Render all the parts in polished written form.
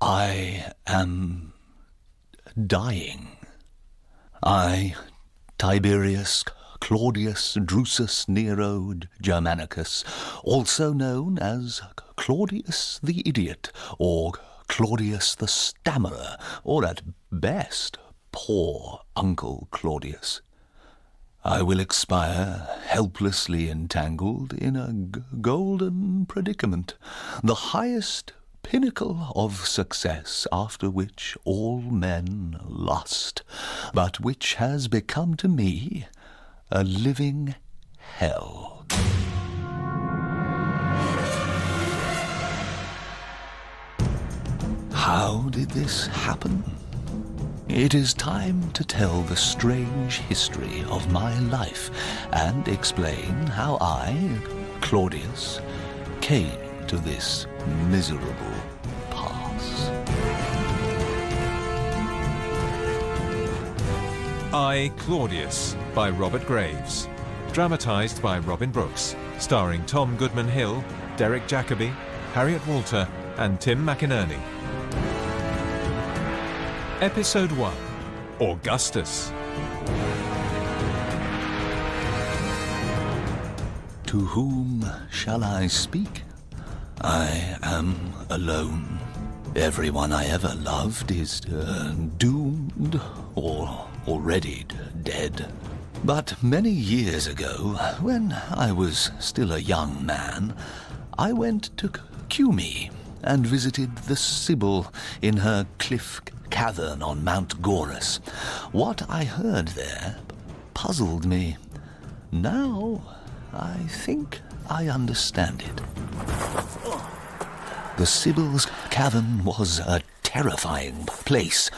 I am dying. I, Tiberius Claudius Drusus Nero Germanicus, also known as Claudius the Idiot, or Claudius the Stammerer, or at best, poor Uncle Claudius. I will expire helplessly entangled in a golden predicament, the highest pinnacle of success after which all men lust, but which has become to me a living hell. How did this happen? It is time to tell the strange history of my life and explain how I, Claudius, came to this miserable pass. I, Claudius, by Robert Graves. Dramatised by Robin Brooks. Starring Tom Goodman-Hill, Derek Jacobi, Harriet Walter and Tim McInerney. Episode 1. Augustus. To whom shall I speak? I am alone. Everyone I ever loved is doomed or already dead. But many years ago, when I was still a young man, I went to Cumae and visited the Sibyl in her cliff cavern on Mount Gorus. What I heard there puzzled me. Now I think I understand it. The Sibyl's cavern was a terrifying place,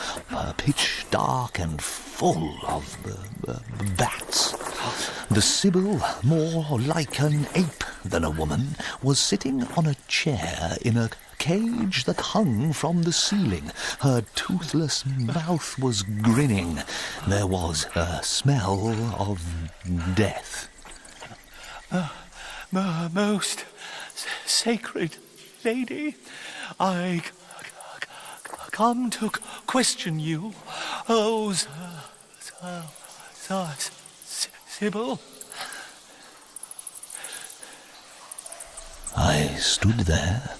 pitch dark and full of bats. The Sibyl, more like an ape than a woman, was sitting on a chair in a cage that hung from the ceiling. Her toothless mouth was grinning. There was a smell of death. Most sacred lady, I come to question you. Oh, Sibyl. I stood there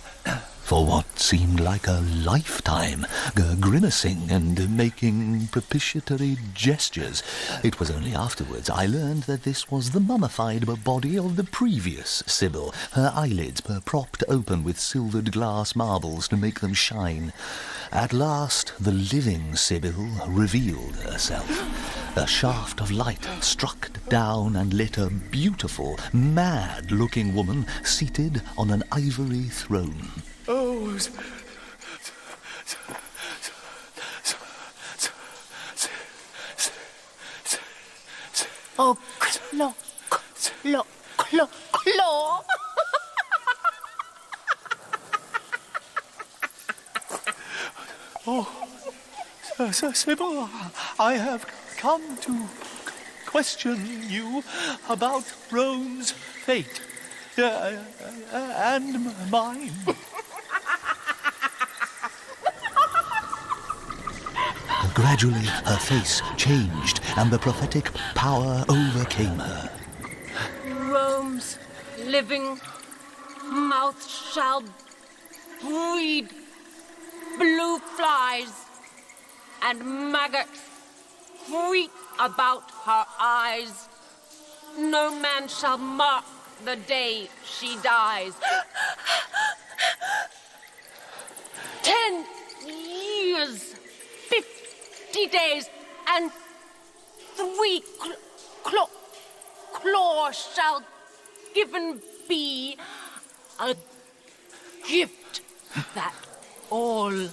for what seemed like a lifetime, grimacing and making propitiatory gestures. It was only afterwards I learned that this was the mummified body of the previous Sibyl, her eyelids propped open with silvered glass marbles to make them shine. At last the living Sibyl revealed herself. A shaft of light struck down and lit a beautiful, mad-looking woman seated on an ivory throne. Oh, Claw. Oh, Sibyl, I have come to question you about Rome's fate, and mine. Gradually, her face changed, and the prophetic power overcame her. Rome's living mouth shall breed blue flies, and maggots freak about her eyes. No man shall mark the day she dies. 10 years, 50 days, and 3 claws shall given be, a gift that all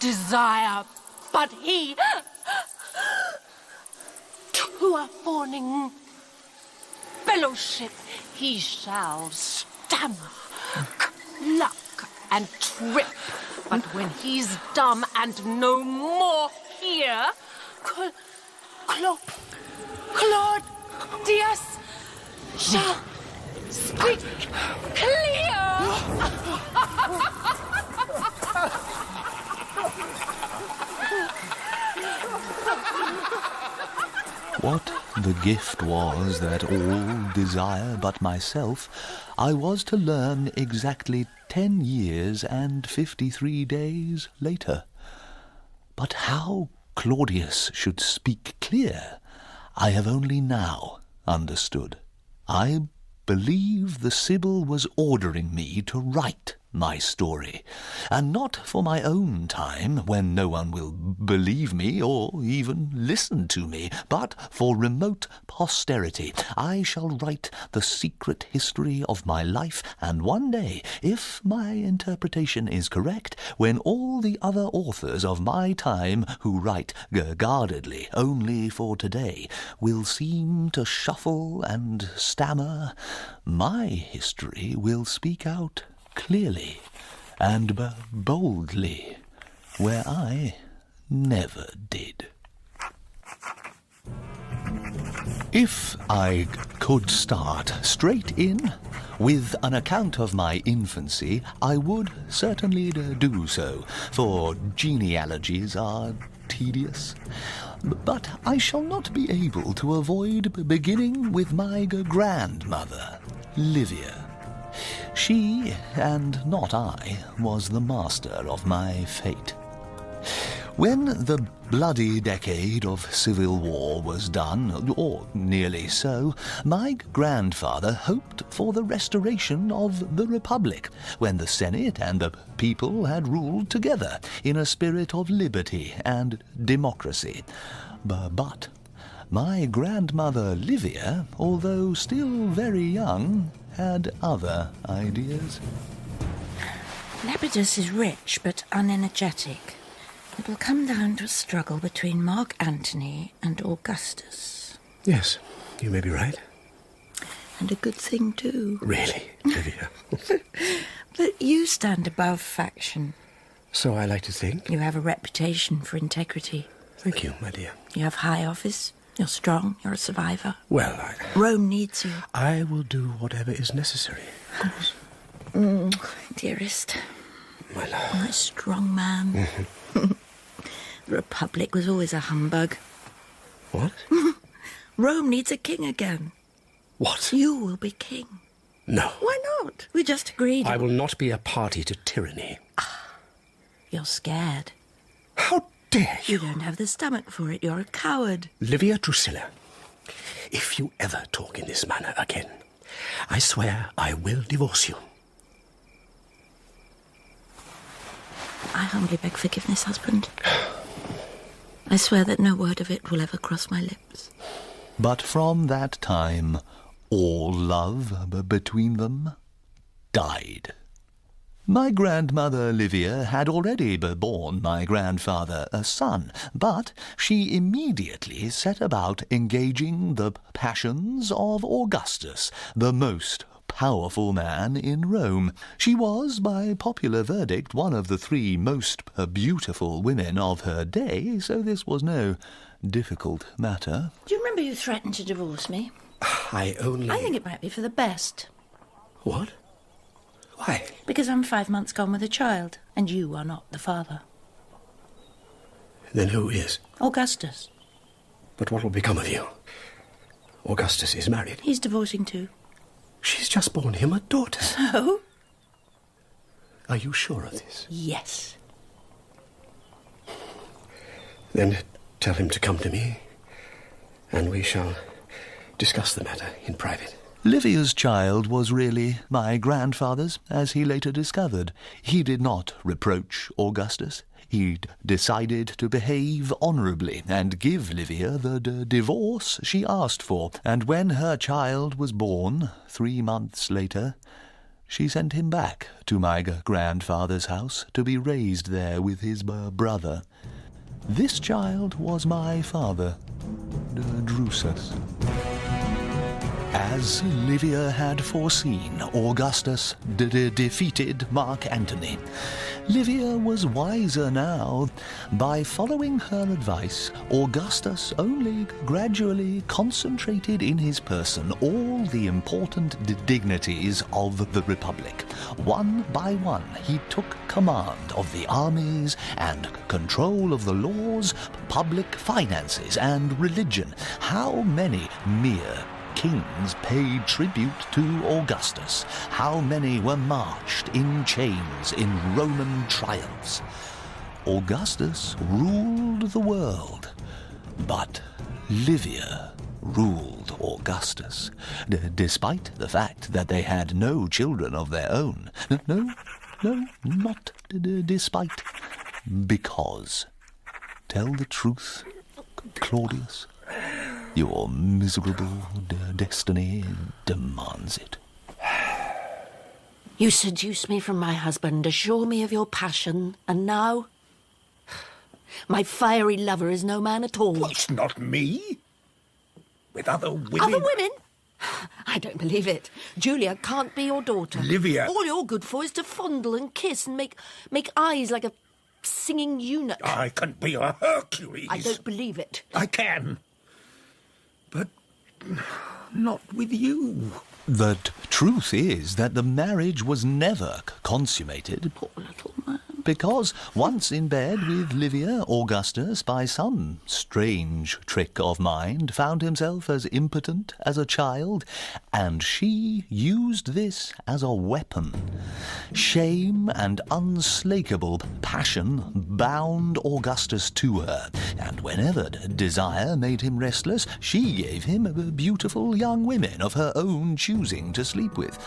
desire, but he to a fawning fellowship he shall stammer, cluck, and trip. But when he's dumb and no more here, Claudius shall speak clear. The gift was that all desire but myself, I was to learn exactly 10 years and 53 days later. But how Claudius should speak clear, I have only now understood. I believe the Sibyl was ordering me to write my story, and not for my own time, when no one will believe me or even listen to me, but for remote posterity. I shall write the secret history of my life, and one day, if my interpretation is correct, when all the other authors of my time who write guardedly only for today will seem to shuffle and stammer, my history will speak out clearly and boldly, where I never did. If I could start straight in with an account of my infancy, I would certainly do so, for genealogies are tedious. But I shall not be able to avoid beginning with my grandmother, Livia. She, and not I, was the master of my fate. When the bloody decade of civil war was done, or nearly so, my grandfather hoped for the restoration of the Republic, when the Senate and the people had ruled together in a spirit of liberty and democracy. But my grandmother Livia, although still very young, had other ideas. Lepidus is rich but unenergetic. It will come down to a struggle between Mark Antony and Augustus. Yes, you may be right. And a good thing, too. Really, Livia? But you stand above faction. So I like to think. You have a reputation for integrity. Thank you, my dear. You have high office. You're strong. You're a survivor. Well, Rome needs you. I will do whatever is necessary, of course. Dearest. My love. My strong man. The Republic was always a humbug. What? Rome needs a king again. What? You will be king. No. Why not? We just agreed. I will not be a party to tyranny. You're scared. How dare you? You don't have the stomach for it. You're a coward. Livia Drusilla, if you ever talk in this manner again, I swear I will divorce you. I humbly beg forgiveness, husband. I swear that no word of it will ever cross my lips. But from that time, all love between them died. My grandmother Livia had already borne my grandfather a son, but she immediately set about engaging the passions of Augustus, the most powerful man in Rome. She was, by popular verdict, one of the 3 most beautiful women of her day, so this was no difficult matter. Do you remember you threatened to divorce me? I think it might be for the best. What? Why? Because I'm 5 months gone with a child, and you are not the father. Then who is? Augustus. But what will become of you? Augustus is married. He's divorcing too. She's just borne him a daughter. So? Are you sure of this? Yes. Then tell him to come to me, and we shall discuss the matter in private. Livia's child was really my grandfather's, as he later discovered. He did not reproach Augustus. He decided to behave honourably and give Livia the divorce she asked for. And when her child was born, 3 months later, she sent him back to my grandfather's house to be raised there with his brother. This child was my father, Drusus. As Livia had foreseen, Augustus defeated Mark Antony. Livia was wiser now. By following her advice, Augustus only gradually concentrated in his person all the important dignities of the Republic. One by one, he took command of the armies and control of the laws, public finances, and religion. How many mere kings paid tribute to Augustus? How many were marched in chains in Roman triumphs? Augustus ruled the world, but Livia ruled Augustus, despite the fact that they had no children of their own. No, not despite, because. Tell the truth, Claudius. Your miserable destiny demands it. You seduce me from my husband, assure me of your passion, and now my fiery lover is no man at all. Well, it's not me. With other women. Other women? I don't believe it. Julia can't be your daughter. Livia. All you're good for is to fondle and kiss and make eyes like a singing eunuch. I can be a Hercules. I don't believe it. I can. But not with you. The truth is that the marriage was never consummated. Poor little man. Because once in bed with Livia, Augustus, by some strange trick of mind, found himself as impotent as a child, and she used this as a weapon. Shame and unslakable passion bound Augustus to her, and whenever desire made him restless, she gave him beautiful young women of her own choosing to sleep with.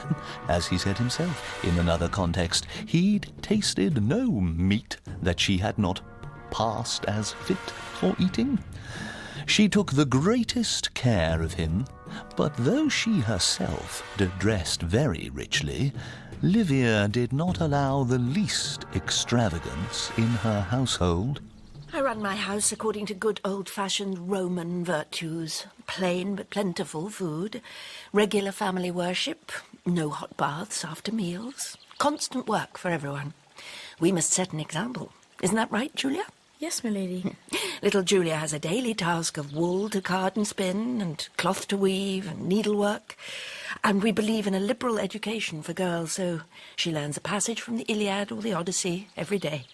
As he said himself in another context, he'd tasted no meat that she had not passed as fit for eating. She took the greatest care of him, but though she herself dressed very richly, Livia did not allow the least extravagance in her household. I run my house according to good old-fashioned Roman virtues. Plain but plentiful food, regular family worship, no hot baths after meals, constant work for everyone. We must set an example. Isn't that right, Julia? Yes, my lady. Little Julia has a daily task of wool to card and spin, and cloth to weave, and needlework. And we believe in a liberal education for girls, so she learns a passage from the Iliad or the Odyssey every day.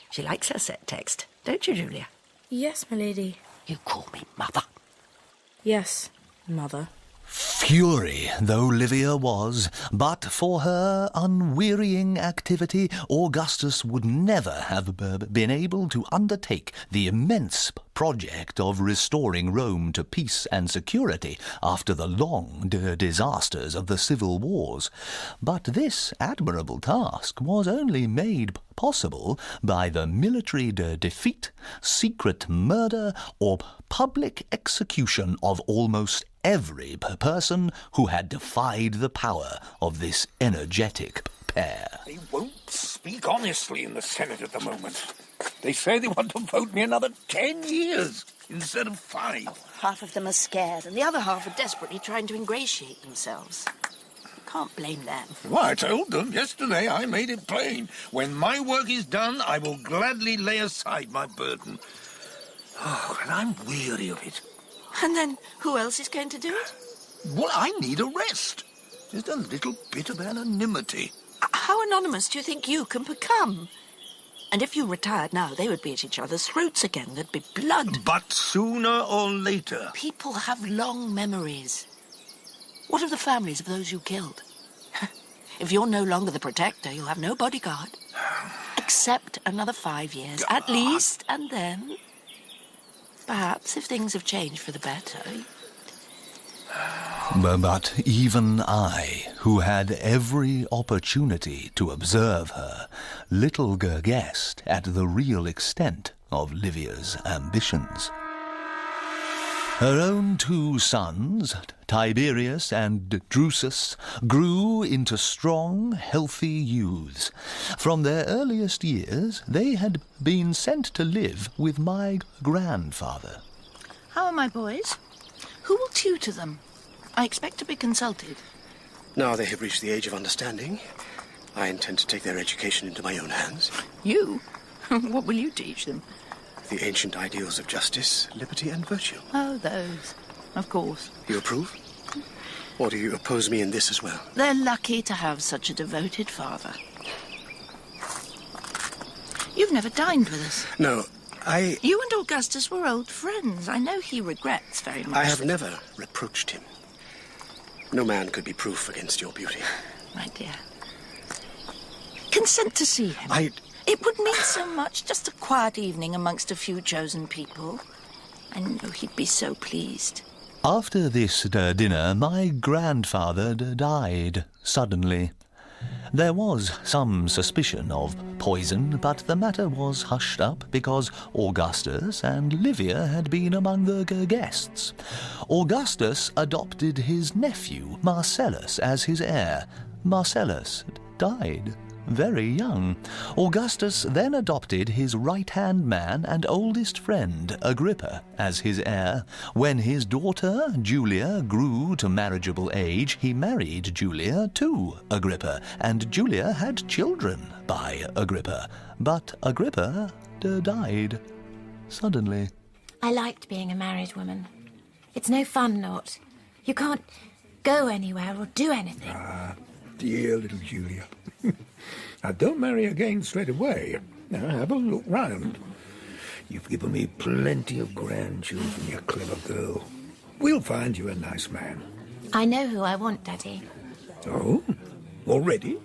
She likes her set text, don't you, Julia? Yes, my lady. You call me mother. Yes, mother. Fury though Livia was, but for her unwearying activity, Augustus would never have been able to undertake the immense project of restoring Rome to peace and security after the long disasters of the civil wars. But this admirable task was only made possible by the military defeat, secret murder, or public execution of almost every person who had defied the power of this energetic pair. They won't speak honestly in the Senate at the moment. They say they want to vote me another 10 years instead of 5. Half of them are scared, and the other half are desperately trying to ingratiate themselves. Can't blame them. Well, I told them yesterday. I made it plain. When my work is done, I will gladly lay aside my burden. Oh, and I'm weary of it. And then who else is going to do it? Well, I need a rest. Just a little bit of anonymity. How anonymous do you think you can become? And if you retired now, they would be at each other's throats again. There'd be blood. But sooner or later. People have long memories. What of the families of those you killed? If you're no longer the protector, you'll have no bodyguard. Except another 5 years, at least, and then... perhaps, if things have changed for the better... But even I, who had every opportunity to observe her, little guessed at the real extent of Livia's ambitions. Her own 2 sons, Tiberius and Drusus, grew into strong, healthy youths. From their earliest years, they had been sent to live with my grandfather. How are my boys? Who will tutor them? I expect to be consulted. Now they have reached the age of understanding, I intend to take their education into my own hands. You? What will you teach them? The ancient ideals of justice, liberty, and virtue. Oh, those. Of course. You approve? Or do you oppose me in this as well? They're lucky to have such a devoted father. You've never dined with us. No, You and Augustus were old friends. I know he regrets very much. I have never reproached him. No man could be proof against your beauty. My dear. Consent to see him. It would mean so much. Just a quiet evening amongst a few chosen people. I know he'd be so pleased. After this dinner, my grandfather died suddenly. There was some suspicion of poison, but the matter was hushed up because Augustus and Livia had been among the guests. Augustus adopted his nephew, Marcellus, as his heir. Marcellus died very young. Augustus then adopted his right-hand man and oldest friend, Agrippa, as his heir. When his daughter, Julia, grew to marriageable age, he married Julia to Agrippa, and Julia had children by Agrippa. But Agrippa died suddenly. I liked being a married woman. It's no fun, Not. You can't go anywhere or do anything. Ah, dear little Julia. Now, don't marry again straight away. Now, have a look round. You've given me plenty of grandchildren, you clever girl. We'll find you a nice man. I know who I want, Daddy. Oh? Already?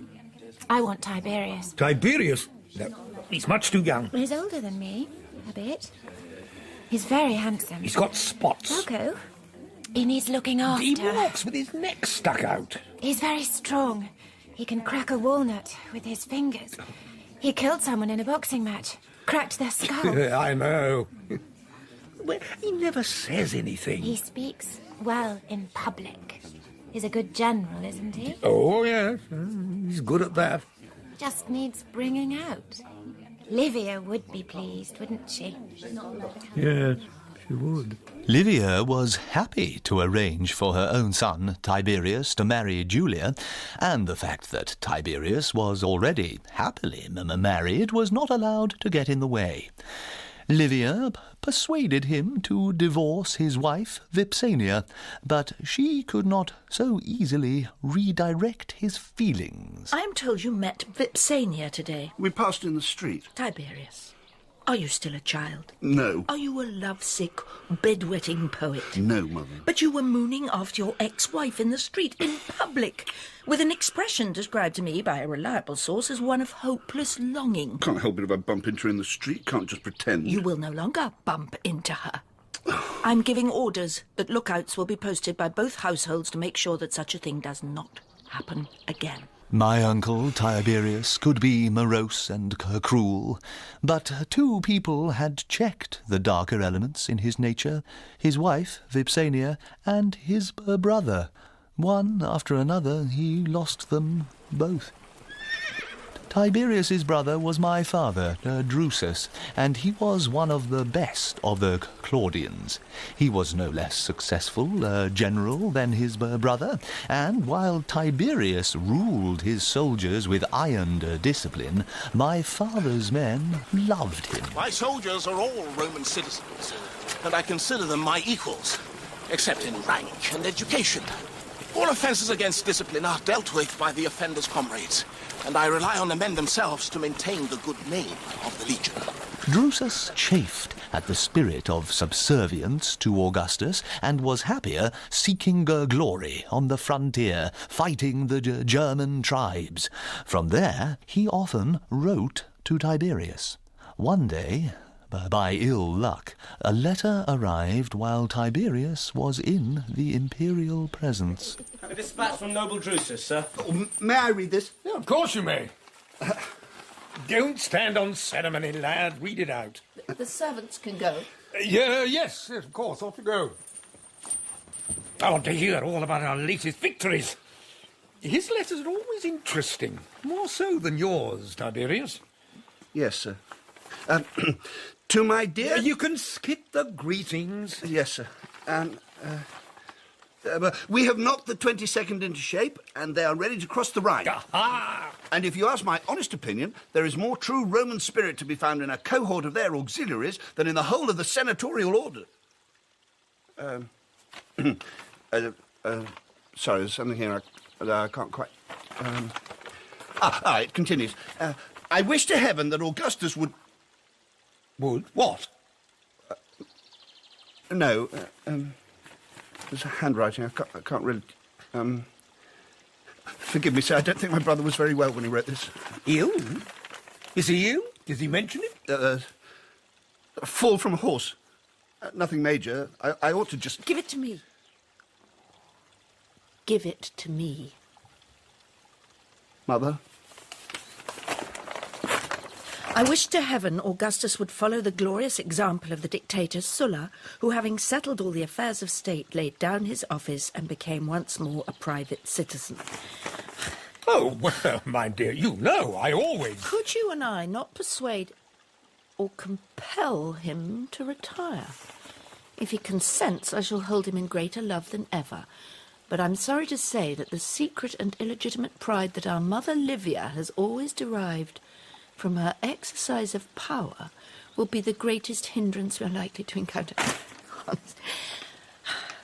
I want Tiberius. Tiberius? No, he's much too young. He's older than me, a bit. He's very handsome. He's got spots. I'll go. He needs looking after. He walks with his neck stuck out. He's very strong. He can crack a walnut with his fingers. He killed someone in a boxing match. Cracked their skull. I know. Well, he never says anything. He speaks well in public. He's a good general, isn't he? Oh, yes. He's good at that. Just needs bringing out. Livia would be pleased, wouldn't she? Yes, she would. Livia was happy to arrange for her own son, Tiberius, to marry Julia, and the fact that Tiberius was already happily married was not allowed to get in the way. Livia persuaded him to divorce his wife, Vipsania, but she could not so easily redirect his feelings. I am told you met Vipsania today. We passed in the street. Tiberius, are you still a child? No. Are you a lovesick, bedwetting poet? No, Mother. But you were mooning after your ex-wife in the street, in public, with an expression described to me by a reliable source as one of hopeless longing. Can't help it if I bump into her in the street. Can't just pretend. You will no longer bump into her. I'm giving orders that lookouts will be posted by both households to make sure that such a thing does not happen again. My uncle Tiberius could be morose and cruel, but two people had checked the darker elements in his nature, his wife, Vipsania, and his brother. One after another, he lost them both. Tiberius's brother was my father, Drusus, and he was one of the best of the Claudians. He was no less successful general than his brother, and while Tiberius ruled his soldiers with iron discipline, my father's men loved him. My soldiers are all Roman citizens, and I consider them my equals, except in rank and education. All offences against discipline are dealt with by the offender's comrades, and I rely on the men themselves to maintain the good name of the Legion. Drusus chafed at the spirit of subservience to Augustus and was happier seeking glory on the frontier, fighting the German tribes. From there, he often wrote to Tiberius. One day, by ill luck, a letter arrived while Tiberius was in the imperial presence. A dispatch from noble Drusus, sir. Oh, may I read this? Yeah, of course you may. Don't stand on ceremony, lad. Read it out. The servants can go. Yes, of course. Off you go. I want to hear all about our latest victories. His letters are always interesting. More so than yours, Tiberius. Yes, sir. To my dear... You can skip the greetings. Yes, sir. We have knocked the 22nd into shape, and they are ready to cross the Rhine. Aha! And if you ask my honest opinion, there is more true Roman spirit to be found in a cohort of their auxiliaries than in the whole of the senatorial order. Sorry, there's something here I can't quite... it continues. I wish to heaven that Augustus would... Would? What? No, there's a handwriting. I can't really... Forgive me, sir. I don't think my brother was very well when he wrote this. Ill? Is he ill? Did he mention it? A fall from a horse. Nothing major. I ought to just... Give it to me. Give it to me. Mother? I wish to heaven Augustus would follow the glorious example of the dictator Sulla, who, having settled all the affairs of state, laid down his office and became once more a private citizen. Oh, well, my dear, you know, I always... Could you and I not persuade or compel him to retire? If he consents, I shall hold him in greater love than ever. But I'm sorry to say that the secret and illegitimate pride that our mother Livia has always derived from her exercise of power will be the greatest hindrance we're likely to encounter.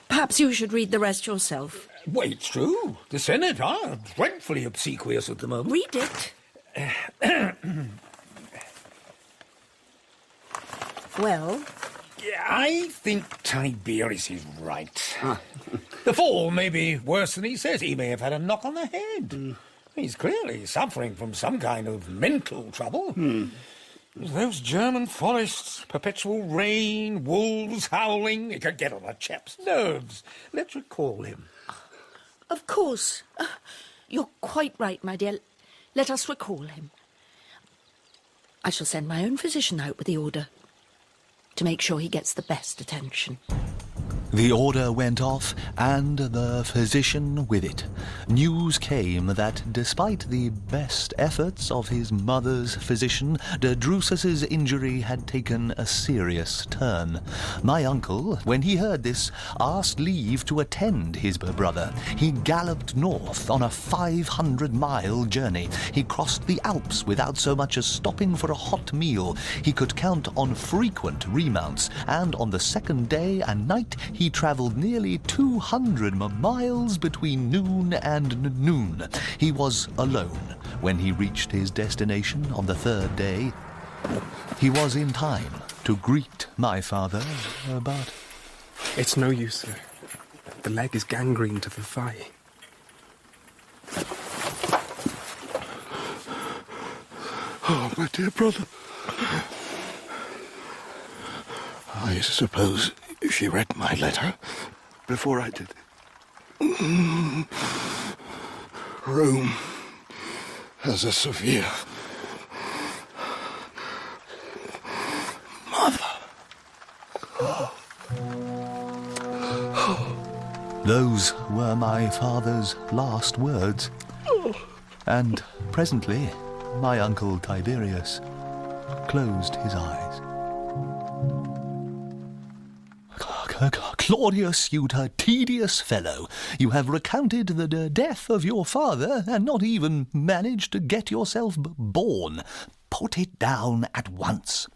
Perhaps you should read the rest yourself. Well, it's true. The Senate are dreadfully obsequious at the moment. Read it. Well? I think Tiberius is right. The fall may be worse than he says. He may have had a knock on the head. He's clearly suffering from some kind of mental trouble. Those German forests, perpetual rain, wolves howling, it could get on a chap's nerves. Let's recall him. Of course. You're quite right, my dear. Let us recall him. I shall send my own physician out with the order to make sure he gets the best attention. The order went off, and the physician with it. News came that, despite the best efforts of his mother's physician, Drusus's injury had taken a serious turn. My uncle, when he heard this, asked leave to attend his brother. He galloped north on a 500-mile journey. He crossed the Alps without so much as stopping for a hot meal. He could count on frequent remounts, and on the second day and night he travelled nearly 200 miles between noon and noon. He was alone when he reached his destination on the third day. He was in time to greet my father, but... It's no use, sir. The leg is gangrene to the thigh. Oh, my dear brother. I suppose she read my letter before I did. Rome has a severe... Mother. Those were my father's last words. And presently, my uncle Tiberius closed his eyes. Claudius, you tedious fellow, you have recounted the death of your father and not even managed to get yourself born. Put it down at once.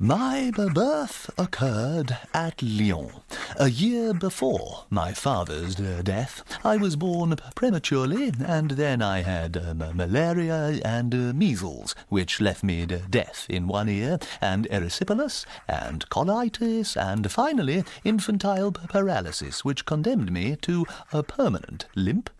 My birth occurred at Lyon. A year before my father's death, I was born prematurely, and then I had malaria and measles, which left me deaf in one ear, and erysipelas, and colitis, and finally infantile paralysis, which condemned me to a permanent limp.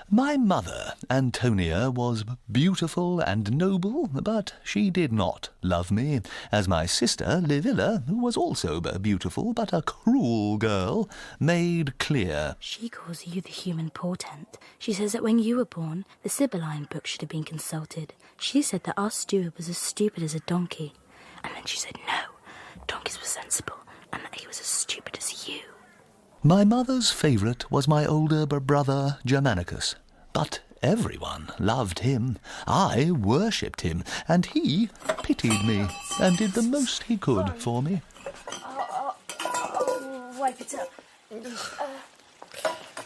My mother, Antonia, was beautiful and noble, but she did not love me, as my sister, Livilla, who was also beautiful but a cruel girl, made clear. She calls you the human portent. She says that when you were born, the Sibylline book should have been consulted. She said that our steward was as stupid as a donkey. And then she said no, donkeys were sensible, and that he was as stupid as you. My mother's favourite was my older brother Germanicus, but everyone loved him. I worshipped him, and he pitied me and did the most he could for me. I'll wipe it up.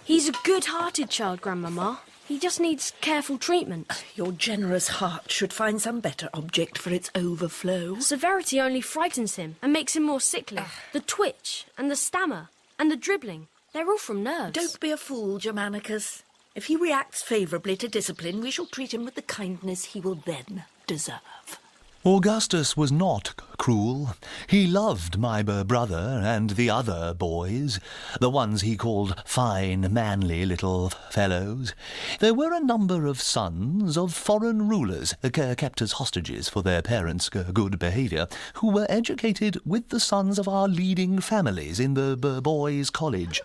He's a good-hearted child, Grandmama. He just needs careful treatment. Your generous heart should find some better object for its overflow. Severity only frightens him and makes him more sickly. The twitch and the stammer and the dribbling, they're all from nerves. Don't be a fool, Germanicus. If he reacts favourably to discipline, we shall treat him with the kindness he will then deserve. Augustus was not cruel. He loved my brother and the other boys, the ones he called fine, manly little fellows. There were a number of sons of foreign rulers, kept as hostages for their parents' good behaviour, who were educated with the sons of our leading families in the boys' college.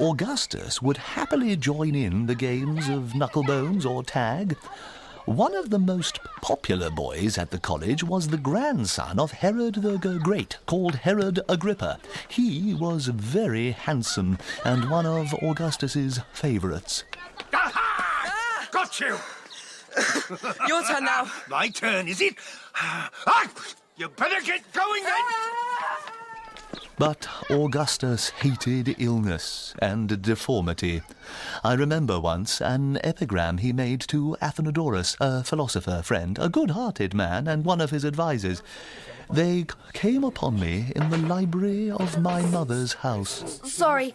Augustus would happily join in the games of knucklebones or tag. One of the most popular boys at the college was the grandson of Herod the Great, called Herod Agrippa. He was very handsome and one of Augustus's favourites. Aha! Got you! Your turn now. My turn, is it? You better get going then! But Augustus hated illness and deformity. I remember once an epigram he made to Athenodorus, a philosopher friend, a good-hearted man and one of his advisers. They came upon me in the library of my mother's house. Sorry.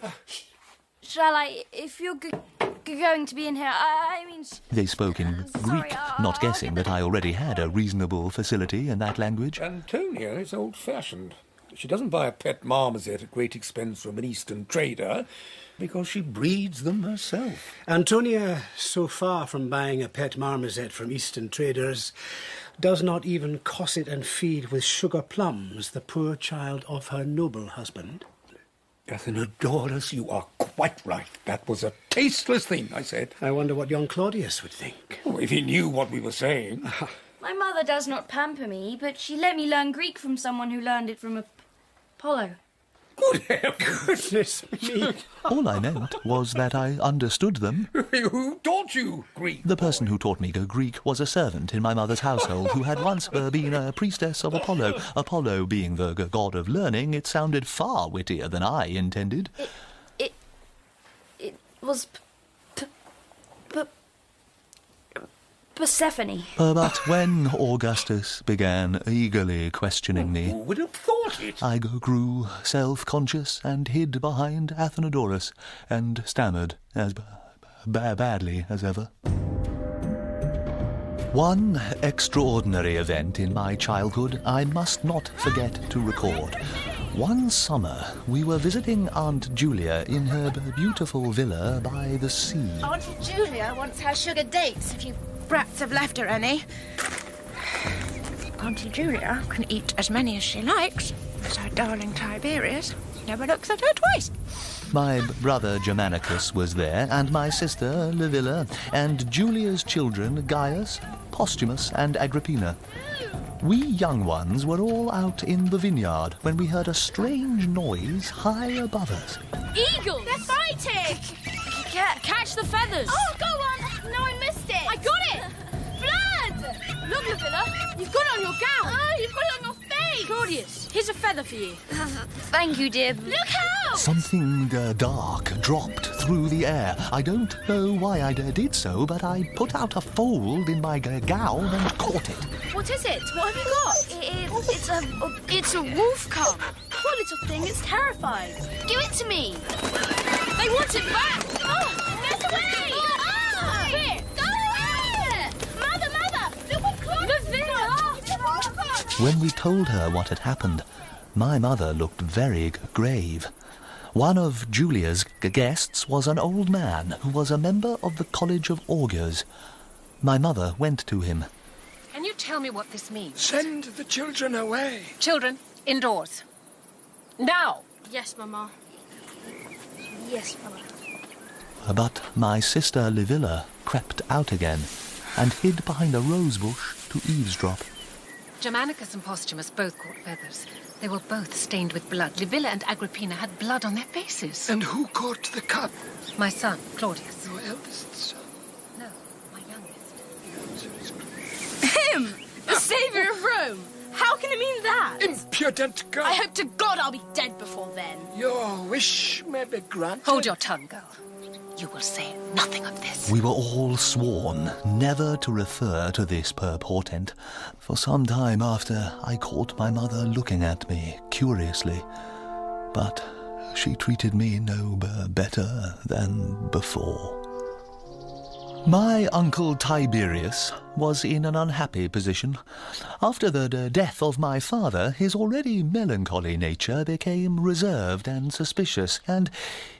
Shall I, if you're going to be in here, I mean... They spoke in Greek, not guessing that I already had a reasonable facility in that language. Antonia is old-fashioned. She doesn't buy a pet marmoset at great expense from an Eastern trader because she breeds them herself. Antonia, so far from buying a pet marmoset from Eastern traders, does not even cosset and feed with sugar plums the poor child of her noble husband. Athenodorus, you are quite right. That was a tasteless thing, I said. I wonder what young Claudius would think. Oh, if he knew what we were saying. My mother does not pamper me, but she let me learn Greek from someone who learned it from Apollo. Good heavens! Goodness me. All I meant was that I understood them. Who taught you Greek? The person who taught me Greek was a servant in my mother's household who had once been a priestess of Apollo. Apollo being the god of learning, it sounded far wittier than I intended. It was Persephone. But when Augustus began eagerly questioning me, Who would have thought it? I grew self-conscious and hid behind Athenodorus and stammered as badly as ever. One extraordinary event in my childhood I must not forget to record. One summer, we were visiting Aunt Julia in her beautiful villa by the sea. Aunt Julia wants her sugar dates, if you brats have left her any. Auntie Julia can eat as many as she likes, as her darling Tiberius never looks at her twice. My brother Germanicus was there, and my sister Livilla, and Julia's children Gaius, Posthumus, and Agrippina. We young ones were all out in the vineyard when we heard a strange noise high above us. Eagles! They're fighting! Catch the feathers! Oh, go on! No, I missed it! I got it! Blood! Look, Livilla, you've got it on your gown. Oh, you've got it on your face! Claudius, here's a feather for you. Thank you, dear. Look out! Something dark dropped through the air. I don't know why I did so, but I put out a fold in my gown and caught it. What is it? What have you got? It's a wolf cub. Poor little thing, it's terrified. Give it to me! They want it back! Oh, get away! Oh, Here. go away! Mother! Look what Claudius! When we told her what had happened, my mother looked very grave. One of Julia's guests was an old man who was a member of the College of Augurs. My mother went to him. Can you tell me what this means? Send the children away. Children, indoors. Now! Yes, Mama. Yes, Mama. But my sister Livilla crept out again and hid behind a rose bush to eavesdrop. Germanicus and Posthumus both caught feathers. They were both stained with blood. Livilla and Agrippina had blood on their faces. And who caught the cup? My son, Claudius. Your eldest son. No, my youngest. Him! The saviour of Rome! How can it mean that? Impudent girl! I hope to God I'll be dead before then. Your wish may be granted. Hold your tongue, girl. You will say nothing of this. We were all sworn never to refer to this portent. For some time after, I caught my mother looking at me curiously, but she treated me no better than before. My uncle Tiberius was in an unhappy position. After the death of my father, his already melancholy nature became reserved and suspicious, and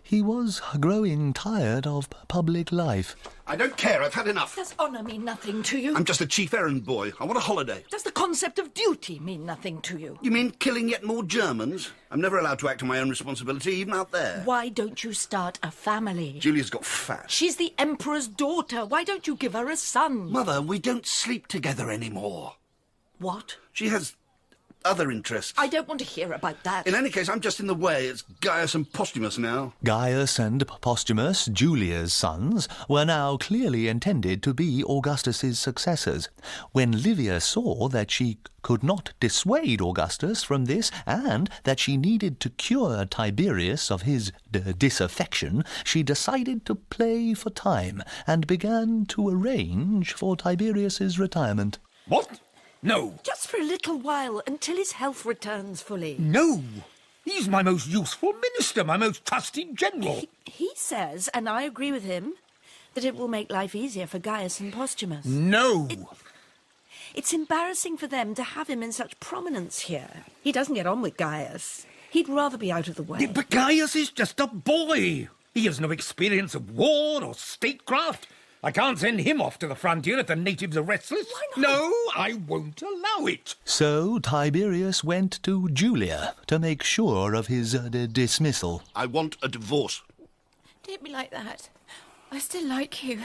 he was growing tired of public life. I don't care. I've had enough. Does honour mean nothing to you? I'm just a chief errand boy. I want a holiday. Does the concept of duty mean nothing to you? You mean killing yet more Germans? I'm never allowed to act on my own responsibility, even out there. Why don't you start a family? Julia's got fat. She's the Emperor's daughter. Why don't you give her a son? Mother, we don't sleep together anymore. What? She has other interests. I don't want to hear about that. In any case, I'm just in the way. It's Gaius and Posthumus now. Gaius and Posthumus, Julia's sons, were now clearly intended to be Augustus's successors. When Livia saw that she could not dissuade Augustus from this, and that she needed to cure Tiberius of his disaffection, she decided to play for time, and began to arrange for Tiberius's retirement. What? No. Just for a little while, until his health returns fully. No. He's my most useful minister, my most trusted general. He says, and I agree with him, that it will make life easier for Gaius and Posthumus. No. It's embarrassing for them to have him in such prominence here. He doesn't get on with Gaius. He'd rather be out of the way. But Gaius is just a boy. He has no experience of war or statecraft. I can't send him off to the frontier if the natives are restless. Why not? No, I won't allow it. So Tiberius went to Julia to make sure of his dismissal. I want a divorce. Don't be like that. I still like you.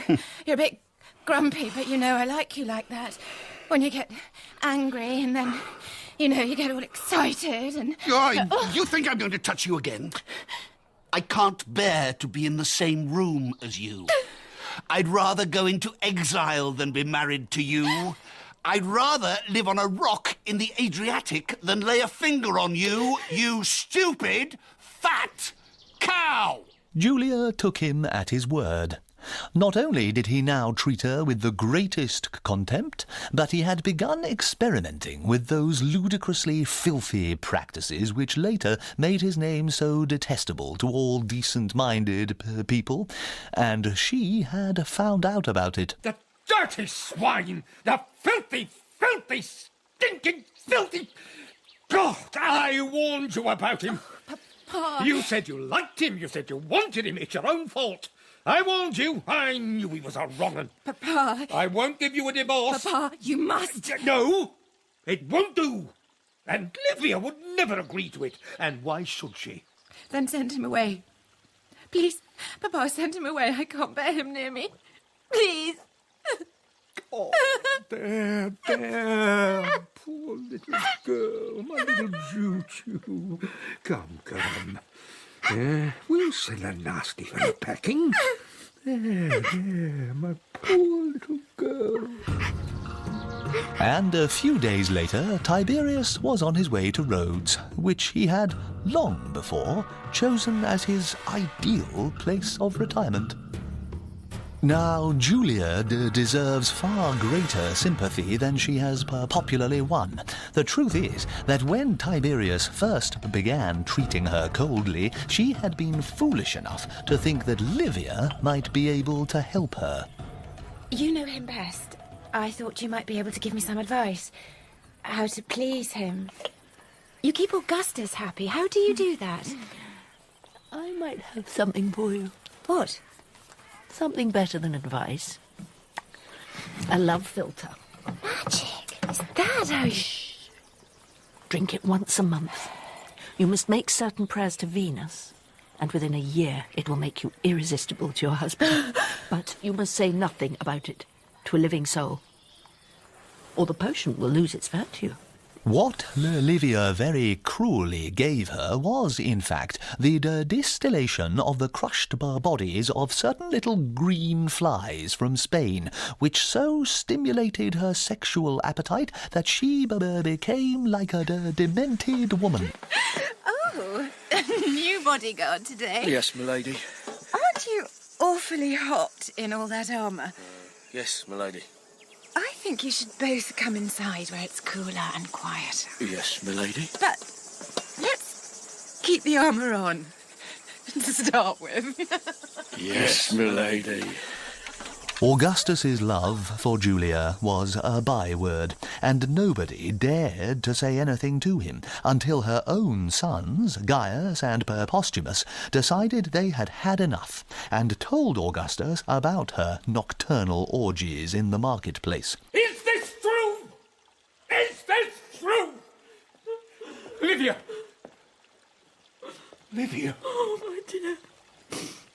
You're a bit grumpy, but you know I like you like that. When you get angry and then, you know, you get all excited and... You think I'm going to touch you again? I can't bear to be in the same room as you. I'd rather go into exile than be married to you. I'd rather live on a rock in the Adriatic than lay a finger on you, you stupid, fat cow! Julia took him at his word. Not only did he now treat her with the greatest contempt, but he had begun experimenting with those ludicrously filthy practices which later made his name so detestable to all decent-minded people, and she had found out about it. The dirty swine! The filthy, filthy, stinking, filthy... God, I warned you about him. Papa. You said you liked him. You said you wanted him. It's your own fault. I warned you. I knew he was a wrong 'un. Papa. I won't give you a divorce. Papa, you must. No, it won't do. And Livia would never agree to it. And why should she? Then send him away. Please, Papa, send him away. I can't bear him near me. Please. Oh, there. Poor little girl, my little Choo-Choo. Come. We'll send a nasty for the packing. There, my poor little girl. And a few days later, Tiberius was on his way to Rhodes, which he had long before chosen as his ideal place of retirement. Now, Julia deserves far greater sympathy than she has popularly won. The truth is that when Tiberius first began treating her coldly, she had been foolish enough to think that Livia might be able to help her. You know him best. I thought you might be able to give me some advice. How to please him. You keep Augustus happy. How do you do that? I might have something for you. What? Something better than advice. A love filter. Magic? Is that how you... Shh. Drink it once a month. You must make certain prayers to Venus, and within a year it will make you irresistible to your husband. But you must say nothing about it to a living soul, or the potion will lose its virtue. What Livia very cruelly gave her was, in fact, the distillation of the crushed bodies of certain little green flies from Spain, which so stimulated her sexual appetite that she became like a demented woman. Oh, new bodyguard today. Yes, milady. Aren't you awfully hot in all that armour. Yes, milady. I think you should both come inside where it's cooler and quieter. Yes, milady. But let's keep the armour on to start with. Yes, milady. Augustus's love for Julia was a byword, and nobody dared to say anything to him until her own sons, Gaius and Posthumus, decided they had had enough and told Augustus about her nocturnal orgies in the marketplace. Is this true? Is this true? Livia! Livia! Oh, my dear.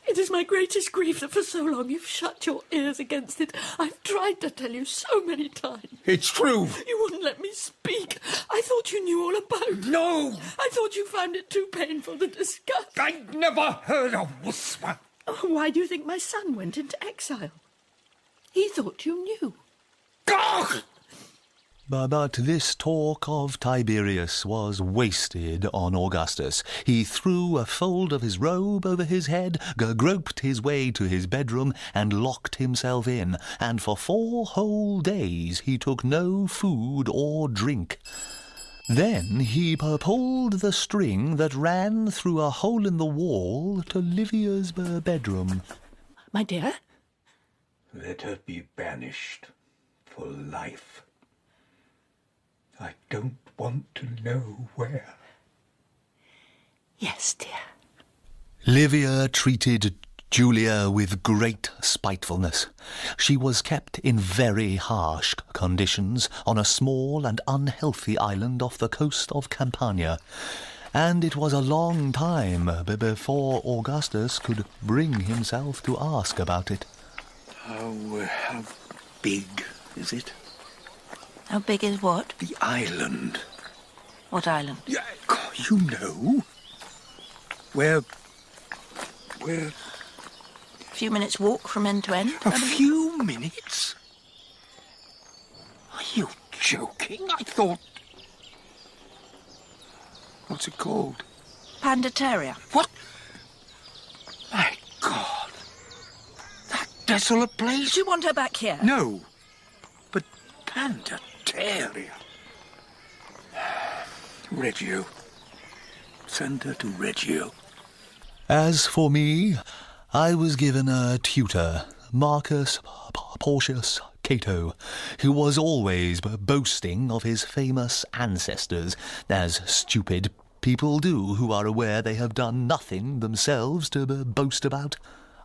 It is my greatest grief that for so long you've shut your ears against it. I've tried to tell you so many times. It's true. You wouldn't let me speak. I thought you knew all about it. No. I thought you found it too painful to discuss. I never heard a whisper. Why do you think my son went into exile? He thought you knew. God! But this talk of Tiberius was wasted on Augustus. He threw a fold of his robe over his head, groped his way to his bedroom, and locked himself in, and for 4 whole days he took no food or drink. Then he pulled the string that ran through a hole in the wall to Livia's bedroom. My dear? Let her be banished for life. I don't want to know where. Yes, dear. Livia treated Julia with great spitefulness. She was kept in very harsh conditions on a small and unhealthy island off the coast of Campania, and it was a long time before Augustus could bring himself to ask about it. How big is it? How big is what? The island. What island? Yeah, you know. Where... A few minutes' walk from end to end. A few minutes? Are you joking? I thought... What's it called? Pandateria. What? My God. That desolate place? Do you want her back here? No. But Pandateria. Reggio. Send her to Reggio. As for me, I was given a tutor, Marcus Porcius Cato, who was always boasting of his famous ancestors, as stupid people do who are aware they have done nothing themselves to boast about.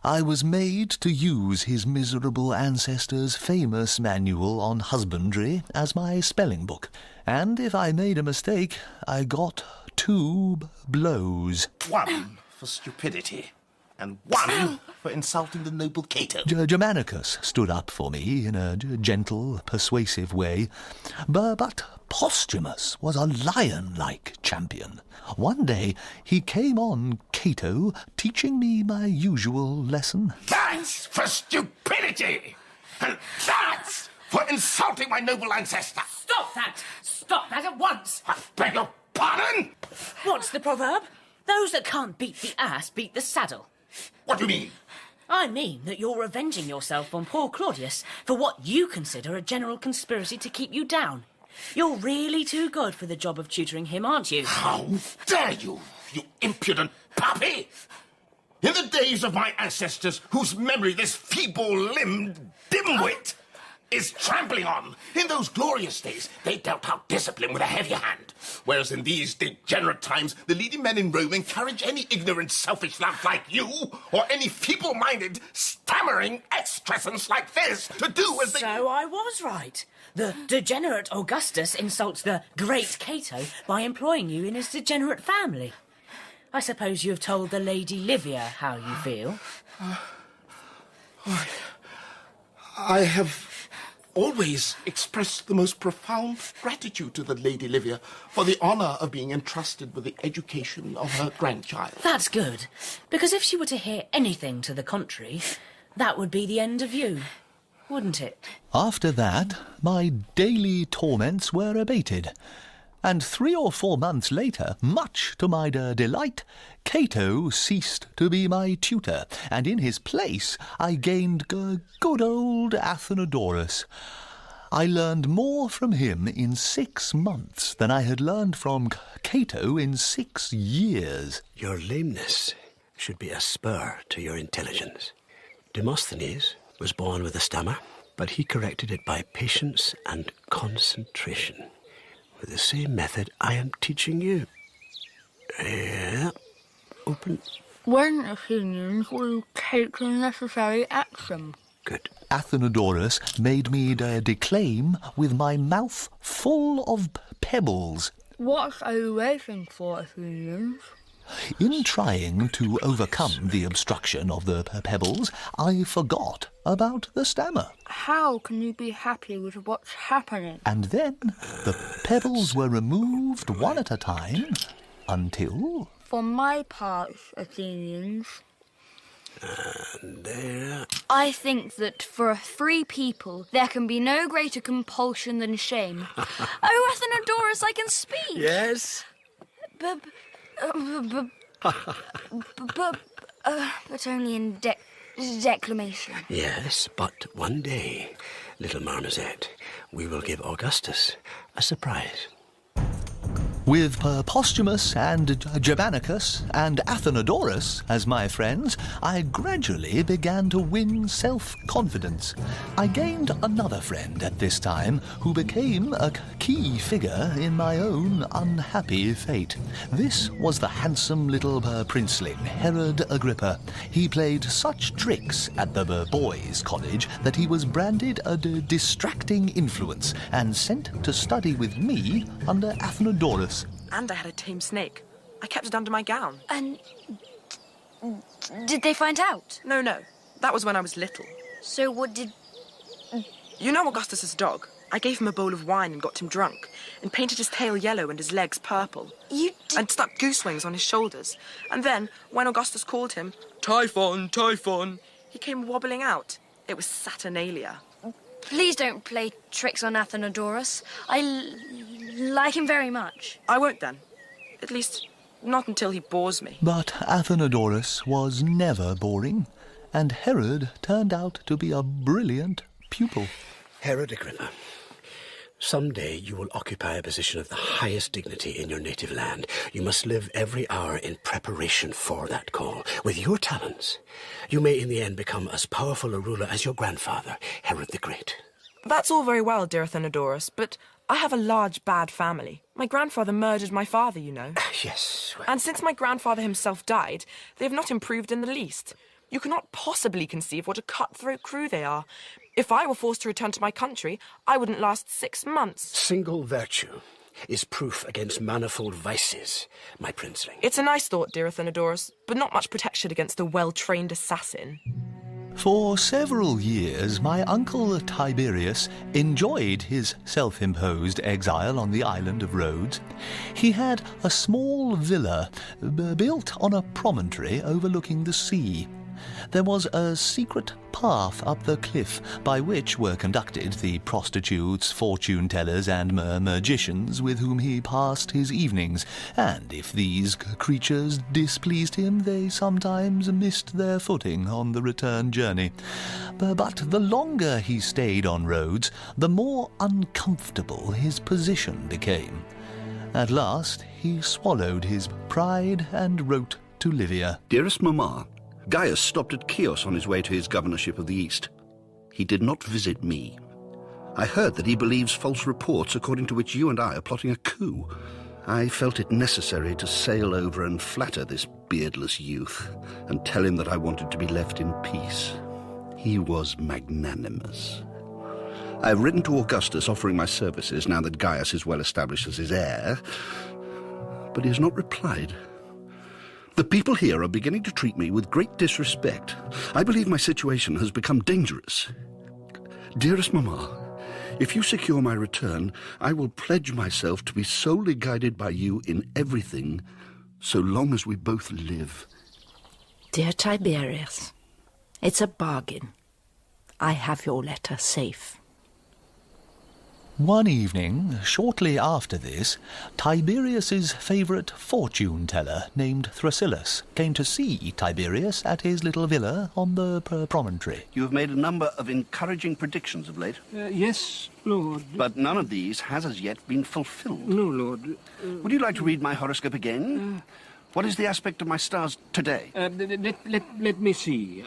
I was made to use his miserable ancestors' famous manual on husbandry as my spelling book, and if I made a mistake, I got 2 blows. 1 for stupidity, and 1 for insulting the noble Cato. Germanicus stood up for me in a gentle, persuasive way, but Posthumus was a lion-like champion. One day he came on Cato, teaching me my usual lesson. That's for stupidity! And that's for insulting my noble ancestor! Stop that! Stop that at once! I beg your pardon? What's the proverb? Those that can't beat the ass beat the saddle. What do you mean? I mean that you're avenging yourself on poor Claudius for what you consider a general conspiracy to keep you down. You're really too good for the job of tutoring him, aren't you? How dare you, you impudent puppy! In the days of my ancestors, whose memory this feeble-limbed dimwit is trampling on, in those glorious days, they dealt out discipline with a heavy hand. Whereas in these degenerate times, the leading men in Rome encourage any ignorant, selfish lout like you, or any feeble-minded, stammering excrescence like this, to do as they... So I was right. The degenerate Augustus insults the great Cato by employing you in his degenerate family. I suppose you have told the Lady Livia how you feel. I have always expressed the most profound gratitude to the Lady Livia for the honour of being entrusted with the education of her grandchild. That's good, because if she were to hear anything to the contrary, that would be the end of you, wouldn't it? After that, my daily torments were abated, And 3 or 4 months later, much to my delight, Cato ceased to be my tutor, and in his place I gained good old Athenodorus. I learned more from him in 6 months than I had learned from Cato in 6 years. Your lameness should be a spur to your intelligence. Demosthenes was born with a stammer, but he corrected it by patience and concentration, with the same method I am teaching you. Yeah. Open. When, Athenians, will you take the necessary action? Good. Athenodorus made me declaim with my mouth full of pebbles. What are you waiting for, Athenians? In trying to overcome the obstruction of the pebbles, I forgot about the stammer. How can you be happy with what's happening? And then the pebbles were removed one at a time until... For my part, Athenians, there. I think that for a free people there can be no greater compulsion than shame. Oh, Athenodorus, I can speak! Yes? But only in declamation. Yes, but one day, little marmoset, we will give Augustus a surprise. With Posthumus and Germanicus and Athenodorus as my friends, I gradually began to win self-confidence. I gained another friend at this time who became a key figure in my own unhappy fate. This was the handsome little princeling, Herod Agrippa. He played such tricks at the boys' college that he was branded a distracting influence and sent to study with me under Athenodorus. And I had a tame snake. I kept it under my gown. And did they find out? No. That was when I was little. So what did... You know Augustus's dog? I gave him a bowl of wine and got him drunk, and painted his tail yellow and his legs purple. And stuck goose wings on his shoulders. And then, when Augustus called him, Typhon, Typhon, he came wobbling out. It was Saturnalia. Please don't play tricks on Athenodorus. I like him very much. I won't then. At least, not until he bores me. But Athenodorus was never boring, and Herod turned out to be a brilliant pupil. Herod Agrippa, someday you will occupy a position of the highest dignity in your native land. You must live every hour in preparation for that call. With your talents, you may in the end become as powerful a ruler as your grandfather, Herod the Great. That's all very well, dear Athenodorus, but I have a large, bad family. My grandfather murdered my father, you know. Yes. Well... And since my grandfather himself died, they have not improved in the least. You cannot possibly conceive what a cutthroat crew they are. If I were forced to return to my country, I wouldn't last 6 months. Single virtue is proof against manifold vices, my princeling. It's a nice thought, dear Athenodorus, but not much protection against a well-trained assassin. For several years, my uncle Tiberius enjoyed his self-imposed exile on the island of Rhodes. He had a small villa built on a promontory overlooking the sea. There was a secret path up the cliff by which were conducted the prostitutes, fortune-tellers and magicians with whom he passed his evenings, and if these creatures displeased him, they sometimes missed their footing on the return journey. But the longer he stayed on Rhodes, the more uncomfortable his position became. At last he swallowed his pride and wrote to Livia. Dearest Mamma, Gaius stopped at Chios on his way to his governorship of the East. He did not visit me. I heard that he believes false reports according to which you and I are plotting a coup. I felt it necessary to sail over and flatter this beardless youth and tell him that I wanted to be left in peace. He was magnanimous. I have written to Augustus offering my services now that Gaius is well established as his heir, but he has not replied. The people here are beginning to treat me with great disrespect. I believe my situation has become dangerous. Dearest Mamma, if you secure my return, I will pledge myself to be solely guided by you in everything, so long as we both live. Dear Tiberius, it's a bargain. I have your letter safe. One evening, shortly after this, Tiberius's favourite fortune-teller named Thrasyllus came to see Tiberius at his little villa on the promontory. You have made a number of encouraging predictions of late. Yes, Lord. But none of these has as yet been fulfilled. No, Lord. Would you like to read my horoscope again? What is the aspect of my stars today? Let me see.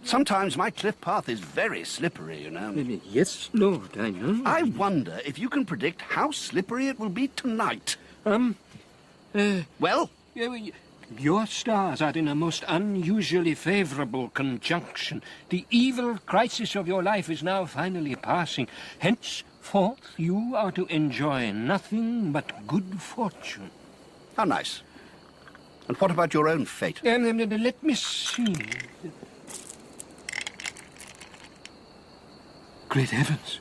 Sometimes my cliff path is very slippery, you know. Yes, Lord, I know. I wonder if you can predict how slippery it will be tonight. Well? Your stars are in a most unusually favourable conjunction. The evil crisis of your life is now finally passing. Henceforth, you are to enjoy nothing but good fortune. How nice. And what about your own fate? Let me see. Great heavens!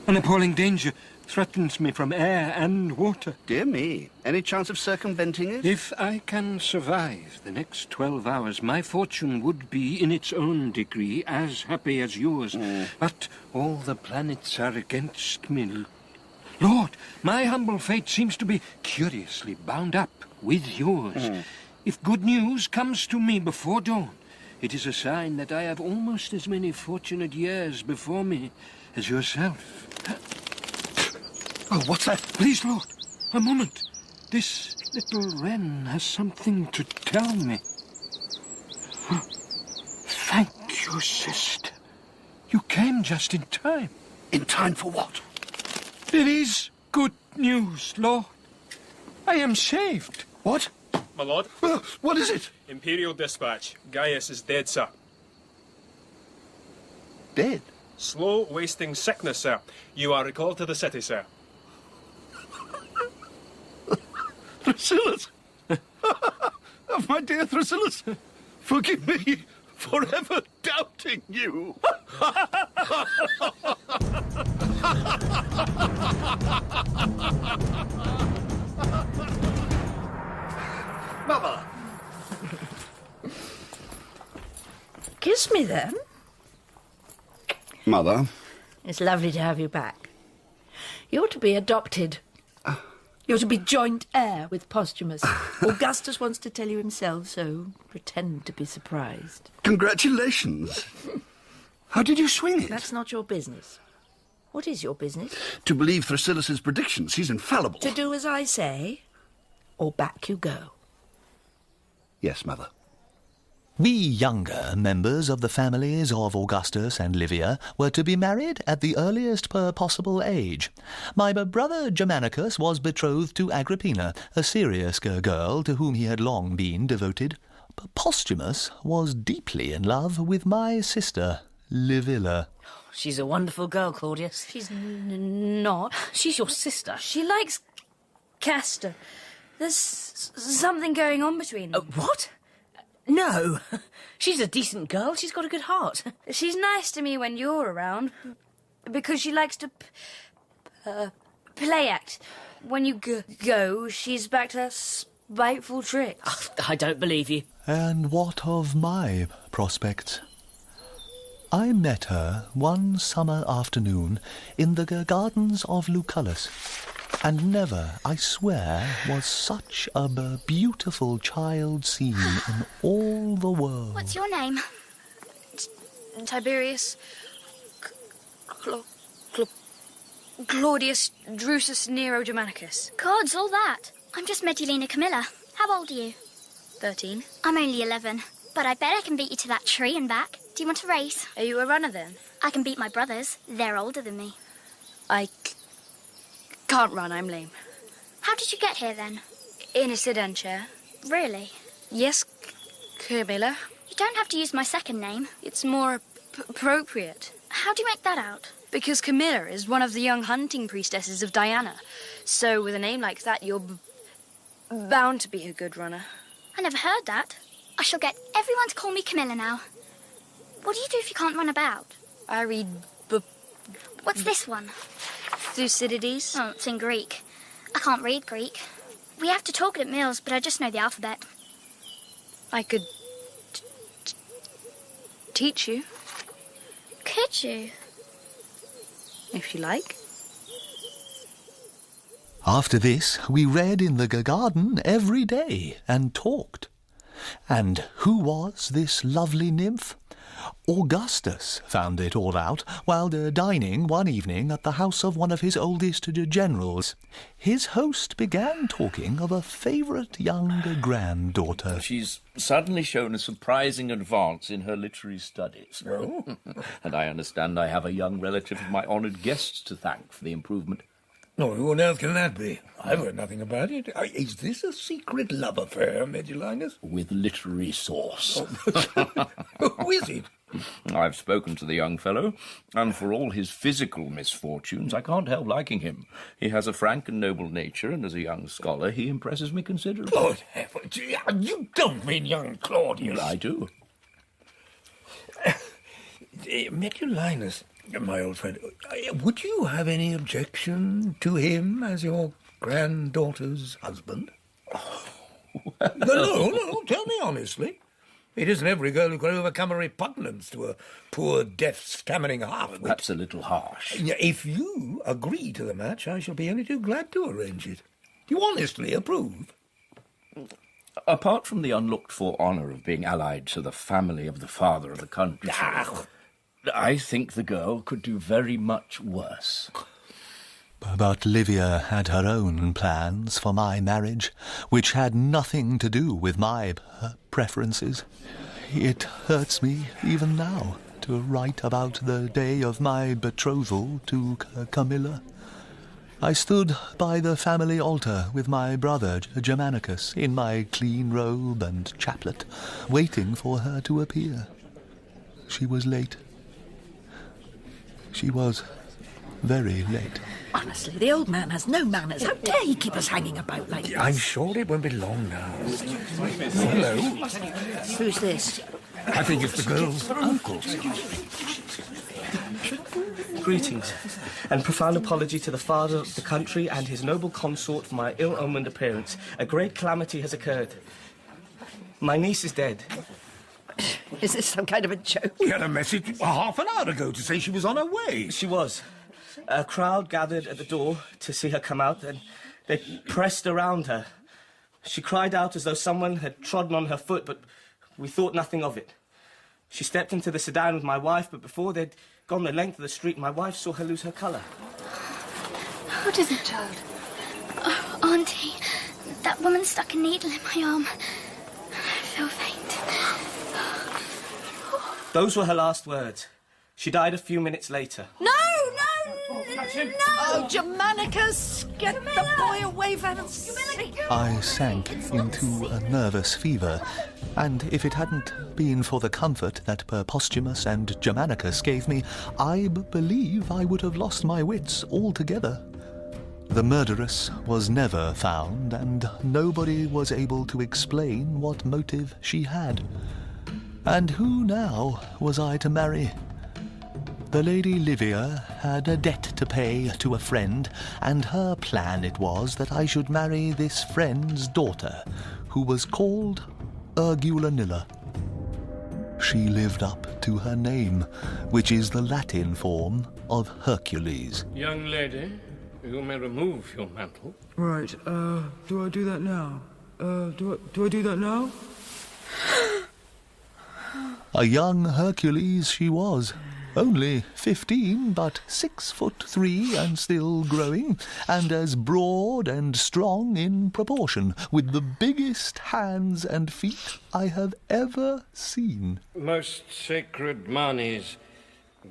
An appalling danger threatens me from air and water. Dear me. Any chance of circumventing it? If I can survive the next 12 hours, my fortune would be, in its own degree, as happy as yours. But all the planets are against me. Lord, my humble fate seems to be curiously bound up with yours. If good news comes to me before dawn, it is a sign that I have almost as many fortunate years before me as yourself. Oh, what's that? Please, Lord, a moment. This little wren has something to tell me. Thank you, sister. You came just in time. In time for what? It is good news, Lord. I am saved. What? My lord? What is it? Imperial dispatch. Gaius is dead, sir. Dead? Slow, wasting sickness, sir. You are recalled to the city, sir. Thrasyllus! Oh, my dear Thrasyllus, forgive me for ever doubting you. Mother! Kiss me, then. Mother? It's lovely to have you back. You're to be adopted. You're to be joint heir with Posthumus. Augustus wants to tell you himself, so pretend to be surprised. Congratulations. How did you swing it? That's not your business. What is your business? To believe Thrasyllus' predictions. He's infallible. To do as I say, or back you go. Yes, Mother. We younger members of the families of Augustus and Livia were to be married at the earliest possible age. My brother Germanicus was betrothed to Agrippina, a serious girl to whom he had long been devoted. Posthumus was deeply in love with my sister, Livilla. She's a wonderful girl, Claudius. She's not. She's your sister. She likes Castor. There's something going on between them. What? No. She's a decent girl. She's got a good heart. She's nice to me when you're around, because she likes to play act. When you go, she's back to her spiteful tricks. I don't believe you. And what of my prospects? I met her one summer afternoon in the gardens of Lucullus, and never, I swear, was such a beautiful child seen in all the world. What's your name? Tiberius... Claudius Drusus Nero Germanicus. Gods, all that. I'm just Medulina Camilla. How old are you? 13. I'm only 11, but I bet I can beat you to that tree and back. Do you want to race? Are you a runner, then? I can beat my brothers. They're older than me. I can't run, I'm lame. How did you get here, then? In a sedan chair. Really? Yes, Camilla. You don't have to use my second name. It's more appropriate. How do you make that out? Because Camilla is one of the young hunting priestesses of Diana. So with a name like that, you're bound to be a good runner. I never heard that. I shall get everyone to call me Camilla now. What do you do if you can't run about? I read What's this one? Thucydides. Oh, it's in Greek. I can't read Greek. We have to talk it at meals, but I just know the alphabet. I could teach you. Could you? if you like. After this, we read in the garden every day and talked. And who was this lovely nymph? Augustus found it all out while dining one evening at the house of one of his oldest generals. His host began talking of a favourite young granddaughter. She's suddenly shown a surprising advance in her literary studies. Oh? And I understand I have a young relative of my honoured guests to thank for the improvement. No, who on earth can that be? I've heard nothing about it. Is this a secret love affair, Medulinus? With literary sauce. Who is it? I've spoken to the young fellow, and for all his physical misfortunes, I can't help liking him. He has a frank and noble nature, and as a young scholar, he impresses me considerably. Good heavens, you don't mean young Claudius. I do. Medulinus, my old friend, would you have any objection to him as your granddaughter's husband? No, tell me honestly. It isn't every girl who can overcome a repugnance to a poor, deaf, stammering half-wit. That's a little harsh. If you agree to the match, I shall be only too glad to arrange it. Do you honestly approve? Apart from the unlooked-for honour of being allied to the family of the father of the country, I think the girl could do very much worse. But Livia had her own plans for my marriage, which had nothing to do with my preferences. It hurts me even now to write about the day of my betrothal to Camilla. I stood by the family altar with my brother Germanicus in my clean robe and chaplet, waiting for her to appear. She was late. She was very late. Honestly, the old man has no manners. How dare he keep us hanging about like this? I'm sure it won't be long now. Hello. Who's this? I think it's the girl's uncle. Greetings, and profound apology to the father of the country and his noble consort for my ill-omened appearance. A great calamity has occurred. My niece is dead. Is this some kind of a joke? We had a message half an hour ago to say she was on her way. She was. A crowd gathered at the door to see her come out, and they pressed around her. She cried out as though someone had trodden on her foot, but we thought nothing of it. She stepped into the sedan with my wife, but before they'd gone the length of the street, my wife saw her lose her colour. What is it, child? Oh, Auntie, that woman stuck a needle in my arm. I feel faint. Those were her last words. She died a few minutes later. No! Oh, Germanicus, get the boy away from us. I sank into a nervous fever, and if it hadn't been for the comfort that Posthumus and Germanicus gave me, I believe I would have lost my wits altogether. The murderess was never found, and nobody was able to explain what motive she had. And who now was I to marry? The Lady Livia had a debt to pay to a friend, and her plan it was that I should marry this friend's daughter, who was called Urgulanilla. She lived up to her name, which is the Latin form of Hercules. Young lady, you may remove your mantle. Right, do I do that now? Do I do that now? A young Hercules she was. Only 15, but 6'3" and still growing, and as broad and strong in proportion, with the biggest hands and feet I have ever seen. Most sacred Manes,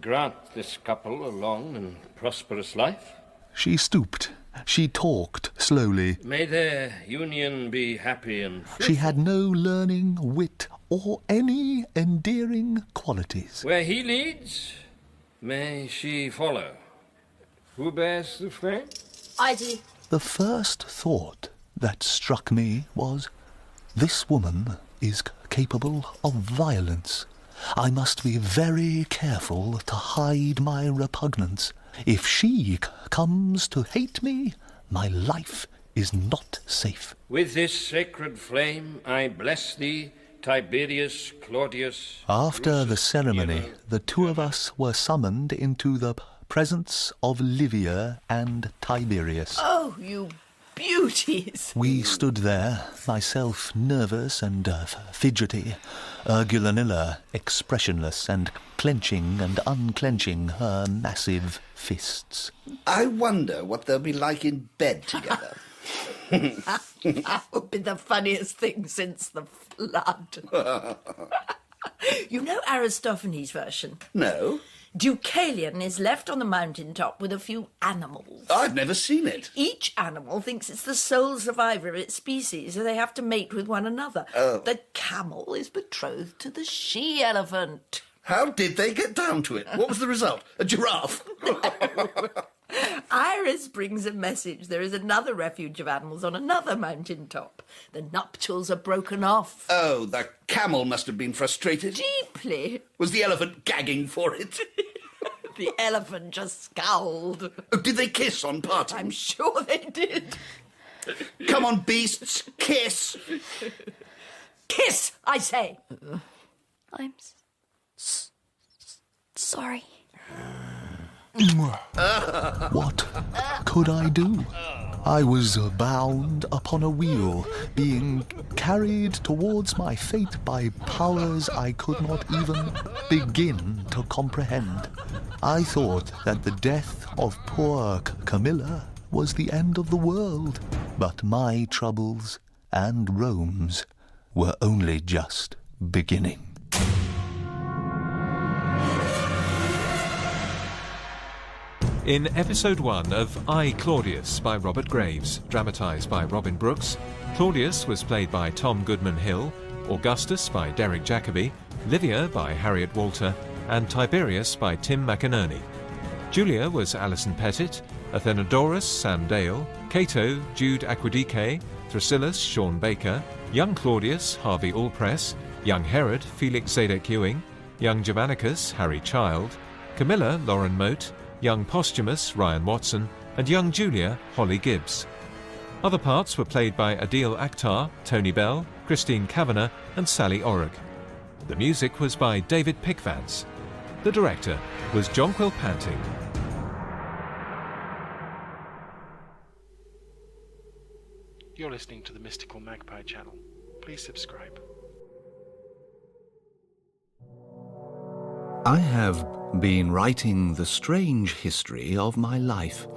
grant this couple a long and prosperous life. She stooped. She talked slowly. May their union be happy and fruitful. She had no learning, wit, or any endearing qualities. Where he leads, may she follow. Who bears the flame? I do. The first thought that struck me was, this woman is capable of violence. I must be very careful to hide my repugnance. If she comes to hate me, my life is not safe. With this sacred flame I bless thee, Tiberius Claudius. After the ceremony, the two of us were summoned into the presence of Livia and Tiberius. Oh, you beauties! We stood there, myself nervous and fidgety, Julio-Claudian expressionless and clenching and unclenching her massive fists. I wonder what they'll be like in bed together. That would be the funniest thing since the flood. You know Aristophanes' version? No. Deucalion is left on the mountaintop with a few animals. I've never seen it. Each animal thinks it's the sole survivor of its species, so they have to mate with one another. Oh. The camel is betrothed to the she-elephant. How did they get down to it? What was the result? A giraffe? Iris brings a message. There is another refuge of animals on another mountaintop. The nuptials are broken off. Oh, the camel must have been frustrated. Deeply. Was the elephant gagging for it? The elephant just scowled. Oh, did they kiss on parting? I'm sure they did. Come on, beasts, kiss! Kiss, I say! I'm sorry. What could I do? I was bound upon a wheel, being carried towards my fate by powers I could not even begin to comprehend. I thought that the death of poor Camilla was the end of the world, but my troubles and Rome's were only just beginning. In Episode 1 of I, Claudius by Robert Graves, dramatised by Robin Brooks, Claudius was played by Tom Goodman-Hill, Augustus by Derek Jacobi, Livia by Harriet Walter, and Tiberius by Tim McInerney. Julia was Alison Pettit, Athenodorus Sam Dale, Cato Jude Aquidike, Thrasillus Sean Baker, young Claudius Harvey Allpress, young Herod Felix Zadek Ewing, young Germanicus Harry Child, Camilla Lauren Moat, young Posthumus Ryan Watson, and young Julia Holly Gibbs. Other parts were played by Adil Akhtar, Tony Bell, Christine Kavanagh, and Sally Orrick. The music was by David Pickvance. The director was Jonquil Panting. You're listening to the Mystical Magpie channel. Please subscribe. I have been writing the strange history of my life,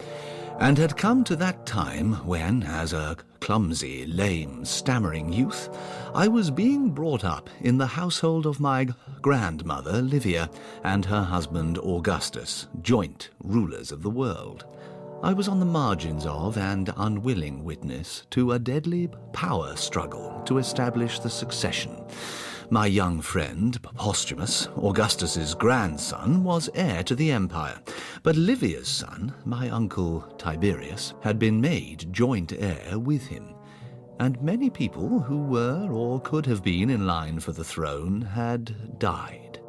and had come to that time when, as a clumsy, lame, stammering youth, I was being brought up in the household of my grandmother, Livia, and her husband, Augustus, joint rulers of the world. I was on the margins of and unwilling witness to a deadly power struggle to establish the succession. My young friend, Posthumus, Augustus's grandson, was heir to the empire, but Livia's son, my uncle Tiberius, had been made joint heir with him, and many people who were or could have been in line for the throne had died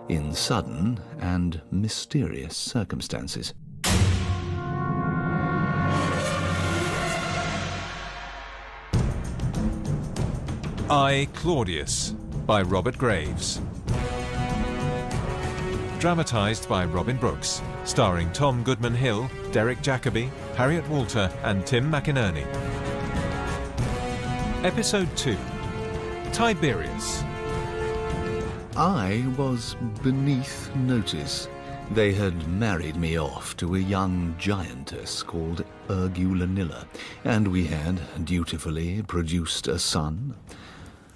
in sudden and mysterious circumstances. I, Claudius by Robert Graves. Dramatised by Robin Brooks, starring Tom Goodman-Hill, Derek Jacobi, Harriet Walter and Tim McInerney. Episode 2. Tiberius. I was beneath notice. They had married me off to a young giantess called Julio-Claudian, and we had dutifully produced a son.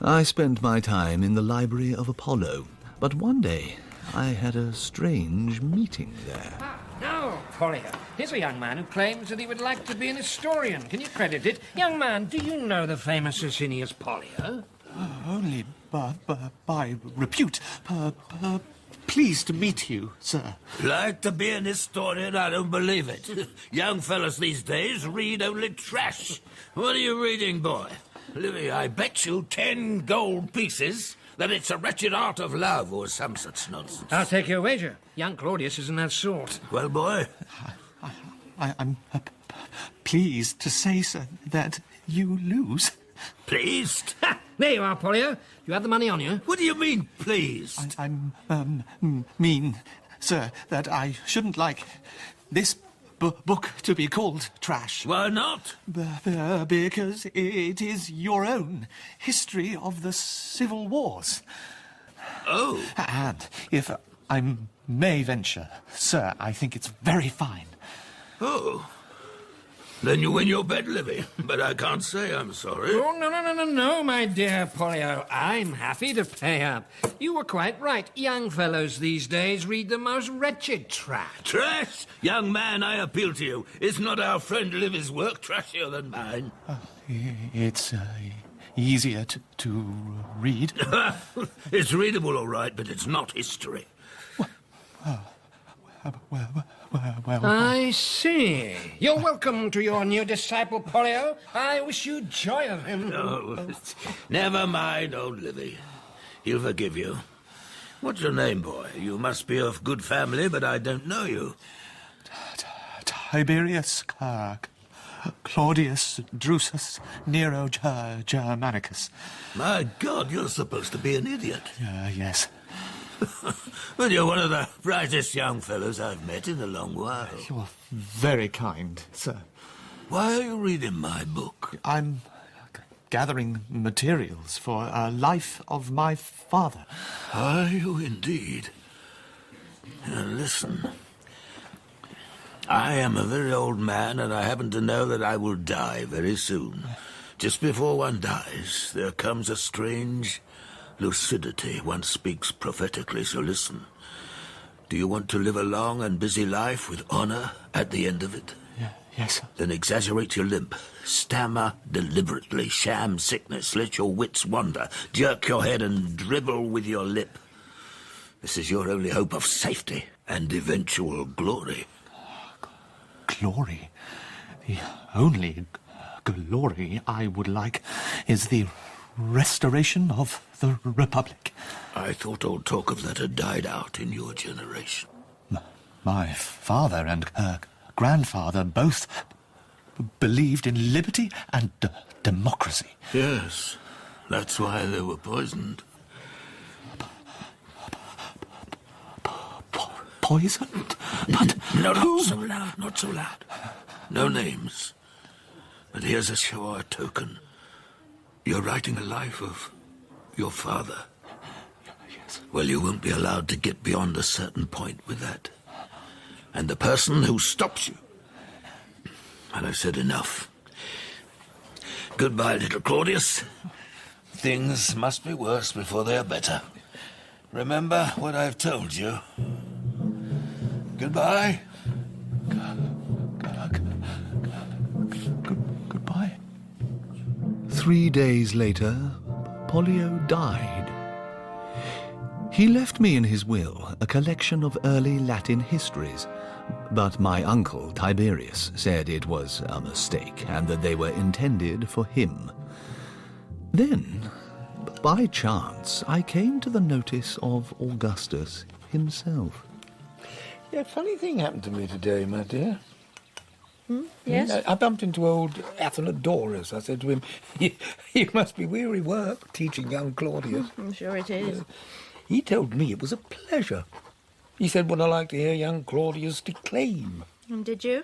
I spent my time in the library of Apollo, but one day I had a strange meeting there. Now, Pollio, here's a young man who claims that he would like to be an historian. Can you credit it? Young man, do you know the famous Asinius Pollio? Only by repute. Pleased to meet you, sir. Like to be an historian? I don't believe it. Young fellas these days read only trash. What are you reading, boy? Livy, I bet you 10 gold pieces that it's a wretched art of love or some such nonsense. I'll take your wager. Young Claudius isn't that sort. Well, boy? I'm pleased to say, sir, that you lose. Pleased? There you are, Pollio. You have the money on you. What do you mean, pleased? I mean sir, that I shouldn't like this book to be called trash. Why not? Because it is your own history of the civil wars. Oh. And if I may venture, sir, I think it's very fine. Oh. Then you win your bet, Livy. But I can't say I'm sorry. Oh, no, my dear Polio. I'm happy to pay up. You were quite right. Young fellows these days read the most wretched trash. Trash? Young man, I appeal to you. Is not our friend Livy's work trashier than mine? It's easier to read. It's readable, all right, but it's not history. Well, I see. You're welcome to your new disciple, Polio. I wish you joy of him. Oh, never mind, old Livy. He'll forgive you. What's your name, boy? You must be of good family, but I don't know you. Tiberius Claudius Drusus Nero Germanicus. My God, you're supposed to be an idiot. Yes. Well, you're one of the brightest young fellows I've met in a long while. You're very kind, sir. Why are you reading my book? I'm gathering materials for a life of my father. Are you indeed? Now, listen. I am a very old man, and I happen to know that I will die very soon. Just before one dies, there comes a strange lucidity. One speaks prophetically, so listen. Do you want to live a long and busy life with honor at the end of it? Yes, sir. Then exaggerate your limp. Stammer deliberately. Sham sickness. Let your wits wander. Jerk your head and dribble with your lip. This is your only hope of safety and eventual glory. Glory? The only glory I would like is the restoration of the Republic. I thought all talk of that had died out in your generation. My father and grandfather both believed in liberty and democracy. Yes, that's why they were poisoned. Poisoned? But no, not so loud, not so loud. No names. But here's a sure token. You're writing a life of your father. Yes. Well, you won't be allowed to get beyond a certain point with that. And the person who stops you. And I've said enough. Goodbye, little Claudius. Things must be worse before they are better. Remember what I've told you. Goodbye. Goodbye. 3 days later, Polio died. He left me in his will a collection of early Latin histories, but my uncle Tiberius said it was a mistake and that they were intended for him. Then, by chance, I came to the notice of Augustus himself. Yeah, funny thing happened to me today, my dear. Yes? I bumped into old Athenodorus. I said to him, you must be weary work teaching young Claudius. I'm sure it is. He told me it was a pleasure. He said, would I like to hear young Claudius declaim? And did you?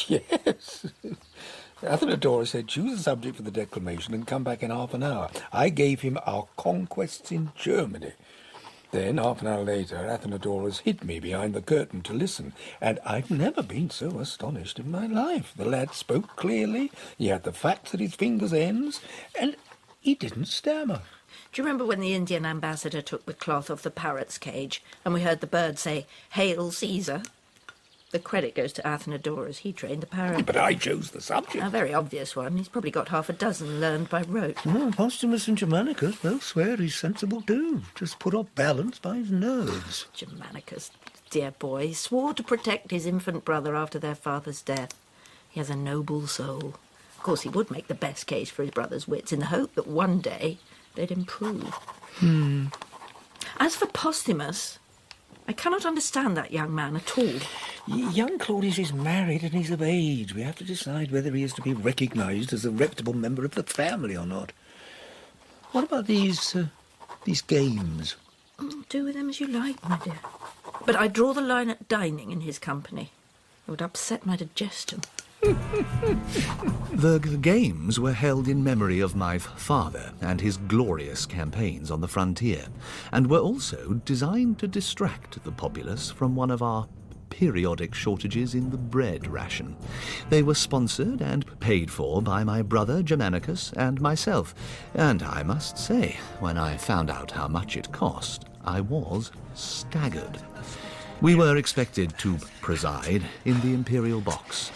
Yes. Athenodorus said, choose a subject for the declamation and come back in half an hour. I gave him our conquests in Germany. Then, half an hour later, Athenodorus hid me behind the curtain to listen, and I've never been so astonished in my life. The lad spoke clearly, he had the facts at his fingers' ends, and he didn't stammer. Do you remember when the Indian ambassador took the cloth off the parrot's cage and we heard the bird say, "Hail Caesar"? The credit goes to Athenodorus. He trained the parrot. But I chose the subject. A very obvious one. He's probably got half a dozen learned by rote. Oh, Posthumus and Germanicus both swear he's sensible too. Just put off balance by his nerves. Germanicus, dear boy, he swore to protect his infant brother after their father's death. He has a noble soul. Of course, he would make the best case for his brother's wits in the hope that one day they'd improve. As for Posthumus, I cannot understand that young man at all. Young Claudius is married and he's of age. We have to decide whether he is to be recognised as a reputable member of the family or not. What about these games? Do with them as you like, my dear. But I draw the line at dining in his company. It would upset my digestion. The games were held in memory of my father and his glorious campaigns on the frontier, and were also designed to distract the populace from one of our periodic shortages in the bread ration. They were sponsored and paid for by my brother Germanicus and myself, and I must say, when I found out how much it cost, I was staggered. We were expected to preside in the imperial box.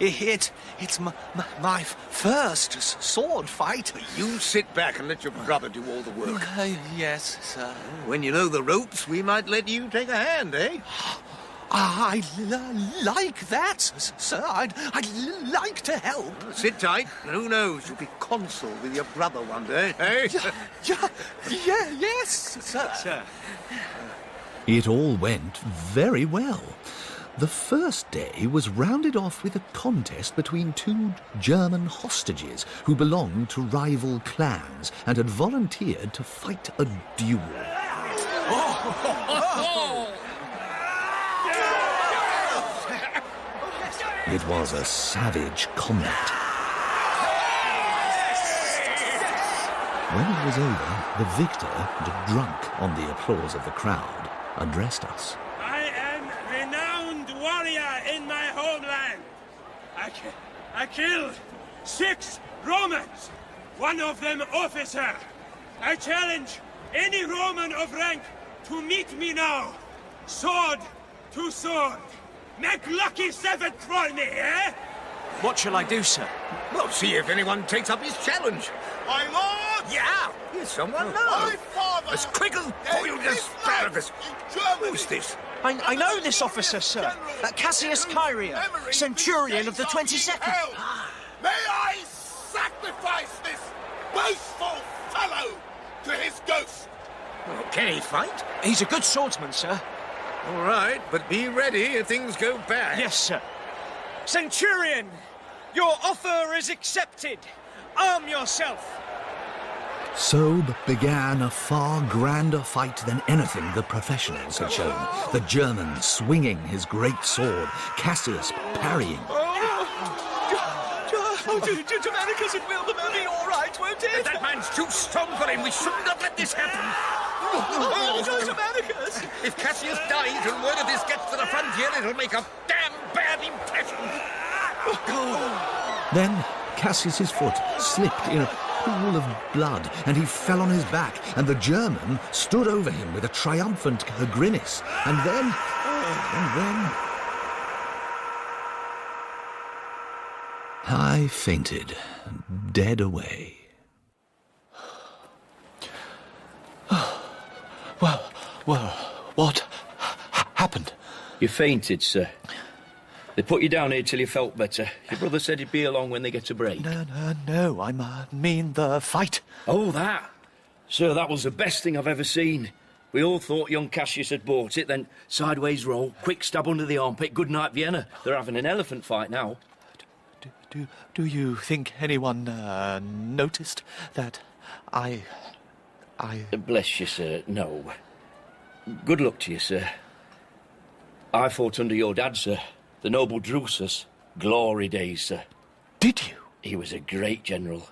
It's my first sword fight. You sit back and let your brother do all the work. Yes, sir. When you know the ropes, we might let you take a hand, eh? I like that, sir. I'd like to help. Sit tight, and who knows, you'll be consul with your brother one day, eh? Yes, sir. It all went very well. The first day was rounded off with a contest between two German hostages who belonged to rival clans and had volunteered to fight a duel. It was a savage combat. When it was over, the victor, drunk on the applause of the crowd, addressed us. I am renowned warrior in my homeland. I killed 6 Romans, one of them officer. I challenge any Roman of rank to meet me now, sword to sword. Make lucky 7th for me, eh? What shall I do, sir? Well, see if anyone takes up his challenge. My lord! Yeah, here's someone now. My father! As quick as boiled asparagus. Who's this? I know this officer, sir. Cassius Kyria, centurion of the 22nd. May I sacrifice this boastful fellow to his ghost? Well, can he fight? He's a good swordsman, sir. All right, but be ready if things go bad. Yes, sir. Centurion, your offer is accepted. Arm yourself. So began a far grander fight than anything the professionals had shown. The German swinging his great sword, Cassius parrying. Germanicus and Wilderman be all right, won't it? That man's too strong for him. We shouldn't have let this happen. Germanicus! If Cassius dies and word of this gets to the frontier, it'll make a damn bad impression. Then Cassius's foot slipped in a pool of blood, and he fell on his back, and the German stood over him with a triumphant grimace. And then... I fainted, dead away. Well, what happened? You fainted, sir. They put you down here till you felt better. Your brother said he'd be along when they get a break. No, I mean the fight. Oh, that? Sir, that was the best thing I've ever seen. We all thought young Cassius had bought it, then sideways roll, quick stab under the armpit, good night Vienna. They're having an elephant fight now. Do you think anyone noticed that I... Bless you, sir, no. Good luck to you, sir. I fought under your dad, sir. The noble Drusus. Glory days, sir. Did you? He was a great general.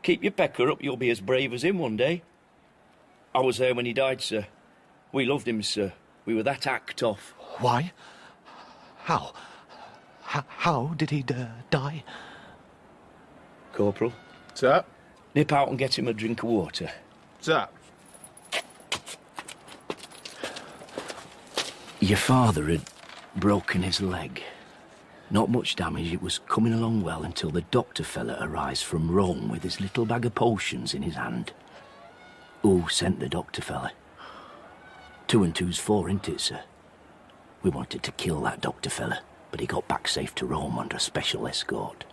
Keep your pecker up, you'll be as brave as him one day. I was there when he died, sir. We loved him, sir. We were that hacked off. Why? How? How did he die? Corporal. Sir? Nip out and get him a drink of water. Sir? Your father had broken his leg. Not much damage, it was coming along well until the doctor fella arrives from Rome with his little bag of potions in his hand. Who sent the doctor fella? 2 and 2's 4, isn't it, sir? We wanted to kill that doctor fella, but he got back safe to Rome under a special escort.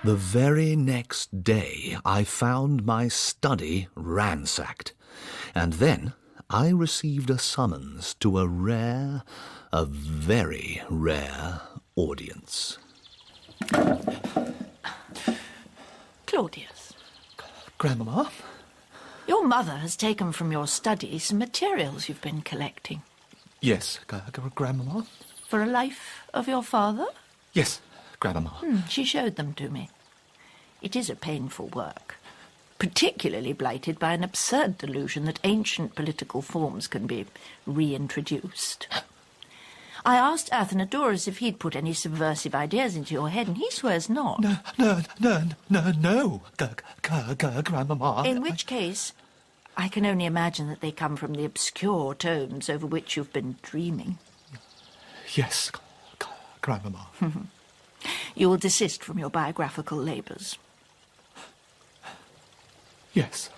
The very next day, I found my study ransacked. And then I received a summons to a very rare audience. Claudius. Grandmama? Your mother has taken from your study some materials you've been collecting. Yes, Grandmama. For a life of your father? Yes, Grandmama. She showed them to me. It is a painful work, particularly blighted by an absurd delusion that ancient political forms can be reintroduced. I asked Athenodorus if he'd put any subversive ideas into your head, and he swears not. No, Grandmama. In which case, I can only imagine that they come from the obscure tomes over which you've been dreaming. Yes, Grandmama. You will desist from your biographical labours. Yes,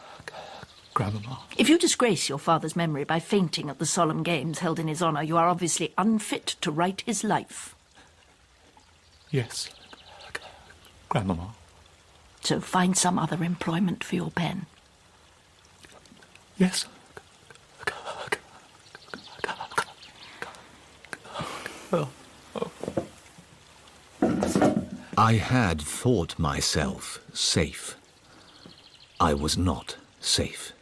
Grandmama. If you disgrace your father's memory by fainting at the solemn games held in his honour, you are obviously unfit to write his life. Yes, Grandmama. So find some other employment for your pen. Yes. I had thought myself safe. I was not safe.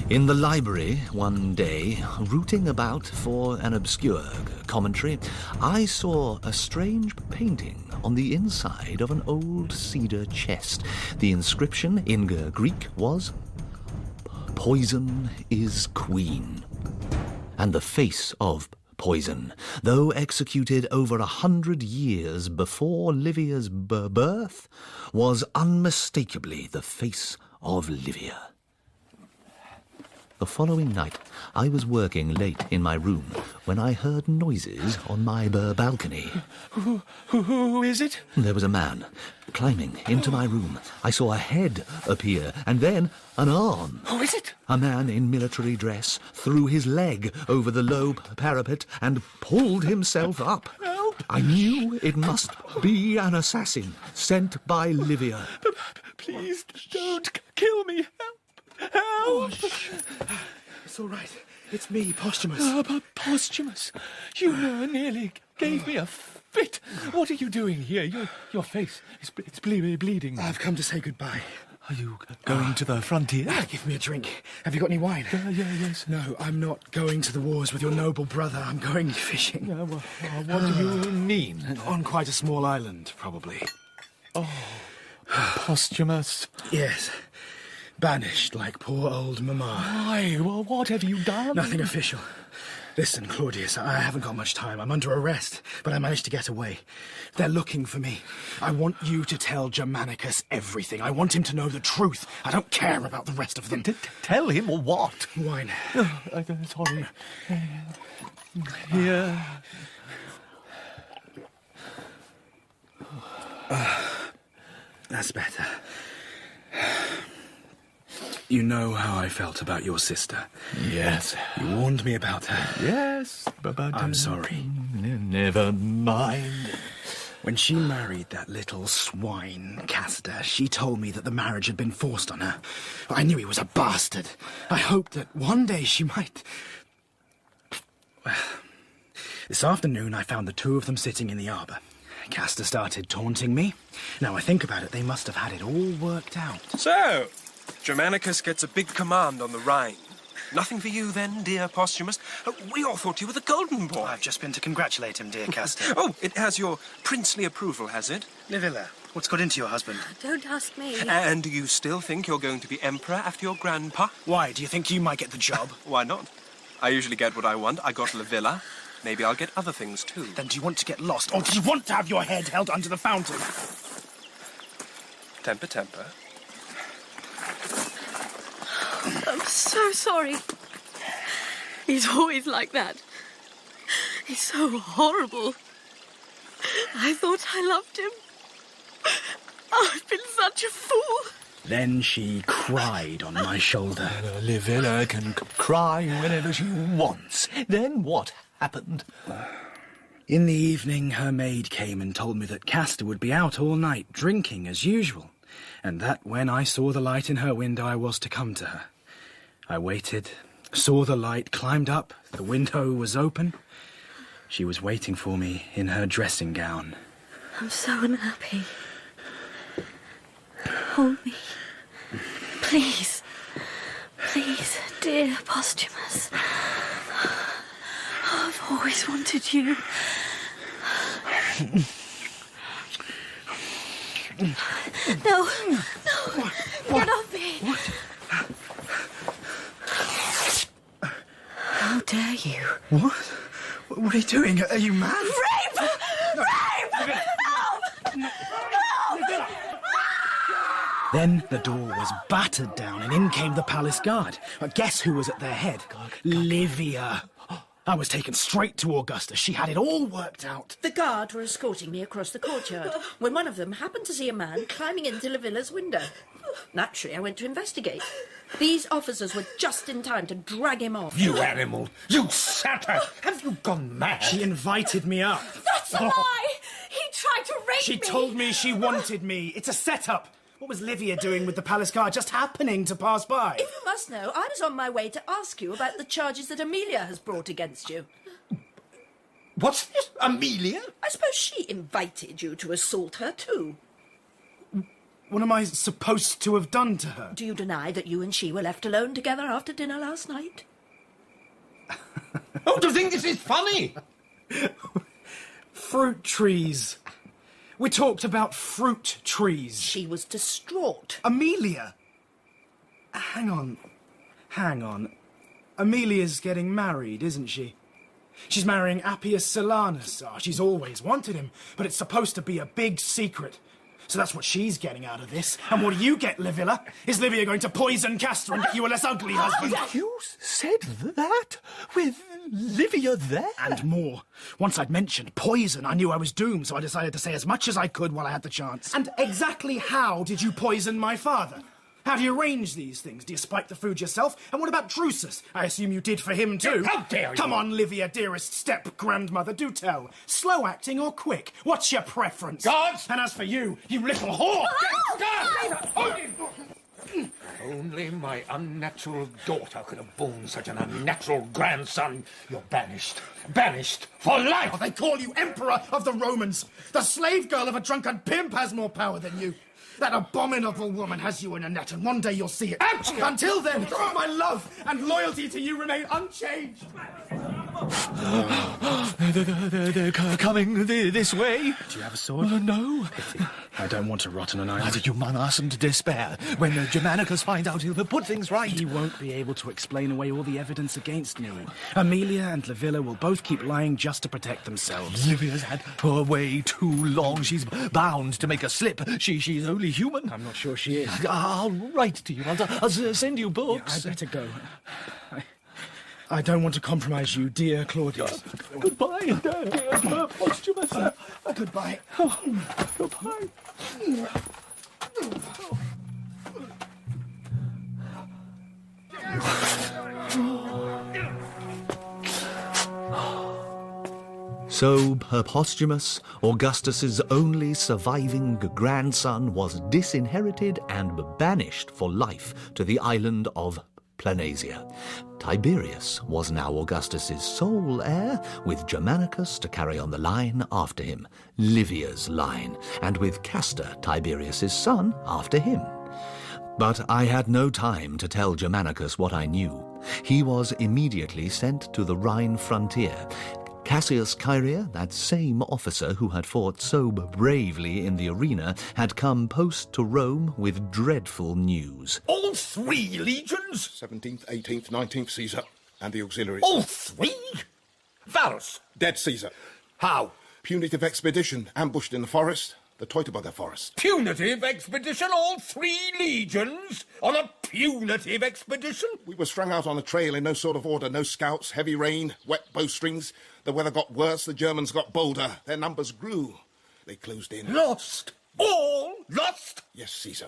In the library one day, rooting about for an obscure commentary, I saw a strange painting on the inside of an old cedar chest. The inscription in Greek was, "Poison is queen." And the face of Poison, though executed over 100 years before Livia's birth, was unmistakably the face of Livia. The following night, I was working late in my room when I heard noises on my balcony. Who is it? There was a man climbing into my room. I saw a head appear, and then an arm. Who is it? A man in military dress threw his leg over the low parapet and pulled himself up. Help! I knew it must be an assassin sent by Livia. Please don't kill me. Help! Oh, it's all right. It's me, Posthumus. Posthumus, you nearly gave me a fit. What are you doing here? Your face, it's bleeding. I've come to say goodbye. Are you going to the frontier? Give me a drink. Have you got any wine? Yes. No, I'm not going to the wars with your noble brother. I'm going fishing. What do you mean? On quite a small island, probably. Oh, Posthumus. Yes. Banished like poor old Mamma. Why? Well, what have you done? Nothing official. Listen, Claudius, I haven't got much time. I'm under arrest, but I managed to get away. They're looking for me. I want you to tell Germanicus everything. I want him to know the truth. I don't care about the rest of them. Tell him what? Wine. Sorry. Here. That's better. You know how I felt about your sister. Yes. You warned me about her. Yes, but I'm sorry. Never mind. When she married that little swine, Castor, she told me that the marriage had been forced on her. I knew he was a bastard. I hoped that one day she might... Well, this afternoon I found the two of them sitting in the arbour. Castor started taunting me. Now I think about it, they must have had it all worked out. So, Germanicus gets a big command on the Rhine. Nothing for you then, dear Posthumus? We all thought you were the golden boy. I've just been to congratulate him, dear Castor. Oh, it has your princely approval, has it? Livilla, what's got into your husband? Don't ask me. And do you still think you're going to be emperor after your grandpa? Why, do you think you might get the job? Why not? I usually get what I want. I got Livilla. Maybe I'll get other things too. Then do you want to get lost, or do you want to have your head held under the fountain? Temper, temper. I'm so sorry. He's always like that. He's so horrible. I thought I loved him. Oh, I've been such a fool. Then she cried on my shoulder. Livilla can cry whenever she wants. Then what happened? In the evening, her maid came and told me that Castor would be out all night drinking as usual, and that when I saw the light in her window, I was to come to her. I waited, saw the light, climbed up, the window was open. She was waiting for me in her dressing gown. I'm so unhappy. Hold me. Please. Please, dear Posthumus. I've always wanted you. No, no, get off me. What? How dare you? What? What are you doing? Are you mad? Rape! Rape! Help! Help! Then the door was battered down and in came the palace guard. Guess who was at their head? Livia. I was taken straight to Augustus. She had it all worked out. The guard were escorting me across the courtyard when one of them happened to see a man climbing into Livilla's window. Naturally, I went to investigate. These officers were just in time to drag him off. You animal! You satyr! Have you gone mad? She invited me up. That's a lie! He tried to rape She me! told me she wanted me. It's a setup. What was Livia doing with the palace guard? Just happening to pass by? If you must know, I was on my way to ask you about the charges that Amelia has brought against you. What's this? Amelia? I suppose she invited you to assault her too. What am I supposed to have done to her? Do you deny that you and she were left alone together after dinner last night? Oh, do you think this is funny? Fruit trees. We talked about fruit trees. She was distraught. Amelia? Hang on. Amelia's getting married, isn't she? She's marrying Appius Silanus. Oh, she's always wanted him, but it's supposed to be a big secret. So that's what she's getting out of this. And what do you get, Livilla? Is Livia going to poison Castor and get you a less ugly husband? You said that? With Livia there? And more. Once I'd mentioned poison, I knew I was doomed, so I decided to say as much as I could while I had the chance. And exactly how did you poison my father? How do you arrange these things? Do you spike the food yourself? And what about Drusus? I assume you did for him too. How dare you! Come on, Livia, dearest step-grandmother, do tell. Slow acting or quick? What's your preference? Guards! And as for you, you little whore! Only my unnatural daughter could have borne such an unnatural grandson. You're banished. Banished for life! Oh, they call you Emperor of the Romans. The slave girl of a drunken pimp has more power than you. That abominable woman has you in a net, and one day you'll see it. Until then, my love and loyalty to you remain unchanged. They're coming this way. Do you have a sword? No. I don't want to rot on an island. You mustn't despair. When Germanicus finds out, he'll put things right. He won't be able to explain away all the evidence against me. Amelia and Livilla will both keep lying just to protect themselves. Livia's had her way too long. She's bound to make a slip. She's only human. I'm not sure she is. I'll write to you. I'll send you books. Yeah, I'd better go. I don't want to compromise you, dear Claudius. Goodbye, dear Posthumus. Goodbye. Goodbye. So Her Posthumus, Augustus's only surviving grandson, was disinherited and banished for life to the island of Planasia. Tiberius was now Augustus's sole heir, with Germanicus to carry on the line after him, Livia's line, and with Castor, Tiberius's son, after him. But I had no time to tell Germanicus what I knew. He was immediately sent to the Rhine frontier. Cassius Chaerea, that same officer who had fought so bravely in the arena, had come post to Rome with dreadful news. All 3 legions? 17th, 18th, 19th Caesar, and the auxiliaries. All 3? Varus? Dead Caesar. How? Punitive expedition, ambushed in the forest, the Teutoburger forest. Punitive expedition? All 3 legions? On a punitive expedition? We were strung out on a trail in no sort of order, no scouts, heavy rain, wet bowstrings. The weather got worse, the Germans got bolder, their numbers grew. They closed in. Lost? All lost? Yes, Caesar.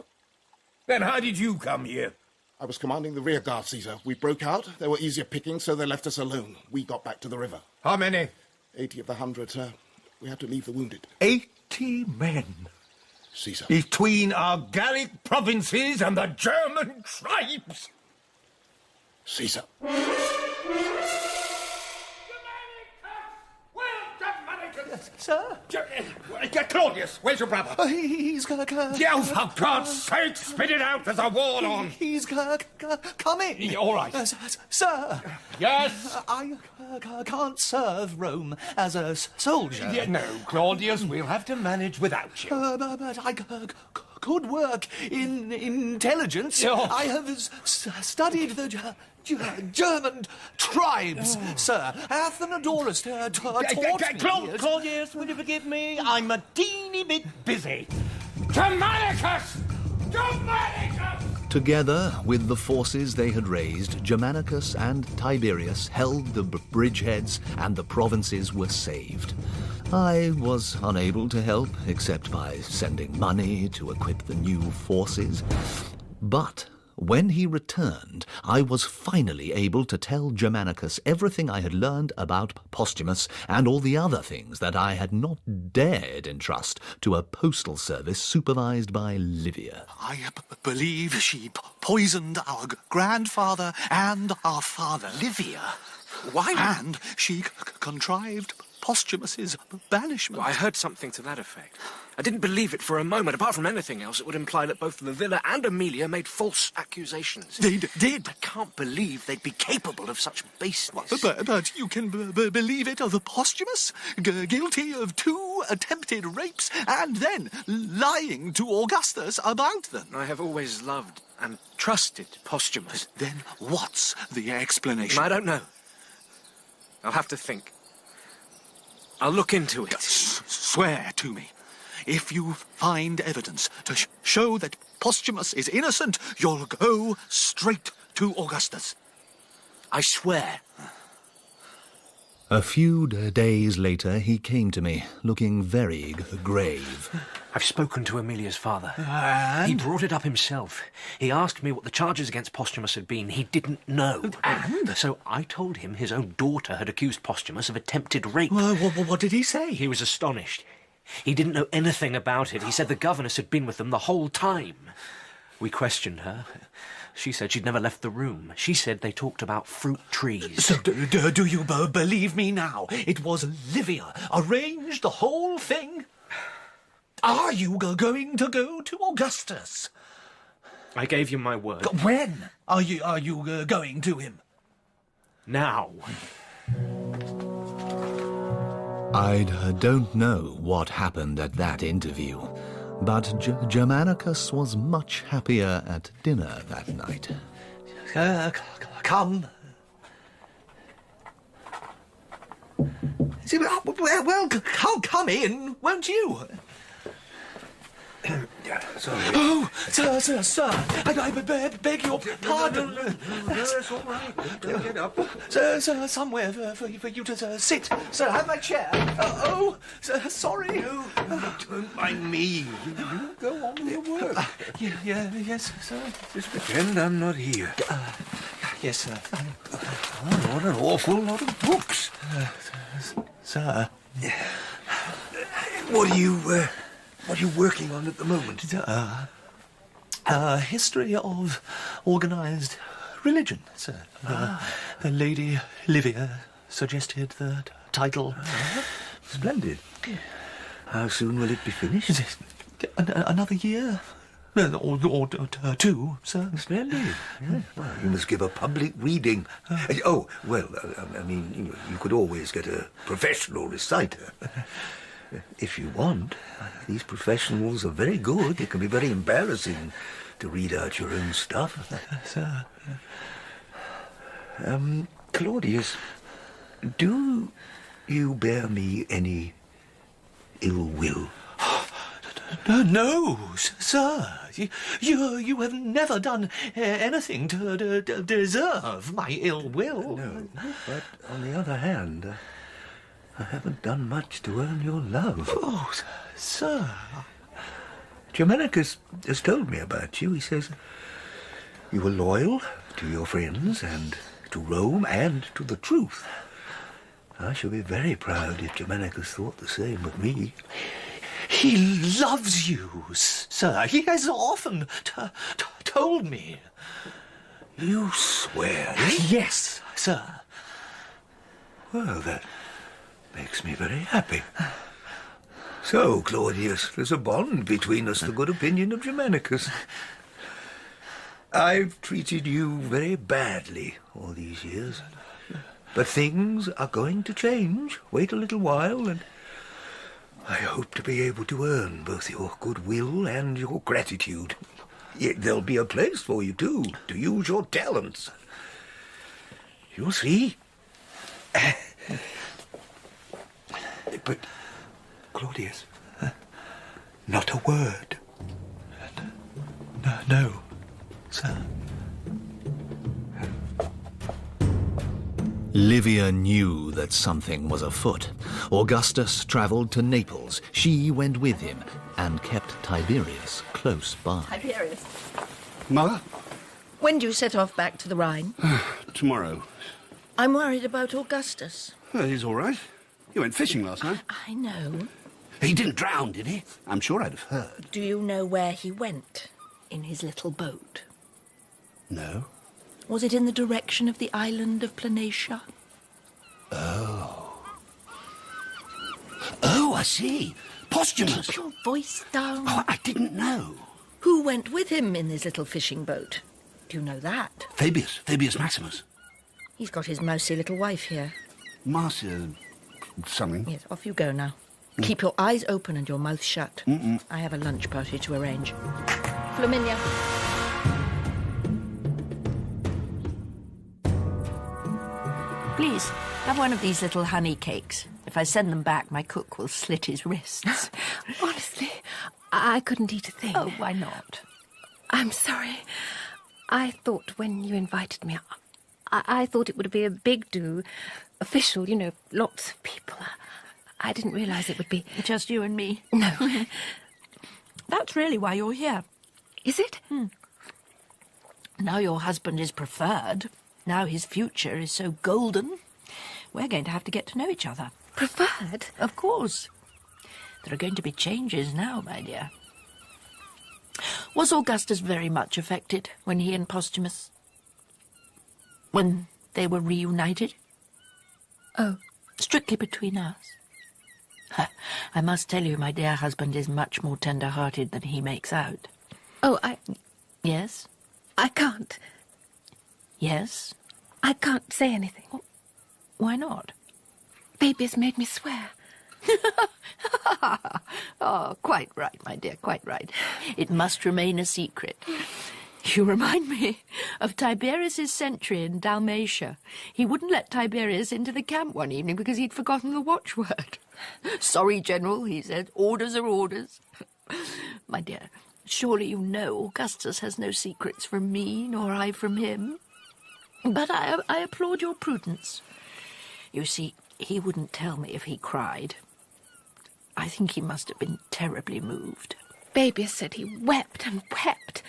Then how did you come here? I was commanding the rear guard, Caesar. We broke out, they were easier picking, so they left us alone. We got back to the river. How many? 80 of the 100, sir. We had to leave the wounded. 80 men? Caesar. Between our Gallic provinces and the German tribes? Caesar. Sir? Claudius, where's your brother? He's for God's sake, spit it out, there's a war on! He's coming. All right. Sir? Yes? I can't serve Rome as a soldier. Yeah, no, Claudius, we'll have to manage without you. But I could work in intelligence. Oh. I have studied the German tribes, sir. Athenodorus taught me. Claudius, will you forgive me? I'm a teeny bit busy. Germanicus! Germanicus! Together with the forces they had raised, Germanicus and Tiberius held the bridgeheads and the provinces were saved. I was unable to help except by sending money to equip the new forces. But when he returned, I was finally able to tell Germanicus everything I had learned about Posthumus and all the other things that I had not dared entrust to a postal service supervised by Livia. I believe she poisoned our grandfather and our father. Livia? Why? And she contrived Posthumus's banishment. I heard something to that effect. I didn't believe it for a moment. Apart from anything else, it would imply that both Livilla and Amelia made false accusations. They did. I can't believe they'd be capable of such baseness. But you can believe it of Posthumus, guilty of 2 attempted rapes, and then lying to Augustus about them. I have always loved and trusted Posthumus. Then what's the explanation? I don't know. I'll have to think. I'll look into it. Swear to me. If you find evidence to show that Posthumus is innocent, you'll go straight to Augustus. I swear. A few days later, he came to me, looking very grave. I've spoken to Amelia's father. And? He brought it up himself. He asked me what the charges against Posthumus had been. He didn't know. And? So I told him his own daughter had accused Posthumus of attempted rape. What did he say? He was astonished. He didn't know anything about it. He said the governess had been with them the whole time. We questioned her. She said she'd never left the room. She said they talked about fruit trees. So do you believe me now? It was Livia arranged the whole thing? Are you going to go to Augustus? I gave you my word. When are you going to him? Now. I don't know what happened at that interview, but Germanicus was much happier at dinner that night. Come. Well, come in, won't you? Sorry. Oh, sir, I beg your pardon. That's all right. Don't get up. Sir, somewhere for you to sit. Sir, have my chair. Sir, sorry. No, don't mind me. You go on with your work. Yes, sir. Just pretend I'm not here. Yes, sir. What an awful lot of books. Sir. What are you working on at the moment? History of organised religion, sir. The Lady Livia suggested the title. Splendid. How soon will it be finished? Another year. Or 2, sir. Splendid. Yes. Well, you must give a public reading. I mean, you could always get a professional reciter. If you want. These professionals are very good. It can be very embarrassing to read out your own stuff. Sir. Claudius, do you bear me any ill will? No, sir. You have never done anything to deserve my ill will. No, but on the other hand, I haven't done much to earn your love. Oh, sir. Germanicus has told me about you. He says you were loyal to your friends and to Rome and to the truth. I should be very proud if Germanicus thought the same of me. He loves you, sir. He has often told me. You swear? Yes, sir. Well, that makes me very happy. So, Claudius, there's a bond between us, the good opinion of Germanicus. I've treated you very badly all these years. But things are going to change. Wait a little while, and I hope to be able to earn both your goodwill and your gratitude. Yet there'll be a place for you, too, to use your talents. You'll see. But, Claudius, not a word. No, sir. Livia knew that something was afoot. Augustus travelled to Naples. She went with him and kept Tiberius close by. Tiberius, Mother? when do you set off back to the Rhine? Tomorrow. I'm worried about Augustus. Well, he's all right. He went fishing last night. I know. He didn't drown, did he? I'm sure I'd have heard. Do you know where he went in his little boat? No. Was it in the direction of the island of Planatia? Oh. Oh, I see. Posthumous. Keep your voice down. Oh, I didn't know. Who went with him in his little fishing boat? Do you know that? Fabius Maximus. He's got his mousy little wife here. Marcia something. Yes, off you go now. Keep your eyes open and your mouth shut. I have a lunch party to arrange. Flaminia. Please, have one of these little honey cakes. If I send them back, my cook will slit his wrists. Honestly, I couldn't eat a thing. Oh, why not? I'm sorry. I thought when you invited me, I thought it would be a big do, official, you know, lots of people. I didn't realise it would be... Just you and me? No. That's really why you're here. Is it? Now your husband is preferred. Now his future is so golden. We're going to have to get to know each other. Preferred? Of course. There are going to be changes now, my dear. Was Augustus very much affected when he and Posthumus... when they were reunited? Oh. Strictly between us. I must tell you, my dear husband is much more tender-hearted than he makes out. Oh, Yes? I can't. Yes? I can't say anything. Why not? Baby's made me swear. Oh, quite right, my dear, quite right. It must remain a secret. You remind me of Tiberius's sentry in Dalmatia. He wouldn't let Tiberius into the camp one evening because he'd forgotten the watchword. Sorry, General, he said. Orders are orders. My dear, surely you know Augustus has no secrets from me, nor I from him. But I applaud your prudence. You see, he wouldn't tell me if he cried. I think he must have been terribly moved. Baby said he wept and wept.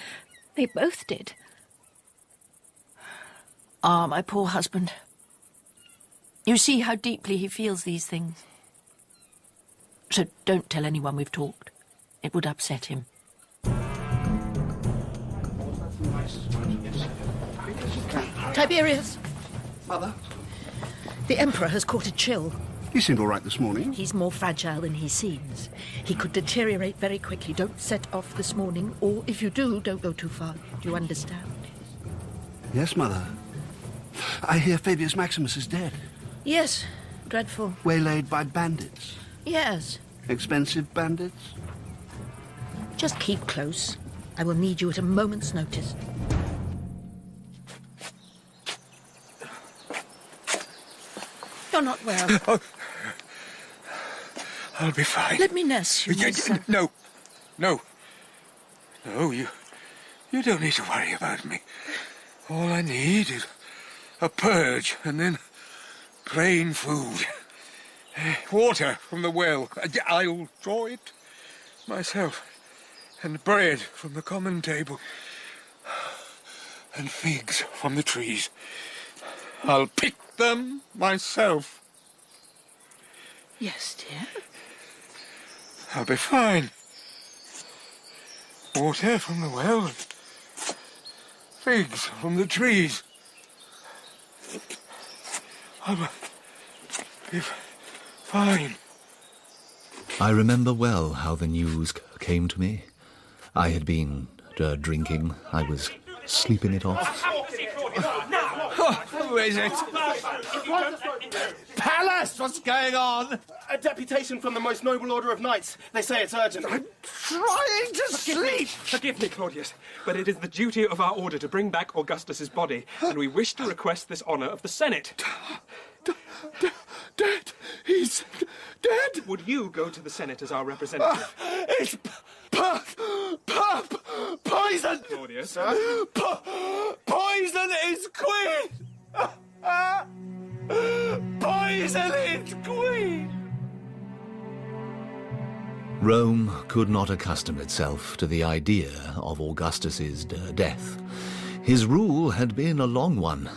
They both did. Ah, my poor husband. You see how deeply he feels these things. So don't tell anyone we've talked. It would upset him. Tiberius! Mother? The Emperor has caught a chill. He seemed all right this morning. He's more fragile than he seems. He could deteriorate very quickly. Don't set off this morning, or if you do, don't go too far. Do you understand? Yes, Mother. I hear Fabius Maximus is dead. Yes, dreadful. Waylaid by bandits. Yes. Expensive bandits? Just keep close. I will need you at a moment's notice. You're not well. Oh. I'll be fine. Let me nurse you, my son. No. No, you don't need to worry about me. All I need is a purge and then plain food. Water from the well. I'll draw it myself. And bread from the common table. And figs from the trees. I'll pick them myself. Yes, dear. I'll be fine. Water from the well. Figs from the trees. I'll be fine. I remember well how the news came to me. I had been drinking. I was sleeping it off. Who is it? Pallas, what's going on? A deputation from the most noble order of knights. They say it's urgent. I'm trying to sleep. Forgive me, Claudius, but it is the duty of our order to bring back Augustus's body, and we wish to request this honour of the Senate. Dead. He's dead. Would you go to the Senate as our representative? It's poison. Claudius. Poison is queen. Poison is queen. Rome could not accustom itself to the idea of Augustus's death. His rule had been a long one.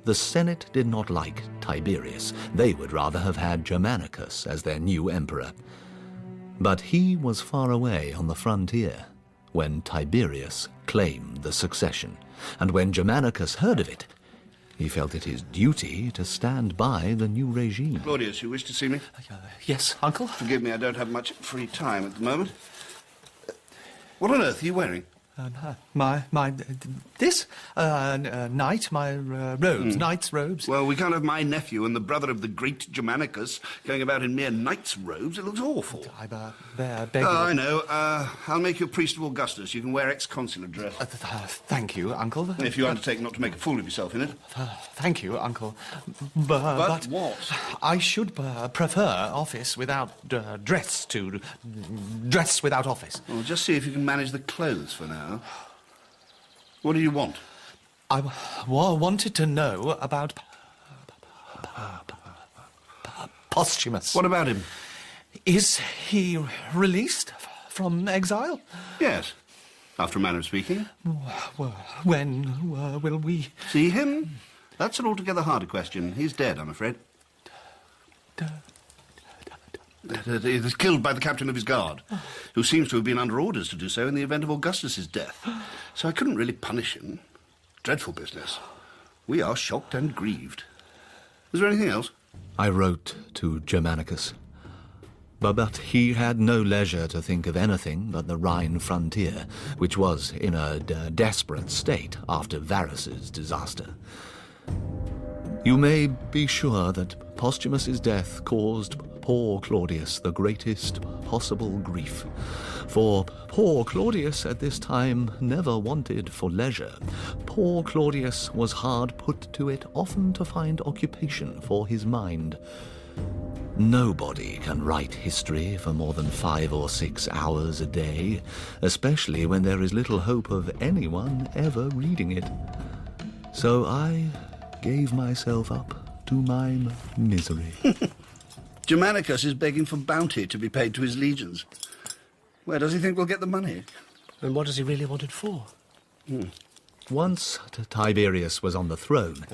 The Senate did not like Tiberius. They would rather have had Germanicus as their new emperor. But he was far away on the frontier when Tiberius claimed the succession, and when Germanicus heard of it, he felt it his duty to stand by the new regime. Claudius, you wish to see me? Yes, Uncle? Forgive me, I don't have much free time at the moment. What on earth are you wearing? This? Knight, my robes, knight's robes. Well, we can't have my nephew and the brother of the great Germanicus going about in mere knight's robes. It looks awful. I beg you. I know. I'll make you a priest of Augustus. You can wear ex-consular dress. Thank you, Uncle. If you undertake not to make a fool of yourself in it. Thank you, Uncle. But what? I should prefer office without dress to dress without office. Well, just see if you can manage the clothes for now. What do you want? I wanted to know about Posthumus. What about him? Is he released from exile? Yes, after a manner of speaking. When will we see him? That's an altogether harder question. He's dead, I'm afraid. He was killed by the captain of his guard, who seems to have been under orders to do so in the event of Augustus's death. So I couldn't really punish him. Dreadful business. We are shocked and grieved. Was there anything else? I wrote to Germanicus, but he had no leisure to think of anything but the Rhine frontier, which was in a desperate state after Varus's disaster. You may be sure that Posthumus's death caused poor Claudius the greatest possible grief. For poor Claudius at this time never wanted for leisure. Poor Claudius was hard put to it often to find occupation for his mind. Nobody can write history for more than 5 or 6 hours a day, especially when there is little hope of anyone ever reading it. So I gave myself up to my misery. Germanicus is begging for bounty to be paid to his legions. Where does he think we'll get the money? And what does he really want it for? Once Tiberius was on the throne,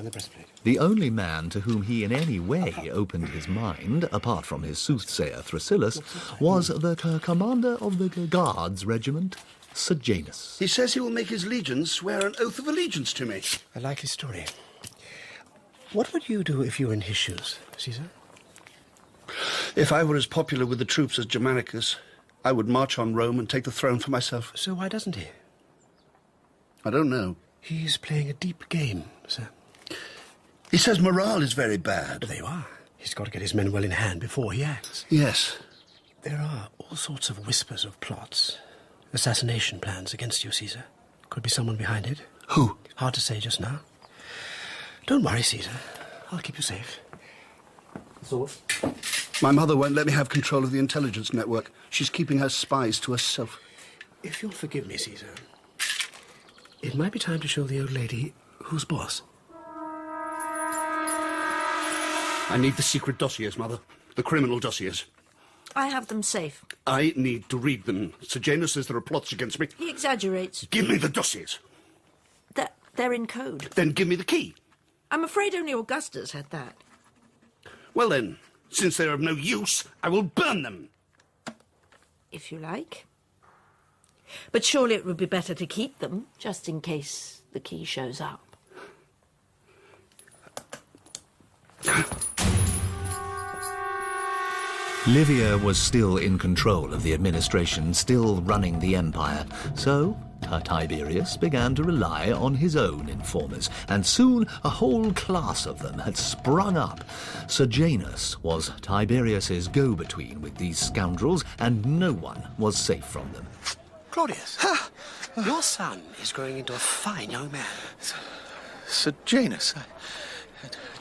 the only man to whom he in any way opened his mind, apart from his soothsayer Thrasyllus, was the commander of the Guards regiment, Sejanus. He says he will make his legions swear an oath of allegiance to me. A likely story. What would you do if you were in his shoes, Caesar? If I were as popular with the troops as Germanicus, I would march on Rome and take the throne for myself. So why doesn't he? I don't know. He's playing a deep game, sir. He says morale is very bad. There you are. He's got to get his men well in hand before he acts. Yes. There are all sorts of whispers of plots, assassination plans against you, Caesar. Could be someone behind it. Who? Hard to say just now. Don't worry, Caesar. I'll keep you safe. So? My mother won't let me have control of the intelligence network. She's keeping her spies to herself. If you'll forgive me, Caesar, it might be time to show the old lady who's boss. I need the secret dossiers, Mother. The criminal dossiers. I have them safe. I need to read them. Sejanus says there are plots against me. He exaggerates. Give me the dossiers. They're in code. Then give me the key. I'm afraid only Augustus had that. Well then, since they're of no use, I will burn them. If you like. But surely it would be better to keep them, just in case the key shows up. Livia was still in control of the administration, still running the empire, so Tiberius began to rely on his own informers, and soon a whole class of them had sprung up. Sejanus was Tiberius's go-between with these scoundrels, and no one was safe from them. Claudius, your son is growing into a fine young man. Sejanus, I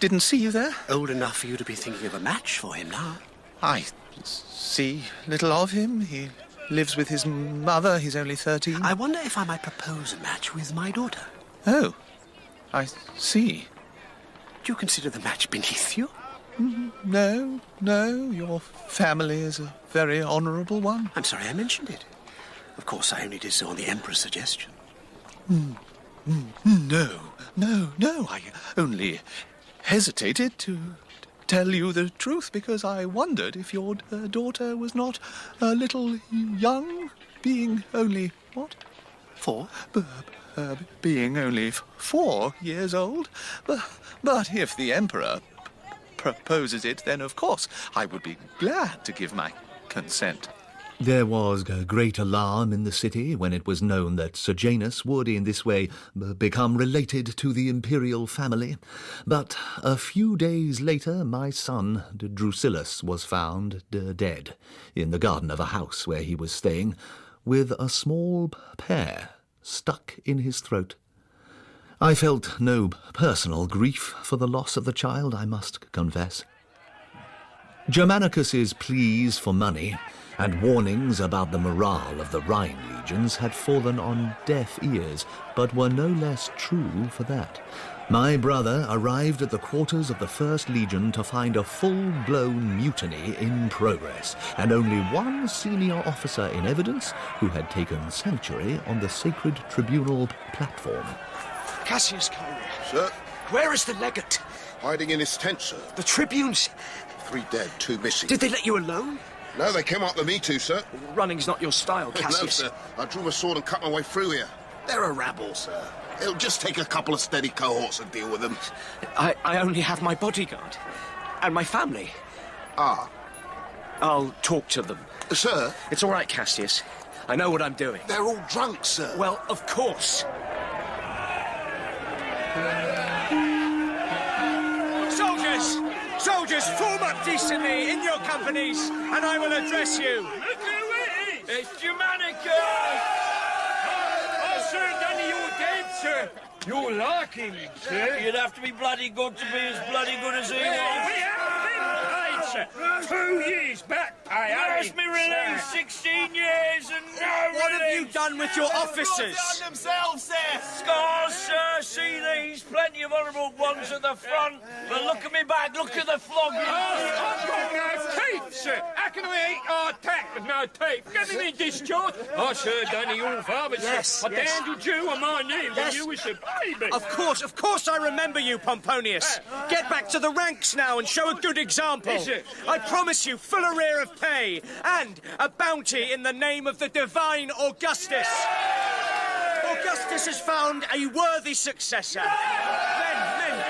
didn't see you there. Old enough for you to be thinking of a match for him now. I see little of him. He lives with his mother. He's only 13. I wonder if I might propose a match with my daughter. Oh, I see. Do you consider the match beneath you? No. Your family is a very honourable one. I'm sorry I mentioned it. Of course, I only did so on the Emperor's suggestion. No. I only hesitated to tell you the truth because I wondered if your daughter was not a little young, being only, what? 4? Being only 4 years old. But if the Emperor proposes it, then of course I would be glad to give my consent. There was a great alarm in the city when it was known that Sejanus would in this way become related to the imperial family. But a few days later my son Drusillus was found dead in the garden of a house where he was staying, with a small pear stuck in his throat. I felt no personal grief for the loss of the child, I must confess. Germanicus's pleas for money and warnings about the morale of the Rhine legions had fallen on deaf ears, but were no less true for that. My brother arrived at the quarters of the First Legion to find a full-blown mutiny in progress, and only one senior officer in evidence who had taken sanctuary on the sacred tribunal platform. Cassius Caligula. Sir? Where is the legate? Hiding in his tent, sir. The tribunes? 3 dead, 2 missing. Did they let you alone? No, they came after me too, sir. Running's not your style, Cassius. No, sir. I drew my sword and cut my way through here. They're a rabble, sir. It'll just take a couple of steady cohorts to deal with them. I only have my bodyguard. And my family. Ah. I'll talk to them. Sir? It's all right, Cassius. I know what I'm doing. They're all drunk, sir. Well, of course. Soldiers, form up decently in your companies, and I will address you. It's Germanicus! Oh, sir, Danny, you're dead, sir. You're larking, sir. You'd have to be bloody good to be as bloody good as he We was. have been paid, sir. 2 years back, I Asked me release 16 years and no What have you release. done with your officers? On themselves, sir. Scars, sir. See these? Plenty of honourable ones at the front. But look at me back. Look at the flogging. I've got no teeth, sir. How can I eat hardtack with no teeth? Get me discharged. Oh, sir, Danny, your father, Yes, sir. I yes. dandled you on my knee when Yes. you was a baby. Of course I remember you, Pomponius. Get back to the ranks now and show a good example. Yes, sir. I promise you full arrear of pay and a bounty in the name of the divine Augustus. Augustus has found a worthy successor. Men,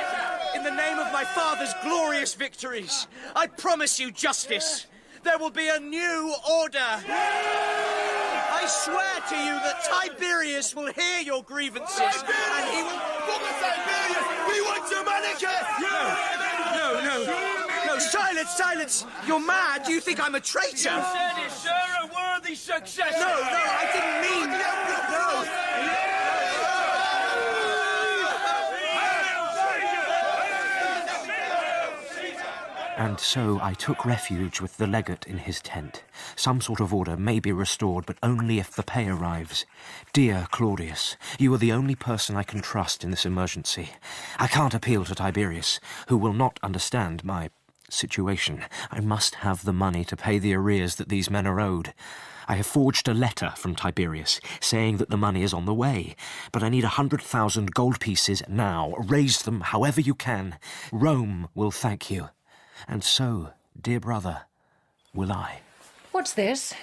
in the name of my father's glorious victories, I promise you justice. There will be a new order. I swear to you that Tiberius will hear your grievances and he will... Tiberius! We want Germanicus! No, silence! You're mad. Do you think I'm a traitor? You said it, sir. A worthy successor. No, I didn't mean... No. And so I took refuge with the legate in his tent. Some sort of order may be restored, but only if the pay arrives. Dear Claudius, you are the only person I can trust in this emergency. I can't appeal to Tiberius, who will not understand my situation. I must have the money to pay the arrears that these men are owed. I have forged a letter from Tiberius saying that the money is on the way, but I need 100,000 gold pieces now. Raise them however you can. Rome will thank you. And so, dear brother, will I. What's this?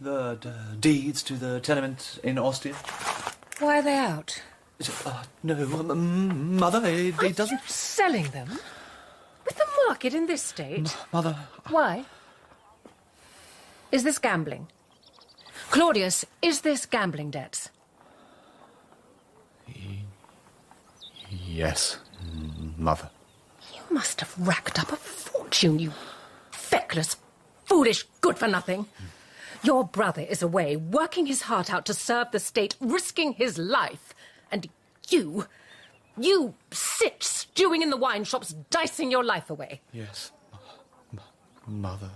The deeds to the tenement in Ostia. Why are they out? No, Mother, it doesn't... Selling them? With the market in this state? Mother... Why? Is this gambling? Claudius, is this gambling debts? Yes, Mother. You must have racked up a fortune, you feckless, foolish, good-for-nothing. Your brother is away, working his heart out to serve the state, risking his life. And you sit stewing in the wine shops, dicing your life away. Yes, Mother.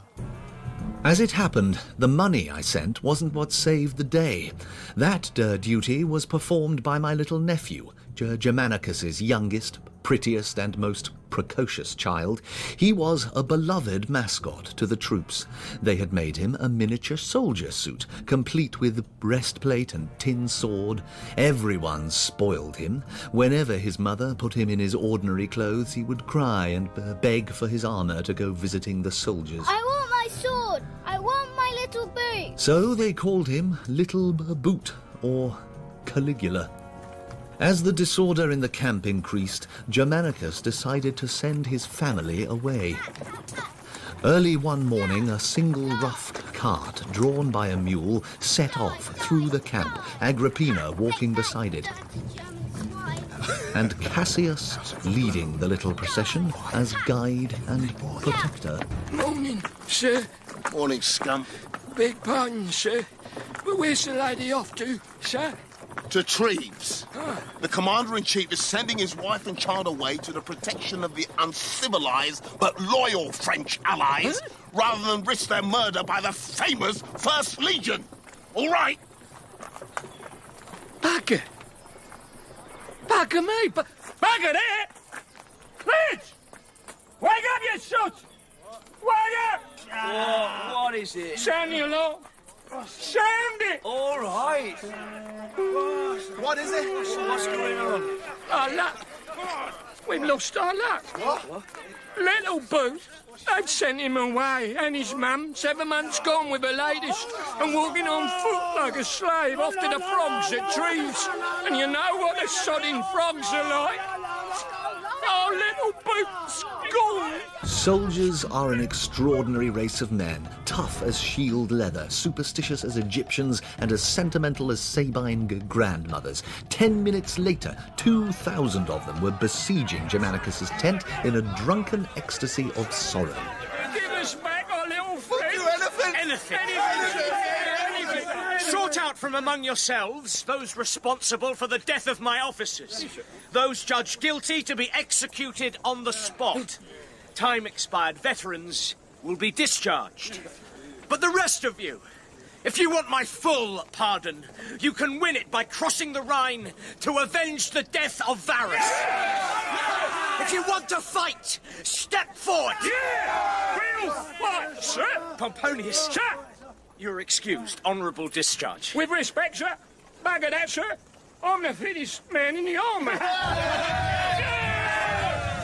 As it happened, the money I sent wasn't what saved the day. That duty was performed by my little nephew, Germanicus's youngest, prettiest and most precocious child. He was a beloved mascot to the troops. They had made him a miniature soldier suit, complete with breastplate and tin sword. Everyone spoiled him. Whenever his mother put him in his ordinary clothes, he would cry and beg for his armour to go visiting the soldiers. I want my sword! I want my little boot! So they called him Little Boot, or Caligula. As the disorder in the camp increased, Germanicus decided to send his family away. Early one morning, a single rough cart, drawn by a mule, set off through the camp, Agrippina walking beside it, and Cassius leading the little procession as guide and protector. Morning, sir. Morning, scum. Beg pardon, sir. But where's the lady off to, sir? To Treves. The Commander-in-Chief is sending his wife and child away to the protection of the uncivilized but loyal French allies, rather than risk their murder by the famous First Legion. All right? Bugger. Bugger me. Bugger there! Clinch! Wake up, you soot! Wake up! What is it? Sound the alarm. Sound it! All right. What is it? What's going on? Our luck. We've lost our luck. What? Little Boot. They've sent him away, and his mum, 7 months gone with her latest, and walking on foot like a slave off to the frogs at Treves. And you know what the sodding frogs are like? Our little Boot's gone. Soldiers are an extraordinary race of men, tough as shield leather, superstitious as Egyptians, and as sentimental as Sabine grandmothers. 10 minutes later, 2,000 of them were besieging Germanicus's tent in a drunken ecstasy of sorrow. Give us back our little friend. Anything. Sort out from among yourselves those responsible for the death of my officers. Those judged guilty to be executed on the spot. Time-expired veterans will be discharged. But the rest of you, if you want my full pardon, you can win it by crossing the Rhine to avenge the death of Varus. If you want to fight, step forward. We'll fight, sir. Pomponius. Sir. You're excused. Honourable discharge. With respect, sir. Bugger that, sir. I'm the fittest man in the army.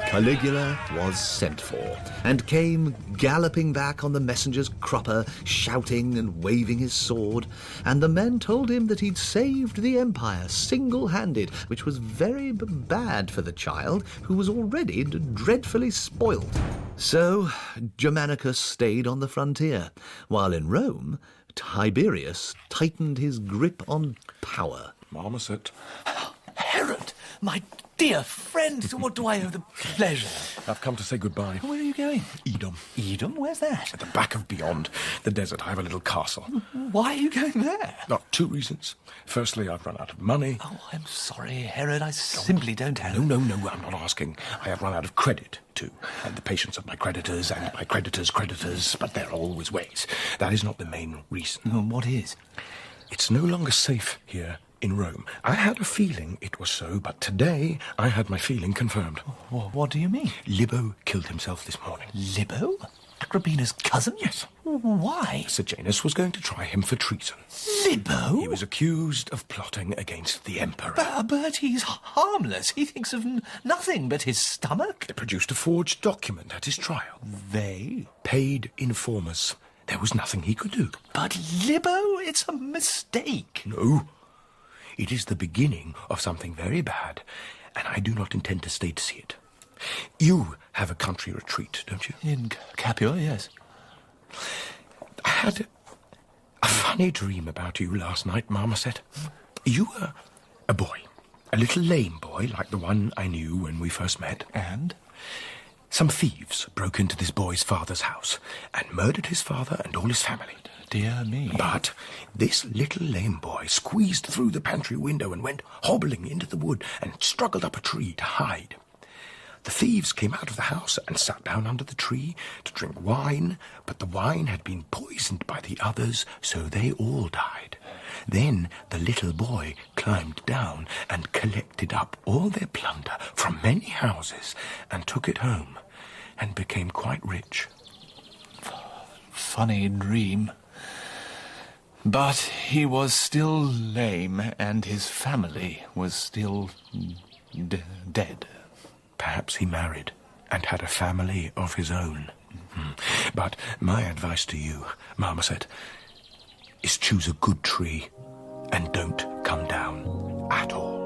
Caligula was sent for, and came galloping back on the messenger's crupper, shouting and waving his sword, and the men told him that he'd saved the empire single-handed, which was very bad for the child, who was already dreadfully spoilt. So Germanicus stayed on the frontier, while in Rome, Tiberius tightened his grip on power. Marmoset. Herod, my dear friend, what do I owe the pleasure? I've come to say goodbye. Where are you going? Edom. Edom? Where's that? At the back of beyond the desert, I have a little castle. Why are you going there? Not 2 reasons. Firstly, I've run out of money. Oh, I'm sorry, Herod. I simply don't have... No, I'm not asking. I have run out of credit, too. And the patience of my creditors and my creditors' creditors, but there are always ways. That is not the main reason. What is? It's no longer safe here in Rome. I had a feeling it was so, but today I had my feeling confirmed. What do you mean? Libo killed himself this morning. Libo? Agrippina's cousin? Yes. Why? Sejanus was going to try him for treason. Libo? He was accused of plotting against the emperor. But he's harmless. He thinks of nothing but his stomach. They produced a forged document at his trial. They? Paid informers. There was nothing he could do. But Libo, it's a mistake. No. It is the beginning of something very bad, and I do not intend to stay to see it. You have a country retreat, don't you? In Capua, yes. I had A funny dream about you last night, Marmoset. You were a boy. A little lame boy, like the one I knew when we first met. And some thieves broke into this boy's father's house and murdered his father and all his family. Dear me. But this little lame boy squeezed through the pantry window and went hobbling into the wood and struggled up a tree to hide. The thieves came out of the house and sat down under the tree to drink wine, but the wine had been poisoned by the others, so they all died. Then the little boy climbed down and collected up all their plunder from many houses and took it home and became quite rich. Funny dream. But he was still lame, and his family was still dead. Perhaps he married and had a family of his own. But my advice to you, Marmoset, is choose a good tree and don't come down at all.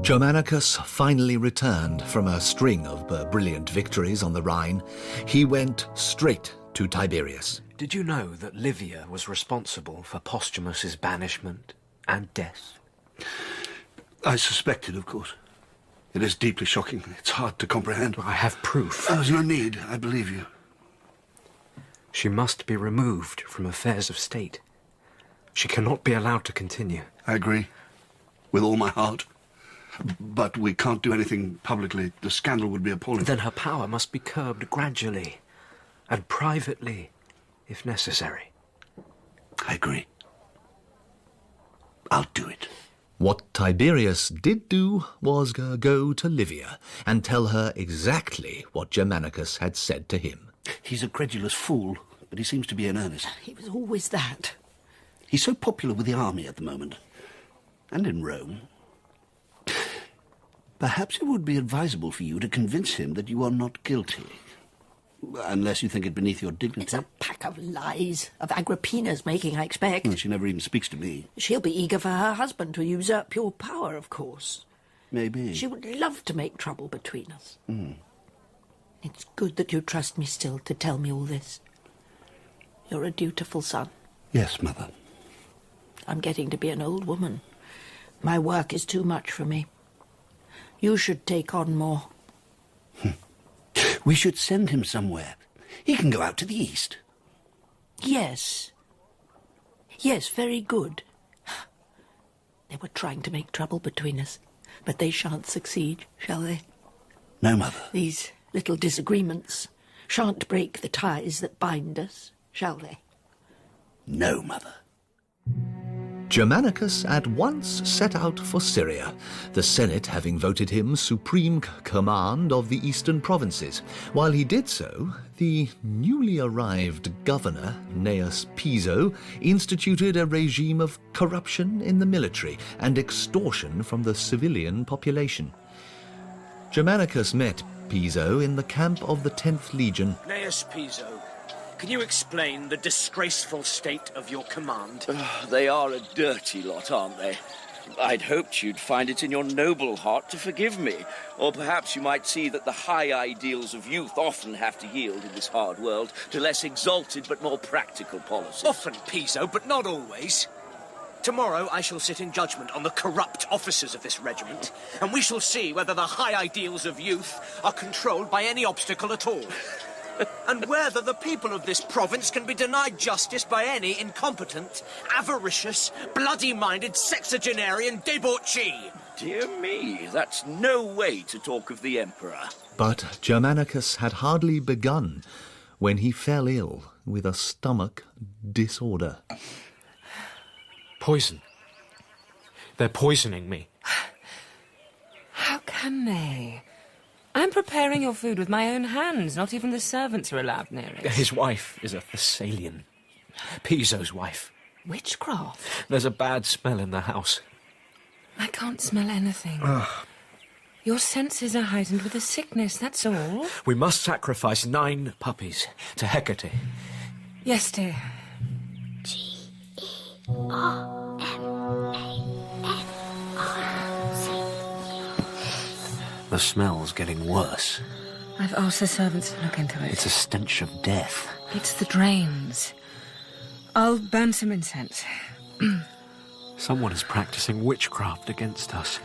Germanicus finally returned from a string of brilliant victories on the Rhine. He went straight to Tiberias. Did you know that Livia was responsible for Posthumus's banishment and death? I suspected, of course. It is deeply shocking. It's hard to comprehend. I have proof. There's no need. I believe you. She must be removed from affairs of state. She cannot be allowed to continue. I agree. With all my heart. But we can't do anything publicly. The scandal would be appalling. Then her power must be curbed gradually and privately, if necessary. I agree. I'll do it. What Tiberius did do was go to Livia and tell her exactly what Germanicus had said to him. He's a credulous fool, but he seems to be in earnest. He was always that. He's so popular with the army at the moment. And in Rome. Perhaps it would be advisable for you to convince him that you are not guilty. Unless you think it beneath your dignity. It's a pack of lies, of Agrippina's making, I expect. Well, she never even speaks to me. She'll be eager for her husband to usurp your power, of course. Maybe. She would love to make trouble between us. It's good that you trust me still to tell me all this. You're a dutiful son. Yes, Mother. I'm getting to be an old woman. My work is too much for me. You should take on more. We should send him somewhere. He can go out to the east. Yes. Yes, very good. They were trying to make trouble between us, but they shan't succeed, shall they? No, Mother. These little disagreements shan't break the ties that bind us, shall they? No, Mother. Germanicus at once set out for Syria, the Senate having voted him supreme command of the eastern provinces. While he did so, the newly arrived governor, Gnaeus Piso, instituted a regime of corruption in the military and extortion from the civilian population. Germanicus met Piso in the camp of the 10th Legion. Gnaeus Piso, can you explain the disgraceful state of your command? They are a dirty lot, aren't they? I'd hoped you'd find it in your noble heart to forgive me. Or perhaps you might see that the high ideals of youth often have to yield in this hard world to less exalted but more practical policies. Often, Piso, but not always. Tomorrow I shall sit in judgment on the corrupt officers of this regiment, and we shall see whether the high ideals of youth are controlled by any obstacle at all. And whether the people of this province can be denied justice by any incompetent, avaricious, bloody-minded sexagenarian debauchee. Dear me, that's no way to talk of the Emperor. But Germanicus had hardly begun when he fell ill with a stomach disorder. Poison. They're poisoning me. How can they? I'm preparing your food with my own hands. Not even the servants are allowed near it. His wife is a Thessalian. Piso's wife. Witchcraft? There's a bad smell in the house. I can't smell anything. Your senses are heightened with a sickness, that's all. We must sacrifice 9 puppies to Hecate. Yes, dear. The smell's getting worse. I've asked the servants to look into it. It's a stench of death. It's the drains. I'll burn some incense. Someone is practicing witchcraft against us.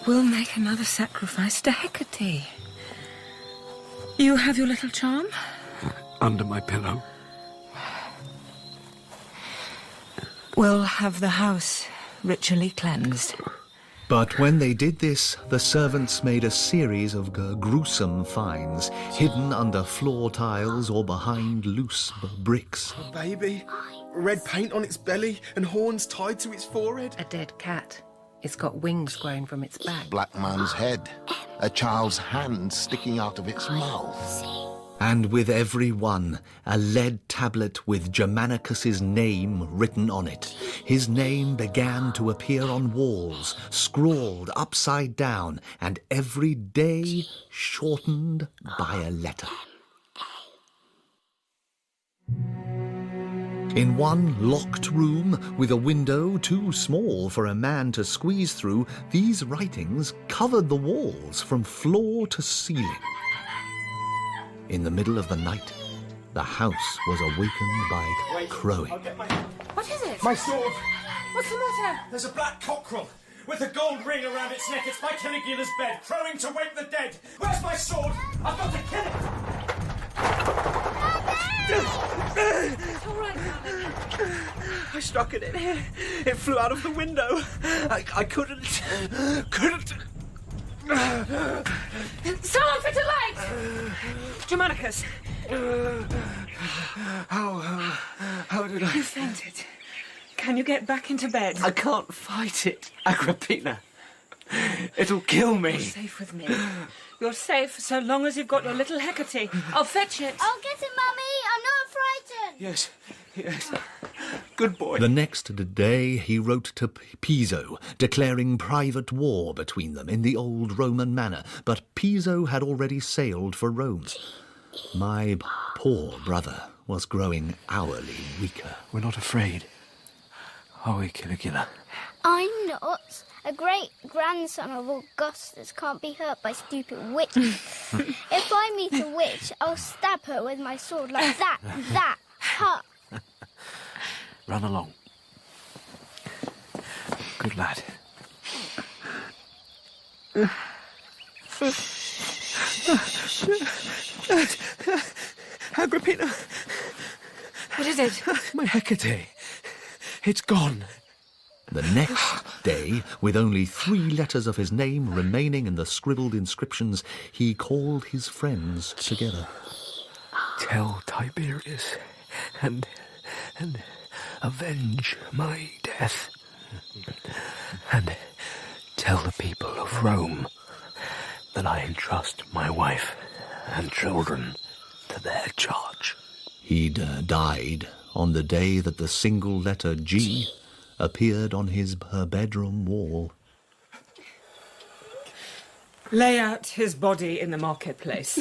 We'll make another sacrifice to Hecate. You have your little charm? Under my pillow. We'll have the house ritually cleansed. But when they did this, the servants made a series of gruesome finds, hidden under floor tiles or behind loose bricks. A baby, red paint on its belly and horns tied to its forehead. A dead cat. It's got wings growing from its back. Black man's head. A child's hand sticking out of its mouth. And with every one, a lead tablet with Germanicus's name written on it. His name began to appear on walls, scrawled upside down, and every day shortened by a letter. In one locked room, with a window too small for a man to squeeze through, these writings covered the walls from floor to ceiling. In the middle of the night, the house was awakened by crowing. What is it? My sword! What's the matter? There's a black cockerel with a gold ring around its neck. It's by Caligula's bed, crowing to wake the dead. Where's my sword? I've got to kill it! It's all right, darling. I struck it. It flew out of the window. I couldn't. Someone fit a light! Germanicus! How did I... You fainted. Can you get back into bed? I can't fight it, Agrippina. It'll kill me. You're safe with me. You're safe so long as you've got your little Hecate. I'll fetch it. I'll get it, Mummy. I'm not frightened. Yes. Good boy. The next day he wrote to Piso, declaring private war between them in the old Roman manner, but Piso had already sailed for Rome. My poor brother was growing hourly weaker. We're not afraid, are we, Caligula? I'm not. A great-grandson of Augustus can't be hurt by stupid witches. If I meet a witch, I'll stab her with my sword like that, ha! Run along. Good lad. Agrippina. What is it? My Hecate. It's gone. The next day, with only 3 letters of his name remaining in the scribbled inscriptions, he called his friends together. Tell Tiberius and avenge my death. And tell the people of Rome that I entrust my wife and children to their charge. He'd died on the day that the single letter G appeared on her bedroom wall. Lay out his body in the marketplace.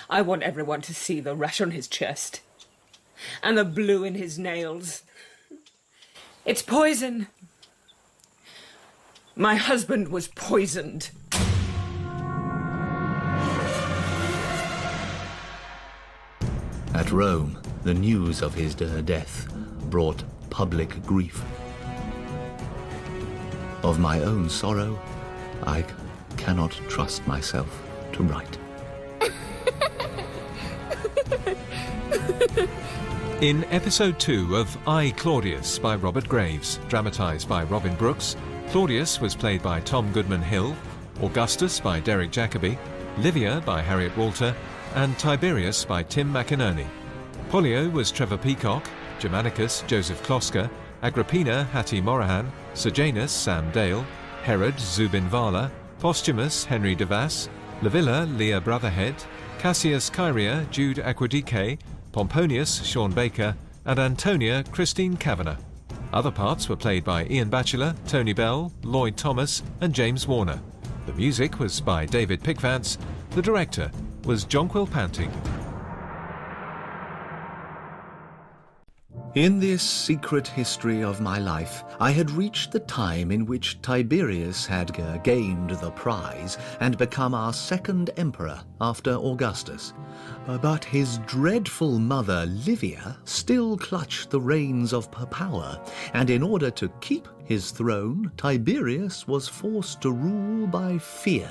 I want everyone to see the rash on his chest and the blue in his nails. It's poison. My husband was poisoned. At Rome, the news of his death brought public grief. Of my own sorrow, I cannot trust myself to write. In episode 2 of I, Claudius by Robert Graves, dramatised by Robin Brooks, Claudius was played by Tom Goodman-Hill, Augustus by Derek Jacobi, Livia by Harriet Walter, and Tiberius by Tim McInerney. Pollio was Trevor Peacock, Germanicus Joseph Kloska, Agrippina Hattie Morahan, Sejanus Sam Dale, Herod Zubin Vala, Posthumus Henry DeVass, Livilla Leah Brotherhead, Cassius Kyria Jude Aquidike, Pomponius Sean Baker, and Antonia Christine Kavanagh. Other parts were played by Ian Batchelor, Tony Bell, Lloyd Thomas, and James Warner. The music was by David Pickvance. The director was Jonquil Panting. In this secret history of my life, I had reached the time in which Tiberius had gained the prize and become our second emperor after Augustus. But his dreadful mother, Livia, still clutched the reins of power, and in order to keep his throne, Tiberius was forced to rule by fear.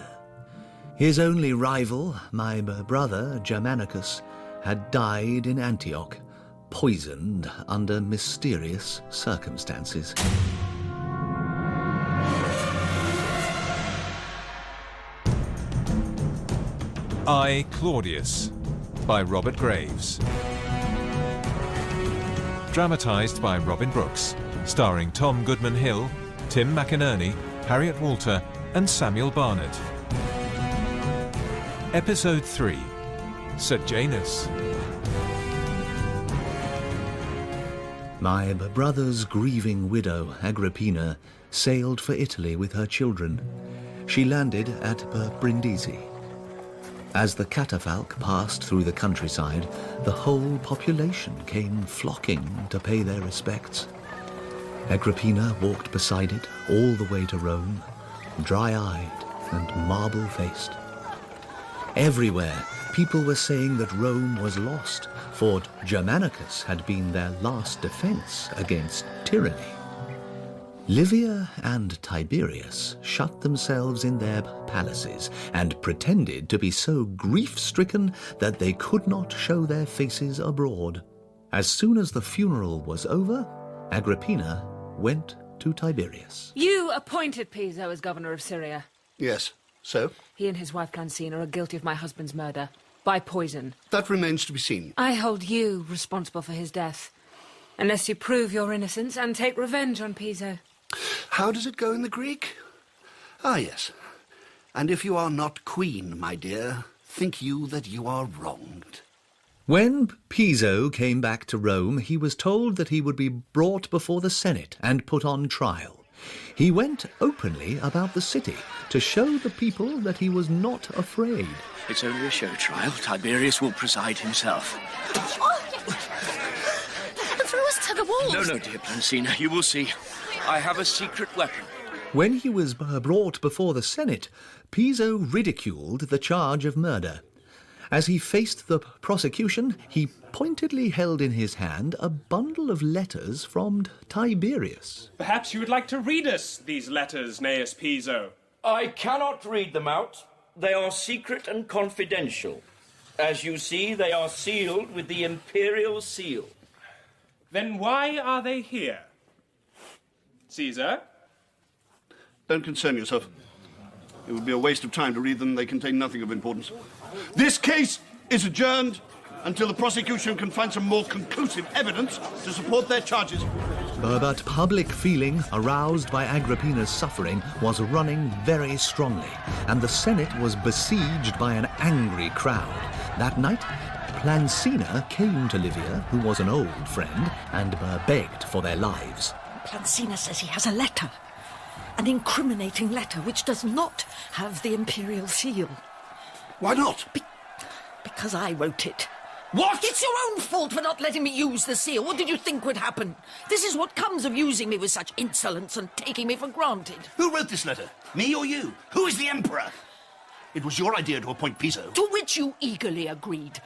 His only rival, my brother Germanicus, had died in Antioch, poisoned under mysterious circumstances. I, Claudius, by Robert Graves. Dramatised by Robin Brooks, starring Tom Goodman-Hill, Tim McInerney, Harriet Walter and Samuel Barnett. Episode 3, Sejanus. My brother's grieving widow, Agrippina, sailed for Italy with her children. She landed at Brindisi. As the catafalque passed through the countryside, the whole population came flocking to pay their respects. Agrippina walked beside it all the way to Rome, dry-eyed and marble-faced. Everywhere, people were saying that Rome was lost, for Germanicus had been their last defense against tyranny. Livia and Tiberius shut themselves in their palaces and pretended to be so grief-stricken that they could not show their faces abroad. As soon as the funeral was over, Agrippina went to Tiberius. You appointed Piso as governor of Syria. Yes, so? He and his wife Plancina are guilty of my husband's murder. By poison. That remains to be seen. I hold you responsible for his death. Unless you prove your innocence and take revenge on Piso. How does it go in the Greek? Ah, yes. And if you are not queen, my dear, think you that you are wronged. When Piso came back to Rome, he was told that he would be brought before the Senate and put on trial. He went openly about the city to show the people that he was not afraid. It's only a show trial. Tiberius will preside himself. Throw us to the walls! No, dear Plancina, you will see. I have a secret weapon. When he was brought before the Senate, Piso ridiculed the charge of murder. As he faced the prosecution, he pointedly held in his hand a bundle of letters from Tiberius. Perhaps you would like to read us these letters, Gnaeus Piso. I cannot read them out. They are secret and confidential. As you see, they are sealed with the imperial seal. Then why are they here? Caesar? Don't concern yourself. It would be a waste of time to read them. They contain nothing of importance. This case is adjourned until the prosecution can find some more conclusive evidence to support their charges. But public feeling, aroused by Agrippina's suffering, was running very strongly, and the Senate was besieged by an angry crowd. That night, Plancina came to Livia, who was an old friend, and begged for their lives. Plancina says he has a letter. An incriminating letter which does not have the imperial seal. Why not? Because I wrote it. What? It's your own fault for not letting me use the seal. What did you think would happen? This is what comes of using me with such insolence and taking me for granted. Who wrote this letter? Me or you? Who is the emperor? It was your idea to appoint Piso. To which you eagerly agreed.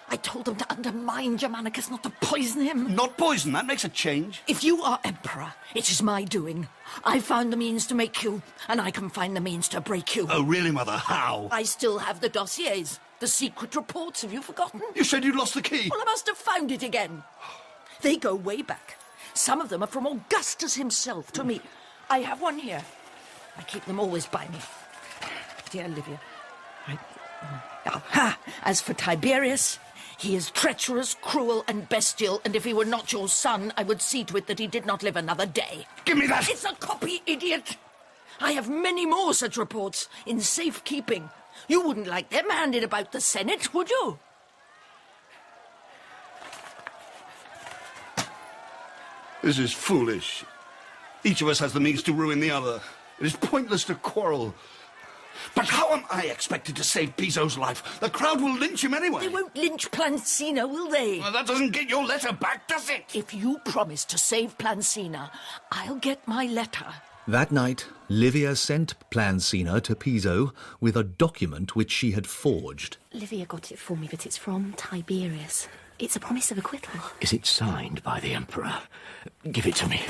I told them to undermine Germanicus, not to poison him. Not poison, that makes a change. If you are emperor, it is my doing. I found the means to make you, and I can find the means to break you. Oh, really, Mother? How? I still have the dossiers, the secret reports. Have you forgotten? You said you'd lost the key. Well, I must have found it again. They go way back. Some of them are from Augustus himself to me. I have one here. I keep them always by me. Dear Livia. As for Tiberius, he is treacherous, cruel, and bestial, and if he were not your son, I would see to it that he did not live another day. Give me that! It's a copy, idiot! I have many more such reports in safekeeping. You wouldn't like them handed about the Senate, would you? This is foolish. Each of us has the means to ruin the other. It is pointless to quarrel. But how am I expected to save Piso's life? The crowd will lynch him anyway. They won't lynch Plancina, will they? Well, that doesn't get your letter back, does it? If you promise to save Plancina, I'll get my letter. That night, Livia sent Plancina to Piso with a document which she had forged. Livia got it for me, but it's from Tiberius. It's a promise of acquittal. Is it signed by the Emperor? Give it to me.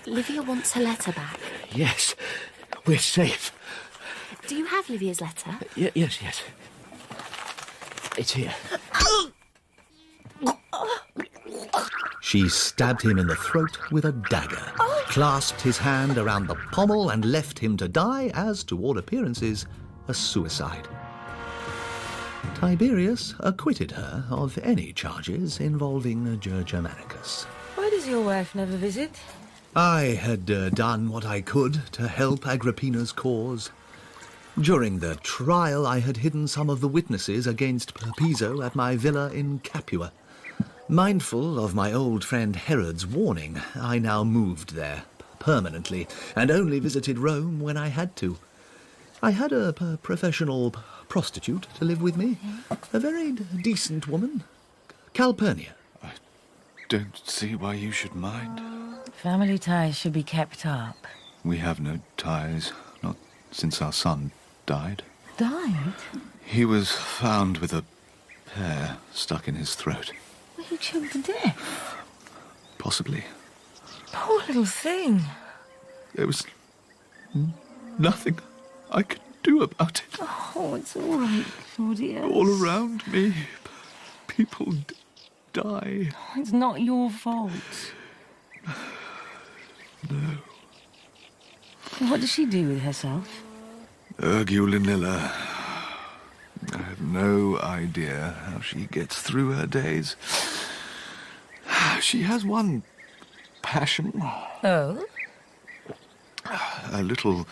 Livia wants her letter back. Yes, we're safe. Do you have Livia's letter? Yes. It's here. She stabbed him in the throat with a dagger, clasped his hand around the pommel and left him to die as, to all appearances, a suicide. Tiberius acquitted her of any charges involving Germanicus. Why does your wife never visit? I had done what I could to help Agrippina's cause. During the trial, I had hidden some of the witnesses against Piso at my villa in Capua. Mindful of my old friend Herod's warning, I now moved there permanently and only visited Rome when I had to. I had a professional prostitute to live with me, a very decent woman, Calpurnia. I don't see why you should mind. Family ties should be kept up. We have no ties, not since our son died. Died? He was found with a pear stuck in his throat. Well, he choked to death. Possibly. Poor little thing. There was nothing I could do about it. Oh, it's all right, Claudius. All around me, people die. It's not your fault. No. What does she do with herself? Urgulinilla. I have no idea how she gets through her days. She has one passion. Oh? A little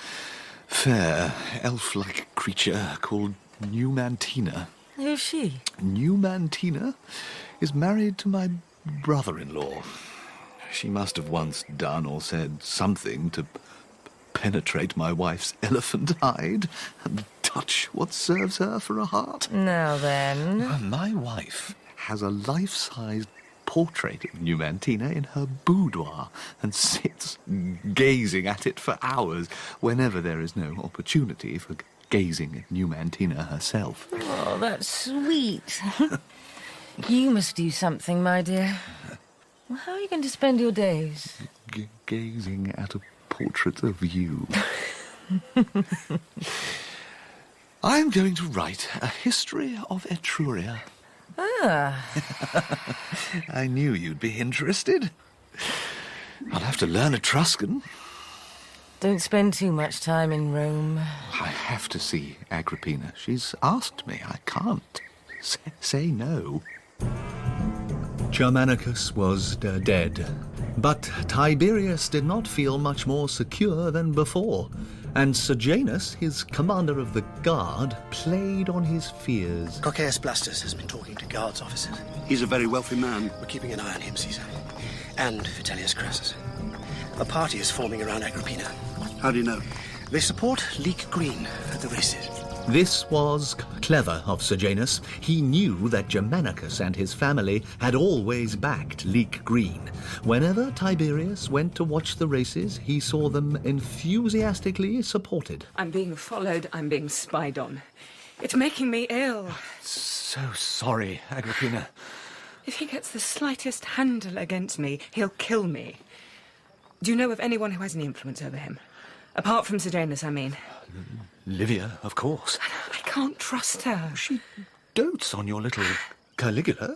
fair, elf-like creature called Numantina. Who's she? Numantina is married to my brother-in-law. She must have once done or said something to penetrate my wife's elephant hide and touch what serves her for a heart. Now then. My wife has a life-sized portrait of Numantina in her boudoir and sits gazing at it for hours whenever there is no opportunity for gazing at Numantina herself. Oh, that's sweet. You must do something, my dear. Well, how are you going to spend your days? Gazing at a portrait of you. I'm going to write a history of Etruria. Ah. I knew you'd be interested. I'll have to learn Etruscan. Don't spend too much time in Rome. I have to see Agrippina. She's asked me. I can't say no. Germanicus was dead, but Tiberius did not feel much more secure than before, and Sejanus, his commander of the guard, played on his fears. Cocceius Blastus has been talking to guards officers. He's a very wealthy man. We're keeping an eye on him, Caesar. And Vitellius Crassus. A party is forming around Agrippina. How do you know? They support Leek Green at the races. This was clever of Sejanus. He knew that Germanicus and his family had always backed Leek Green. Whenever Tiberius went to watch the races, he saw them enthusiastically supported. I'm being followed. I'm being spied on. It's making me ill. So sorry, Agrippina. If he gets the slightest handle against me, he'll kill me. Do you know of anyone who has any influence over him? Apart from Sejanus, I mean. Livia, of course. I can't trust her. She dotes on your little Caligula.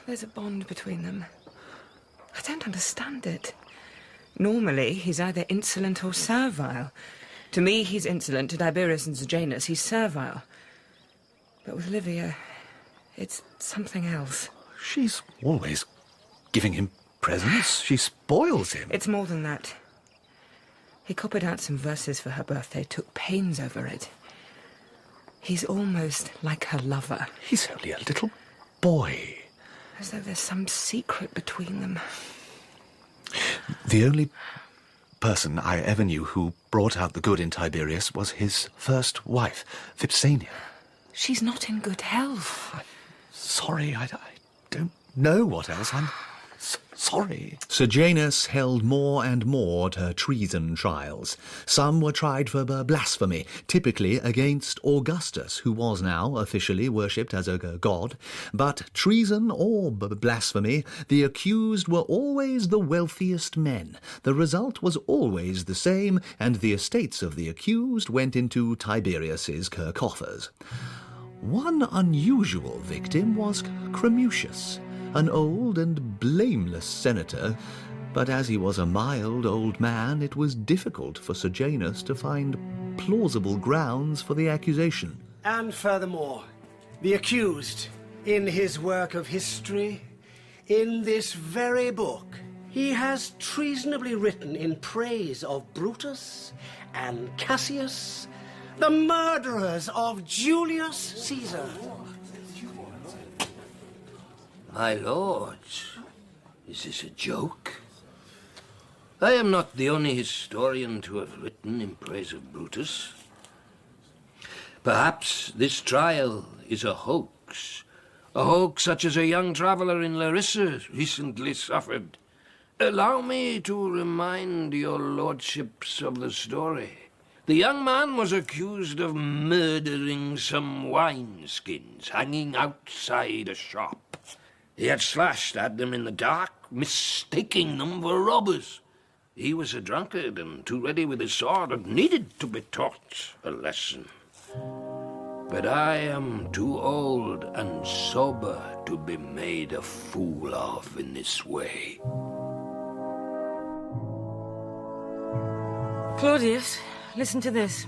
There's a bond between them. I don't understand it. Normally, he's either insolent or servile. To me, he's insolent. To Tiberius and Sejanus, he's servile. But with Livia, it's something else. She's always giving him presents. She spoils him. It's more than that. He copied out some verses for her birthday, took pains over it. He's almost like her lover. He's only a little boy. As though there's some secret between them. The only person I ever knew who brought out the good in Tiberius was his first wife, Vipsania. She's not in good health. Sorry, I don't know what else. I'm sorry. Sejanus held more and more treason trials. Some were tried for blasphemy, typically against Augustus, who was now officially worshipped as a god. But treason or blasphemy, the accused were always the wealthiest men. The result was always the same, and the estates of the accused went into Tiberius's coffers. One unusual victim was Cremutius, an old and blameless senator, but as he was a mild old man, it was difficult for Sejanus to find plausible grounds for the accusation. And furthermore, the accused, in his work of history, in this very book, he has treasonably written in praise of Brutus and Cassius, the murderers of Julius Caesar. My lords, is this a joke? I am not the only historian to have written in praise of Brutus. Perhaps this trial is a hoax such as a young traveller in Larissa recently suffered. Allow me to remind your lordships of the story. The young man was accused of murdering some wineskins hanging outside a shop. He had slashed at them in the dark, mistaking them for robbers. He was a drunkard and too ready with his sword and needed to be taught a lesson. But I am too old and sober to be made a fool of in this way. Claudius, listen to this.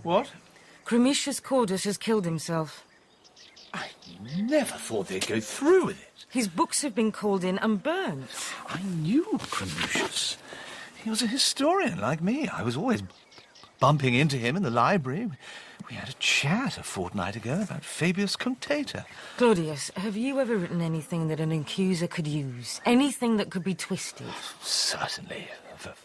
What? Cremutius Cordus has killed himself. I never thought they'd go through with it. His books have been called in and burnt. I knew Cremutius. He was a historian like me. I was always bumping into him in the library. We had a chat a fortnight ago about Fabius Cunctator. Claudius, have you ever written anything that an accuser could use? Anything that could be twisted? Certainly.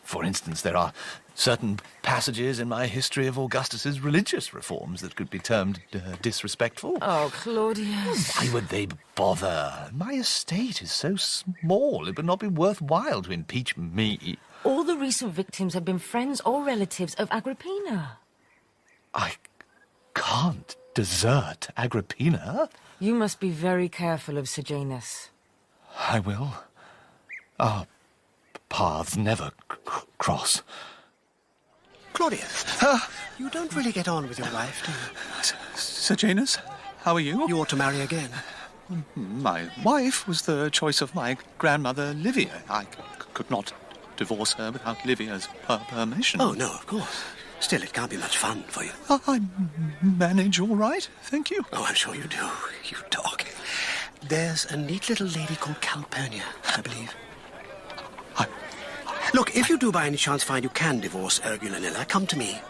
For instance, there are certain passages in my history of Augustus's religious reforms that could be termed disrespectful. Oh, Claudius. Why would they bother? My estate is so small, it would not be worthwhile to impeach me. All the recent victims have been friends or relatives of Agrippina. I can't desert Agrippina. You must be very careful of Sejanus. I will. Our paths never cross. Claudius, you don't really get on with your wife, do you? Sejanus, how are you? You ought to marry again. My wife was the choice of my grandmother, Livia. I could not divorce her without Livia's permission. Oh, no, of course. Still, it can't be much fun for you. I manage all right, thank you. Oh, I'm sure you do, you dog. There's a neat little lady called Calpurnia, I believe. Look, if you do by any chance find you can divorce Ergulanilla, come to me.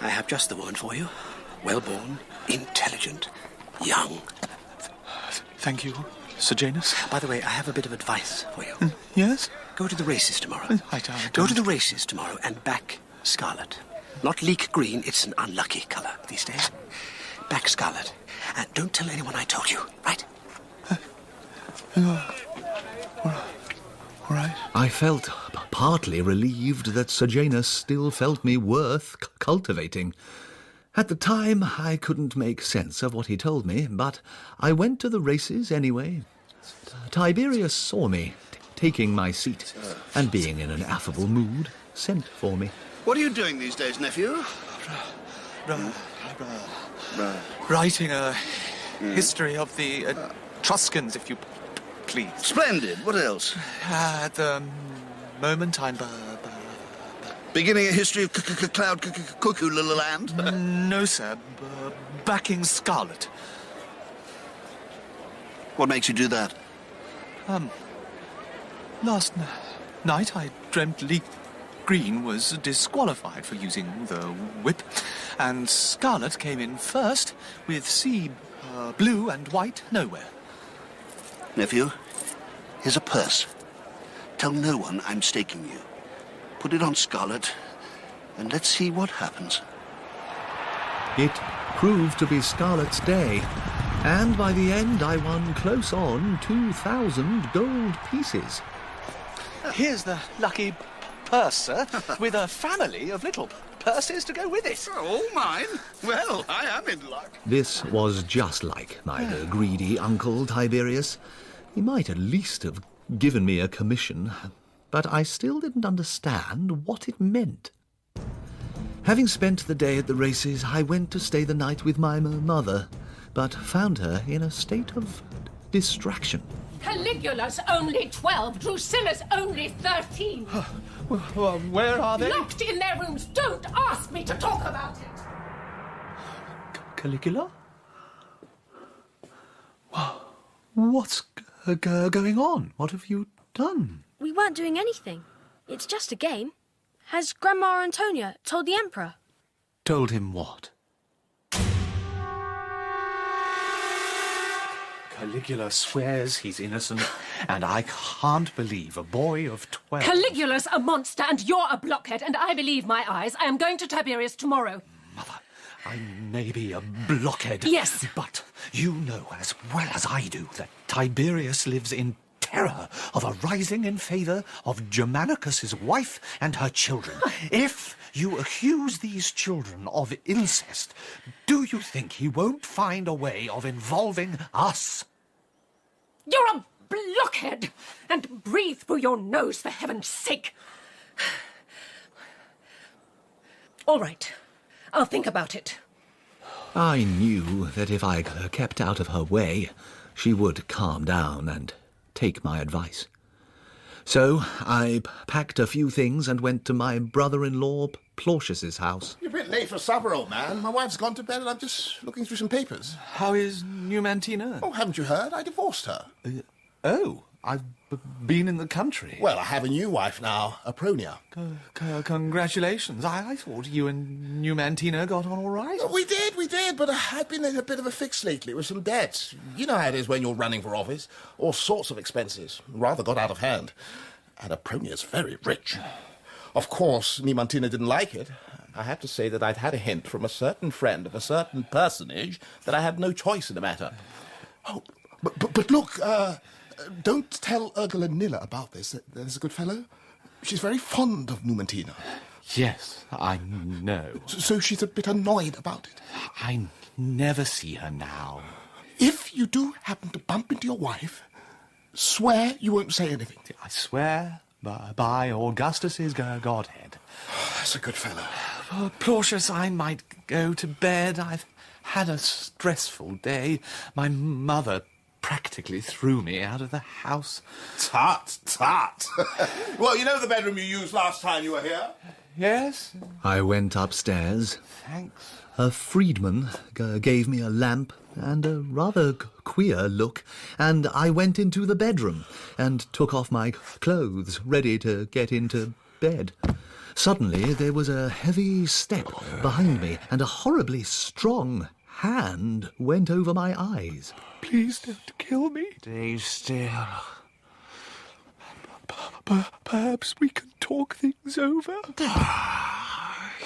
I have just the woman for you. Well-born, intelligent, young. Thank you, Sejanus. By the way, I have a bit of advice for you. Yes? Go to the races tomorrow. I don't. Go to the races tomorrow and back scarlet. Not leek green, it's an unlucky colour these days. Back scarlet. And don't tell anyone I told you, right? All right. I felt partly relieved that Sejanus still felt me worth cultivating. At the time, I couldn't make sense of what he told me, but I went to the races anyway. Tiberius saw me, taking my seat, and being in an affable mood, sent for me. What are you doing these days, nephew? Writing a history of the Etruscans, if you please. Splendid. What else? At the moment, I'm... Beginning a history of Cloud Cuckoo Land? No, sir. Backing Scarlet. What makes you do that? Last night I dreamt Leek Green was disqualified for using the whip, and Scarlet came in first with sea blue and white nowhere. Nephew, here's a purse. Tell no one I'm staking you. Put it on Scarlet, and let's see what happens. It proved to be Scarlet's day, and by the end I won close on 2,000 gold pieces. Here's the lucky purse, sir, with a family of little purses to go with it. Oh, mine? Well, I am in luck. This was just like my greedy uncle Tiberius. He might at least have given me a commission, but I still didn't understand what it meant. Having spent the day at the races, I went to stay the night with my mother, but found her in a state of distraction. Caligula's only 12, Drusilla's only 13. Well, where are they? Locked in their rooms. Don't ask me to talk about it. Caligula? What's going on? What have you done? We weren't doing anything. It's just a game. Has Grandma Antonia told the Emperor? Told him what? Caligula swears he's innocent, and I can't believe a boy of 12... Caligula's a monster, and you're a blockhead, and I believe my eyes. I am going to Tiberius tomorrow. Mother, I may be a blockhead. Yes. But you know as well as I do that Tiberius lives in terror of a rising in favour of Germanicus's wife and her children. If you accuse these children of incest, do you think he won't find a way of involving us? You're a blockhead! And breathe through your nose, for heaven's sake! All right. I'll think about it. I knew that if I kept out of her way, she would calm down and take my advice. So I packed a few things and went to my brother-in-law Plautius's house. You're a bit late for supper, old man. My wife's gone to bed and I'm just looking through some papers. How is Numantina? Oh, haven't you heard? I divorced her. I've been in the country. Well, I have a new wife now, Apronia. Congratulations. I thought you and Numantina got on all right. We did, but I've been in a bit of a fix lately with some debts. You know how it is when you're running for office. All sorts of expenses. Rather got out of hand. And Apronia's very rich. Of course, Numantina didn't like it. I have to say that I'd had a hint from a certain friend of a certain personage that I had no choice in the matter. Oh, but look, don't tell Urgula Nilla about this. There's a good fellow. She's very fond of Numantina. Yes, I know. So she's a bit annoyed about it. I never see her now. If you do happen to bump into your wife, swear you won't say anything. I swear by Augustus's Godhead. That's a good fellow. Plautius, I might go to bed. I've had a stressful day. My mother practically threw me out of the house. Tut. Well, you know the bedroom you used last time you were here? Yes? I went upstairs. Thanks. A freedman gave me a lamp and a rather queer look, and I went into the bedroom and took off my clothes, ready to get into bed. Suddenly there was a heavy step behind me, and a horribly strong hand went over my eyes. Please don't kill me. Stay still. Perhaps we can talk things over.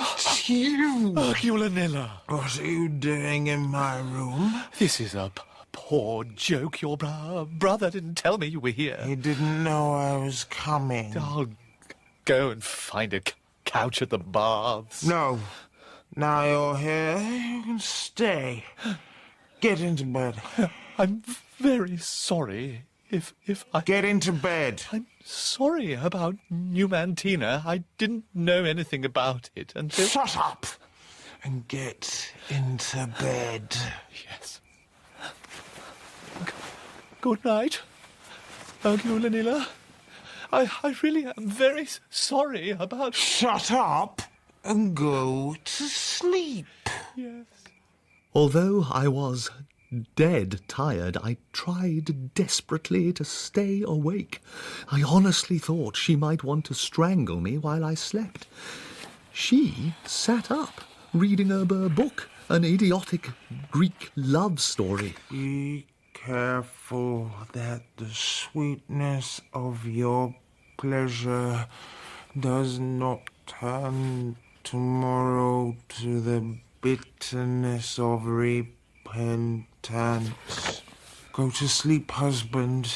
It's you. Urgula Nilla. What are you doing in my room? This is a poor joke. Your brother didn't tell me you were here. He didn't know I was coming. I'll go and find a couch at the baths. No. Now you're here, you can stay. Get into bed. I'm very sorry if I... Get into bed. I'm sorry about Numantina. I didn't know anything about it until... Shut up and get into bed. Yes. Good night, Urgula Nilla. I really am very sorry about... Shut up and go to sleep. Yes. Although I was dead tired, I tried desperately to stay awake. I honestly thought she might want to strangle me while I slept. She sat up, reading a book, an idiotic Greek love story. Be careful that the sweetness of your pleasure does not turn tomorrow to the bitterness of repentance. Go to sleep, husband.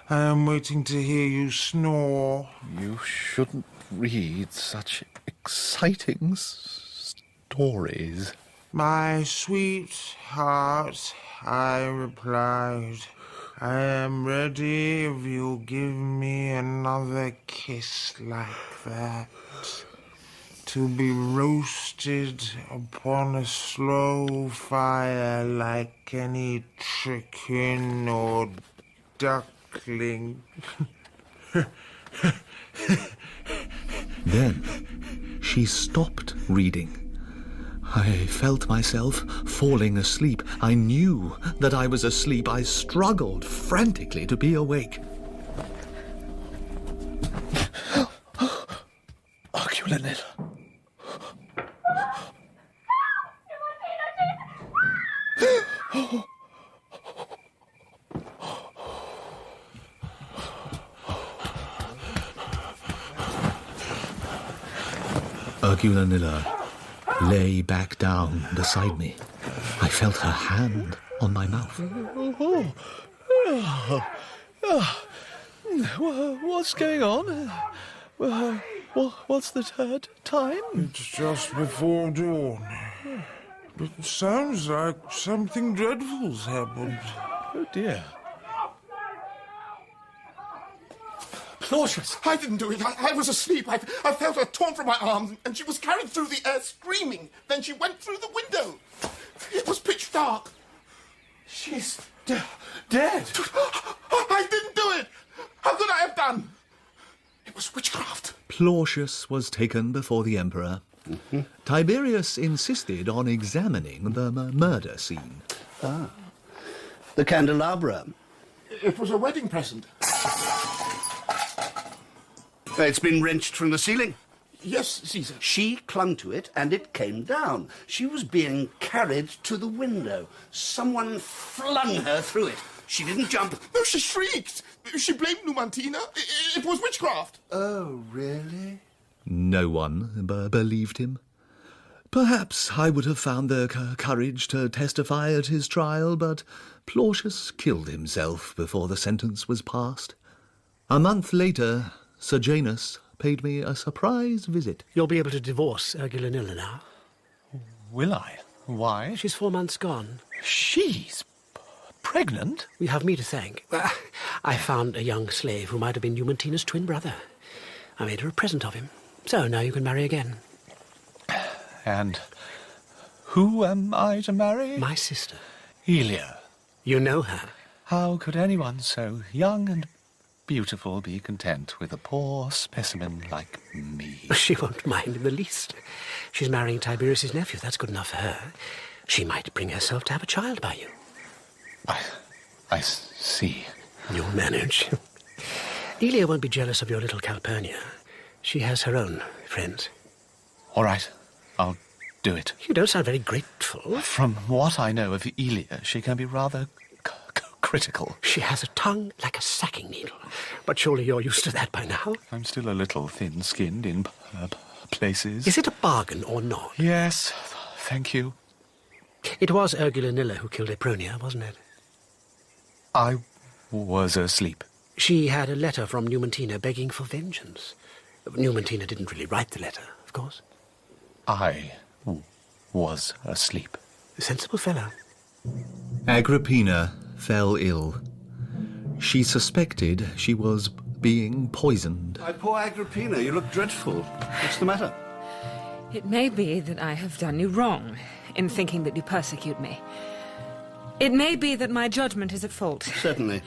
I am waiting to hear you snore. You shouldn't read such exciting stories. My sweetheart, I replied, I am ready if you'll give me another kiss like that. To be roasted upon a slow fire like any chicken or duckling. Then she stopped reading. I felt myself falling asleep. I knew that I was asleep. I struggled frantically to be awake. Argulanil. Argulanilla lay back down beside me. I felt her hand on my mouth. What's going on? What's the time? It's just before dawn. It sounds like something dreadful's happened. Oh dear. Claudius, I didn't do it. I was asleep. I felt her torn from my arms, and she was carried through the air screaming. Then she went through the window. It was pitch dark. She's dead. I didn't do it. How could I have done? It was witchcraft. Claudius was taken before the emperor. Tiberius insisted on examining the murder scene. Ah. The candelabra. It was a wedding present. It's been wrenched from the ceiling. Yes, Caesar. She clung to it and it came down. She was being carried to the window. Someone flung her through it. She didn't jump. No, she shrieked. She blamed Numantina. It was witchcraft. Oh, really? No one believed him. Perhaps I would have found the courage to testify at his trial, but Plautius killed himself before the sentence was passed. A month later, Sejanus paid me a surprise visit. You'll be able to divorce Argulanilla now. Will I? Why? She's 4 months gone. She's pregnant? We have me to thank. I found a young slave who might have been Numantina's twin brother. I made her a present of him. So now you can marry again. And who am I to marry? My sister. Elia. You know her. How could anyone so young and beautiful be content with a poor specimen like me? She won't mind in the least. She's marrying Tiberius's nephew. That's good enough for her. She might bring herself to have a child by you. I see. You'll manage. Elia won't be jealous of your little Calpurnia. She has her own friends. All right, I'll do it. You don't sound very grateful. From what I know of Elia, she can be rather critical. She has a tongue like a sacking needle. But surely you're used to that by now. I'm still a little thin-skinned in places. Is it a bargain or not? Yes, thank you. It was Argulanilla who killed Epronia, wasn't it? I was asleep. She had a letter from Numantina begging for vengeance. Numantina didn't really write the letter, of course. I was asleep. A sensible fellow. Agrippina fell ill. She suspected she was being poisoned. My poor Agrippina, you look dreadful. What's the matter? It may be that I have done you wrong in thinking that you persecute me. It may be that my judgment is at fault. Certainly.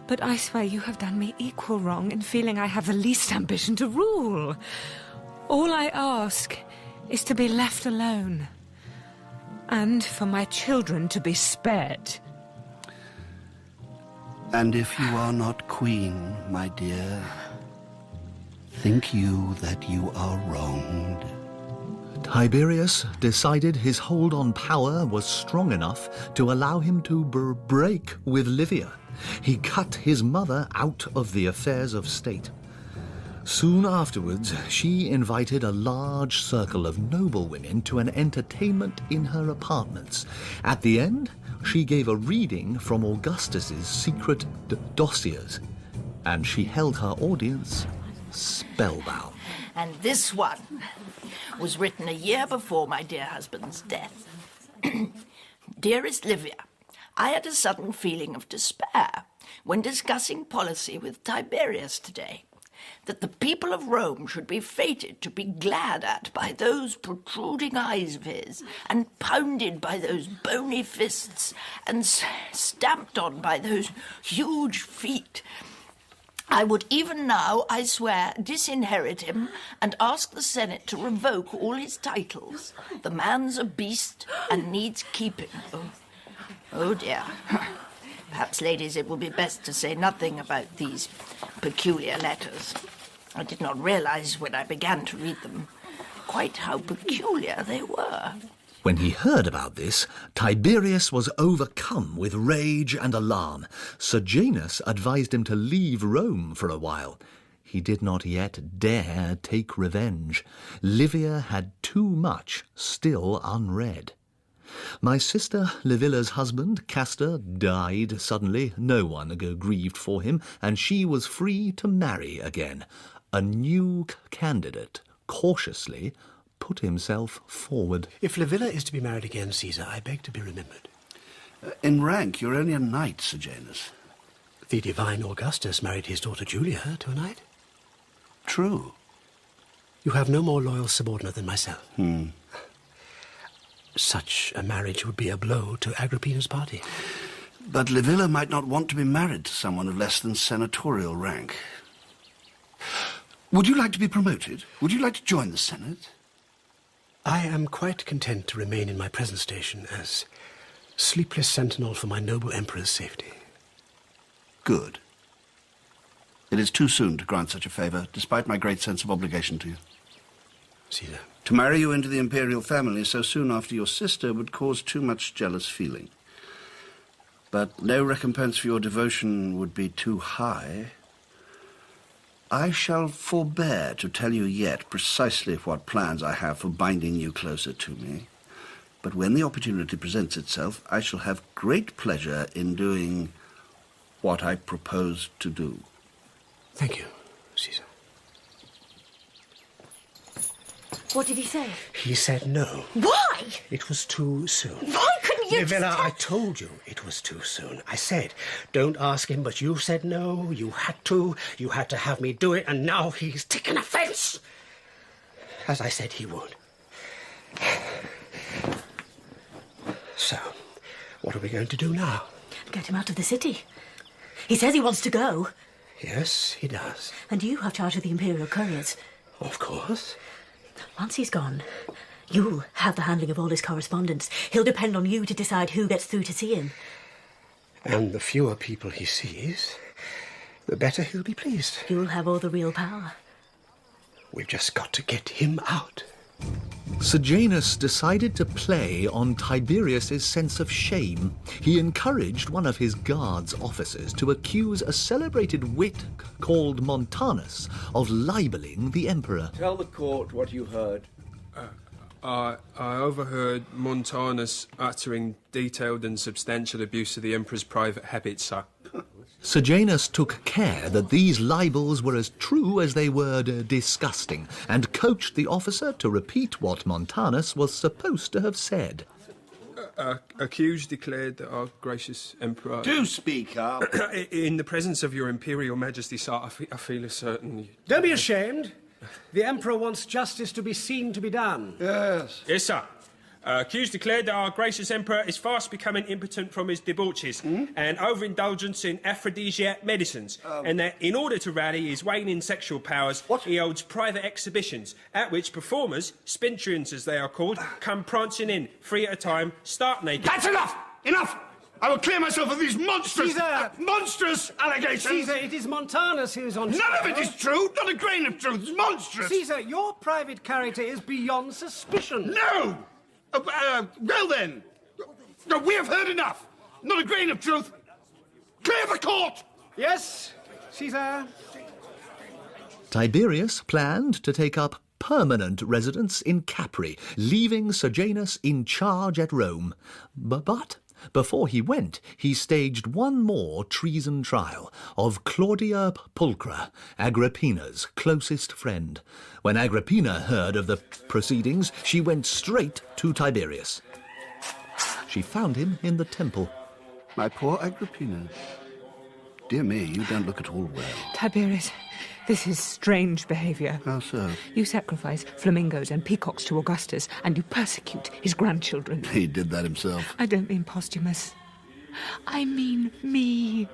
But I swear you have done me equal wrong in feeling I have the least ambition to rule. All I ask is to be left alone. And for my children to be spared. And if you are not queen, my dear, think you that you are wronged? Tiberius decided his hold on power was strong enough to allow him to break with Livia. He cut his mother out of the affairs of state. Soon afterwards, she invited a large circle of noblewomen to an entertainment in her apartments. At the end, she gave a reading from Augustus's secret dossiers, and she held her audience spellbound. And this one was written a year before my dear husband's death. Dearest Livia, I had a sudden feeling of despair when discussing policy with Tiberius today, that the people of Rome should be fated to be glared at by those protruding eyes of his, and pounded by those bony fists, and stamped on by those huge feet. I would even now, I swear, disinherit him and ask the Senate to revoke all his titles. The man's a beast and needs keeping. Oh dear. Perhaps, ladies, it will be best to say nothing about these peculiar letters. I did not realize when I began to read them quite how peculiar they were. When he heard about this, Tiberius was overcome with rage and alarm. Sejanus advised him to leave Rome for a while. He did not yet dare take revenge. Livia had too much still unread. My sister Livilla's husband, Castor, died suddenly. No one grieved for him, and she was free to marry again. A new candidate cautiously put himself forward. If Livilla is to be married again, Caesar, I beg to be remembered. In rank, you're only a knight, Sejanus. The divine Augustus married his daughter Julia to a knight. True. You have no more loyal subordinate than myself. Hmm. Such a marriage would be a blow to Agrippina's party. But Livilla might not want to be married to someone of less than senatorial rank. Would you like to be promoted? Would you like to join the Senate? I am quite content to remain in my present station as sleepless sentinel for my noble emperor's safety. Good. It is too soon to grant such a favour, despite my great sense of obligation to you. Caesar. To marry you into the imperial family so soon after your sister would cause too much jealous feeling. But no recompense for your devotion would be too high. I shall forbear to tell you yet precisely what plans I have for binding you closer to me. But when the opportunity presents itself, I shall have great pleasure in doing what I propose to do. Thank you, Caesar. What did he say? He said no. Why? It was too soon. Why couldn't you Livilla, I told you it was too soon. I said, don't ask him, but you said no. You had to. You had to have me do it, and now he's taken offence. As I said he would. So, what are we going to do now? Get him out of the city. He says he wants to go. Yes, he does. And you have charge of the imperial couriers. Of course. Once he's gone, you'll have the handling of all his correspondence. He'll depend on you to decide who gets through to see him. And the fewer people he sees, the better he'll be pleased. You'll have all the real power. We've just got to get him out. Sejanus decided to play on Tiberius's sense of shame. He encouraged one of his guards' officers to accuse a celebrated wit called Montanus of libeling the emperor. Tell the court what you heard. I overheard Montanus uttering detailed and substantial abuse of the emperor's private habits, sir. Sejanus took care that these libels were as true as they were disgusting, and coached the officer to repeat what Montanus was supposed to have said. Accused declared that our gracious emperor... Do speak up! In the presence of your imperial majesty, sir, I feel a certain... Don't be ashamed. The emperor wants justice to be seen to be done. Yes. Yes, sir. Accused declared that our gracious emperor is fast becoming impotent from his debauches and overindulgence in aphrodisiac medicines, and that in order to rally his waning sexual powers, he holds private exhibitions at which performers, spintrians as they are called, come prancing in, 3 at a time, stark naked. That's enough! Enough! I will clear myself of these monstrous, monstrous allegations! Caesar, it is Montanus who is on... None of it is true! Not a grain of truth! It's monstrous! Caesar, your private character is beyond suspicion. No! Well then, we have heard enough. Not a grain of truth. Clear the court! Yes, Caesar. Tiberius planned to take up permanent residence in Capri, leaving Sejanus in charge at Rome. But before he went, he staged one more treason trial of Claudia Pulchra, Agrippina's closest friend. When Agrippina heard of the proceedings, she went straight to Tiberius. She found him in the temple. My poor Agrippina. Dear me, you don't look at all well. Tiberius, this is strange behaviour. How so? You sacrifice flamingos and peacocks to Augustus, and you persecute his grandchildren. He did that himself. I don't mean Posthumus. I mean me.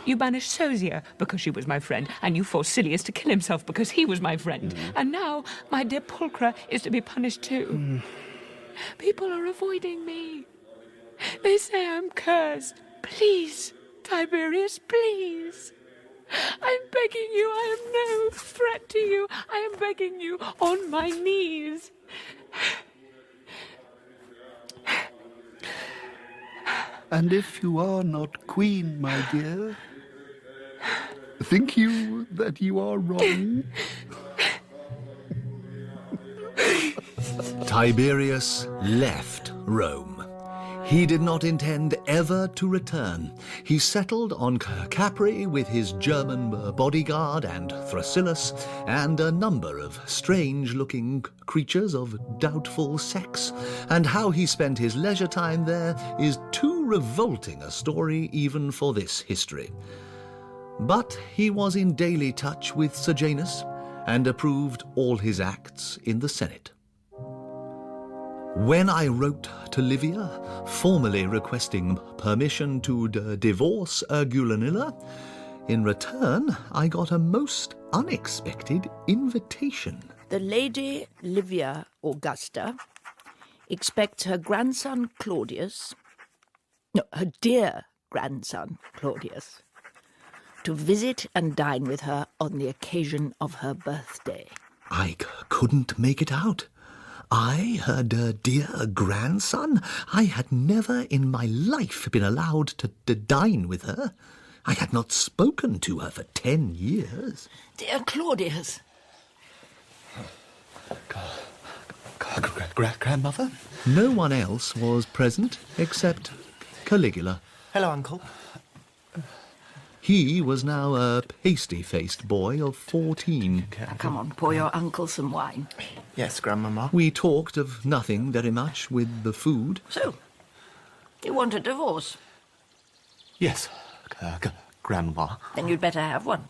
You banished Sosia because she was my friend, and you forced Silius to kill himself because he was my friend. And now my dear Pulchra is to be punished too. People are avoiding me. They say I'm cursed. Please, Tiberius, please. I'm begging you, I am no threat to you. I am begging you on my knees. And if you are not queen, my dear, think you that you are wrong? Tiberius left Rome. He did not intend ever to return. He settled on Capri with his German bodyguard and Thrasyllus and a number of strange-looking creatures of doubtful sex. And how he spent his leisure time there is too revolting a story even for this history. But he was in daily touch with Sejanus and approved all his acts in the Senate. When I wrote to Livia, formally requesting permission to divorce Gulanilla, in return I got a most unexpected invitation. The Lady Livia Augusta expects her grandson Claudius, no, her dear grandson Claudius, to visit and dine with her on the occasion of her birthday. I couldn't make it out. I, her dear grandson? I had never in my life been allowed to dine with her. I had not spoken to her for 10 years. Dear Claudius. Grandmother? No one else was present except Caligula. Hello, Uncle. He was now a pasty-faced boy of 14. Now, come on, pour your uncle some wine. Yes, Grandmama. We talked of nothing very much with the food. So, you want a divorce? Yes, Grandma. Then you'd better have one.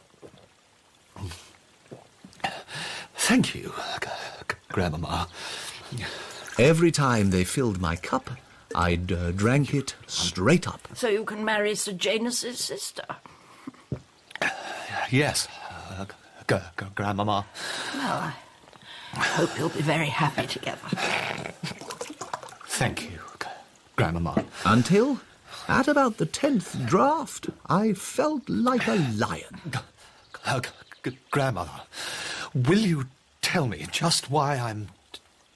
Thank you, Grandmama. Every time they filled my cup, I'd drank it straight up. So you can marry Sejanus' sister. Yes, Grandmama. Well, I hope you'll be very happy together. Thank you, Grandmama. Until, at about the 10th draft, I felt like a lion. Grandmother, will you tell me just why I'm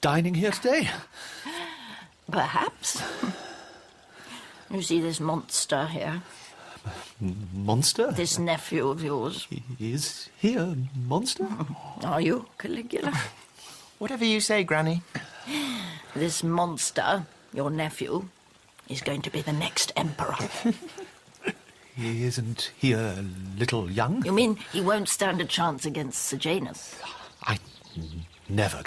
dining here today? Perhaps. You see this monster here? Monster? This nephew of yours. Is he a monster? Are you, Caligula? Whatever you say, Granny. This monster, your nephew, is going to be the next emperor. Isn't he a little young? You mean he won't stand a chance against Sejanus? I never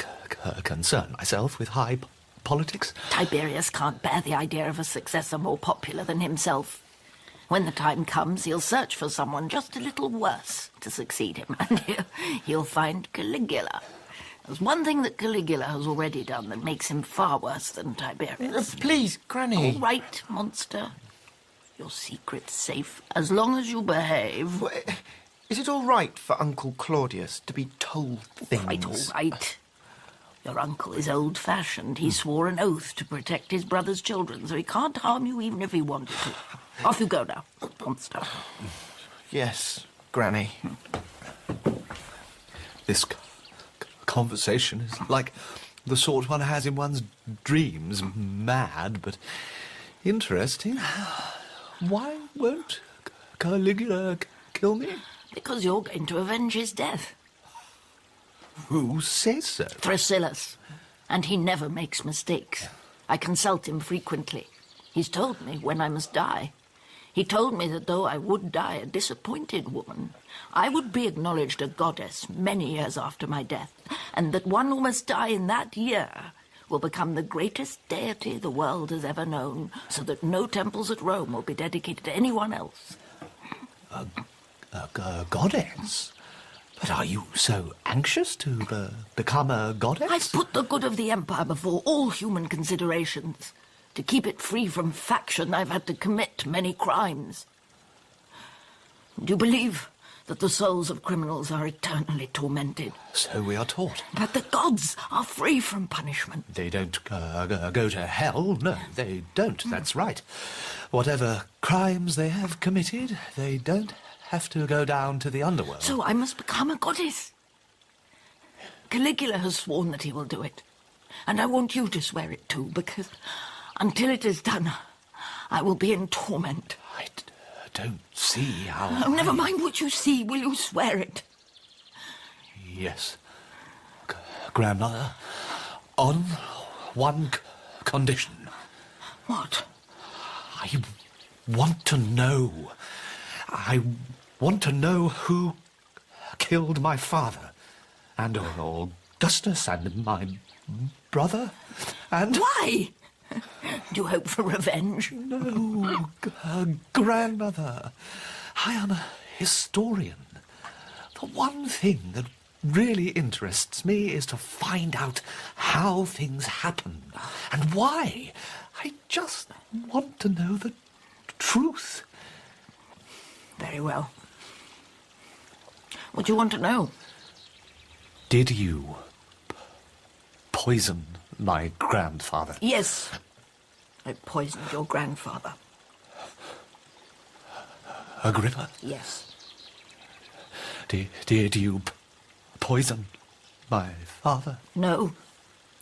concern myself with high politics. Tiberius can't bear the idea of a successor more popular than himself. When the time comes, he'll search for someone just a little worse to succeed him, and he'll find Caligula. There's one thing that Caligula has already done that makes him far worse than Tiberius. Please, Granny. All right, monster. Your secret's safe, as long as you behave. Is it all right for Uncle Claudius to be told things? Quite all right. Your uncle is old-fashioned. He swore an oath to protect his brother's children, so he can't harm you even if he wanted to. Off you go now, monster. Yes, Granny. This conversation is like the sort one has in one's dreams. Mad, but interesting. Why won't Caligula kill me? Because you're going to avenge his death. Who says so? Thrasyllus. And he never makes mistakes. I consult him frequently. He's told me when I must die. He told me that though I would die a disappointed woman, I would be acknowledged a goddess many years after my death, and that one who must die in that year will become the greatest deity the world has ever known, so that no temples at Rome will be dedicated to anyone else. A goddess? But are you so anxious to become a goddess? I've put the good of the empire before all human considerations. To keep it free from faction, I've had to commit many crimes. Do you believe that the souls of criminals are eternally tormented? So we are taught. But the gods are free from punishment. They don't go to hell. No, they don't. That's right. Whatever crimes they have committed, they don't have to go down to the underworld. So I must become a goddess. Caligula has sworn that he will do it. And I want you to swear it too, because until it is done, I will be in torment. I don't see how... Oh, never mind what you see. Will you swear it? Yes. Grandmother, on one condition. What? I want to know. I want to know who killed my father, and Augustus, and my brother, and... Why? Do you hope for revenge? No, grandmother. I am a historian. The one thing that really interests me is to find out how things happen and why. I just want to know the truth. Very well. What do you want to know? Did you poison my grandfather? Yes. I poisoned your grandfather. Agrippa? Yes. Did you poison my father? No.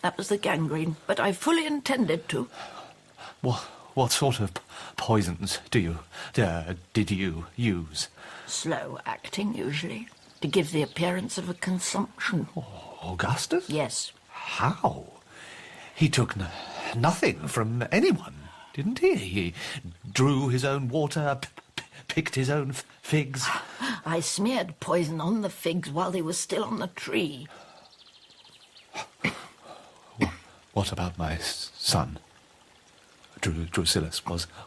That was the gangrene, but I fully intended to. What sort of poisons did you use? Slow acting, usually, to give the appearance of a consumption. Augustus? Yes. How? He took nothing from anyone, didn't he? He drew his own water, picked his own figs. I smeared poison on the figs while they were still on the tree. What about my son? Drusillus,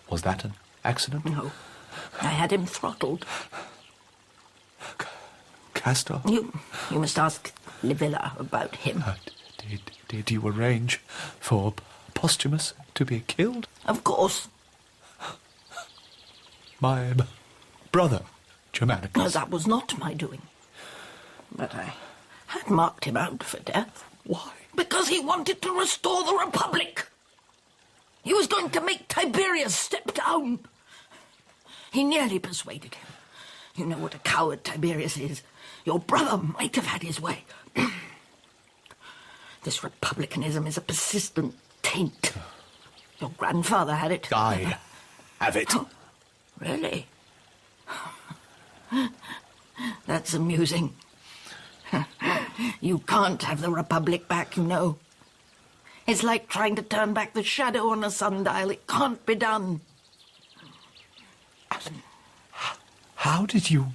was that an accident? No. I had him throttled. Castor? You must ask Livilla about him. Did you arrange for Posthumus to be killed? Of course. My brother, Germanicus. No, that was not my doing. But I had marked him out for death. Why? Because he wanted to restore the Republic. He was going to make Tiberius step down. He nearly persuaded him. You know what a coward Tiberius is. Your brother might have had his way. This republicanism is a persistent taint. Your grandfather had it. I have it. Oh, really? That's amusing. You can't have the Republic back, you know. It's like trying to turn back the shadow on a sundial. It can't be done. How did you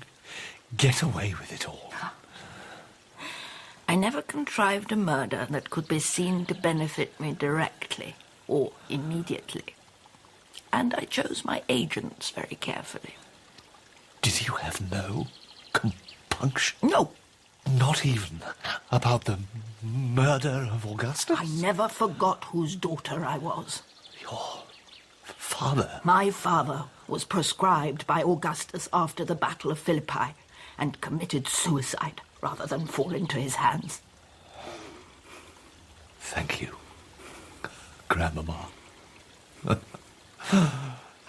get away with it all? I never contrived a murder that could be seen to benefit me directly or immediately. And I chose my agents very carefully. Did you have no compunction? No. Not even about the murder of Augustus? I never forgot whose daughter I was. Your father? My father was proscribed by Augustus after the Battle of Philippi and committed suicide rather than fall into his hands. Thank you, Grandmama.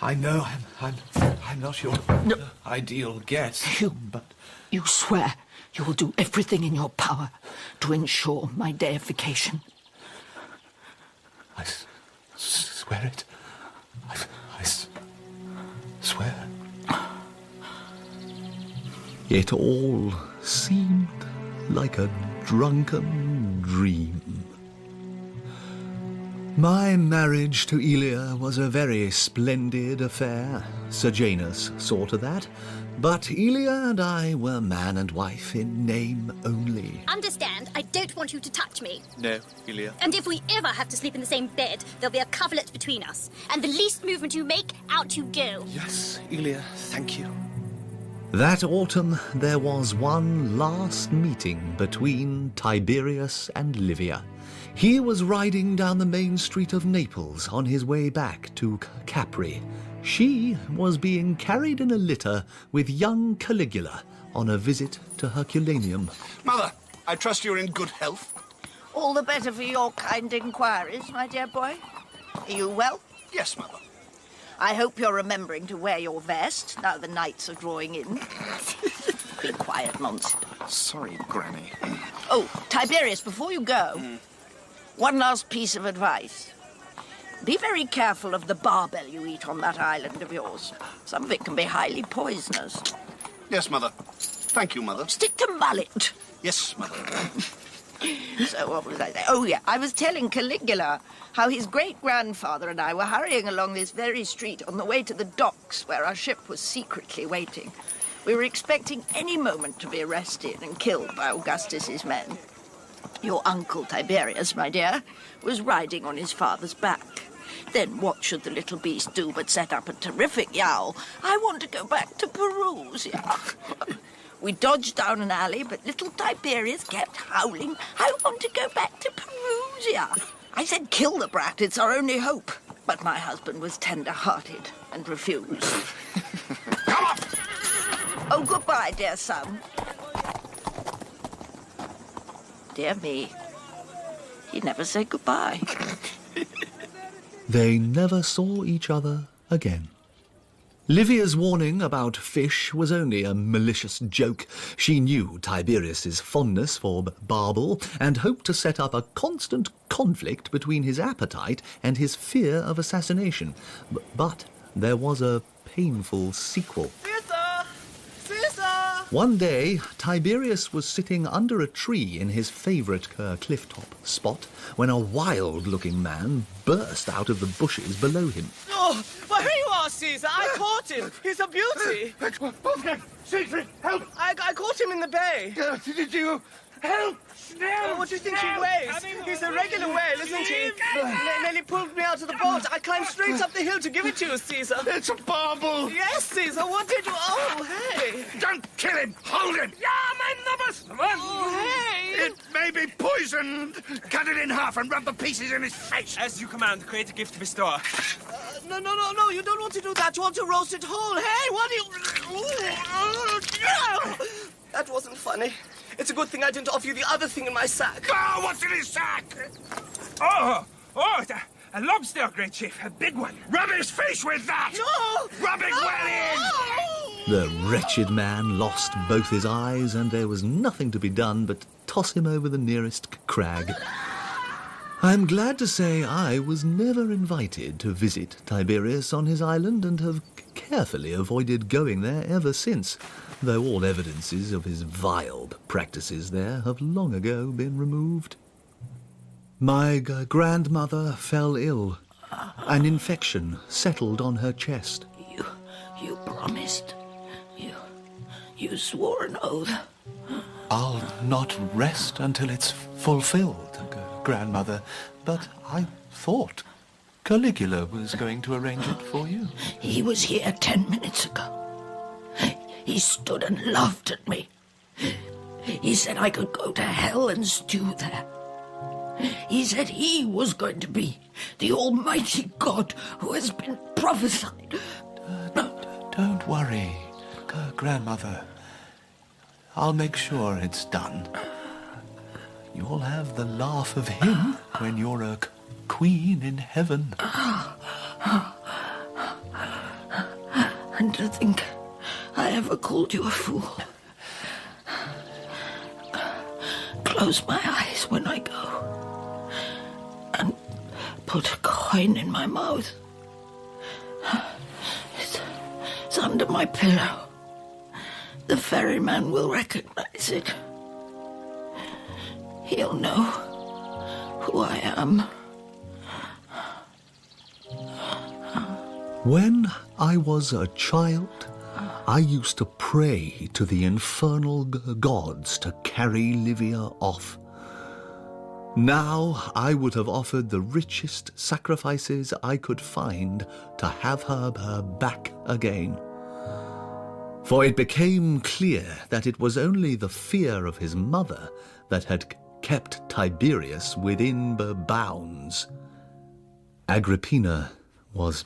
I know I'm not your ideal guest, but... You swear you will do everything in your power to ensure my deification. I swear it. I swear. It all seemed like a drunken dream. My marriage to Elia was a very splendid affair. Sejanus saw to that. But Elia and I were man and wife in name only. Understand, I don't want you to touch me. No, Elia. And if we ever have to sleep in the same bed, there'll be a coverlet between us. And the least movement you make, out you go. Yes, Elia, thank you. That autumn, there was one last meeting between Tiberius and Livia. He was riding down the main street of Naples on his way back to Capri. She was being carried in a litter with young Caligula on a visit to Herculaneum. Mother, I trust you're in good health. All the better for your kind inquiries, my dear boy. Are you well? Yes, Mother. I hope you're remembering to wear your vest now the nights are drawing in. Be quiet, monster. Sorry, Granny. Oh, Tiberius, before you go, one last piece of advice. Be very careful of the barbel you eat on that island of yours. Some of it can be highly poisonous. Yes, Mother. Thank you, Mother. Stick to mullet. Yes, Mother. So what was I saying? Oh, yeah, I was telling Caligula how his great-grandfather and I were hurrying along this very street on the way to the docks where our ship was secretly waiting. We were expecting any moment to be arrested and killed by Augustus's men. Your uncle Tiberius, my dear, was riding on his father's back. Then what should the little beast do but set up a terrific yowl? I want to go back to Perusia. We dodged down an alley, but little Tiberius kept howling, I want to go back to Perusia. I said, kill the brat, it's our only hope. But my husband was tender-hearted and refused. Come on! Oh, goodbye, dear son. Dear me, he never said goodbye. They never saw each other again. Livia's warning about fish was only a malicious joke. She knew Tiberius's fondness for barbel and hoped to set up a constant conflict between his appetite and his fear of assassination. But there was a painful sequel. One day, Tiberius was sitting under a tree in his favourite cliff-top spot when a wild-looking man burst out of the bushes below him. Oh, well, here you are, Caesar. I caught him. He's a beauty. Caesar, help! I caught him in the bay. Did you help? What do you think he weighs? He's a regular whale, isn't he? Nearly pulled me out of the boat. I climbed straight up the hill to give it to you, Caesar. It's a barbel. Yes, Caesar. What did you... Oh, hey. Don't kill him. Hold him. Yeah, my numbers. Oh, hey. It may be poisoned. Cut it in half and rub the pieces in his face. As you command, create a gift to bestow. No. You don't want to do that. You want to roast it whole. Hey, what do you... That wasn't funny. It's a good thing I didn't offer you the other thing in my sack. Oh, what's in his sack? Oh, it's a lobster, great chief. A big one. Rub his face with that! No! Rub it well in! The wretched man lost both his eyes, and there was nothing to be done but toss him over the nearest crag. I'm glad to say I was never invited to visit Tiberius on his island and have carefully avoided going there ever since, though all evidences of his vile practices there have long ago been removed. My grandmother fell ill. An infection settled on her chest. You promised. You swore an oath. I'll not rest until it's fulfilled, Grandmother, but I thought Caligula was going to arrange it for you. He was here 10 minutes ago. He stood and laughed at me. He said I could go to hell and stew there. He said he was going to be the almighty God who has been prophesied. Don't worry, Grandmother. I'll make sure it's done. You'll have the laugh of him when you're a queen in heaven. And to think I ever called you a fool. Close my eyes when I go and put a coin in my mouth. It's under my pillow. The ferryman will recognize it. He'll know who I am. When I was a child, I used to pray to the infernal gods to carry Livia off. Now I would have offered the richest sacrifices I could find to have her back again. For it became clear that it was only the fear of his mother that had kept Tiberius within bounds. Agrippina was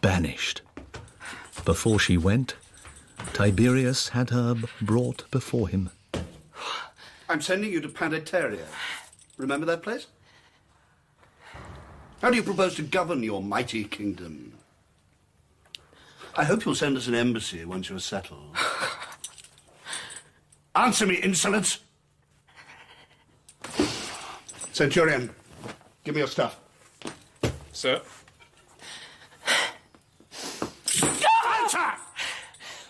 banished. Before she went, Tiberius had her brought before him. I'm sending you to Panetaria. Remember that place? How do you propose to govern your mighty kingdom? I hope you'll send us an embassy once you're settled. Answer me, insolence! Centurion, give me your stuff. Sir? Answer!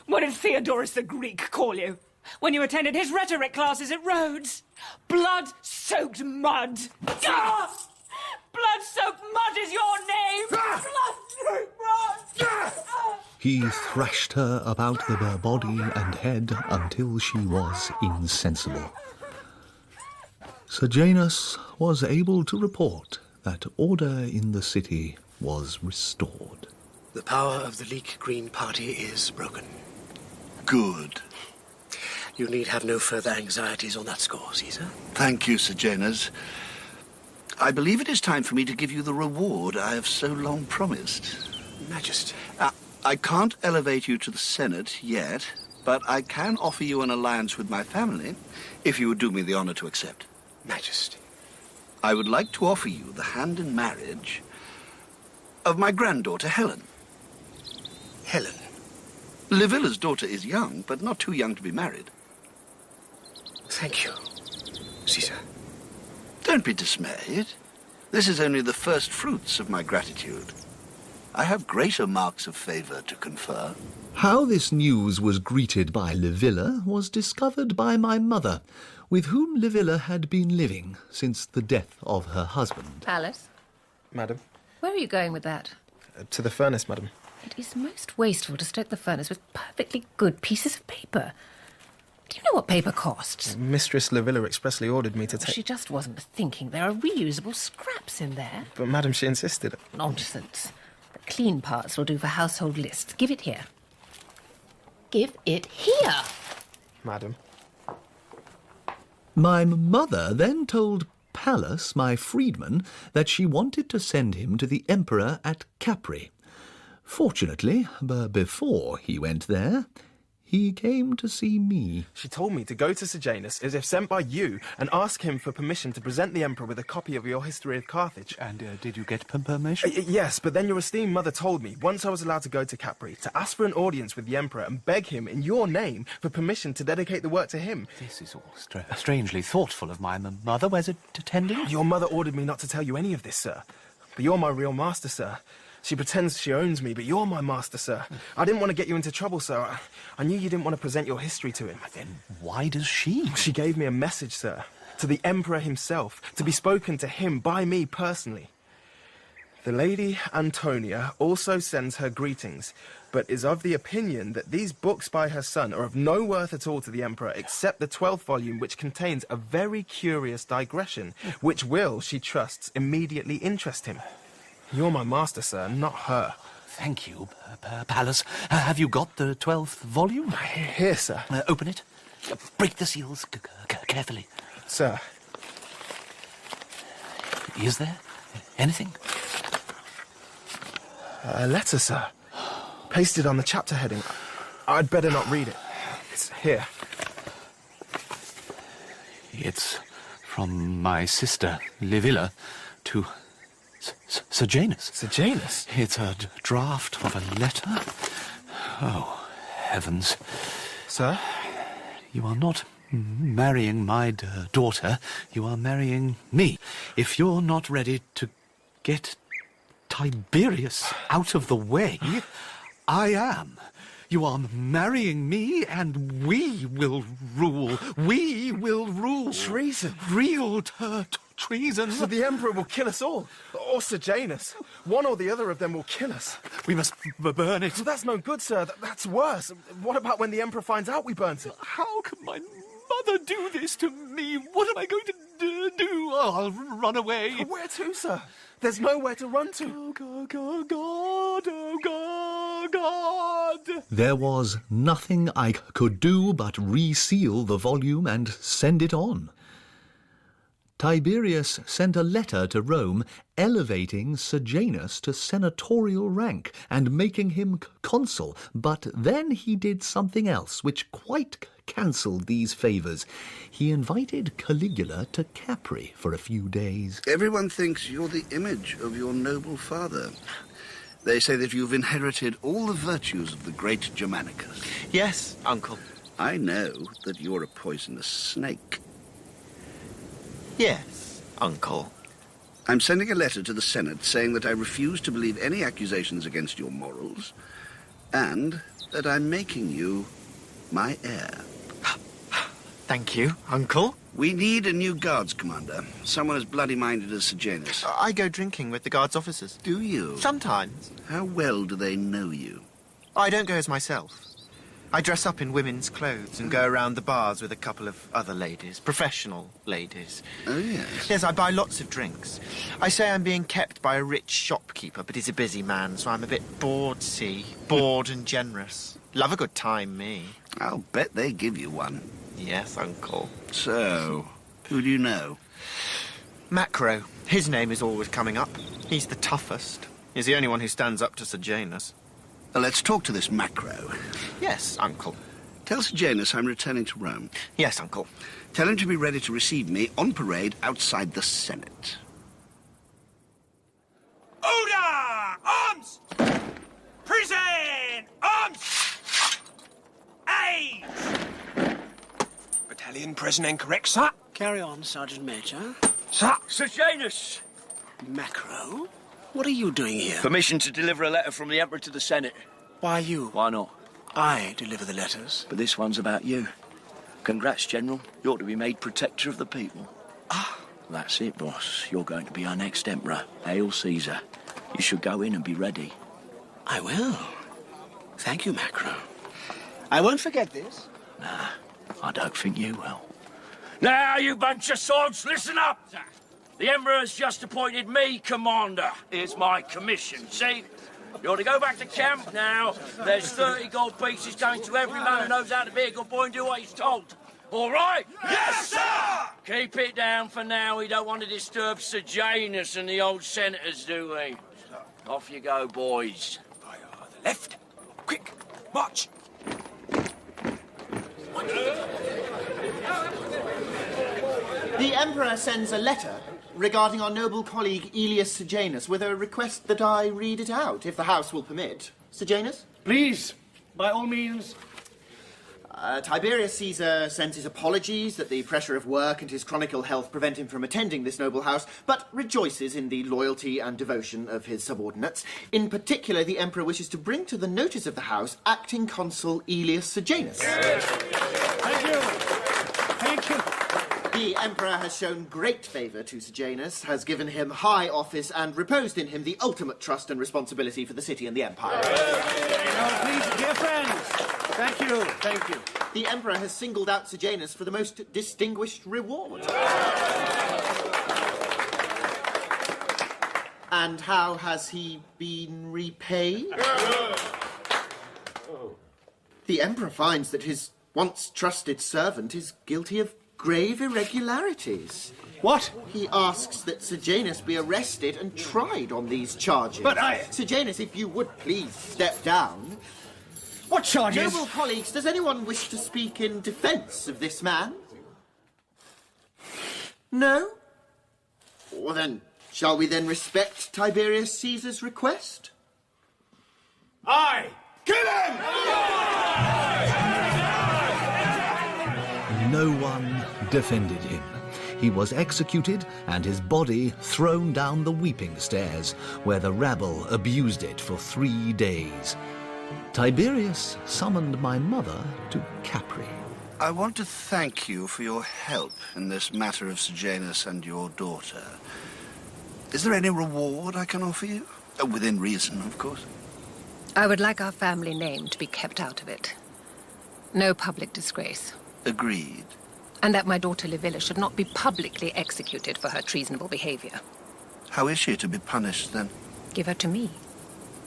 What did Theodorus the Greek call you when you attended his rhetoric classes at Rhodes? Blood-soaked mud! Ah! Blood-soaked mud is your name! Blood-soaked mud! He thrashed her about the body and head until she was insensible. Sejanus was able to report that order in the city was restored. The power of the Leek Green Party is broken. Good. You need have no further anxieties on that score, Caesar. Thank you, Sejanus. I believe it is time for me to give you the reward I have so long promised. Majesty. I can't elevate you to the Senate yet, but I can offer you an alliance with my family, if you would do me the honor to accept. Majesty. I would like to offer you the hand in marriage of my granddaughter, Helen. Helen? Livilla's daughter is young, but not too young to be married. Thank you, Caesar. Don't be dismayed. This is only the first fruits of my gratitude. I have greater marks of favor to confer. How this news was greeted by Livilla was discovered by my mother, with whom Livilla had been living since the death of her husband. Alice, Madam? where are you going with that? To the furnace, madam. It is most wasteful to stoke the furnace with perfectly good pieces of paper. Do you know what paper costs? Mistress Livilla expressly ordered me to take... She just wasn't thinking. There are reusable scraps in there. But, madam, she insisted... Nonsense. The clean parts will do for household lists. Give it here. Give it here! Madam. My mother then told Pallas, my freedman, that she wanted to send him to the emperor at Capri. Fortunately, before he went there, he came to see me. She told me to go to Sejanus as if sent by you and ask him for permission to present the emperor with a copy of your history of Carthage. And did you get permission? Yes, but then your esteemed mother told me, once I was allowed to go to Capri, to ask for an audience with the emperor and beg him, in your name, for permission to dedicate the work to him. This is all strangely thoughtful of my mother. Where's it attending? Your mother ordered me not to tell you any of this, sir. But you're my real master, sir. She pretends she owns me, but you're my master, sir. I didn't want to get you into trouble, sir. I knew you didn't want to present your history to him. Then why does she? She gave me a message, sir, to the emperor himself, to be spoken to him by me personally. The Lady Antonia also sends her greetings, but is of the opinion that these books by her son are of no worth at all to the emperor, except the 12th volume, which contains a very curious digression, which will, she trusts, immediately interest him. You're my master, sir, not her. Thank you, Pallas. Have you got the 12th volume? Here, sir. Open it. Break the seals carefully. Sir. Is there anything? A letter, sir. Pasted on the chapter heading. I'd better not read it. It's here. It's from my sister, Livilla, to... Sejanus. Sejanus? It's a draft of a letter. Oh, heavens. Sir? You are not marrying my daughter. You are marrying me. If you're not ready to get Tiberius out of the way, I am. You are marrying me, and we will rule. We will rule. Treason. Real treason. So the Emperor will kill us all. Or Sejanus. One or the other of them will kill us. We must burn it. Well, that's no good, sir. That's worse. What about when the Emperor finds out we burnt it? How can my mother do this to me? What am I going to do? Oh, I'll run away. Where to, sir? There's nowhere to run to. Oh, God, oh, God. There was nothing I could do but reseal the volume and send it on. Tiberius sent a letter to Rome elevating Sejanus to senatorial rank and making him consul, but then he did something else which quite cancelled these favours. He invited Caligula to Capri for a few days. Everyone thinks you're the image of your noble father. They say that you've inherited all the virtues of the great Germanicus. Yes, Uncle. I know that you're a poisonous snake. Yes, Uncle. I'm sending a letter to the Senate saying that I refuse to believe any accusations against your morals and that I'm making you my heir. Thank you, Uncle. We need a new guards commander. Someone as bloody-minded as Sejanus. I go drinking with the guards officers. Do you? Sometimes. How well do they know you? I don't go as myself. I dress up in women's clothes and go around the bars with a couple of other ladies, professional ladies. Oh, yes? Yes, I buy lots of drinks. I say I'm being kept by a rich shopkeeper, but he's a busy man, so I'm a bit bored, see? Bored and generous. Love a good time, me. I'll bet they give you one. Yes, Uncle. So, who do you know? Macro. His name is always coming up. He's the toughest. He's the only one who stands up to Sejanus. Let's talk to this Macro. Yes, Uncle. Tell Sejanus I'm returning to Rome. Yes, Uncle. Tell him to be ready to receive me on parade outside the Senate. Order! Arms! Prison! Arms! Aid! Battalion present and correct, sir. Carry on, Sergeant Major. Sir. Sejanus! Macro? What are you doing here? Permission to deliver a letter from the Emperor to the Senate. Why you? Why not? I deliver the letters. But this one's about you. Congrats, General. You're to be made protector of the people. Ah. That's it, boss. You're going to be our next Emperor. Hail Caesar. You should go in and be ready. I will. Thank you, Macro. I won't forget this. Nah, I don't think you will. Now, you bunch of sods, listen up! The Emperor has just appointed me commander. Here's my commission, see? You're to go back to camp now. There's 30 gold pieces going to every man who knows how to be a good boy and do what he's told. All right? Yes, sir! Keep it down for now. We don't want to disturb Sejanus and the old senators, do we? Off you go, boys. By the left. Quick, march. The Emperor sends a letter regarding our noble colleague Aelius Sejanus with a request that I read it out, if the House will permit. Sejanus? Please, by all means. Tiberius Caesar sends his apologies that the pressure of work and his chronic ill health prevent him from attending this noble house, but rejoices in the loyalty and devotion of his subordinates. In particular, the Emperor wishes to bring to the notice of the House acting consul Aelius Sejanus. Thank you. Thank you. The Emperor has shown great favour to Sejanus, has given him high office, and reposed in him the ultimate trust and responsibility for the city and the empire. No, please, dear friends. Thank you. Thank you. The Emperor has singled out Sejanus for the most distinguished reward. And how has he been repaid? The Emperor finds that his once trusted servant is guilty of grave irregularities. What? He asks that Sejanus be arrested and tried on these charges. But Sejanus, if you would please step down. What charges? Noble colleagues, does anyone wish to speak in defence of this man? No? Well then, shall we then respect Tiberius Caesar's request? Aye! Kill him! No one defended him. He was executed and his body thrown down the weeping stairs, where the rabble abused it for 3 days. Tiberius summoned my mother to Capri. I want to thank you for your help in this matter of Sejanus and your daughter. Is there any reward I can offer you? Within reason, of course. I would like our family name to be kept out of it. No public disgrace. Agreed. And that my daughter Livilla should not be publicly executed for her treasonable behavior. How is she to be punished, then? Give her to me.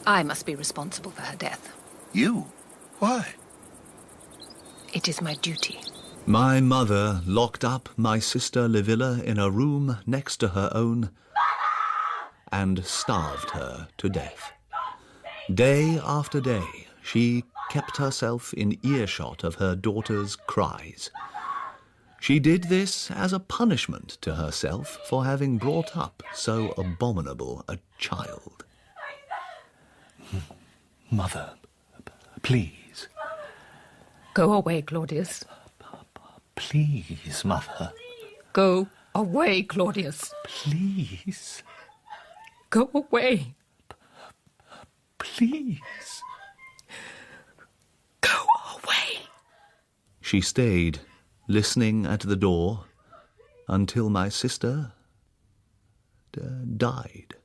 I must be responsible for her death. You? Why? It is my duty. My mother locked up my sister Livilla in a room next to her own and starved her to death. Day after day, she kept herself in earshot of her daughter's cries. She did this as a punishment to herself for having brought up so abominable a child. Mother, please. Go away, Claudius. Please, Mother. Go away, Claudius. Please. Go away. Please. Go away. She stayed, listening at the door, until my sister died.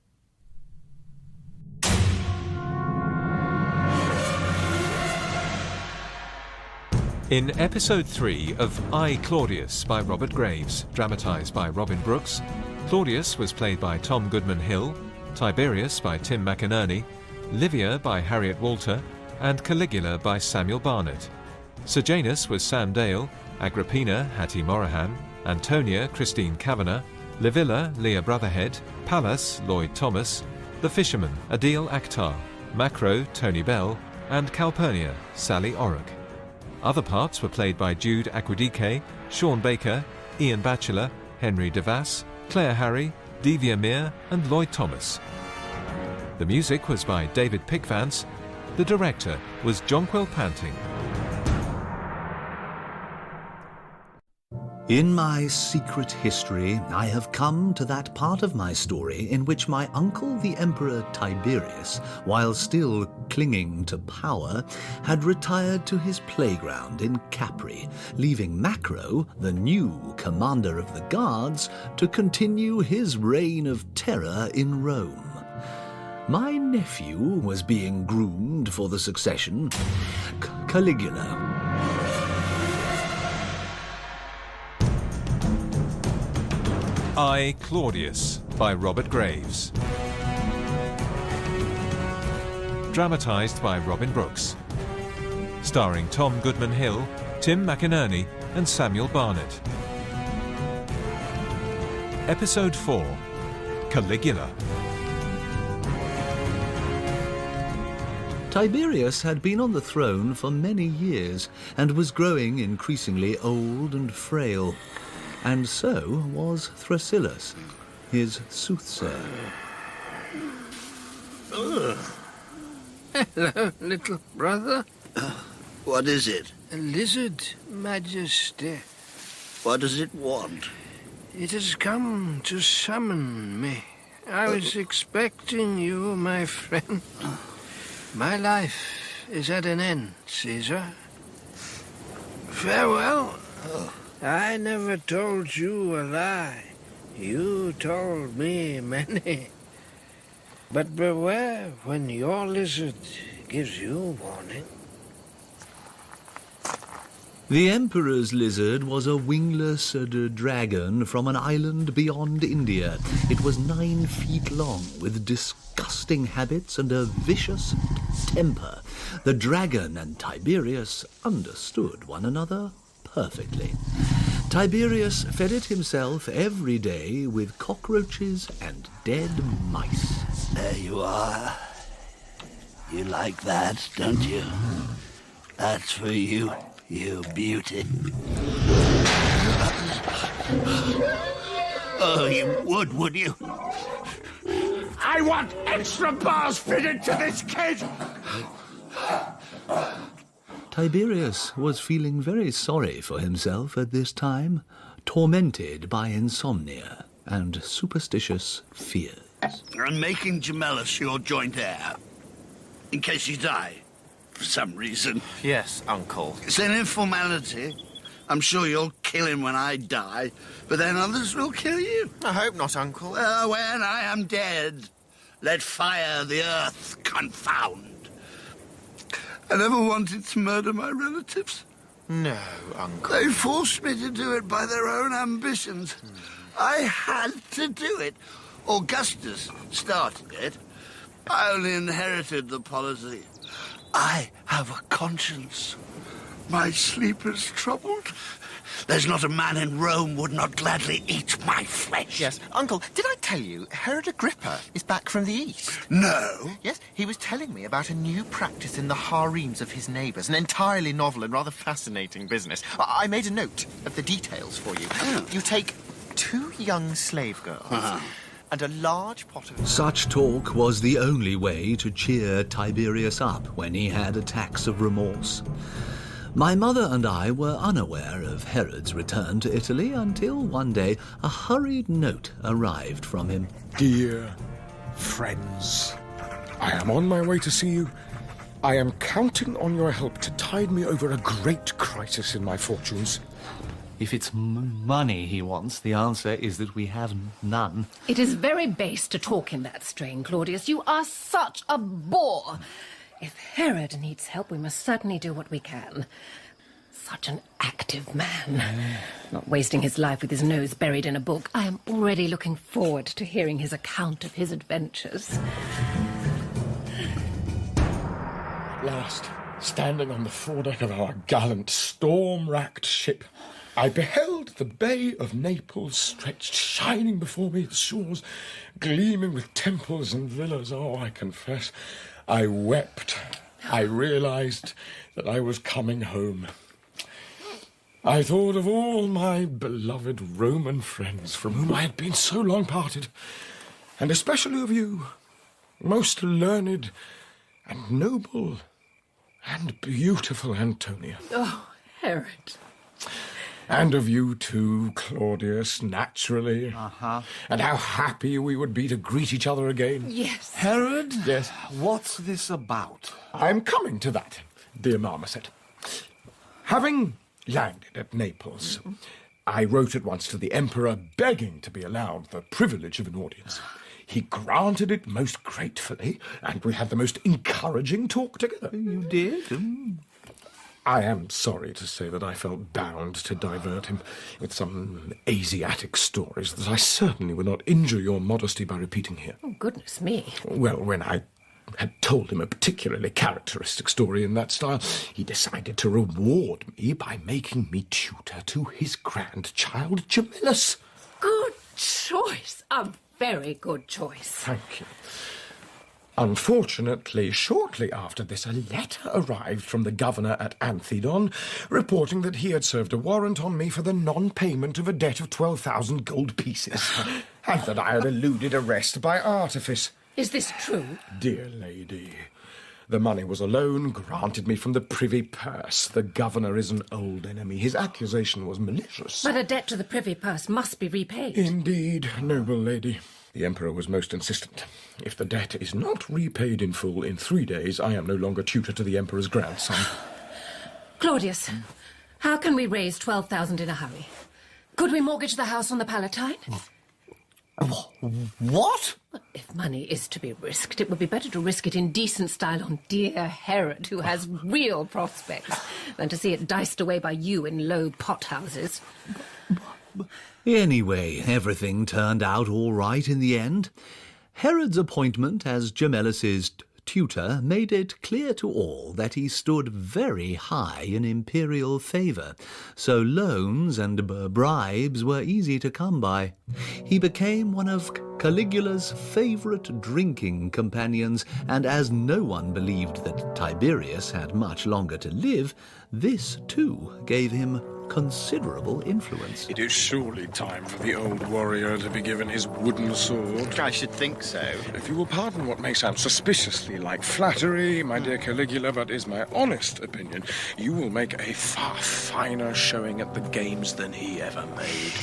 In Episode 3 of I, Claudius by Robert Graves, dramatised by Robin Brooks, Claudius was played by Tom Goodman-Hill, Tiberius by Tim McInerney, Livia by Harriet Walter, and Caligula by Samuel Barnett. Sejanus was Sam Dale, Agrippina Hattie Morahan, Antonia Christine Kavanagh, Livilla Leah Brotherhead, Pallas Lloyd Thomas, The Fisherman Adil Akhtar, Macro Tony Bell, and Calpurnia Sally Orrock. Other parts were played by Jude Aquidike, Sean Baker, Ian Batchelor, Henry DeVass, Claire Harry, Devia Meir, and Lloyd Thomas. The music was by David Pickvance. The director was Jonquil Panting. In my secret history, I have come to that part of my story in which my uncle, the Emperor Tiberius, while still clinging to power, had retired to his playground in Capri, leaving Macro, the new commander of the guards, to continue his reign of terror in Rome. My nephew was being groomed for the succession, Caligula. I, Claudius by Robert Graves. Dramatised by Robin Brooks. Starring Tom Goodman-Hill, Tim McInerney and Samuel Barnett. Episode 4, Caligula. Tiberius had been on the throne for many years and was growing increasingly old and frail. And so was Thrasyllus, his soothsayer. Hello, little brother. What is it? A lizard, Majesty. What does it want? It has come to summon me. I was expecting you, my friend. My life is at an end, Caesar. Farewell. I never told you a lie. You told me many. But beware when your lizard gives you warning. The Emperor's lizard was a wingless dragon from an island beyond India. It was 9 feet long, with disgusting habits and a vicious temper. The dragon and Tiberius understood one another perfectly. Tiberius fed it himself every day with cockroaches and dead mice. There you are. You like that, don't you? That's for you, you beauty. Oh, you would you? I want extra bars fitted to this kid! Tiberius was feeling very sorry for himself at this time, tormented by insomnia and superstitious fears. I'm making Gemellus your joint heir, in case you die. for some reason. Yes, Uncle. It's an informality. I'm sure you'll kill him when I die, but then others will kill you. I hope not, Uncle. When I am dead, let fire the earth confound. I never wanted to murder my relatives. No, Uncle. They forced me to do it by their own ambitions. I had to do it. Augustus started it. I only inherited the policy. I have a conscience. My sleep is troubled. There's not a man in Rome would not gladly eat my flesh. Yes. Uncle, did I tell you Herod Agrippa is back from the East? No. Yes, he was telling me about a new practice in the harems of his neighbours, an entirely novel and rather fascinating business. I made a note of the details for you. You take 2 young slave girls and a large pot of... Such talk was the only way to cheer Tiberius up when he had attacks of remorse. My mother and I were unaware of Herod's return to Italy until one day a hurried note arrived from him. Dear friends, I am on my way to see you. I am counting on your help to tide me over a great crisis in my fortunes. If it's money he wants, the answer is that we have none. It is very base to talk in that strain, Claudius. You are such a bore. If Herod needs help, we must certainly do what we can. Such an active man. Not wasting his life with his nose buried in a book. I am already looking forward to hearing his account of his adventures. At last, standing on the foredeck of our gallant, storm-racked ship, I beheld the Bay of Naples stretched shining before me, the shores gleaming with temples and villas. Oh, I confess, I wept. I realized that I was coming home. I thought of all my beloved Roman friends from whom I had been so long parted, and especially of you, most learned and noble and beautiful Antonia. Oh, Herod. And of you too, Claudius, naturally. And how happy we would be to greet each other again. Yes. Herod? Yes. What's this about? I'm coming to that, dear Marmoset. Having landed at Naples, I wrote at once to the Emperor begging to be allowed the privilege of an audience. He granted it most gratefully, and we had the most encouraging talk together. You did? I am sorry to say that I felt bound to divert him with some Asiatic stories that I certainly would not injure your modesty by repeating here. Oh, goodness me. Well, when I had told him a particularly characteristic story in that style, he decided to reward me by making me tutor to his grandchild Gemellus. Good choice. A very good choice. Thank you. Unfortunately, shortly after this, a letter arrived from the governor at Anthedon, reporting that he had served a warrant on me for the non-payment of a debt of 12,000 gold pieces, and that I had eluded arrest by artifice. Is this true? Dear lady, the money was a loan granted me from the privy purse. The governor is an old enemy. His accusation was malicious. But a debt to the privy purse must be repaid. Indeed, noble lady. The Emperor was most insistent. If the debt is not repaid in full in 3 days, I am no longer tutor to the Emperor's grandson. Claudius, how can we raise 12,000 in a hurry? Could we mortgage the house on the Palatine? What? If money is to be risked, it would be better to risk it in decent style on dear Herod, who has real prospects, than to see it diced away by you in low pothouses. Anyway, everything turned out all right in the end. Herod's appointment as Gemellus's tutor made it clear to all that he stood very high in imperial favour, so loans and bribes were easy to come by. He became one of Caligula's favourite drinking companions, and as no one believed that Tiberius had much longer to live, this too gave him considerable influence. It is surely time for the old warrior to be given his wooden sword. I should think so. If you will pardon what may sound suspiciously like flattery, my dear Caligula, but is my honest opinion, you will make a far finer showing at the games than he ever made.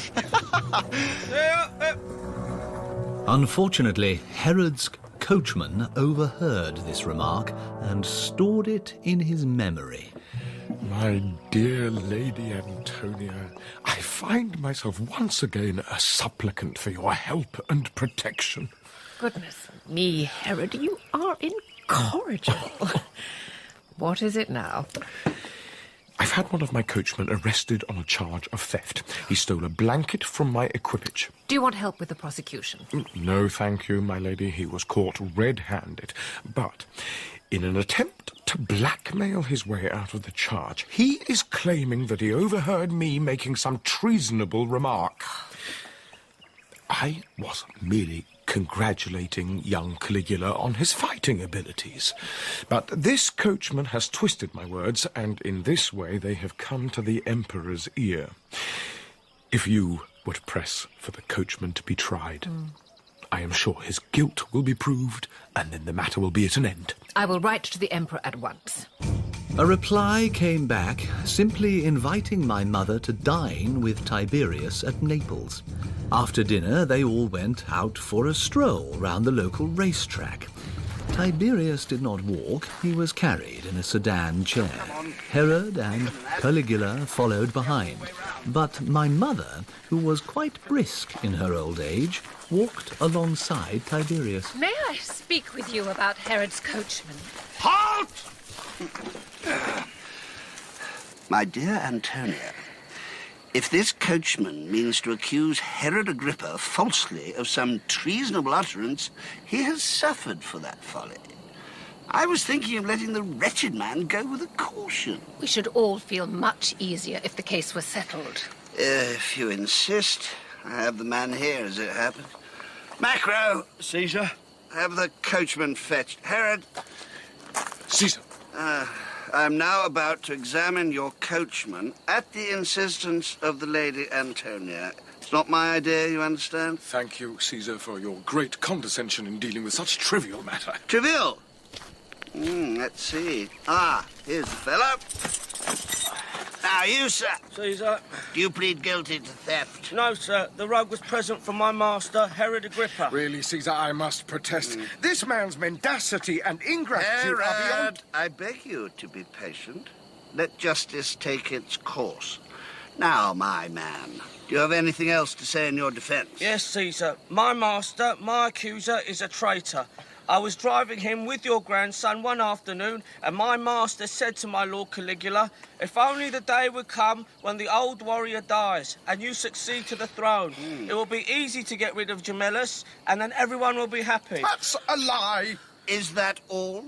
Unfortunately, Herod's coachman overheard this remark and stored it in his memory. My dear Lady Antonia, I find myself once again a supplicant for your help and protection. Goodness me, Herod, you are incorrigible. What is it now? I've had one of my coachmen arrested on a charge of theft. He stole a blanket from my equipage. Do you want help with the prosecution? No, thank you, my lady. He was caught red-handed. But in an attempt to blackmail his way out of the charge, he is claiming that he overheard me making some treasonable remark. I was merely congratulating young Caligula on his fighting abilities. But this coachman has twisted my words, and in this way they have come to the Emperor's ear. If you would press for the coachman to be tried, I am sure his guilt will be proved, and then the matter will be at an end. I will write to the Emperor at once. A reply came back, simply inviting my mother to dine with Tiberius at Naples. After dinner, they all went out for a stroll round the local racetrack. Tiberius did not walk, he was carried in a sedan chair. Herod and Caligula followed behind. But my mother, who was quite brisk in her old age, walked alongside Tiberius. May I speak with you about Herod's coachman? Halt! My dear Antonia, if this coachman means to accuse Herod Agrippa falsely of some treasonable utterance, he has suffered for that folly. I was thinking of letting the wretched man go with a caution. We should all feel much easier if the case were settled. If you insist. I have the man here, as it happens. Macro! Caesar? Have the coachman fetched. Herod! Caesar! I'm now about to examine your coachman at the insistence of the Lady Antonia. It's not my idea, you understand? Thank you, Caesar, for your great condescension in dealing with such trivial matter. Trivial? Let's see. Here's the fellow. Now, you, sir. Caesar. Do you plead guilty to theft? No, sir. The rogue was present from my master, Herod Agrippa. Really, Caesar, I must protest. This man's mendacity and ingratitude are beyond... Herod, I beg you to be patient. Let justice take its course. Now, my man, do you have anything else to say in your defense? Yes, Caesar. My master, my accuser, is a traitor. I was driving him with your grandson one afternoon, and my master said to my Lord Caligula, if only the day would come when the old warrior dies and you succeed to the throne. It will be easy to get rid of Gemellus, and then everyone will be happy. That's a lie. Is that all?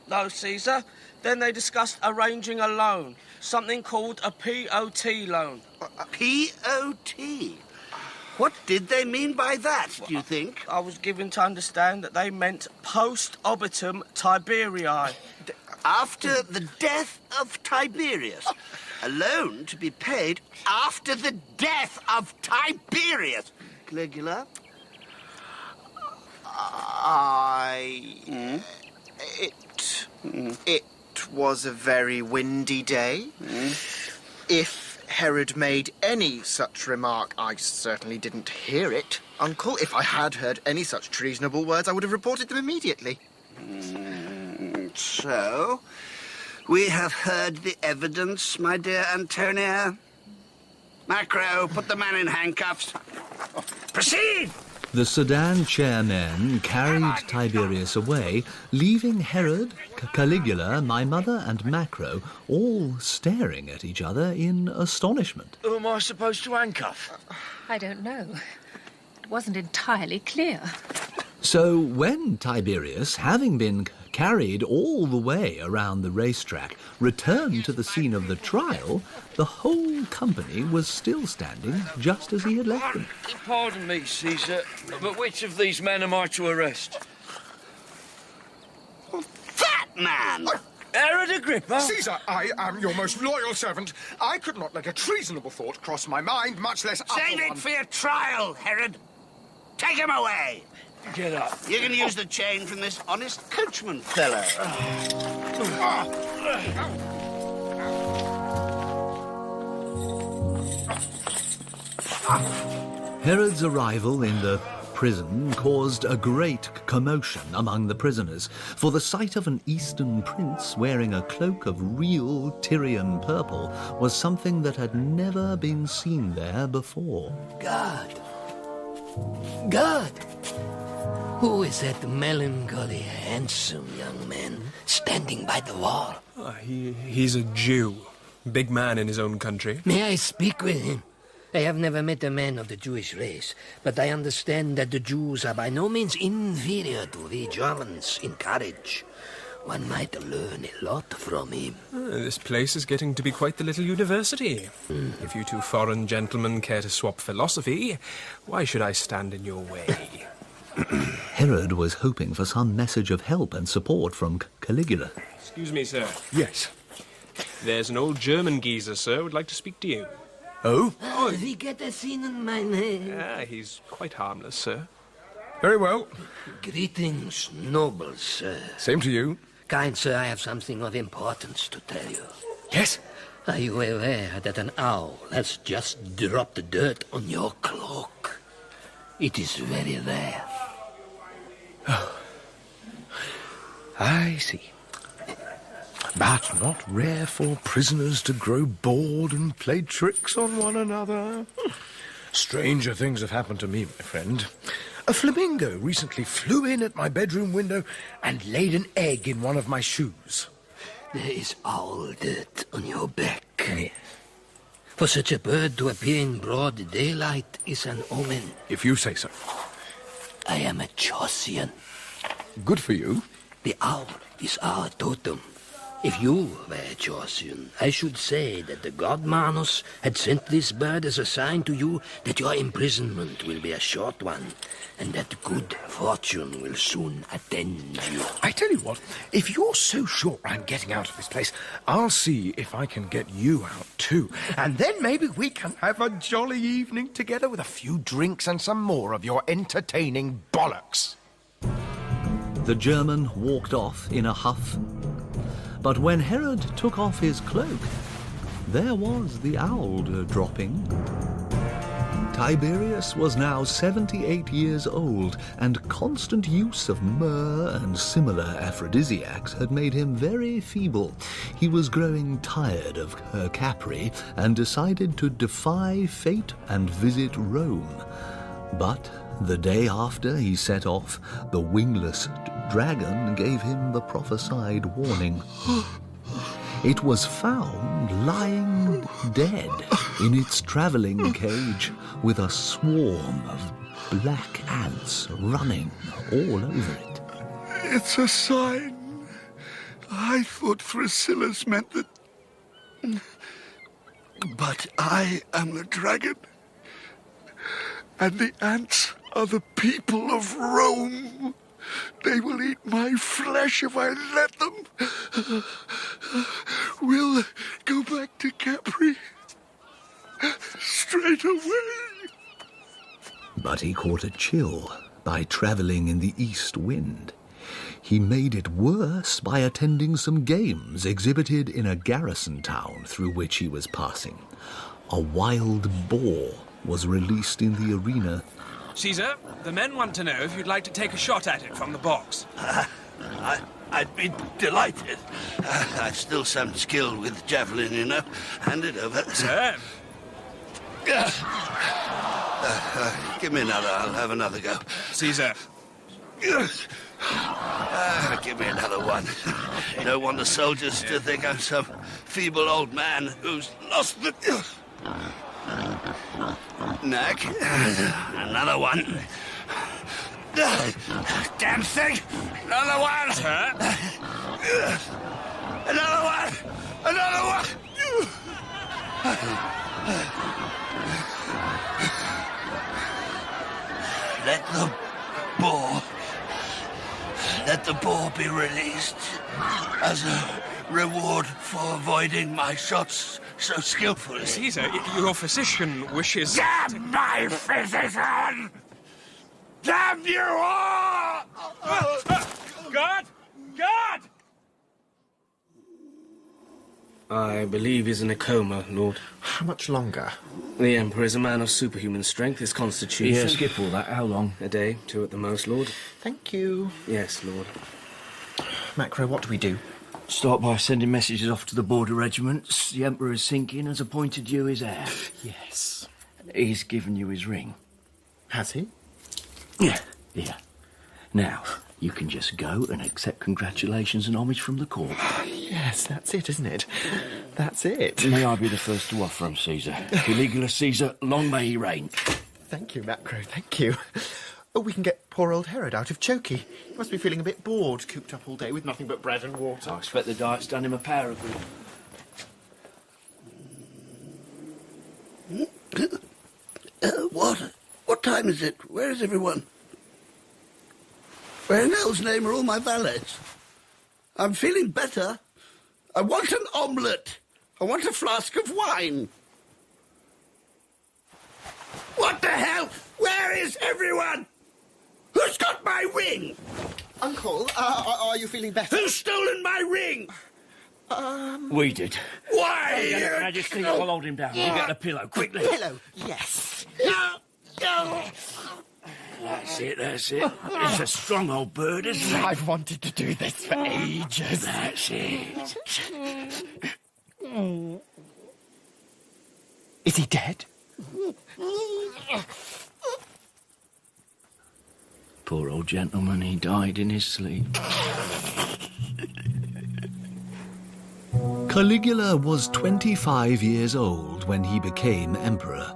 No, Caesar. Then they discussed arranging a loan, something called a POT loan. P.O.T.? What did they mean by that, do you think? I was given to understand that they meant post obitum Tiberii. After the death of Tiberius. A loan to be paid after the death of Tiberius. Caligula? It was a very windy day. If Herod made any such remark, I certainly didn't hear it, Uncle. If I had heard any such treasonable words, I would have reported them immediately. So, we have heard the evidence, my dear Antonia. Macro, put the man in handcuffs. Proceed! The sedan chairmen carried Tiberius away, leaving Herod, Caligula, my mother, and Macro all staring at each other in astonishment. Who am I supposed to handcuff? I don't know. It wasn't entirely clear. So when Tiberius, having been carried all the way around the racetrack, returned to the scene of the trial, the whole company was still standing just as he had left them. Pardon me, Caesar, but which of these men am I to arrest? That man! Herod Agrippa? Caesar, I am your most loyal servant. I could not let a treasonable thought cross my mind, much less utter Save it one. for your trial, Herod. Take him away. Get up. You can use the chain from this honest coachman fellow. Herod's arrival in the prison caused a great commotion among the prisoners, for the sight of an Eastern prince wearing a cloak of real Tyrian purple was something that had never been seen there before. God! God! Who is that melancholy, handsome young man standing by the wall? He's a Jew. Big man in his own country. May I speak with him? I have never met a man of the Jewish race, but I understand that the Jews are by no means inferior to the Germans in courage. One might learn a lot from him. This place is getting to be quite the little university. If you two foreign gentlemen care to swap philosophy, why should I stand in your way? Herod was hoping for some message of help and support from Caligula. Excuse me, sir. Yes. There's an old German geezer, sir, would like to speak to you. Oh? Oh, wie geht es Ihnen, meine? He's quite harmless, sir. Very well. Greetings, noble sir. Same to you. Kind sir, I have something of importance to tell you. Yes? Are you aware that an owl has just dropped dirt on your cloak? It is very rare. Oh. I see. But not rare for prisoners to grow bored and play tricks on one another. Stranger things have happened to me, my friend. A flamingo recently flew in at my bedroom window and laid an egg in one of my shoes. There is owl dirt on your back. Yes. For such a bird to appear in broad daylight is an omen. If you say so. I am a Chaucian. Good for you. The owl is our totem. If you were a Chaucian, I should say that the god Manus had sent this bird as a sign to you that your imprisonment will be a short one, and that good fortune will soon attend you. I tell you what, if you're so sure I'm getting out of this place, I'll see if I can get you out too. And then maybe we can have a jolly evening together with a few drinks and some more of your entertaining bollocks. The German walked off in a huff. But when Herod took off his cloak, there was the owl dropping. Tiberius was now 78 years old, and constant use of myrrh and similar aphrodisiacs had made him very feeble. He was growing tired of Capri and decided to defy fate and visit Rome. But the day after he set off, the wingless dragon gave him the prophesied warning. It was found lying dead in its travelling cage with a swarm of black ants running all over it. It's a sign. I thought Thrasylus meant that... But I am the dragon, and the ants are the people of Rome. They will eat my flesh if I let them. We'll go back to Capri straight away. But he caught a chill by travelling in the east wind. He made it worse by attending some games exhibited in a garrison town through which he was passing. A wild boar was released in the arena. Caesar, the men want to know if you'd like to take a shot at it from the box. I'd be delighted. I've still some skill with javelin, you know. Hand it over. Sir? Give me another. I'll have another go. Caesar. Give me another one. Don't want the soldiers to think I'm some feeble old man who's lost the... Knack. Another one. Damn thing. Another one. Another one. Another one. Let the boar be released as a reward for avoiding my shots so skillfully. Caesar, your physician wishes... Damn my physician! Damn you all! God! God! I believe he's in a coma, Lord. How much longer? The Emperor is a man of superhuman strength, his constitution... Yeah, skip all that. How long? A day, 2 at the most, Lord. Thank you. Yes, Lord. Macro, what do we do? Start by sending messages off to the border regiments. The Emperor is sinking, has appointed you his heir. Yes. He's given you his ring. Has he? Yeah. Now, you can just go and accept congratulations and homage from the court. Yes, that's it, isn't it? That's it. May I be the first to offer him, Caesar. Caligula Caesar, long may he reign. Thank you, Macro, thank you. Oh, we can get poor old Herod out of Chokey. He must be feeling a bit bored, cooped up all day with nothing but bread and water. I expect the diet's done him a power of good. What time is it? Where is everyone? Where in hell's name are all my valets? I'm feeling better. I want an omelette. I want a flask of wine. What the hell? Where is everyone? Who's got my ring? Uncle, are you feeling better? Who's stolen my ring? We did. Why? Your Majesty, I'll hold him down. You get the pillow, quickly. Pillow, yes. No. That's it. It's a strong old bird, isn't it? I've wanted to do this for ages. That's it. Is he dead? Poor old gentleman, he died in his sleep. Caligula was 25 years old when he became emperor.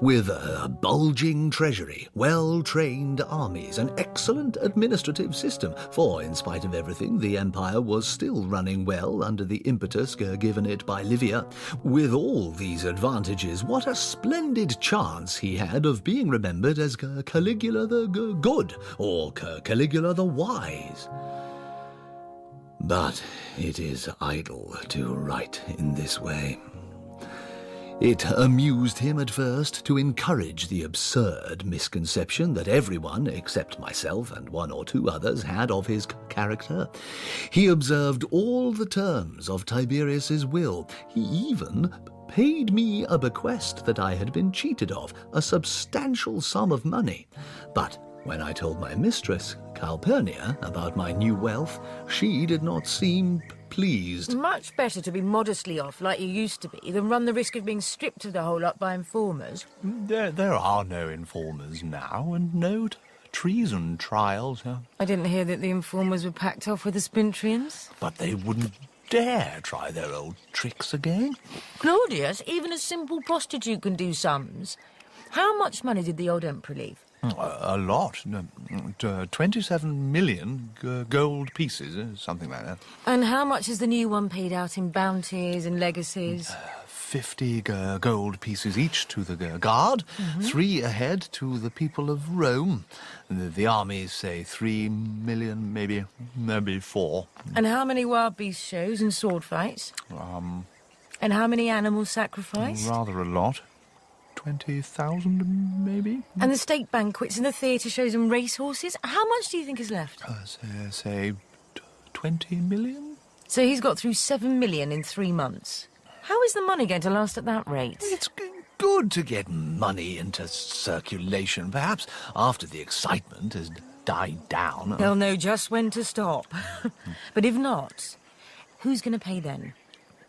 With a bulging treasury, well-trained armies, an excellent administrative system, for in spite of everything, the empire was still running well under the impetus given it by Livia. With all these advantages, what a splendid chance he had of being remembered as Caligula the Good, or Caligula the Wise. But it is idle to write in this way. It amused him at first to encourage the absurd misconception that everyone, except myself and 1 or 2 others, had of his character. He observed all the terms of Tiberius's will. He even paid me a bequest that I had been cheated of, a substantial sum of money. But when I told my mistress, Calpurnia, about my new wealth, she did not seem pleased. Much better to be modestly off like you used to be than run the risk of being stripped of the whole lot by informers. There are no informers now, and no treason trials. I didn't hear that the informers were packed off with the Spintrians. But they wouldn't dare try their old tricks again. Claudius, even a simple prostitute can do sums. How much money did the old emperor leave? A lot. 27 million gold pieces, something like that. And how much has the new one paid out in bounties and legacies? 50 gold pieces each to the guard, 3 ahead to the people of Rome. The armies say 3 million, maybe 4. And how many wild beast shows and sword fights? And how many animals sacrificed? Rather a lot. 20,000, maybe? And the state banquets and the theatre shows and racehorses? How much do you think is left? Say 20 million? So he's got through 7 million in 3 months. How is the money going to last at that rate? It's good to get money into circulation. Perhaps after the excitement has died down. They'll know just when to stop. But if not, who's going to pay then?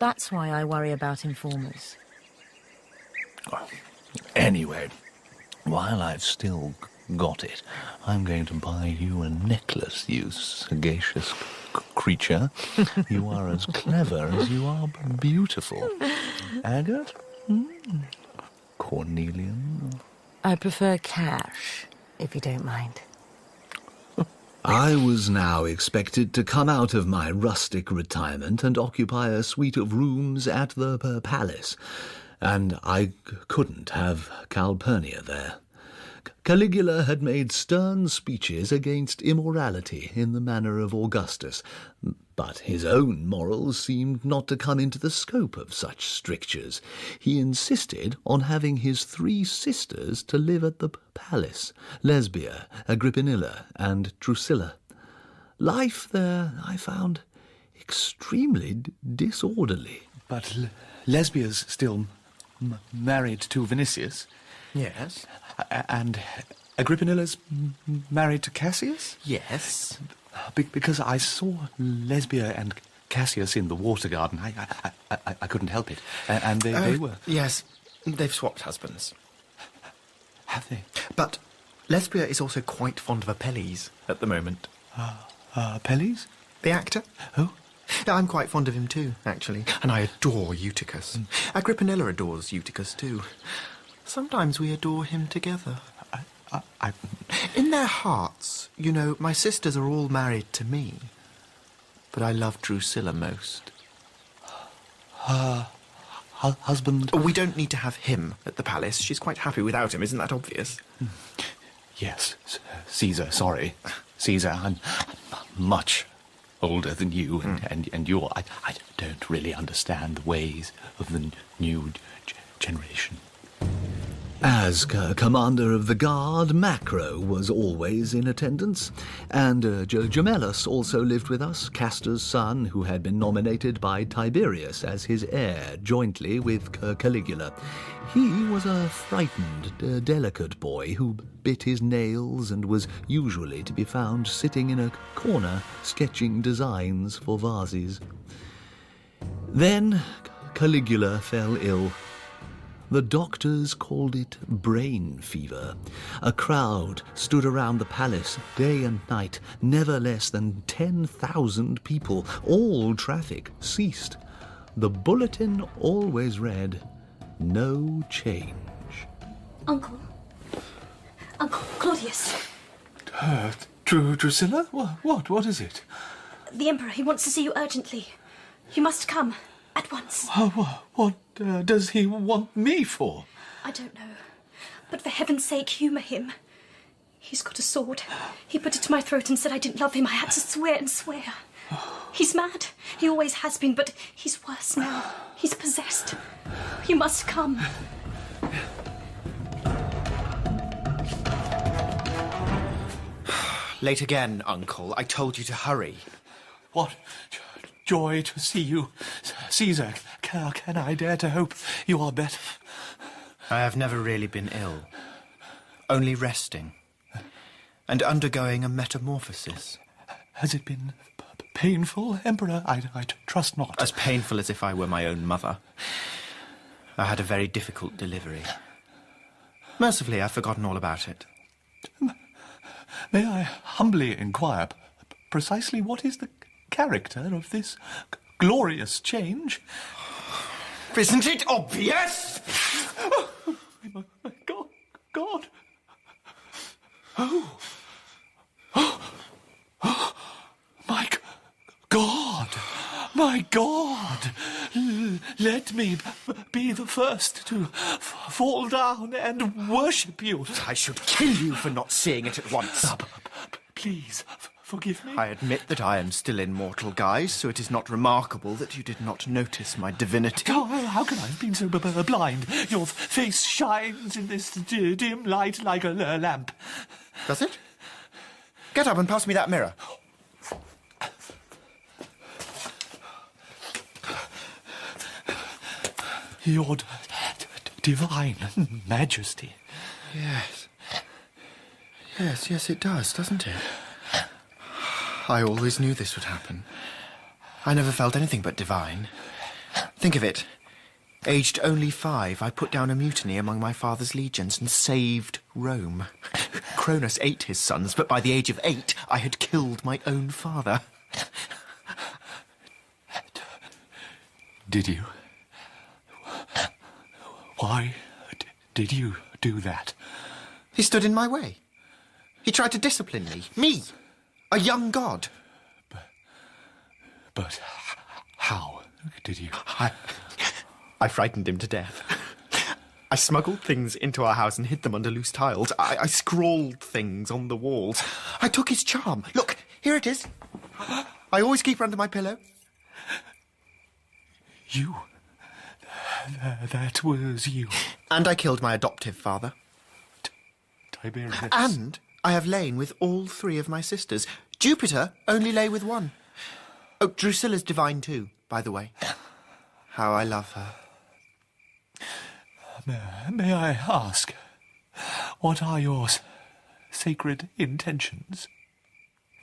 That's why I worry about informers. Anyway, while I've still got it, I'm going to buy you a necklace, you sagacious creature. You are as clever as you are beautiful. Agate? Cornelian? I prefer cash, if you don't mind. I was now expected to come out of my rustic retirement and occupy a suite of rooms at the palace. And I couldn't have Calpurnia there. Caligula had made stern speeches against immorality in the manner of Augustus, but his own morals seemed not to come into the scope of such strictures. He insisted on having his 3 sisters to live at the palace, Lesbia, Agrippinilla, and Drusilla. Life there, I found, extremely disorderly. But Lesbia's still married to Vinicius. Yes. And Agrippinilla's married to Cassius? Yes. Because I saw Lesbia and Cassius in the water garden. I couldn't help it. And they were... Yes, they've swapped husbands. Have they? But Lesbia is also quite fond of Apelles at the moment. Apelles? The actor? Oh? I'm quite fond of him too, actually. And I adore Eutychus. Agrippinilla adores Eutychus too. Sometimes we adore him together. In their hearts, you know, my sisters are all married to me. But I love Drusilla most. Her husband? We don't need to have him at the palace. She's quite happy without him, isn't that obvious? Yes, Caesar, sorry. Caesar, I'm much older than you, and you're... I don't really understand the ways of the new generation. As commander of the guard, Macro was always in attendance, and Gemellus also lived with us, Castor's son, who had been nominated by Tiberius as his heir, jointly with Caligula. He was a frightened, delicate boy who bit his nails and was usually to be found sitting in a corner sketching designs for vases. Then Caligula fell ill. The doctors called it brain fever. A crowd stood around the palace day and night, never less than 10,000 people. All traffic ceased. The bulletin always read, "No change." Uncle Claudius. Drusilla? What is it? The Emperor, he wants to see you urgently. You must come, at once. What does he want me for? I don't know. But for heaven's sake, humour him. He's got a sword. He put it to my throat and said I didn't love him. I had to swear and swear. He's mad. He always has been, but he's worse now. He's possessed. You must come. Late again, Uncle. I told you to hurry. What joy to see you, Caesar. Can I dare to hope you are better? I have never really been ill. Only resting. And undergoing a metamorphosis. Has it been painful, Emperor? I trust not. As painful as if I were my own mother. I had a very difficult delivery. Mercifully, I've forgotten all about it. May I humbly inquire precisely what is the character of this glorious change? Isn't it obvious? My God. Oh. My God. My God. Let me be the first to fall down and worship you. I should kill you for not seeing it at once. Please, forgive me. I admit that I am still in mortal guise, so it is not remarkable that you did not notice my divinity. How can I have been so blind? Your face shines in this dim light like a lamp. Does it? Get up and pass me that mirror. Your divine majesty. Yes, it does, doesn't it? I always knew this would happen. I never felt anything but divine. Think of it. Aged only 5, I put down a mutiny among my father's legions and saved Rome. Cronus ate his sons, but by the age of 8, I had killed my own father. Did you? Why did you do that? He stood in my way. He tried to discipline me. Me! A young god. But how did you? I frightened him to death. I smuggled things into our house and hid them under loose tiles. I scrawled things on the walls. I took his charm. Look, here it is. I always keep her under my pillow. You? That was you. And I killed my adoptive father. Tiberius. And I have lain with all 3 of my sisters. Jupiter only lay with 1. Oh, Drusilla's divine too, by the way. How I love her. May I ask, what are your sacred intentions?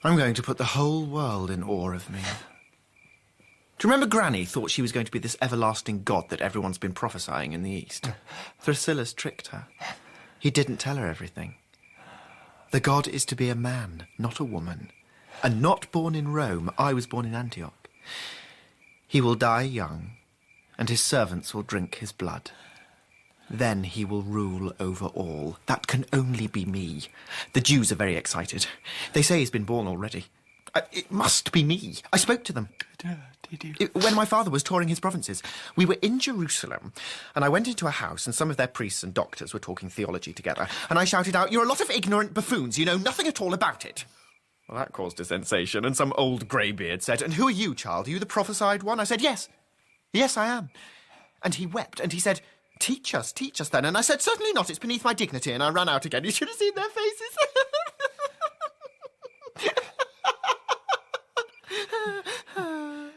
I'm going to put the whole world in awe of me. Do you remember Granny thought she was going to be this everlasting god that everyone's been prophesying in the East? Thrasyllas tricked her. He didn't tell her everything. The god is to be a man, not a woman. And not born in Rome. I was born in Antioch. He will die young, and his servants will drink his blood. Then he will rule over all. That can only be me. The Jews are very excited. They say he's been born already. It must be me. I spoke to them. Did you? When my father was touring his provinces. We were in Jerusalem, and I went into a house, and some of their priests and doctors were talking theology together, and I shouted out, "You're a lot of ignorant buffoons. You know nothing at all about it." Well, that caused a sensation, and some old greybeard said, "And who are you, child? Are you the prophesied one?" I said, "Yes. Yes, I am." And he wept, and he said, teach us then." And I said, "Certainly not. It's beneath my dignity." And I ran out again. You should have seen their faces.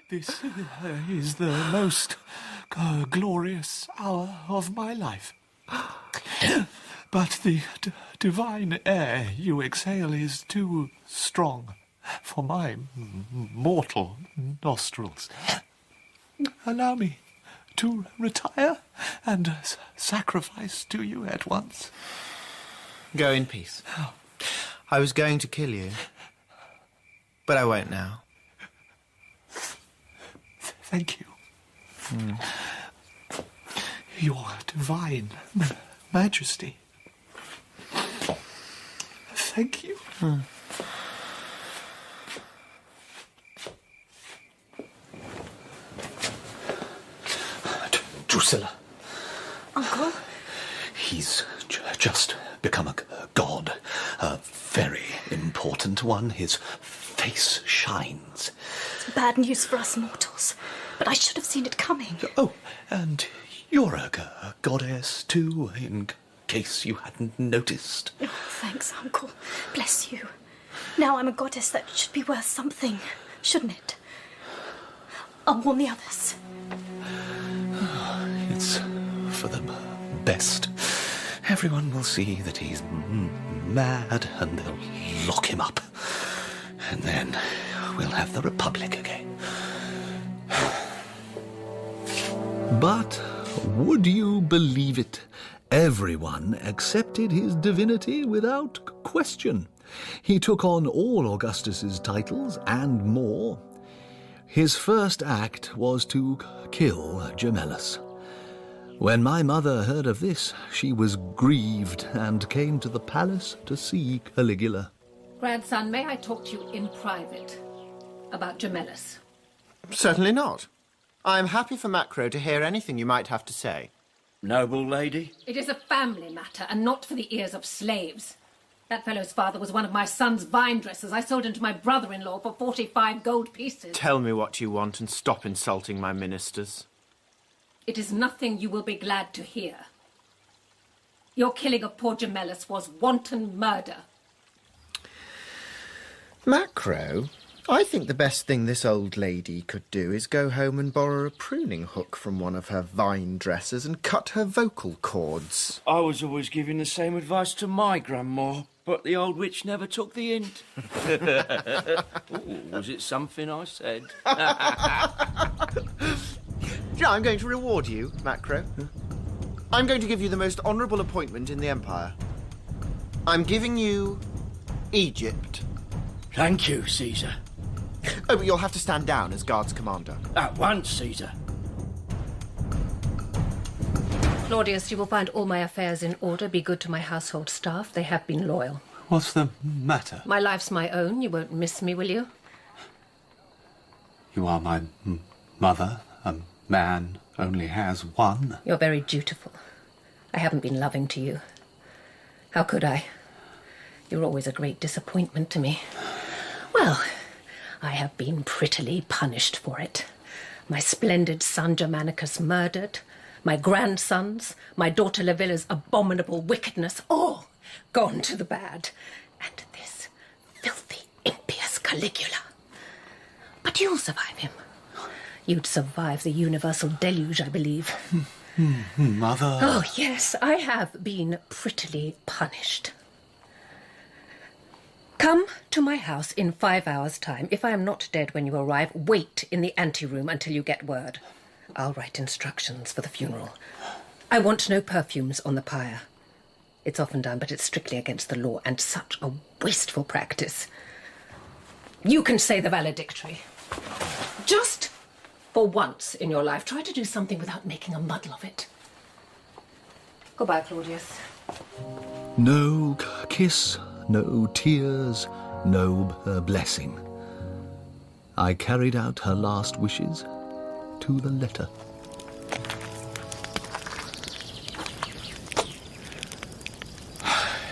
This is the most glorious hour of my life. But the divine air you exhale is too strong for my mortal nostrils. Allow me to retire and sacrifice to you at once. Go in peace. I was going to kill you, but I won't now. Thank you. Your divine majesty. Thank you. Drusilla. Uncle? He's just become a god. A very important one. His face shines. It's bad news for us mortals, but I should have seen it coming. Oh, and you're a goddess too, in case you hadn't noticed. Oh, thanks, Uncle. Bless you. Now I'm a goddess. That should be worth something, shouldn't it? I'll warn the others. It's for the best. Everyone will see that he's mad, and they'll lock him up. And then we'll have the Republic again. But would you believe it? Everyone accepted his divinity without question. He took on all Augustus's titles and more. His first act was to kill Gemellus. When my mother heard of this, she was grieved and came to the palace to see Caligula. Grandson, may I talk to you in private about Gemellus? Certainly not. I am happy for Macro to hear anything you might have to say. Noble lady? It is a family matter, and not for the ears of slaves. That fellow's father was one of my son's vine dressers. I sold him to my brother-in-law for 45 gold pieces. Tell me what you want and stop insulting my ministers. It is nothing you will be glad to hear. Your killing of poor Gemellus was wanton murder. Macro, I think the best thing this old lady could do is go home and borrow a pruning hook from one of her vine dressers and cut her vocal cords. I was always giving the same advice to my grandma, but the old witch never took the hint. Ooh, was it something I said? Yeah, I'm going to reward you, Macro. I'm going to give you the most honourable appointment in the Empire. I'm giving you Egypt. Thank you, Caesar. Oh, but you'll have to stand down as Guards Commander. At once, Caesar. Claudius, you will find all my affairs in order. Be good to my household staff. They have been loyal. What's the matter? My life's my own. You won't miss me, will you? You are my mother. A man only has one. You're very dutiful. I haven't been loving to you. How could I? You're always a great disappointment to me. Well, I have been prettily punished for it. My splendid son Germanicus murdered, my grandsons, my daughter Livilla's abominable wickedness, all gone to the bad. And this filthy, impious Caligula. But you'll survive him. You'd survive the universal deluge, I believe. Mother. Oh, yes, I have been prettily punished. Come to my house in 5 hours' time. If I am not dead when you arrive, wait in the anteroom until you get word. I'll write instructions for the funeral. I want no perfumes on the pyre. It's often done, but it's strictly against the law, and such a wasteful practice. You can say the valedictory. Just for once in your life, try to do something without making a muddle of it. Goodbye, Claudius. No kiss, no tears, no blessing. I carried out her last wishes to the letter.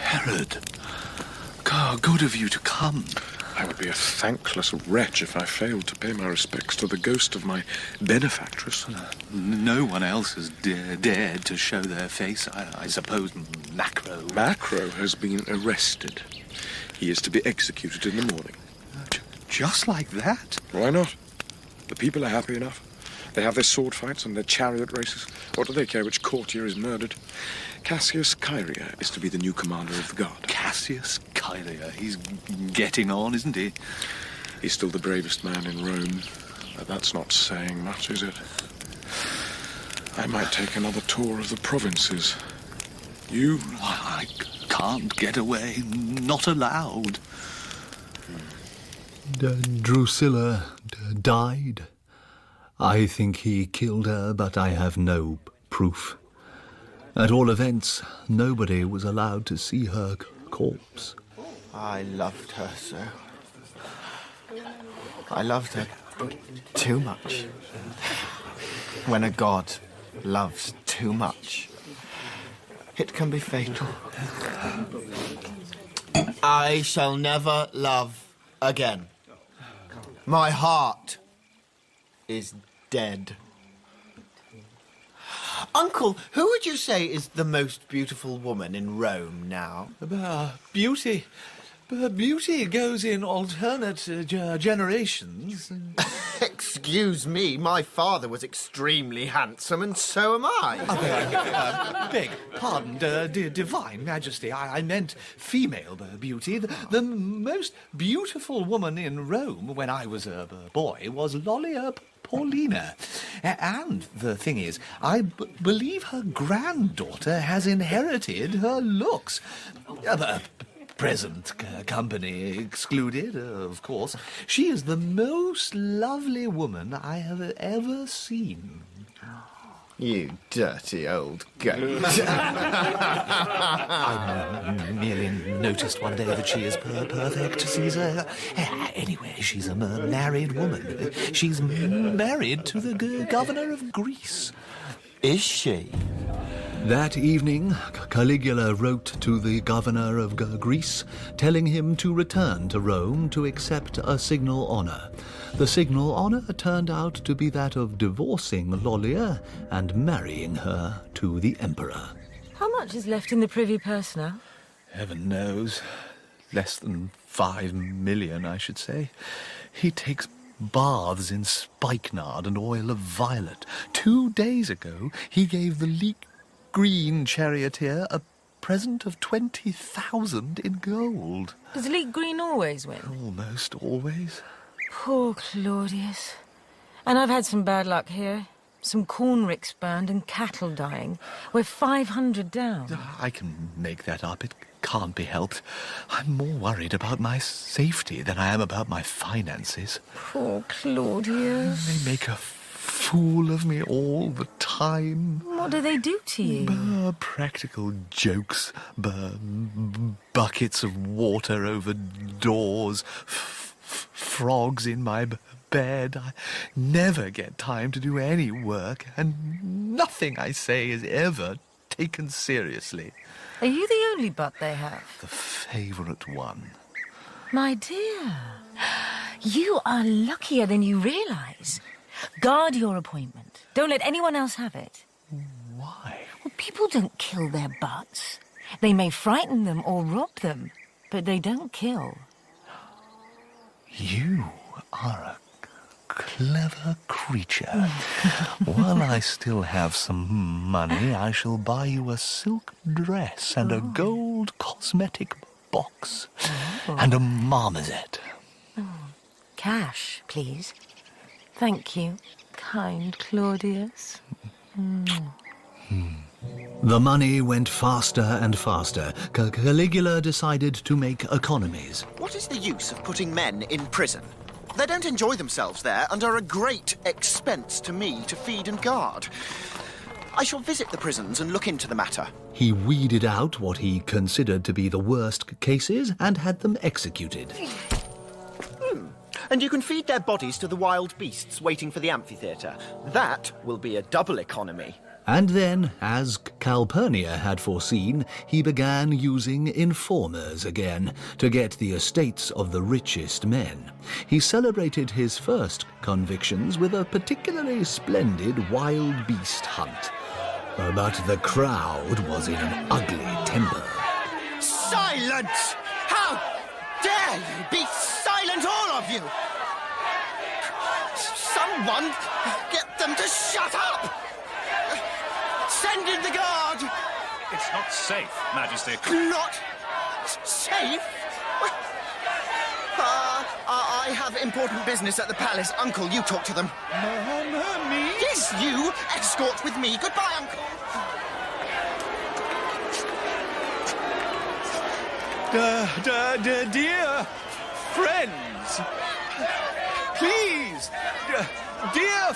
Herod, good of you to come. I would be a thankless wretch if I failed to pay my respects to the ghost of my benefactress. No one else has dared to show their face. I suppose Macro. Macro has been arrested. He is to be executed in the morning. Just like that? Why not? The people are happy enough. They have their sword fights and their chariot races. What do they care which courtier is murdered? Cassius Kyria is to be the new commander of the guard. Cassius Kyria? He's getting on, isn't he? He's still the bravest man in Rome. But that's not saying much, is it? I might take another tour of the provinces. You? I can't get away. Not allowed. Drusilla died. I think he killed her, but I have no proof. At all events, nobody was allowed to see her corpse. I loved her so. I loved her too much. When a god loves too much, it can be fatal. I shall never love again. My heart is dead. Uncle, who would you say is the most beautiful woman in Rome now? Beauty. Beauty goes in alternate generations. Excuse me, my father was extremely handsome, and so am I. Beg pardon, divine majesty. I meant female beauty. The most beautiful woman in Rome when I was a boy was Lollia Paulina. And the thing is, I believe her granddaughter has inherited her looks. Present company excluded, of course. She is the most lovely woman I have ever seen. You dirty old goat. I merely noticed one day that she is perfect, Caesar. Anyway, she's a married woman. She's married to the governor of Greece. Is she? That evening, Caligula wrote to the governor of Greece, telling him to return to Rome to accept a signal honour. The signal honour turned out to be that of divorcing Lollia and marrying her to the emperor. How much is left in the privy purse now? Heaven knows. Less than 5 million, I should say. He takes baths in spikenard and oil of violet. 2 days ago, he gave the leek green charioteer a present of 20,000 in gold. Does Leek Green always win? Almost always. Poor Claudius. And I've had some bad luck here. Some corn ricks burned and cattle dying. We're 500 down. I can make that up. It can't be helped. I'm more worried about my safety than I am about my finances. Poor Claudius. They make a fool of me all the time. What do they do to you? Practical jokes. Buckets of water over doors. Frogs in my bed. I never get time to do any work, and nothing I say is ever taken seriously. Are you the only butt they have? The favourite one. My dear, you are luckier than you realise. Guard your appointment. Don't let anyone else have it. Why? Well, people don't kill their butts. They may frighten them or rob them, but they don't kill. You are a clever creature. While I still have some money, I shall buy you a silk dress and a gold cosmetic box and a marmoset. Cash, please. Thank you, kind Claudius. The money went faster and faster. Caligula decided to make economies. What is the use of putting men in prison? They don't enjoy themselves there and are a great expense to me to feed and guard. I shall visit the prisons and look into the matter. He weeded out what he considered to be the worst cases and had them executed. And you can feed their bodies to the wild beasts waiting for the amphitheatre. That will be a double economy. And then, as Calpurnia had foreseen, he began using informers again to get the estates of the richest men. He celebrated his first convictions with a particularly splendid wild beast hunt. But the crowd was in an ugly temper. Silence! How dare you be silent, all of you! Someone get them to shut up! Send in the guard! It's not safe, Majesty. Not safe? I have important business at the palace. Uncle, you talk to them. Me? Yes, you. Escort with me. Goodbye, Uncle. Dear friends, please, dear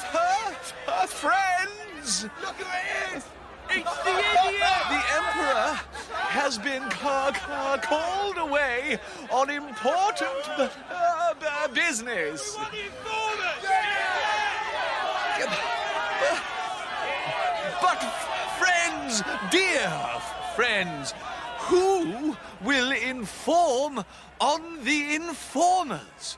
friends. Look who it is! It's the idiot! The Emperor has been called away on important business. But friends, dear friends, who will inform on the informers?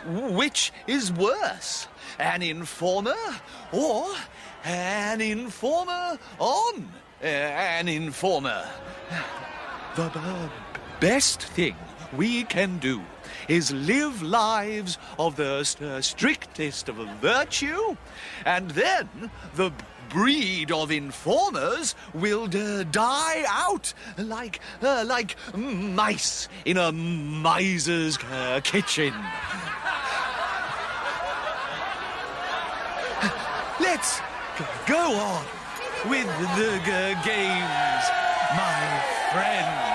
Which is worse, an informer or an informer on an informer? The best thing we can do is live lives of the strictest of virtue, and then the breed of informers will die out like mice in a miser's kitchen. Let's go on with the games, my friends.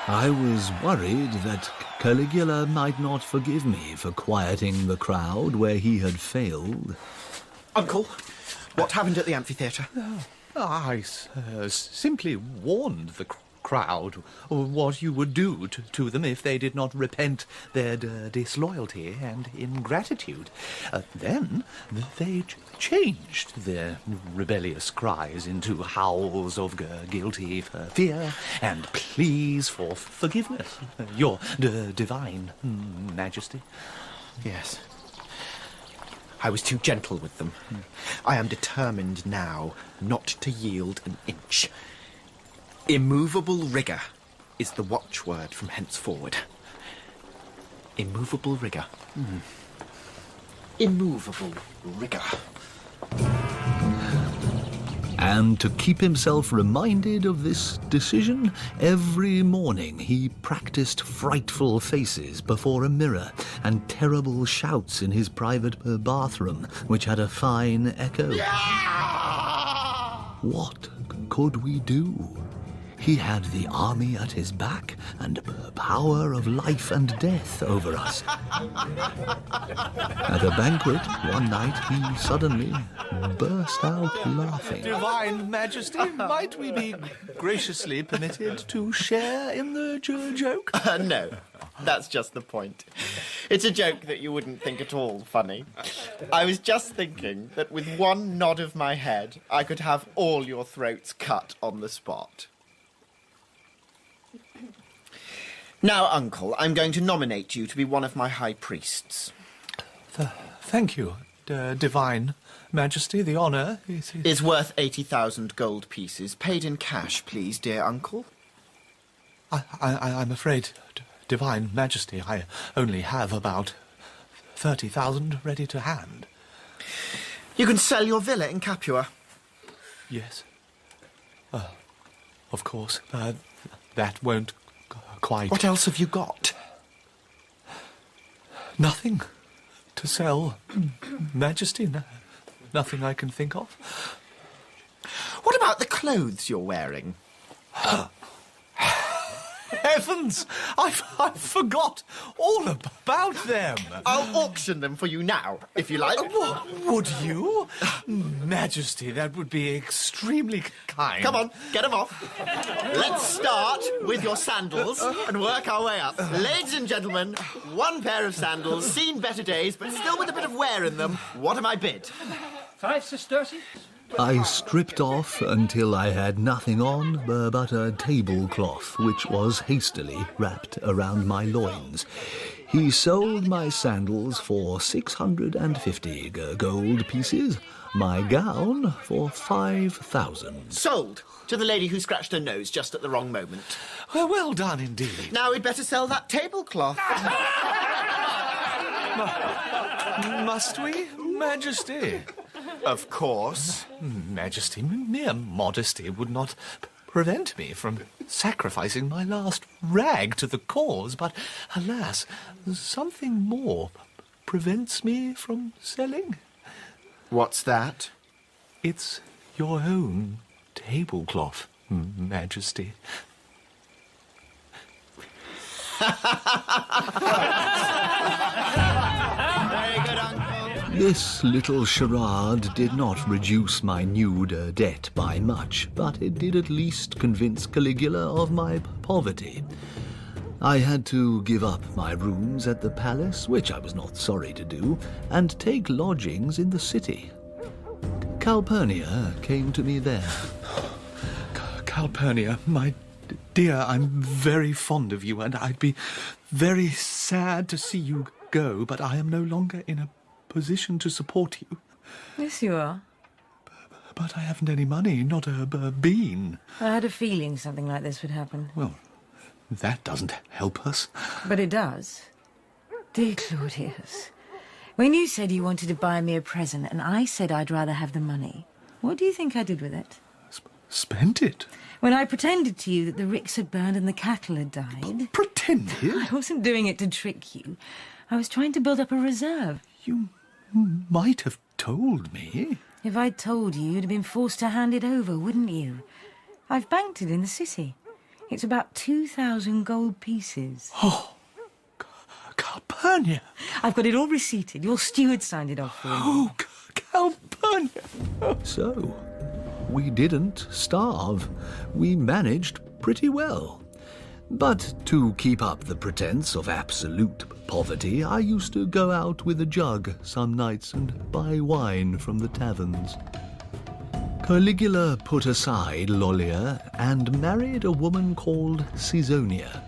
I was worried that Caligula might not forgive me for quieting the crowd where he had failed. Uncle, what happened at the amphitheatre? I simply warned the crowd what you would do to them if they did not repent their disloyalty and ingratitude. Then they changed their rebellious cries into howls of guilty fear and pleas for forgiveness, your divine majesty. Yes. I was too gentle with them. I am determined now not to yield an inch. Immovable rigour is the watchword from henceforward. Immovable rigour. Immovable rigour. And to keep himself reminded of this decision, every morning he practiced frightful faces before a mirror and terrible shouts in his private bathroom, which had a fine echo. What could we do? He had the army at his back and power of life and death over us. At a banquet one night, he suddenly burst out laughing. Divine Majesty, might we be graciously permitted to share in the joke? No, that's just the point. It's a joke that you wouldn't think at all funny. I was just thinking that with one nod of my head, I could have all your throats cut on the spot. Now, Uncle, I'm going to nominate you to be one of my high priests. Thank you, Divine Majesty. The honour is worth 80,000 gold pieces. Paid in cash, please, dear Uncle. I'm afraid, Divine Majesty, I only have about 30,000 ready to hand. You can sell your villa in Capua. Yes. Of course. That won't quite... What else have you got? Nothing to sell, Majesty. Nothing I can think of. What about the clothes you're wearing? Heavens! I forgot all about them. I'll auction them for you now, if you like. Would you? Majesty, that would be extremely kind. Come on, get them off. Let's start with your sandals and work our way up. Ladies and gentlemen, one pair of sandals, seen better days, but still with a bit of wear in them. What am I bid? 5 sesterces? I stripped off until I had nothing on but a tablecloth, which was hastily wrapped around my loins. He sold my sandals for 650 gold pieces, my gown for 5,000. Sold to the lady who scratched her nose just at the wrong moment. Well done indeed. Now we'd better sell that tablecloth. Must we, Majesty? Of course. Majesty, mere modesty would not prevent me from sacrificing my last rag to the cause, but, alas, something more prevents me from selling. What's that? It's your own tablecloth, Majesty. Very good, Uncle. This little charade did not reduce my nude debt by much, but it did at least convince Caligula of my poverty. I had to give up my rooms at the palace, which I was not sorry to do, and take lodgings in the city. Calpurnia came to me there. Calpurnia, my dear, I'm very fond of you, and I'd be very sad to see you go, but I am no longer in a position to support you. Yes, you are. But I haven't any money, not a bean. I had a feeling something like this would happen. Well, that doesn't help us. But it does. Dear Claudius, when you said you wanted to buy me a present and I said I'd rather have the money, what do you think I did with it? Spent it? When I pretended to you that the ricks had burned and the cattle had died. Pretended? I wasn't doing it to trick you. I was trying to build up a reserve. You might have told me. If I'd told you, you'd have been forced to hand it over, wouldn't you? I've banked it in the city. It's about 2,000 gold pieces. Oh, Calpurnia. I've got it all receipted. Your steward signed it off for me. Oh, Calpurnia. So, we didn't starve. We managed pretty well. But to keep up the pretense of absolute poverty, I used to go out with a jug some nights and buy wine from the taverns. Caligula put aside Lollia and married a woman called Caesonia.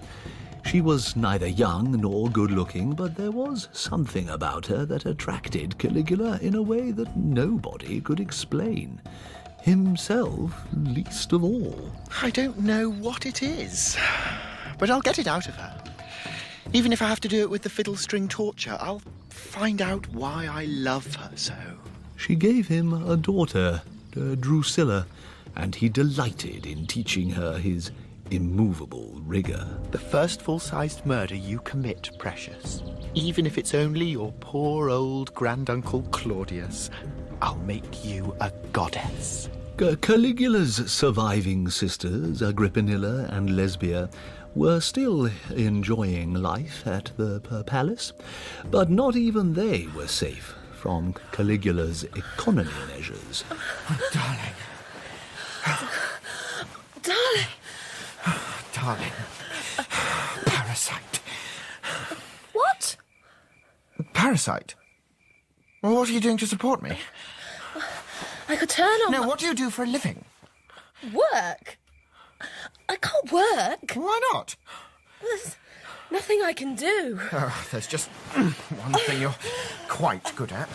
She was neither young nor good-looking, but there was something about her that attracted Caligula in a way that nobody could explain. Himself least of all. I don't know what it is, but I'll get it out of her. Even if I have to do it with the fiddle string torture, I'll find out why I love her so. She gave him a daughter, Drusilla, and he delighted in teaching her his immovable rigour. The first full-sized murder you commit, Precious, even if it's only your poor old granduncle Claudius, I'll make you a goddess. Caligula's surviving sisters, Agrippinilla and Lesbia, were still enjoying life at the palace, but not even they were safe from Caligula's economy measures. Oh, darling. Darling. Darling. Parasite. What? Parasite? Well, what are you doing to support me? I could turn on... No, what do you do for a living? Work? I can't work. Why not? There's nothing I can do. Oh, there's just one thing you're quite good at.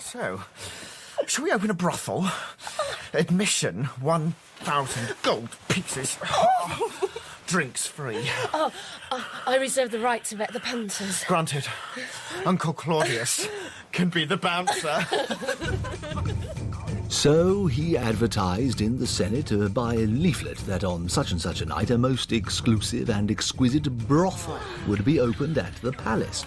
So, shall we open a brothel? Admission, 1,000 gold pieces. Drinks free. Oh, I reserve the right to vet the punters. Granted. Uncle Claudius can be the bouncer. So he advertised in the Senate by a leaflet that on such and such a night a most exclusive and exquisite brothel would be opened at the palace.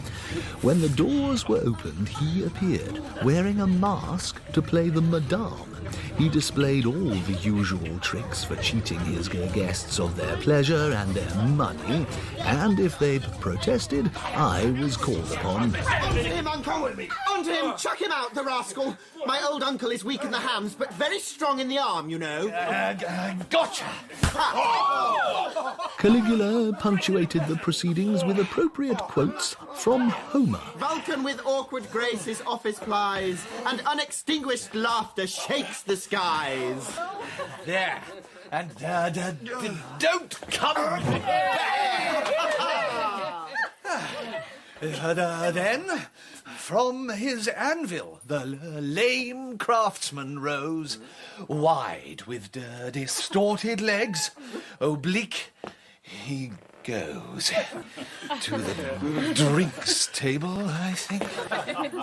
When the doors were opened, he appeared, wearing a mask to play the madame. He displayed all the usual tricks for cheating his guests of their pleasure and their money, and if they protested, I was called upon. On to him, Uncle! On to him! Chuck him out, the rascal! My old uncle is weak in the hands, but very strong in the arm, you know. Gotcha! Caligula punctuated the proceedings with appropriate quotes from Homer. Vulcan with awkward grace his office plies, and unextinguished laughter shakes the skies. There. And don't come Then, from his anvil, the lame craftsman rose, wide with distorted legs, oblique, he goes to the drinks table, I think.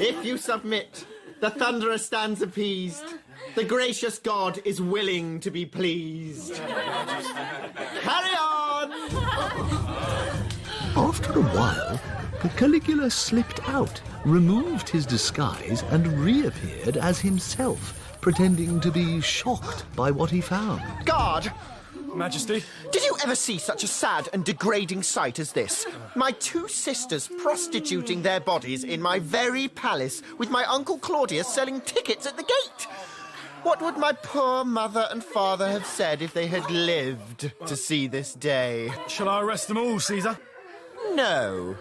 If you submit, the thunderer stands appeased. The gracious God is willing to be pleased. Carry on! After a while, Caligula slipped out, removed his disguise, and reappeared as himself, pretending to be shocked by what he found. Guard! Majesty? Did you ever see such a sad and degrading sight as this? My two sisters prostituting their bodies in my very palace, with my Uncle Claudius selling tickets at the gate. What would my poor mother and father have said if they had lived to see this day? Shall I arrest them all, Caesar? No.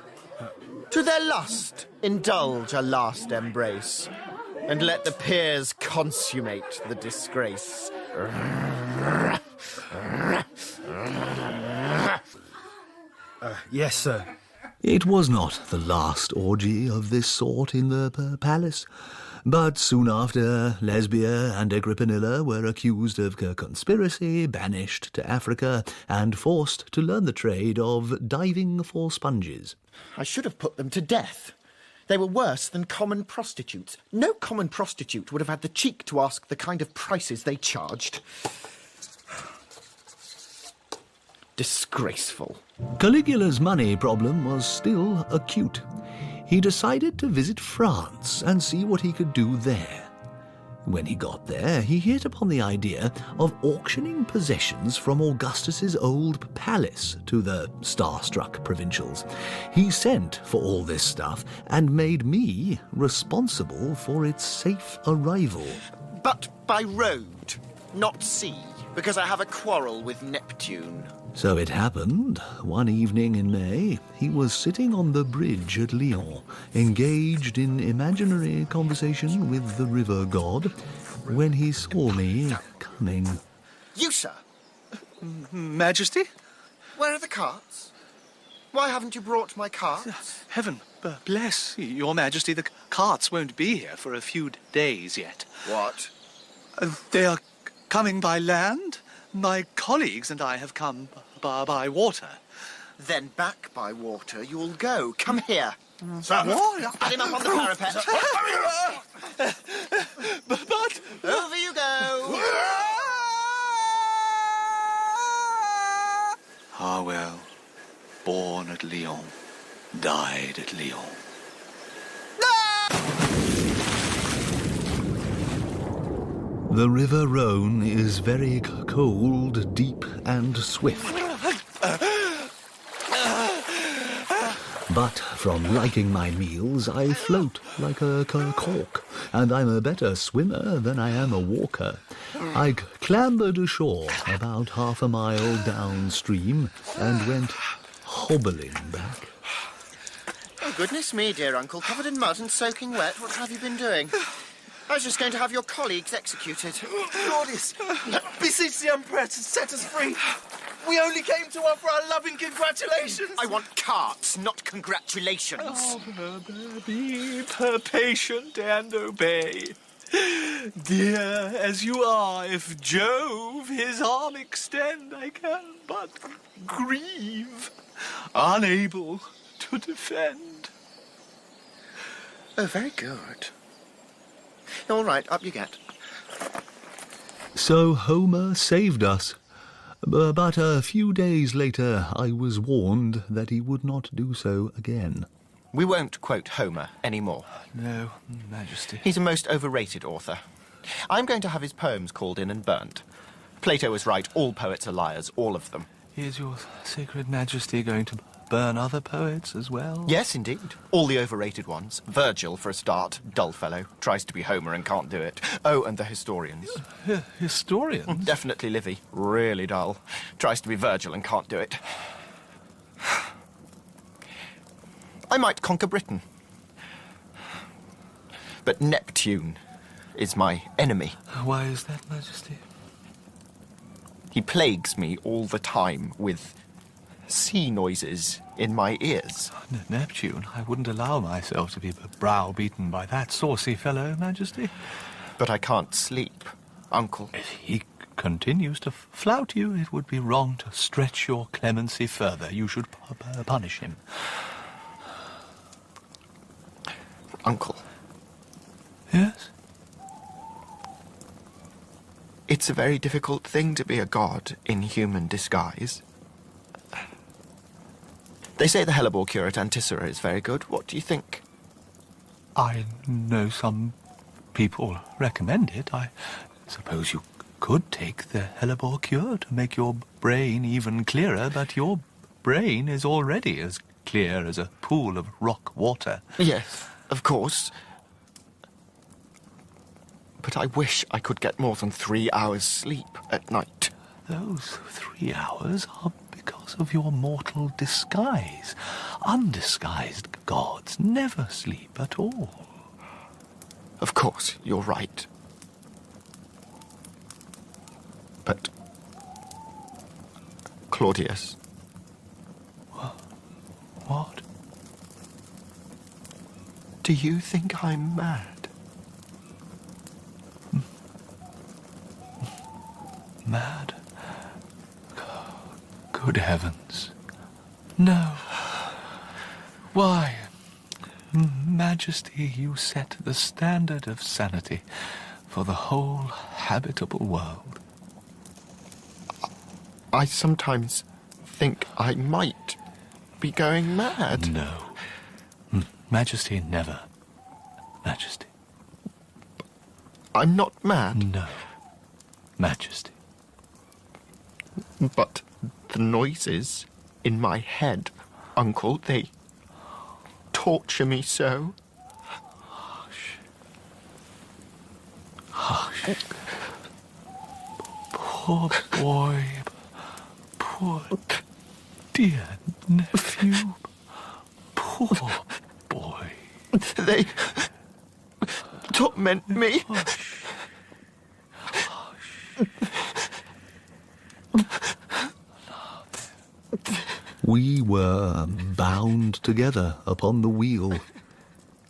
To their lust, indulge a last embrace, and let the peers consummate the disgrace. Yes, sir. It was not the last orgy of this sort in the palace, but soon after, Lesbia and Agrippinilla were accused of conspiracy, banished to Africa, and forced to learn the trade of diving for sponges. I should have put them to death. They were worse than common prostitutes. No common prostitute would have had the cheek to ask the kind of prices they charged. Disgraceful. Caligula's money problem was still acute. He decided to visit France and see what he could do there. When he got there, he hit upon the idea of auctioning possessions from Augustus's old palace to the starstruck provincials. He sent for all this stuff and made me responsible for its safe arrival. But by road, not sea, because I have a quarrel with Neptune. So it happened, one evening in May, he was sitting on the bridge at Lyon, engaged in imaginary conversation with the river god, when he saw me coming. You, sir? Majesty? Where are the carts? Why haven't you brought my carts? Heaven bless your Majesty, the carts won't be here for a few days yet. What? They are coming by land. My colleagues and I have come by water. Then back by water you'll go. Come here. Sir. What? Get him up on the parapet. But... Over you go. Ah, well. Born at Lyon. Died at Lyon. The River Rhone is very cold, deep, and swift. But from liking my meals, I float like a cork, and I'm a better swimmer than I am a walker. I clambered ashore about half a mile downstream and went hobbling back. Oh, goodness me, dear uncle. Covered in mud and soaking wet. What have you been doing? I was just going to have your colleagues executed. Claudius, beseech the Emperor to set us free. We only came to offer our loving congratulations. I want carts, not congratulations. Oh, be patient and obey. Dear as you are, if Jove his arm extend, I can but grieve, unable to defend. Oh, very good. All right, up you get. So Homer saved us. But a few days later, I was warned that he would not do so again. We won't quote Homer anymore. No, Majesty. He's a most overrated author. I'm going to have his poems called in and burnt. Plato was right. All poets are liars, all of them. Is your sacred Majesty going to burn other poets as well? Yes, indeed. All the overrated ones. Virgil, for a start. Dull fellow. Tries to be Homer and can't do it. Oh, and the historians. Historians? Definitely Livy. Really dull. Tries to be Virgil and can't do it. I might conquer Britain. But Neptune is my enemy. Why is that, Majesty? He plagues me all the time with sea noises in my ears. Neptune? I wouldn't allow myself to be browbeaten by that saucy fellow, Majesty. But I can't sleep, Uncle. If he continues to flout you, it would be wrong to stretch your clemency further. You should punish him. Uncle. Yes? It's a very difficult thing to be a god in human disguise. They say the hellebore cure at Antisera is very good. What do you think? I know some people recommend it. I suppose you could take the hellebore cure to make your brain even clearer, but your brain is already as clear as a pool of rock water. Yes, of course. But I wish I could get more than 3 hours sleep at night. Those 3 hours are because of your mortal disguise. Undisguised gods never sleep at all. Of course, you're right. But Claudius. What? Do you think I'm mad? Mad? Good heavens. No. Why? Majesty, you set the standard of sanity for the whole habitable world. I sometimes think I might be going mad. No. Majesty, never. Majesty. I'm not mad. No. Majesty. But the noises in my head, Uncle, they torture me so. Hush. Hush. Poor boy. Poor dear nephew. Poor boy. They torment me. Hush. We were bound together upon the wheel.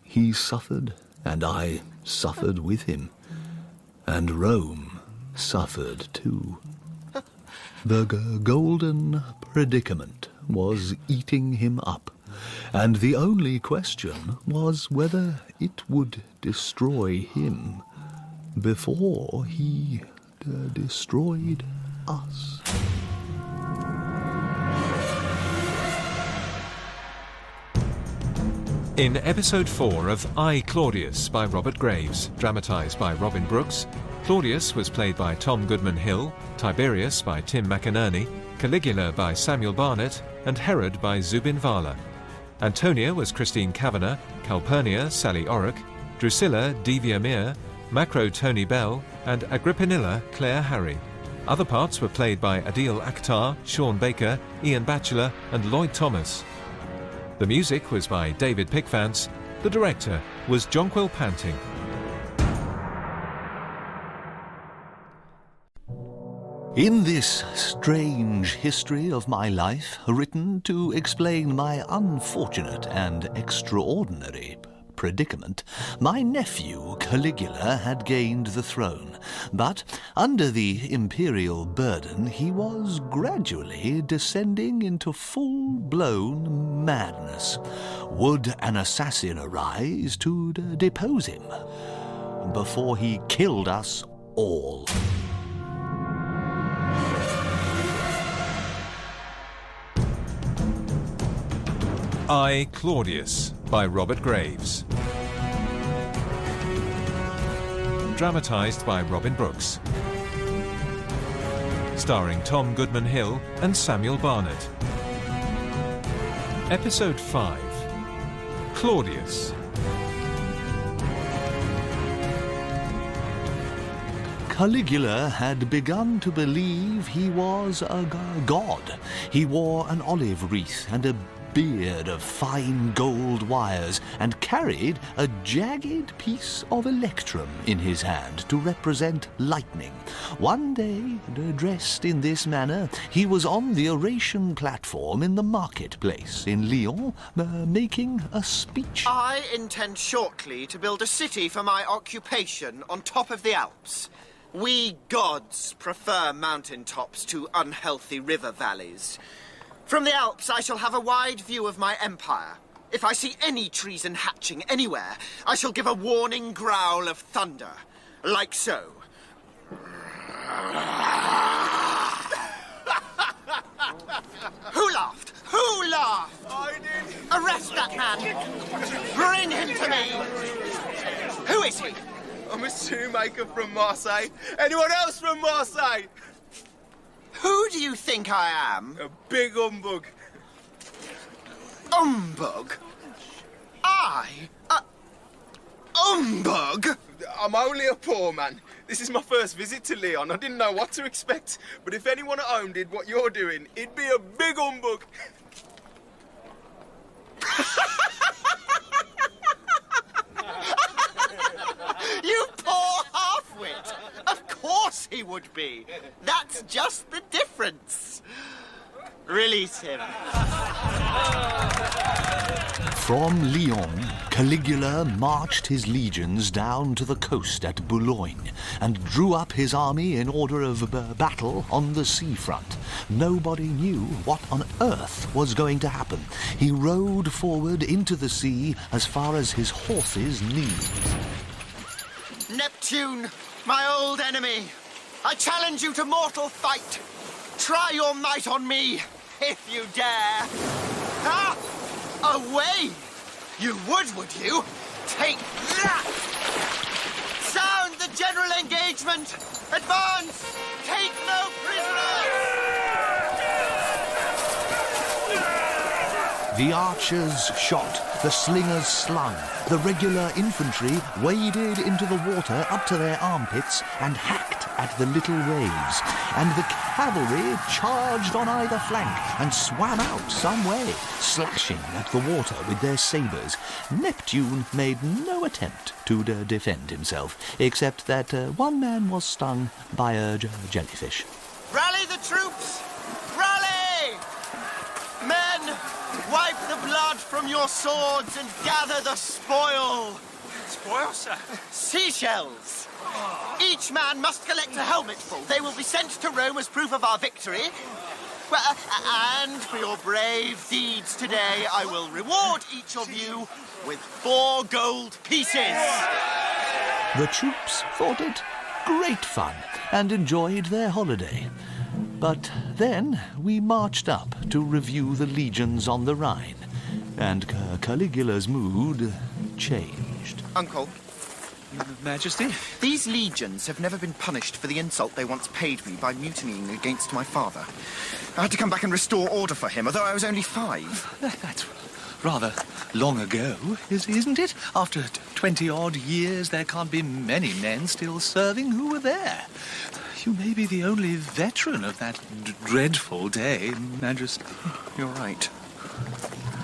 He suffered, and I suffered with him. And Rome suffered too. The golden predicament was eating him up, and the only question was whether it would destroy him before he destroyed us. In episode 4 of I, Claudius by Robert Graves, dramatised by Robin Brooks, Claudius was played by Tom Goodman-Hill, Tiberius by Tim McInerney, Caligula by Samuel Barnett, and Herod by Zubin Vala. Antonia was Christine Kavanagh, Calpurnia Sally Orrock, Drusilla Devia Mir, Macro Tony Bell, and Agrippinilla Claire Harry. Other parts were played by Adil Akhtar, Sean Baker, Ian Batchelor, and Lloyd Thomas. The music was by David Pickfance. The director was Jonquil Panting. In this strange history of my life, written to explain my unfortunate and extraordinary predicament, my nephew Caligula had gained the throne. But under the imperial burden, he was gradually descending into full-blown madness. Would an assassin arise to depose him before he killed us all? I, Claudius, by Robert Graves. Dramatised by Robin Brooks. Starring Tom Goodman-Hill and Samuel Barnett. Episode 5. Claudius. Caligula had begun to believe he was a god. He wore an olive wreath and a beard of fine gold wires, and carried a jagged piece of electrum in his hand to represent lightning. One day, dressed in this manner, he was on the oration platform in the marketplace in Lyon, making a speech. I intend shortly to build a city for my occupation on top of the Alps. We gods prefer mountain tops to unhealthy river valleys. From the Alps, I shall have a wide view of my empire. If I see any treason hatching anywhere, I shall give a warning growl of thunder, like so. Who laughed? Who laughed? I did. Arrest that man! Bring him to me! Who is he? I'm a shoemaker from Marseille. Anyone else from Marseille? Who do you think I am? A big humbug. Humbug? Humbug? I'm only a poor man. This is my first visit to Lyon. I didn't know what to expect. But if anyone at home did what you're doing, it'd be a big humbug. You poor half-wit! Of course he would be. That's just the difference. Release him. From Lyon, Caligula marched his legions down to the coast at Boulogne and drew up his army in order of battle on the seafront. Nobody knew what on earth was going to happen. He rode forward into the sea as far as his horse's knees. Neptune, my old enemy, I challenge you to mortal fight. Try your might on me, if you dare. Ah! Away! You would you? Take that! Sound the general engagement! Advance! Take no prisoners! The archers shot, the slingers slung, the regular infantry waded into the water up to their armpits and hacked at the little waves, and the cavalry charged on either flank and swam out some way, slashing at the water with their sabres. Neptune made no attempt to defend himself, except that one man was stung by a jellyfish. Rally the troops! Rally! Men, wipe the blood from your swords and gather the spoil. Spoil, sir? Seashells. Each man must collect a helmetful. They will be sent to Rome as proof of our victory. Well, and for your brave deeds today, I will reward each of you with 4 gold pieces. The troops thought it great fun and enjoyed their holiday. But then we marched up to review the legions on the Rhine, and Caligula's mood changed. Uncle. Majesty? These legions have never been punished for the insult they once paid me by mutinying against my father. I had to come back and restore order for him, although I was only 5. That's rather long ago, isn't it? After 20-odd years, there can't be many men still serving who were there. You may be the only veteran of that dreadful day, Majesty. You're right.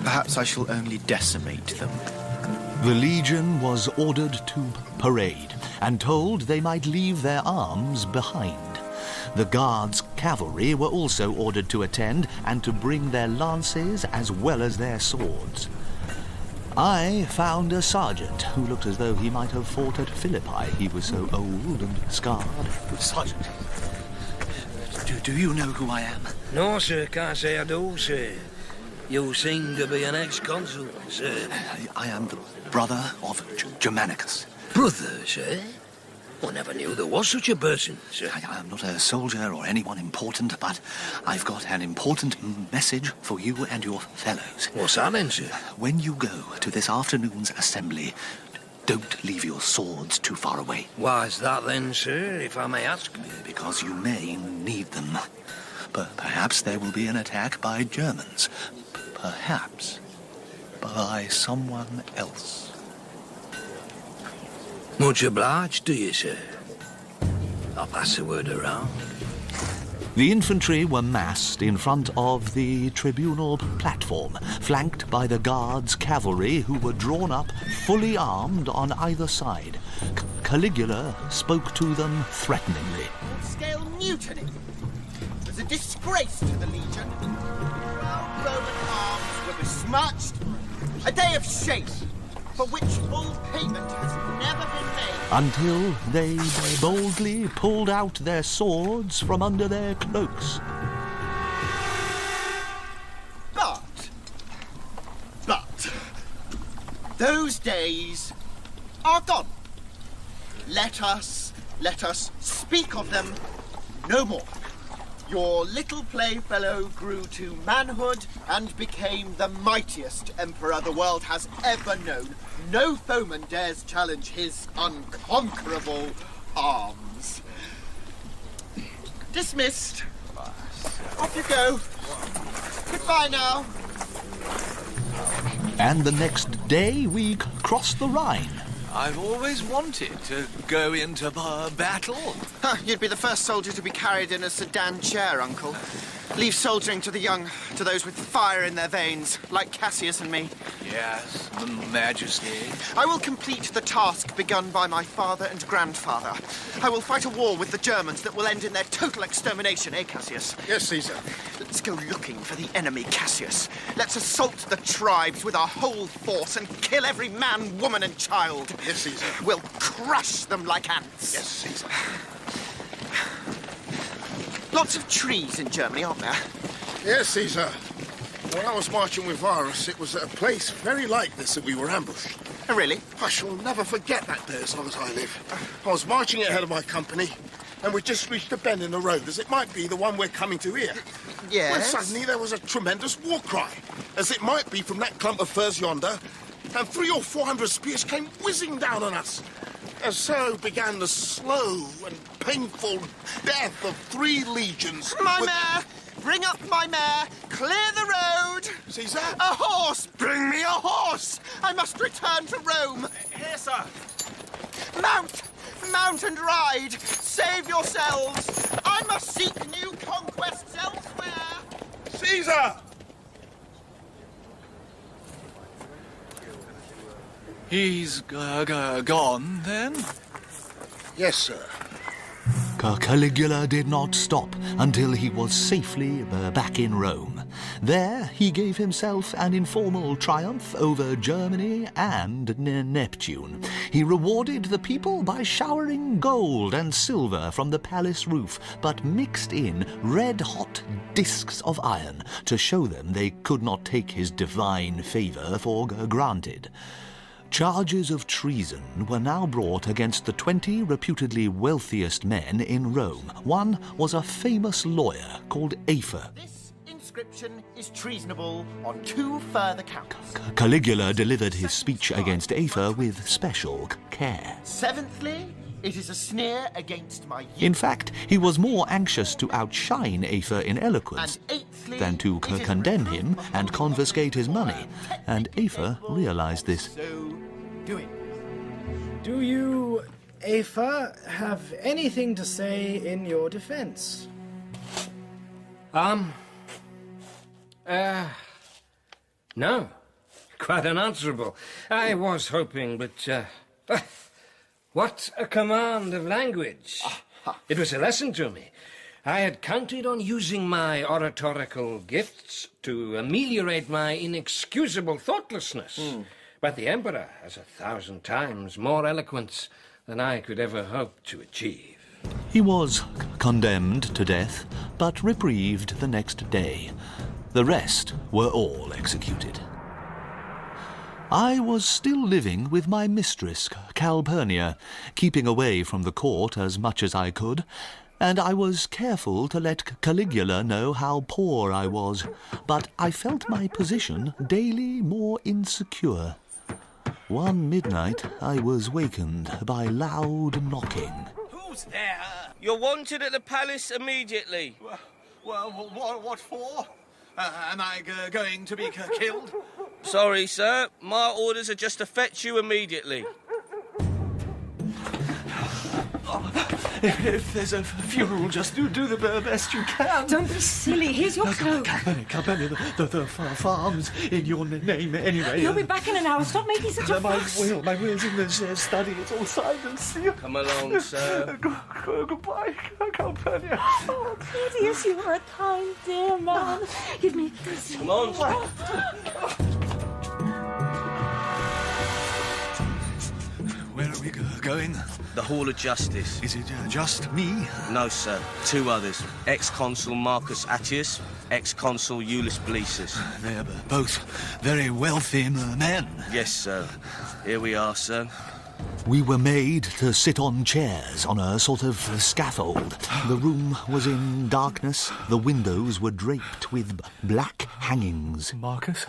Perhaps I shall only decimate them. The legion was ordered to parade and told they might leave their arms behind. The guards' cavalry were also ordered to attend and to bring their lances as well as their swords. I found a sergeant who looked as though he might have fought at Philippi. He was so old and scarred. Sergeant, do you know who I am? No, sir, can't say I do, sir. You seem to be an ex-consul, sir. I am the brother of Germanicus. Brother, sir? I never knew there was such a person, sir. I am not a soldier or anyone important, but I've got an important message for you and your fellows. What's that then, sir? When you go to this afternoon's assembly, don't leave your swords too far away. Why's that then, sir, if I may ask? Because you may need them. But perhaps there will be an attack by Germans. Perhaps by someone else. Much obliged to you, sir. I'll pass the word around. The infantry were massed in front of the tribunal platform, flanked by the guards' cavalry who were drawn up, fully armed on either side. Caligula spoke to them threateningly. Scale mutiny was a disgrace to the Legion. Proud Roman arms were besmirched. A day of shame for which full payment has never been made. Until they boldly pulled out their swords from under their cloaks. But, those days are gone. Let us speak of them no more. Your little playfellow grew to manhood and became the mightiest emperor the world has ever known. No foeman dares challenge his unconquerable arms. Dismissed. Off you go. Goodbye now. And the next day we crossed the Rhine. I've always wanted to go into battle. Huh, you'd be the first soldier to be carried in a sedan chair, Uncle. Leave soldiering to the young, to those with fire in their veins, like Cassius and me. Yes, Majesty. I will complete the task begun by my father and grandfather. I will fight a war with the Germans that will end in their total extermination, eh, Cassius? Yes, Caesar. Let's go looking for the enemy, Cassius. Let's assault the tribes with our whole force and kill every man, woman, and child. Yes, Caesar. We'll crush them like ants. Yes, Caesar. Lots of trees in Germany, aren't there? Yes, Caesar. When I was marching with Varus, it was at a place very like this that we were ambushed. Oh, really? I shall never forget that day as long as I live. I was marching ahead of my company, and we just reached a bend in the road, as it might be the one we're coming to here. Yes? When suddenly there was a tremendous war cry, as it might be from that clump of firs yonder, and 300 or 400 spears came whizzing down on us. And so began the slow and painful death of 3 legions. My mare! Bring up my mare! Clear the road! Caesar? A horse! Bring me a horse! I must return to Rome! Here, sir! Mount! Mount and ride! Save yourselves! I must seek new conquests elsewhere! Caesar! He's gone, then? Yes, sir. Caligula did not stop until he was safely back in Rome. There he gave himself an informal triumph over Germany and Neptune. He rewarded the people by showering gold and silver from the palace roof, but mixed in red-hot discs of iron to show them they could not take his divine favor for granted. Charges of treason were now brought against the 20 reputedly wealthiest men in Rome. One was a famous lawyer called Afer. This inscription is treasonable on 2 further counts. Caligula delivered his speech against Afer with special care. 7thly, it is a sneer against my youth. In fact, he was more anxious to outshine Afer in eloquence than to condemn him and confiscate his money, and Afer realized this. Do you, Afer, have anything to say in your defense? No. Quite unanswerable. I was hoping, but, what a command of language. It was a lesson to me. I had counted on using my oratorical gifts to ameliorate my inexcusable thoughtlessness. But the Emperor has 1,000 times more eloquence than I could ever hope to achieve. He was condemned to death, but reprieved the next day. The rest were all executed. I was still living with my mistress, Calpurnia, keeping away from the court as much as I could, and I was careful to let Caligula know how poor I was, but I felt my position daily more insecure. One midnight I was wakened by loud knocking. Who's there? You're wanted at the palace immediately. Well, what for? Am I going to be killed? Sorry, sir. My orders are just to fetch you immediately. If there's a funeral, just do the best you can. Don't be silly. Here's your cloak. Calpurnia, the farm's in your name anyway. You'll be back in an hour. Stop making such a fuss. My will's in the study. It's all signed and sealed. Come along, sir. Goodbye, Calpurnia. Oh, Claudius, you are a kind, dear man. Give me a kiss. Come on. Where are we going? The Hall of Justice. Is it just me? No, sir. Two others. Ex-consul Marcus Attius, ex-consul Iulius Blasius. They're both very wealthy men. Yes, sir. Here we are, sir. We were made to sit on chairs on a sort of scaffold. The room was in darkness. The windows were draped with black hangings. Marcus,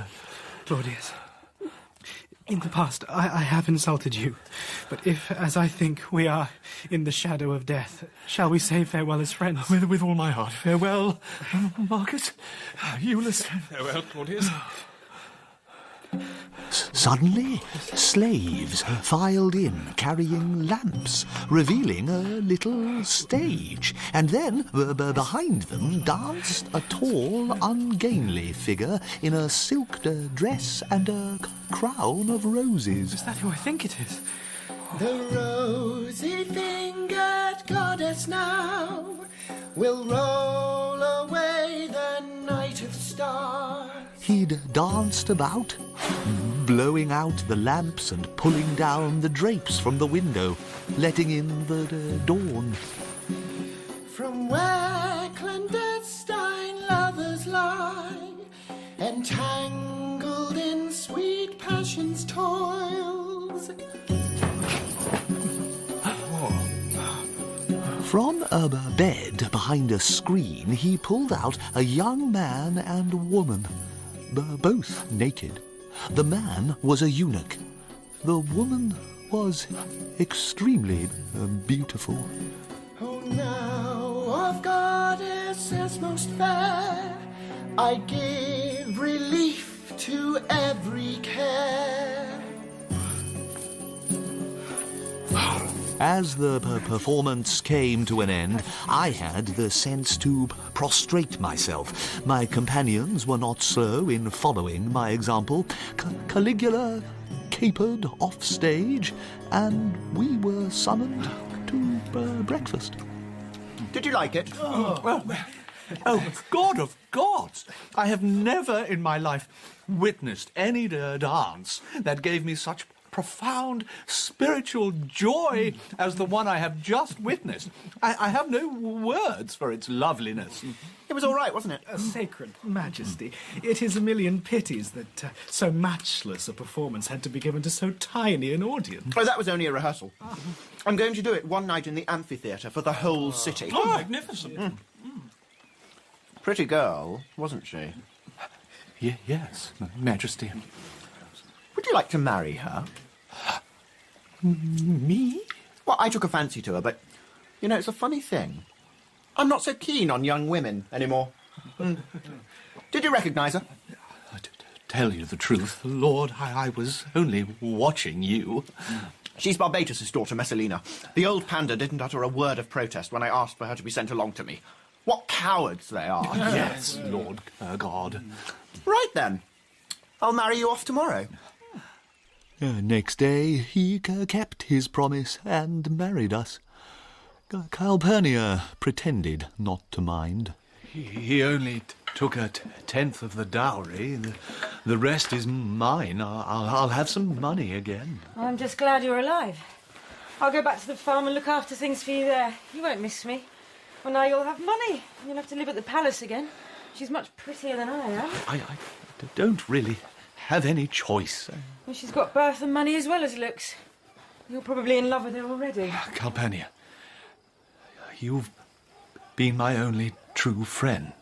Claudius, in the past I have insulted you, but if, as I think, we are in the shadow of death, shall we say farewell as friends? With all my heart. Farewell, Marcus. Iulius. Farewell, Claudius. Suddenly, slaves filed in, carrying lamps, revealing a little stage. And then, behind them, danced a tall, ungainly figure in a silk dress and a crown of roses. Is that who I think it is? The rosy-fingered goddess now will roll away the night of stars. He'd danced about, blowing out the lamps and pulling down the drapes from the window, letting in the dawn. From where clandestine lovers lie, entangled in sweet passion's toils. From a bed behind a screen, he pulled out a young man and woman, both naked. The man was a eunuch. The woman was extremely beautiful. Oh, now of goddesses most fair, I give relief to every care. As the performance came to an end, I had the sense to prostrate myself. My companions were not slow in following my example. Caligula capered off stage, and we were summoned to breakfast. Did you like it? Oh, God of gods! I have never in my life witnessed any dance that gave me such profound spiritual joy as the one I have just witnessed. I have no words for its loveliness. It was all right, wasn't it? Sacred Majesty, it is a million pities that so matchless a performance had to be given to so tiny an audience. Oh, that was only a rehearsal. I'm going to do it one night in the amphitheatre for the whole city. Oh, magnificent. Pretty girl, wasn't she? Yes, Majesty. Would you like to marry her? Me? Well, I took a fancy to her, but, you know, it's a funny thing. I'm not so keen on young women anymore. Did you recognise her? To tell you the truth, Lord, I was only watching you. She's Barbatus's daughter, Messalina. The old panda didn't utter a word of protest when I asked for her to be sent along to me. What cowards they are. Yes, Lord God. Right then. I'll marry you off tomorrow. Next day, he kept his promise and married us. Calpurnia pretended not to mind. He only took a tenth of the dowry. The rest is mine. I'll have some money again. I'm just glad you're alive. I'll go back to the farm and look after things for you there. You won't miss me. Well, now you'll have money. You'll have to live at the palace again. She's much prettier than I am. I don't really have any choice. Well, she's got birth and money as well as looks. You're probably in love with her already. Calpurnia, you've been my only true friend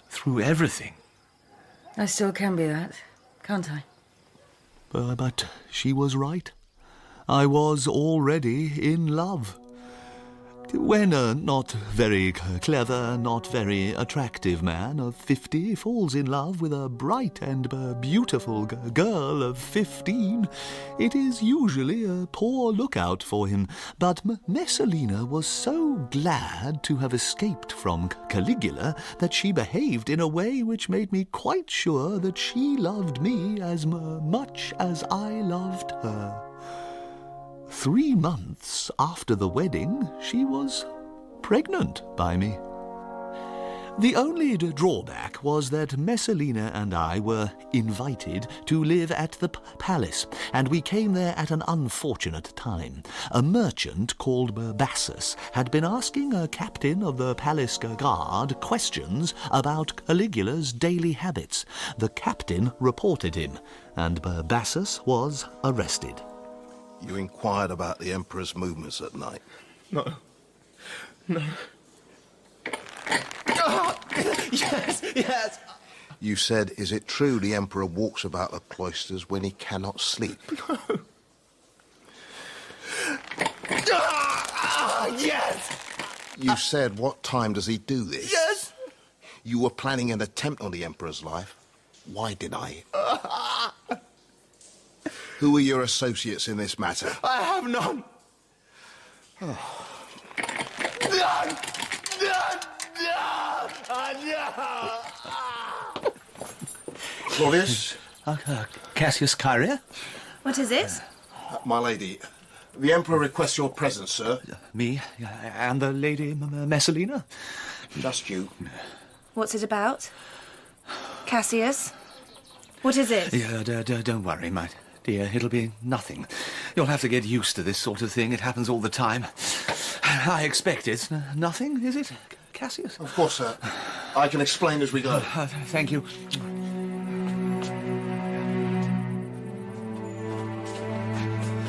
through everything. I still can be that, can't I? But she was right. I was already in love. When a not very clever, not very attractive man of 50 falls in love with a bright and beautiful girl of 15, it is usually a poor lookout for him. But Messalina was so glad to have escaped from Caligula that she behaved in a way which made me quite sure that she loved me as much as I loved her. 3 months after the wedding, she was pregnant by me. The only drawback was that Messalina and I were invited to live at the palace, and we came there at an unfortunate time. A merchant called Bassus had been asking a captain of the palace guard questions about Caligula's daily habits. The captain reported him, and Bassus was arrested. You inquired about the Emperor's movements at night? No. Yes, yes. You said, is it true the Emperor walks about the cloisters when he cannot sleep? No. Yes! You said, what time does he do this? Yes! You were planning an attempt on the Emperor's life. Why did I? Who are your associates in this matter? I have none. Claudius? Cassius Chaerea? What is it? My lady, the Emperor requests your presence, sir. Me and the lady Messalina? Just you. What's it about? Cassius? What is it? Yeah, don't worry, my dear. It'll be nothing. You'll have to get used to this sort of thing. It happens all the time. I expect it's nothing, is it, Cassius? Of course, sir. I can explain as we go. Thank you.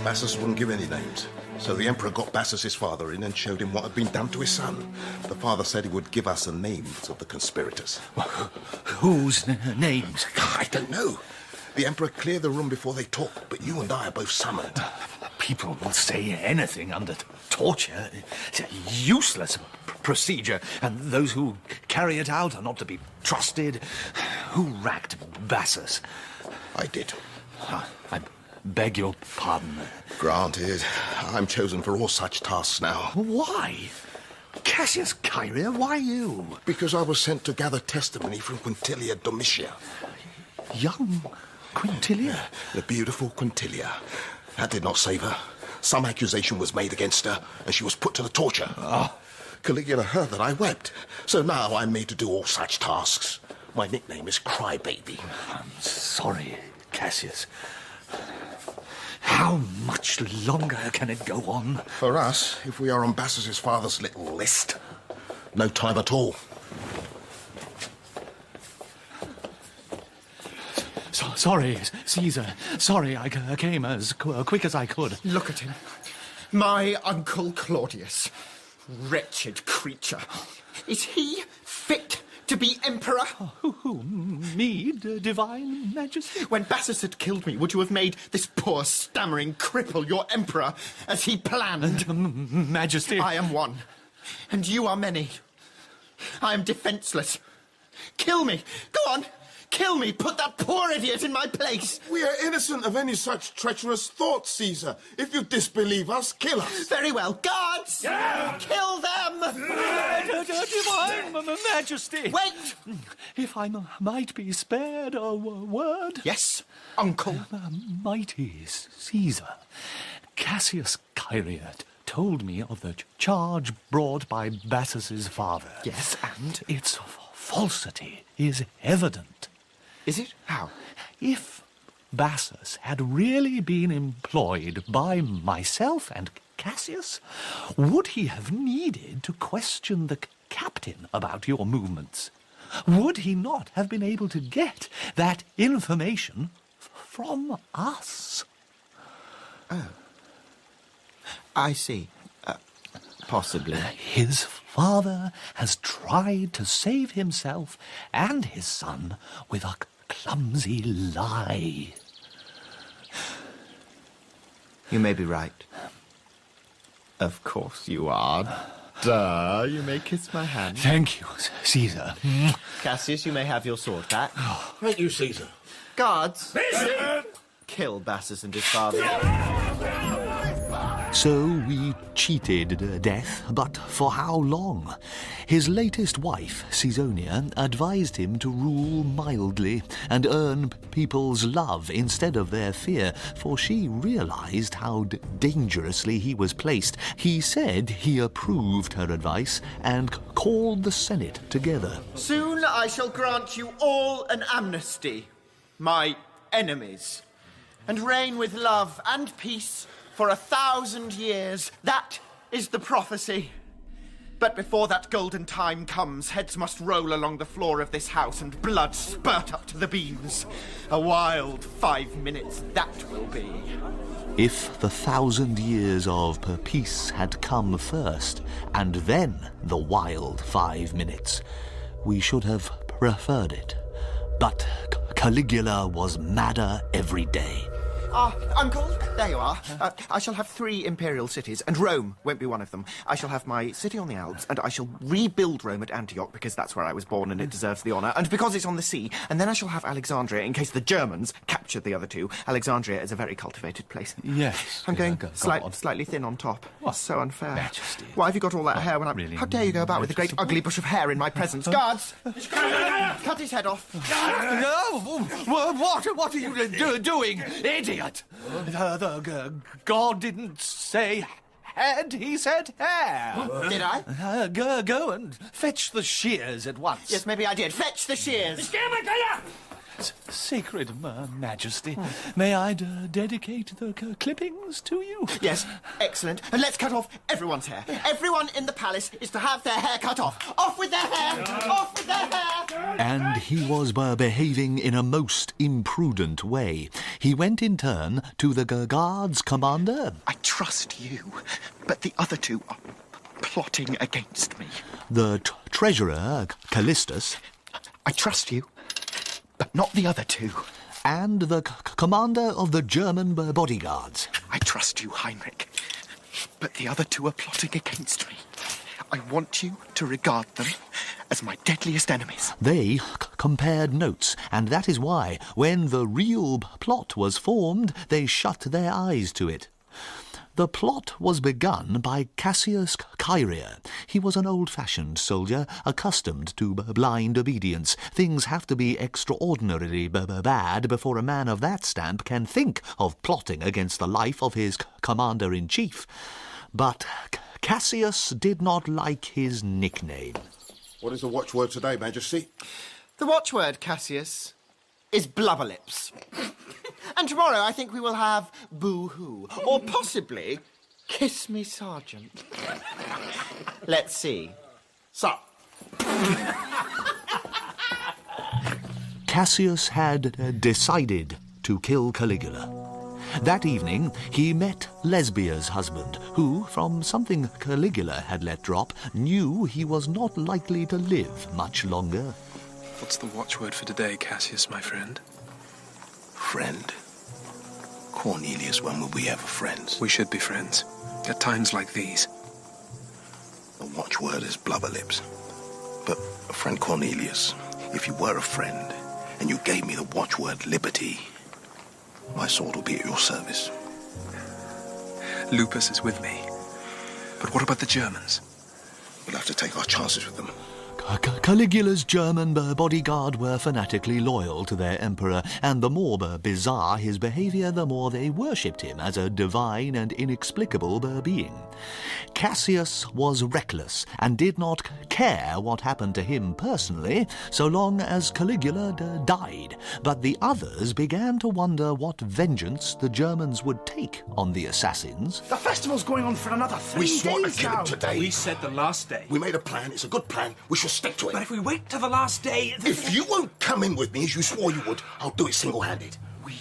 Bassus wouldn't give any names, so the Emperor got Bassus's father in and showed him what had been done to his son. The father said he would give us the names of the conspirators. Whose names? I don't know. The Emperor cleared the room before they talked, but you and I are both summoned. People will say anything under torture. It's a useless procedure, and those who carry it out are not to be trusted. Who racked Bassus? I did. I beg your pardon. Granted. I'm chosen for all such tasks now. Why? Cassius Chaerea, why you? Because I was sent to gather testimony from Quintilia Domitia. Young Quintilia? The beautiful Quintilia. That did not save her. Some accusation was made against her, and she was put to the torture. Caligula heard that I wept, so now I'm made to do all such tasks. My nickname is Crybaby. I'm sorry, Cassius. How much longer can it go on? For us, if we are on Bassus's father's little list, no time at all. Sorry, Caesar. Sorry, I came as quick as I could. Look at him. My uncle Claudius. Wretched creature. Is he fit to be emperor? Who? Me, divine majesty? When Bassus had killed me, would you have made this poor stammering cripple your emperor as he planned? Majesty. I am one, and you are many. I am defenseless. Kill me. Go on. Kill me! Put that poor idiot in my place! We are innocent of any such treacherous thoughts, Caesar. If you disbelieve us, kill us. Very well. Guards! Yeah. Kill them! Divine Majesty! Wait! If I might be spared a word... Yes, uncle. Mighty Caesar, Cassius Chaerea told me of the charge brought by Bassus's father. Yes, and? It's falsity is evident. Is it? How? If Bassus had really been employed by myself and Cassius, would he have needed to question the captain about your movements? Would he not have been able to get that information from us? Oh. I see. Possibly. His father has tried to save himself and his son with a clumsy lie. You may be right. Of course you are. Duh, you may kiss my hand. Thank you, Caesar. Cassius, you may have your sword back. Thank you, Caesar. Guards! Kill Bassus and his father. So we cheated death, but for how long? His latest wife, Caesonia, advised him to rule mildly and earn people's love instead of their fear, for she realized how dangerously he was placed. He said he approved her advice and called the Senate together. Soon I shall grant you all an amnesty, my enemies, and reign with love and peace for 1,000 years. That is the prophecy. But before that golden time comes, heads must roll along the floor of this house and blood spurt up to the beams. A wild 5 minutes that will be. If the 1,000 years of peace had come first, and then the wild 5 minutes, we should have preferred it. But Caligula was madder every day. Uncle, there you are. I shall have 3 imperial cities, and Rome won't be one of them. I shall have my city on the Alps, and I shall rebuild Rome at Antioch, because that's where I was born and it deserves the honour, and because it's on the sea, and then I shall have Alexandria in case the Germans capture the other 2. Alexandria is a very cultivated place. Yes. I'm going slightly thin on top. What? So unfair. Majesty. Why have you got all that hair when I'm... Really, How dare you go about with a great ugly bush of hair in my presence? Guards! Cut his head off. What are you doing, idiot? The god didn't say head, he said hair. Did I? Go and fetch the shears at once. Yes, maybe I did. Fetch the shears. Sacred Majesty, may I dedicate the clippings to you? Yes, excellent. And let's cut off everyone's hair. Everyone in the palace is to have their hair cut off. Off with their hair! Off with their hair! And he was behaving in a most imprudent way. He went in turn to the guard's commander. I trust you, but the other 2 are plotting against me. The treasurer, Callistus. I trust you, but not the other 2. And the commander of the German bodyguards. I trust you, Heinrich, but the other 2 are plotting against me. I want you to regard them as my deadliest enemies. They compared notes, and that is why, when the real plot was formed, they shut their eyes to it. The plot was begun by Cassius Chaerea. He was an old-fashioned soldier, accustomed to blind obedience. Things have to be extraordinarily bad before a man of that stamp can think of plotting against the life of his commander-in-chief. But Cassius did not like his nickname. What is the watchword today, Majesty? The watchword, Cassius, is blubberlips. And tomorrow I think we will have boo-hoo, or possibly kiss me, Sergeant. Let's see. So. Cassius had decided to kill Caligula. That evening, he met Lesbia's husband, who, from something Caligula had let drop, knew he was not likely to live much longer. What's the watchword for today, Cassius, my friend? Friend? Cornelius, when were we ever friends? We should be friends. At times like these. The watchword is blubberlips. But, friend Cornelius, if you were a friend, and you gave me the watchword liberty, my sword will be at your service. Lupus is with me. But what about the Germans? We'll have to take our chances with them. Caligula's German bodyguard were fanatically loyal to their emperor, and the more bizarre his behaviour, the more they worshipped him as a divine and inexplicable being. Cassius was reckless and did not care what happened to him personally, so long as Caligula died. But the others began to wonder what vengeance the Germans would take on the assassins. The festival's going on for another 3 days We want to kill now. him today. We said the last day. We made a plan. It's a good plan. We should stick to it. But if we wait till the last day... If you won't come in with me as you swore you would, I'll do it single-handed.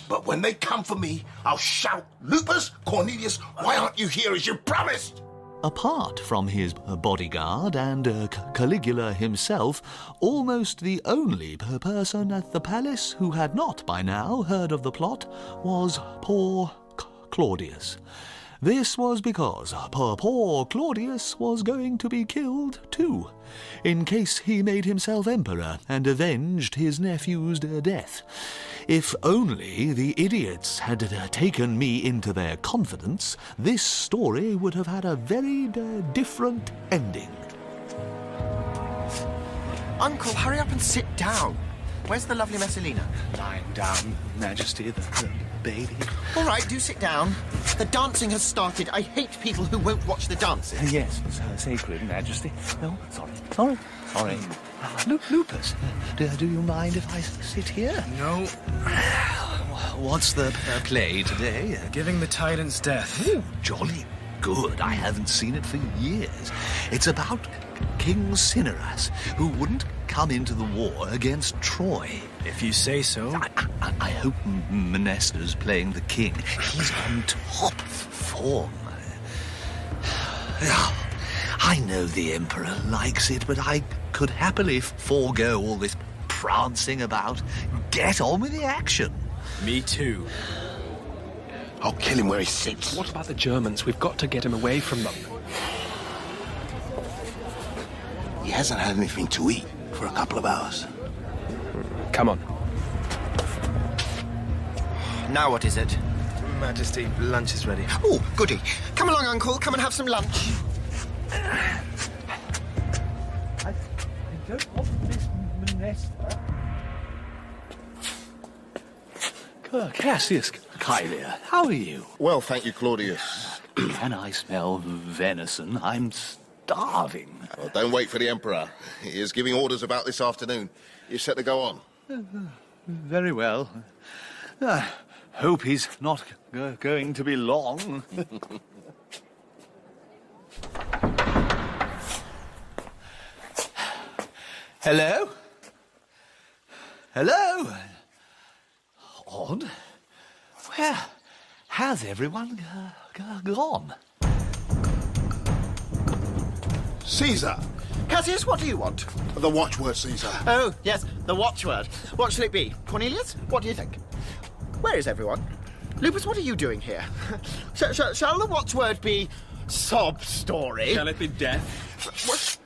But when they come for me, I'll shout, Lupus, Cornelius, why aren't you here as you promised? Apart from his bodyguard and Caligula himself, almost the only person at the palace who had not by now heard of the plot was poor Claudius. This was because poor Claudius was going to be killed too, in case he made himself emperor and avenged his nephew's death. If only the idiots had taken me into their confidence, this story would have had a very different ending. Uncle, hurry up and sit down. Where's the lovely Messalina? Lying down, Majesty, the baby. All right, do sit down. The dancing has started. I hate people who won't watch the dancing. Yes, it's sacred, Majesty. No, sorry. Lupus, do you mind if I sit here? No. What's the play today? Giving the tyrant's death. Oh, jolly good. I haven't seen it for years. It's about King Cinyras, who wouldn't come into the war against Troy. If you say so. I hope Mnestor's playing the king. He's on top form. I know the Emperor likes it, but I could happily forego all this prancing about. Get on with the action. Me too. I'll kill him where he sits. What about the Germans? We've got to get him away from them. He hasn't had anything to eat for a couple of hours. Come on. Now what is it? Majesty, lunch is ready. Oh, goody. Come along, Uncle. Come and have some lunch. I don't want this Mnestor. Cassius, Kylia, how are you? Well, thank you, Claudius. Can I smell venison? I'm starving. Well, don't wait for the Emperor. He is giving orders about this afternoon. You're set to go on. Very well. Hope he's not going to be long. Hello? Hello? Odd. Where has everyone gone? Caesar! Cassius, what do you want? The watchword, Caesar. Oh, yes, the watchword. What shall it be? Cornelius, what do you think? Where is everyone? Lupus, what are you doing here? Shall the watchword be sob story? Shall it be death? What?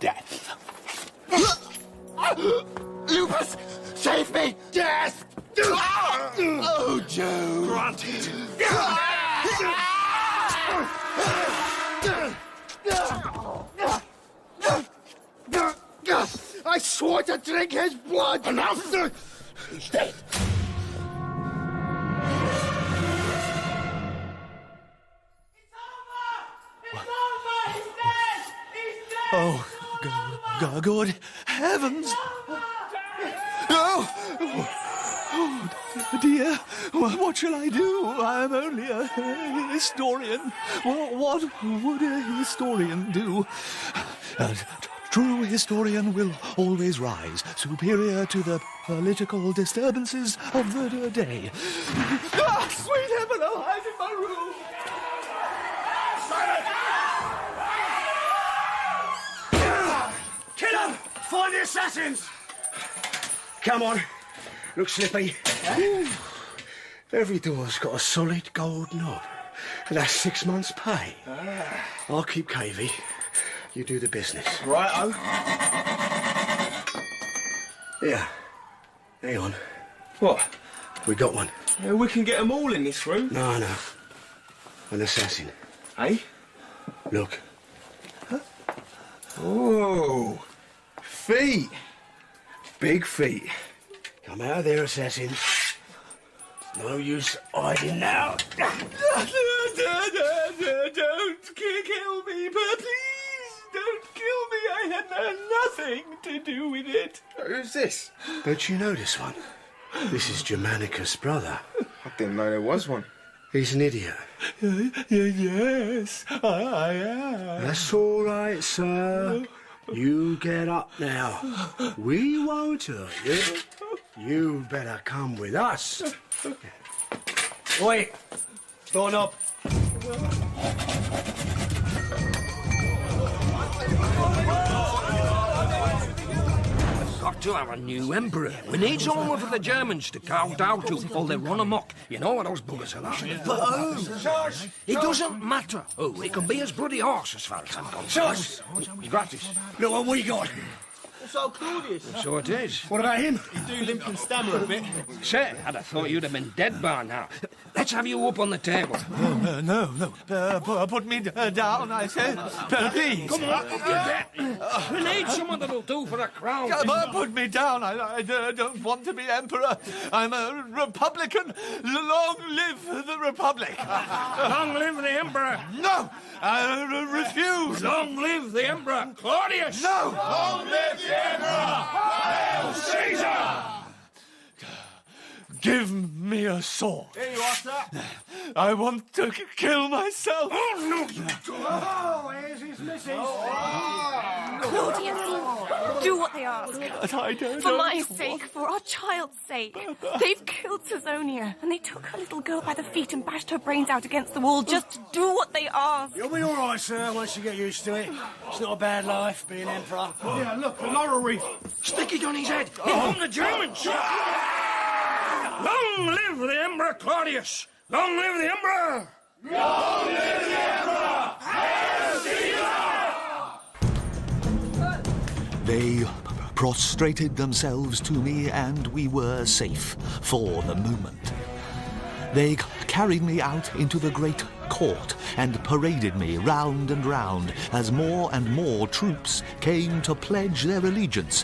Death. Lupus, save me! Death! Oh, Joe! Granted. I swore to drink his blood! Enough! He's dead. Oh, good heavens! No! Oh, dear, what shall I do? I'm only a historian. What would a historian do? A true historian will always rise, superior to the political disturbances of the day. Ah, sweet heaven, I'll hide in my room! Kill him! Find the assassins! Come on. Look slippy. Every door's got a solid gold knob. And that's 6 months' pay. I'll keep cavey. You do the business. Righto. Yeah. Hang on. What? We got one. We can get them all in this room. No. An assassin. Eh? Look. Oh. Feet. Big feet. Come out of there, assassin. No use hiding now. Don't kill me, but please don't kill me. I had nothing to do with it. Who's this? Don't you know this one? This is Germanicus' brother. I didn't know there was one. He's an idiot. Yes, I am. That's all right, sir. You get up now. We won't hurt you. You better come with us. Wait, doorknob. Got to have a new emperor. We need someone for the Germans to kowtow to before they run amok. You know what those buggers are like. But who? It doesn't matter who. It can be his bloody horse as far as I'm concerned. Gratis. Look what we got. So Claudius. So it is. What about him? You do limp and stammer a bit. Say, I'd have thought you'd have been dead by now. Let's have you up on the table. No. Put me down, I said. Please. Come on, up you get. We need someone that'll do for a crown. Put me down. I don't want to be emperor. I'm a republican. Long live the republic. Long live the emperor. No, I refuse. Long live the emperor. Claudius. No. Long live the emperor. Hail Caesar. Give me a sword. Here you are, sir. I want to kill myself. Oh, no, you don't. Oh, here's his missus. Claudius, do what they ask. For my sake, for our child's sake. They've killed Caesonia, and they took her little girl by the feet and bashed her brains out against the wall. Just do what they ask. You'll be all right, sir, once you get used to it. It's not a bad life, being emperor. Yeah, look, a laurel wreath. Stick it on his head. Here come the Germans. Long live the Emperor Claudius! Long live the Emperor! Long live the Emperor! Hail Caesar! They prostrated themselves to me, and we were safe for the moment. They carried me out into the great court and paraded me round and round as more and more troops came to pledge their allegiance.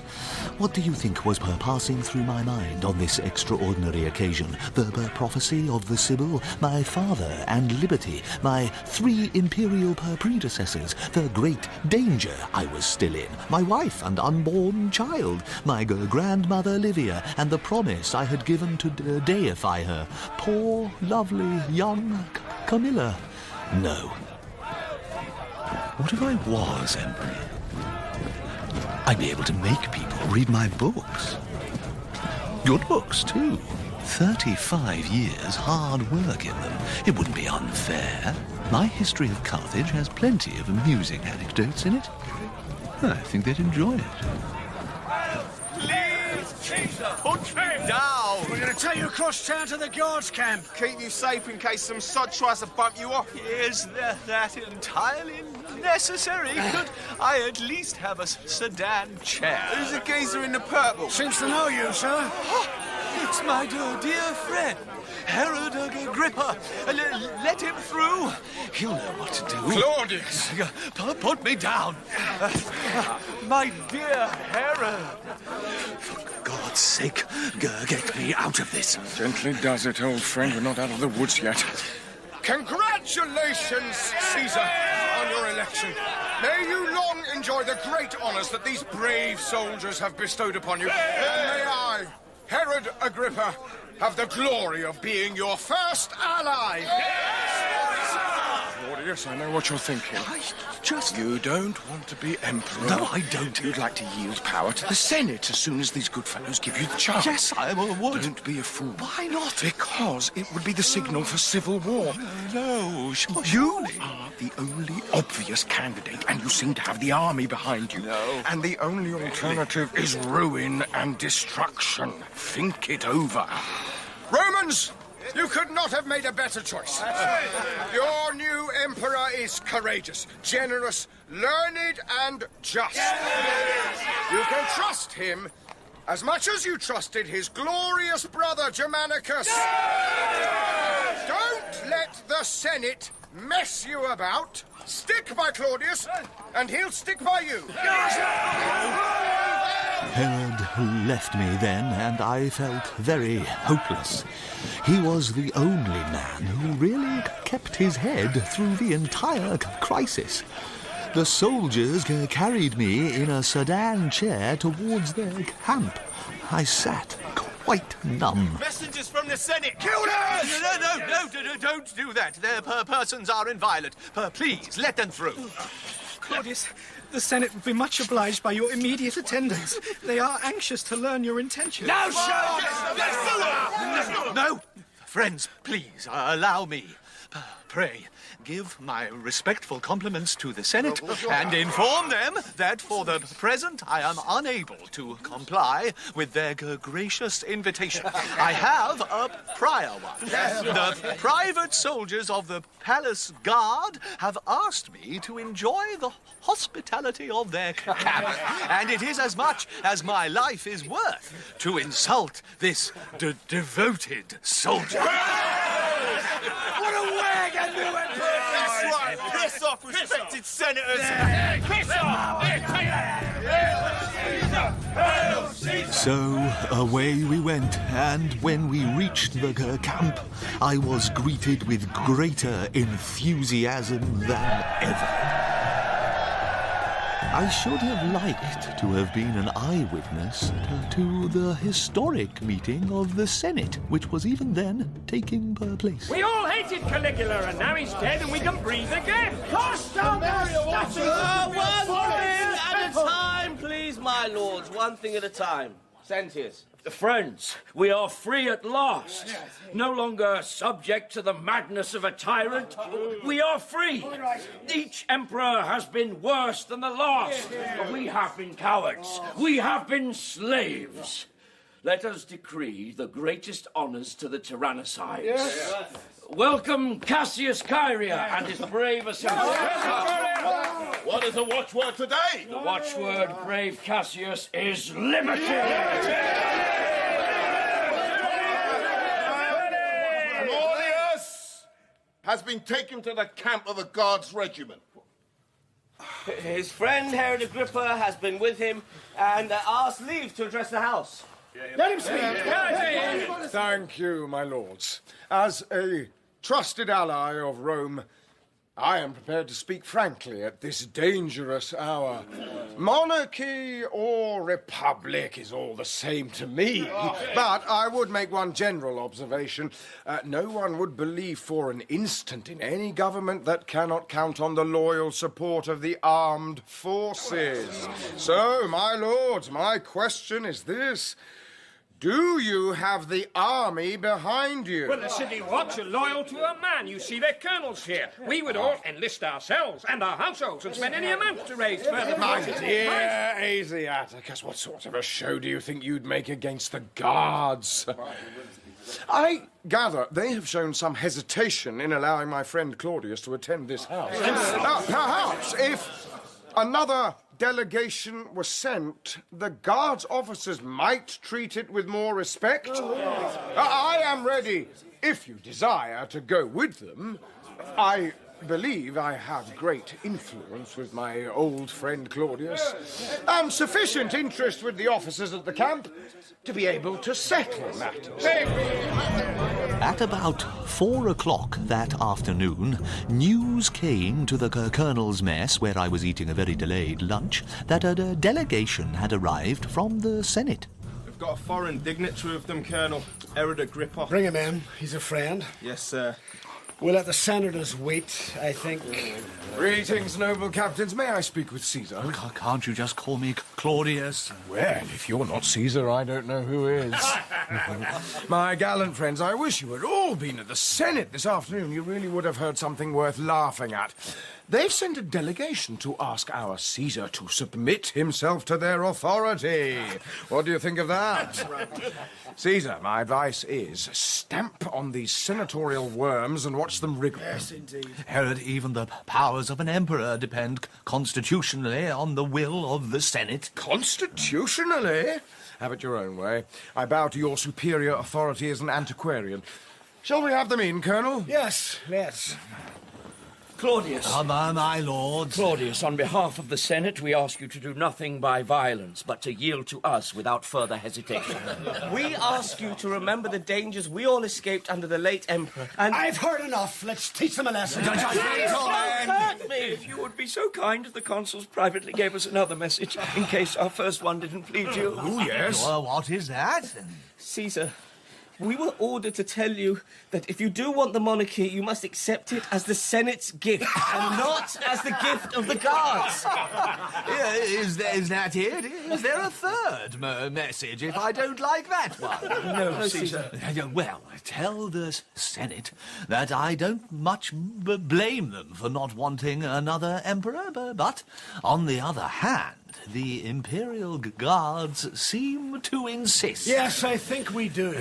What do you think was passing through my mind on this extraordinary occasion? The prophecy of the Sibyl, my father and liberty, my 3 imperial predecessors, the great danger I was still in, my wife and unborn child, my grandmother Livia, and the promise I had given to deify her, poor, lovely, young Camilla. No. What if I was emperor? I'd be able to make people read my books. Good books, too. 35 years hard work in them. It wouldn't be unfair. My history of Carthage has plenty of amusing anecdotes in it. I think they'd enjoy it. Put me down! We're going to take you across town to the guards camp. Keep you safe in case some sod tries to bump you off. Is that entirely necessary? Could I at least have a sedan chair? Who's the geezer in the purple? Seems to know you, sir. It's my dear friend, Herod Agrippa. Let him through. He'll know what to do. Claudius! Put me down. My dear Herod. For God's sake, get me out of this. Gently does it, old friend. We're not out of the woods yet. Congratulations, Caesar, on your election. May you long enjoy the great honours that these brave soldiers have bestowed upon you. And may I, Herod Agrippa, have the glory of being your first ally. Claudius, I know what you're thinking. You don't want to be emperor. No, I don't. You'd like to yield power to the Senate as soon as these good fellows give you the chance. Yes, I would. Don't be a fool. Why not? Because it would be the signal for civil war. No, You are the only obvious candidate, and you seem to have the army behind you. No. And the only alternative is ruin and destruction. Think it over. Romans, you could not have made a better choice. Your new emperor is courageous, generous, learned, and just. You can trust him as much as you trusted his glorious brother Germanicus. Don't let the Senate mess you about. Stick by Claudius, and he'll stick by you. Herod left me then, and I felt very hopeless. He was the only man who really kept his head through the entire crisis. The soldiers carried me in a sedan chair towards their camp. I sat quite numb. Messengers from the Senate! Killed us! No, don't do that. Their persons are inviolate. Please, let them through. Claudius, the Senate would be much obliged by your immediate attendance. They are anxious to learn your intentions. No, no! Friends, please, allow me. Pray, give my respectful compliments to the Senate and inform them that for the present I am unable to comply with their gracious invitation. I have a prior one. The private soldiers of the palace guard have asked me to enjoy the hospitality of their camp, and it is as much as my life is worth to insult this devoted soldier. What a wag and new emperor! That's right! Piss off, respected senators! Piss off! So away we went, and when we reached the camp, I was greeted with greater enthusiasm than ever. I should have liked to have been an eyewitness to the historic meeting of the Senate, which was even then taking place. We all hated Caligula, and now he's dead and we can breathe again. Cast down their statues! One thing at a time, please, my lords. One thing at a time. Sentius. Friends, we are free at last. No longer subject to the madness of a tyrant. We are free. Each emperor has been worse than the last. But we have been cowards. We have been slaves. Let us decree the greatest honours to the tyrannicides. Yes. Welcome Cassius Kyria and his brave assembly. What is the watchword today? The watchword, brave Cassius, is liberty! Has been taken to the camp of the Guards Regiment. His friend Herod Agrippa has been with him and asked leave to address the House. Let him speak! Thank you, my lords. As a trusted ally of Rome, I am prepared to speak frankly at this dangerous hour. Monarchy or republic is all the same to me. But I would make one general observation. No one would believe for an instant in any government that cannot count on the loyal support of the armed forces. So, my lords, my question is this. Do you have the army behind you? Well, the city watch are loyal to a man. You see their colonels here. We would all enlist ourselves and our households and spend any amount to raise further My forces. dear Asiaticus, what sort of a show do you think you'd make against the guards? I gather they have shown some hesitation in allowing my friend Claudius to attend this house. Perhaps if another delegation was sent, the Guards officers might treat it with more respect. I am ready, if you desire, to go with them. I believe I have great influence with my old friend Claudius, and sufficient interest with the officers at the camp to be able to settle matters. At about 4 o'clock that afternoon, news came to the colonel's mess, where I was eating a very delayed lunch, that a delegation had arrived from the Senate. We've got a foreign dignitary with them, Colonel. Herod Agrippa. Bring him in. He's a friend. Yes, sir. We'll let the senators wait, I think. Greetings, noble captains. May I speak with Caesar? Can't you just call me Claudius? Well, if you're not Caesar, I don't know who is. My gallant friends, I wish you had all been at the Senate this afternoon. You really would have heard something worth laughing at. They've sent a delegation to ask our Caesar to submit himself to their authority. What do you think of that? Caesar, my advice is stamp on these senatorial worms and watch them wriggle. Yes, indeed. Herod, even the powers of an emperor depend constitutionally on the will of the Senate. Constitutionally? Have it your own way. I bow to your superior authority as an antiquarian. Shall we have them in, Colonel? Yes, let's. Claudius. My lords. Claudius, on behalf of the Senate, we ask you to do nothing by violence, but to yield to us without further hesitation. We ask you to remember the dangers we all escaped under the late Emperor, and... I've heard enough. Let's teach them a lesson. Don't hurt me! If you would be so kind, the consuls privately gave us another message, in case our first one didn't please you. Oh, yes. Well, what is that? Caesar, we were ordered to tell you that if you do want the monarchy, you must accept it as the Senate's gift, and not as the gift of the guards. Is that it? Is there a third message if I don't like that one? No, Caesar. Well, tell the Senate that I don't much blame them for not wanting another emperor, but on the other hand, the imperial guards seem to insist. Yes, I think we do.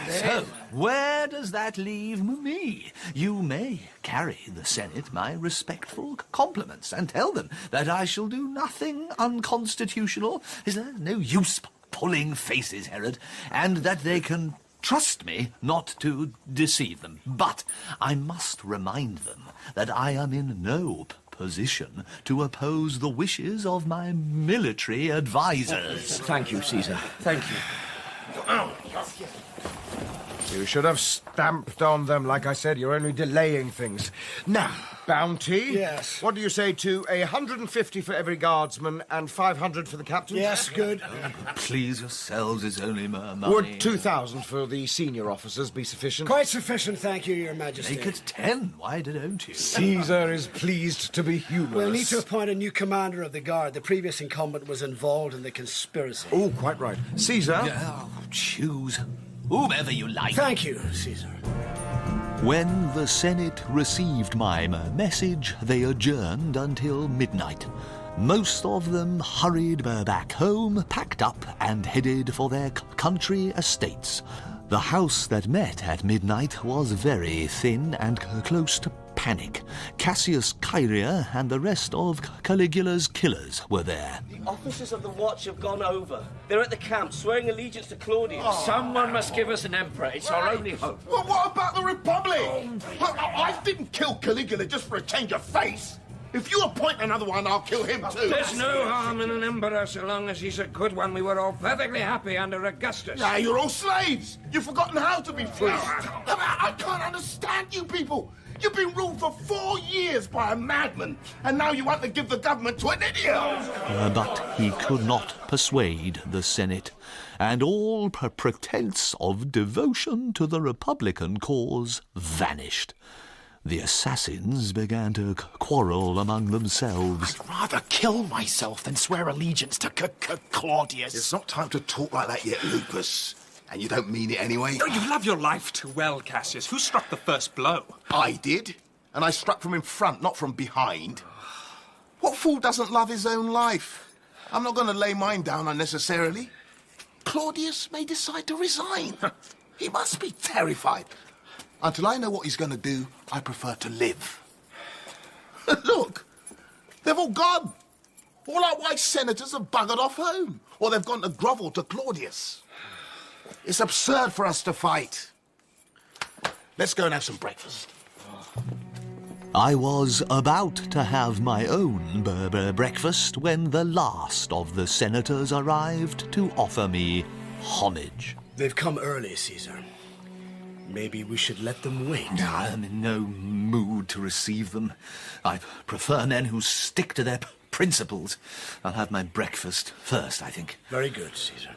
So, where does that leave me? You may carry the Senate my respectful compliments and tell them that I shall do nothing unconstitutional. Is there no use pulling faces, Herod? And that they can trust me not to deceive them. But I must remind them that I am in no position to oppose the wishes of my military advisors. Thank you, Caesar. Thank you. You should have stamped on them. Like I said, you're only delaying things. Now, bounty. Yes. What do you say to 150 for every guardsman and 500 for the captain? Yes, good. Please yourselves, it's only money. Would 2,000 for the senior officers be sufficient? Quite sufficient, thank you, Your Majesty. Make it 10, why don't you? Caesar is pleased to be humorous. We'll need to appoint a new commander of the guard. The previous incumbent was involved in the conspiracy. Oh, quite right. Caesar? Choose whomever you like. Thank you, Caesar. When the Senate received my message, they adjourned until midnight. Most of them hurried back home, packed up, and headed for their country estates. The house that met at midnight was very thin and close to panic. Cassius Kyria and the rest of Caligula's killers were there. The officers of the watch have gone over. They're at the camp, swearing allegiance to Claudius. Someone must give us an emperor. It's our only hope. Well, what about the Republic? I didn't kill Caligula just for a change of face. If you appoint another one, I'll kill him too. There's no harm in an emperor so long as he's a good one. We were all perfectly happy under Augustus. Now you're all slaves. You've forgotten how to be free. I can't understand you people. You've been ruled for 4 years by a madman, and now you want to give the government to an idiot. But he could not persuade the Senate, and all pretense of devotion to the Republican cause vanished. The assassins began to quarrel among themselves. I'd rather kill myself than swear allegiance to Claudius. It's not time to talk like that yet, Lupus. And you don't mean it anyway. Oh, you love your life too well, Cassius. Who struck the first blow? I did. And I struck from in front, not from behind. What fool doesn't love his own life? I'm not going to lay mine down unnecessarily. Claudius may decide to resign. He must be terrified. Until I know what he's going to do, I prefer to live. Look, they've all gone. All our white senators have buggered off home. Or they've gone to grovel to Claudius. It's absurd for us to fight. Let's go and have some breakfast. I was about to have my own breakfast when the last of the senators arrived to offer me homage. They've come early, Caesar. Maybe we should let them wait. I'm in no mood to receive them. I prefer men who stick to their principles. I'll have my breakfast first, I think. Very good, Caesar.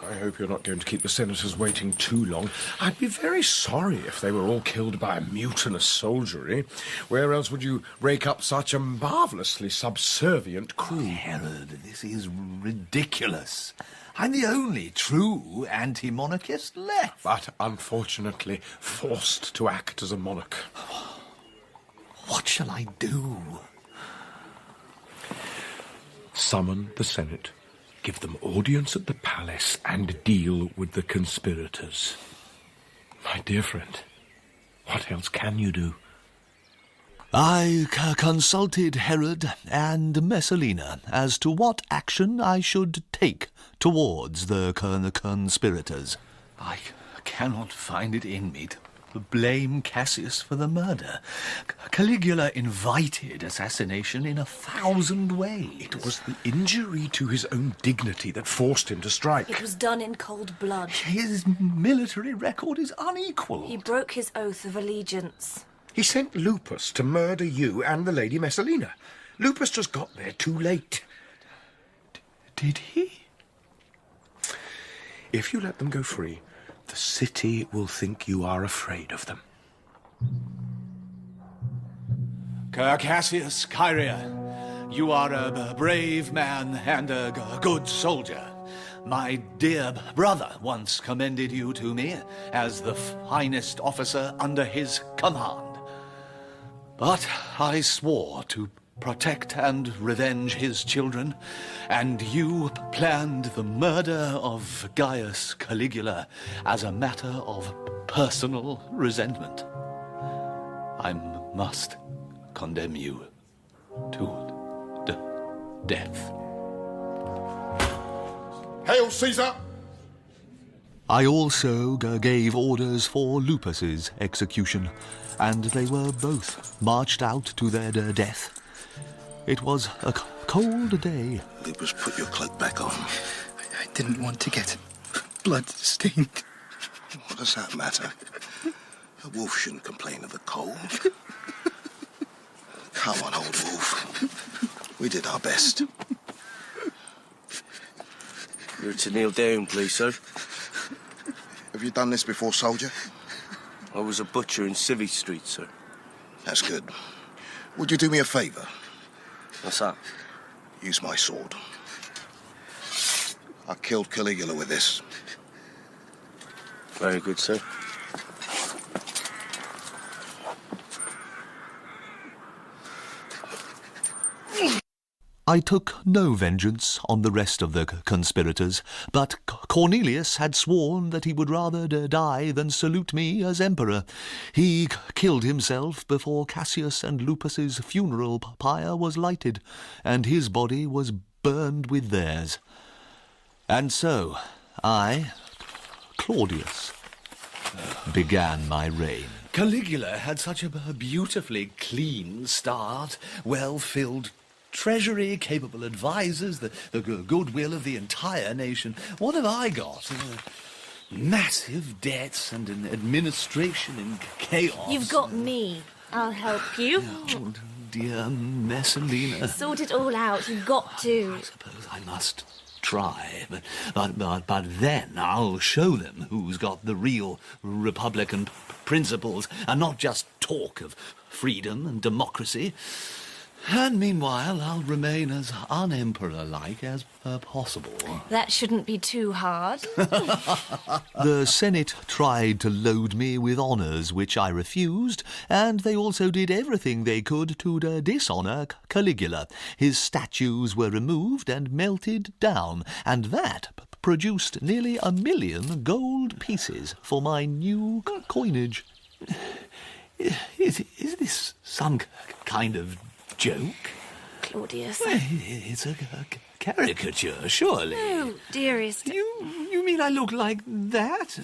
I hope you're not going to keep the senators waiting too long. I'd be very sorry if they were all killed by a mutinous soldiery. Where else would you rake up such a marvellously subservient crew? Herod, this is ridiculous. I'm the only true anti-monarchist left. But unfortunately forced to act as a monarch. What shall I do? Summon the Senate, give them audience at the palace, and deal with the conspirators. My dear friend, what else can you do? I consulted Herod and Messalina as to what action I should take towards the conspirators. I cannot find it in me blame Cassius for the murder. Caligula invited assassination in 1,000 ways. It was the injury to his own dignity that forced him to strike. It was done in cold blood. His military record is unequalled. He broke his oath of allegiance. He sent Lupus to murder you and the Lady Messalina. Lupus just got there too late. Did he? If you let them go free, the city will think you are afraid of them. Cassius Kyria, you are a brave man and a good soldier. My dear brother once commended you to me as the finest officer under his command. But I swore to protect and revenge his children, and you planned the murder of Gaius Caligula as a matter of personal resentment. I must condemn you to death. Hail Caesar! I also gave orders for Lupus's execution, and they were both marched out to their death. It was a cold day. Lupus, put your cloak back on. I didn't want to get blood-stained. What does that matter? A wolf shouldn't complain of the cold. Come on, old wolf. We did our best. You're to kneel down, please, sir. Have you done this before, soldier? I was a butcher in Civvy Street, sir. That's good. Would you do me a favour? What's that? Use my sword. I killed Caligula with this. Very good, sir. I took no vengeance on the rest of the conspirators, but Cornelius had sworn that he would rather die than salute me as emperor. He killed himself before Cassius and Lupus's funeral pyre was lighted, and his body was burned with theirs. And so I, Claudius, began my reign. Caligula had such a beautifully clean start, well-filled treasury, capable advisors, the goodwill of the entire nation. What have I got? Massive debts and an administration in chaos. You've got me. I'll help you. Oh, dear Messalina. Sort it all out. You've got to. I suppose I must try, but then I'll show them who's got the real Republican principles and not just talk of freedom and democracy. And meanwhile, I'll remain as un-emperor-like as possible. That shouldn't be too hard. The Senate tried to load me with honours, which I refused, and they also did everything they could to dishonour Caligula. His statues were removed and melted down, and that produced nearly 1 million gold pieces for my new coinage. Is this some kind of joke? Claudius. Well, it's a caricature, surely. No, dearest. You mean I look like that?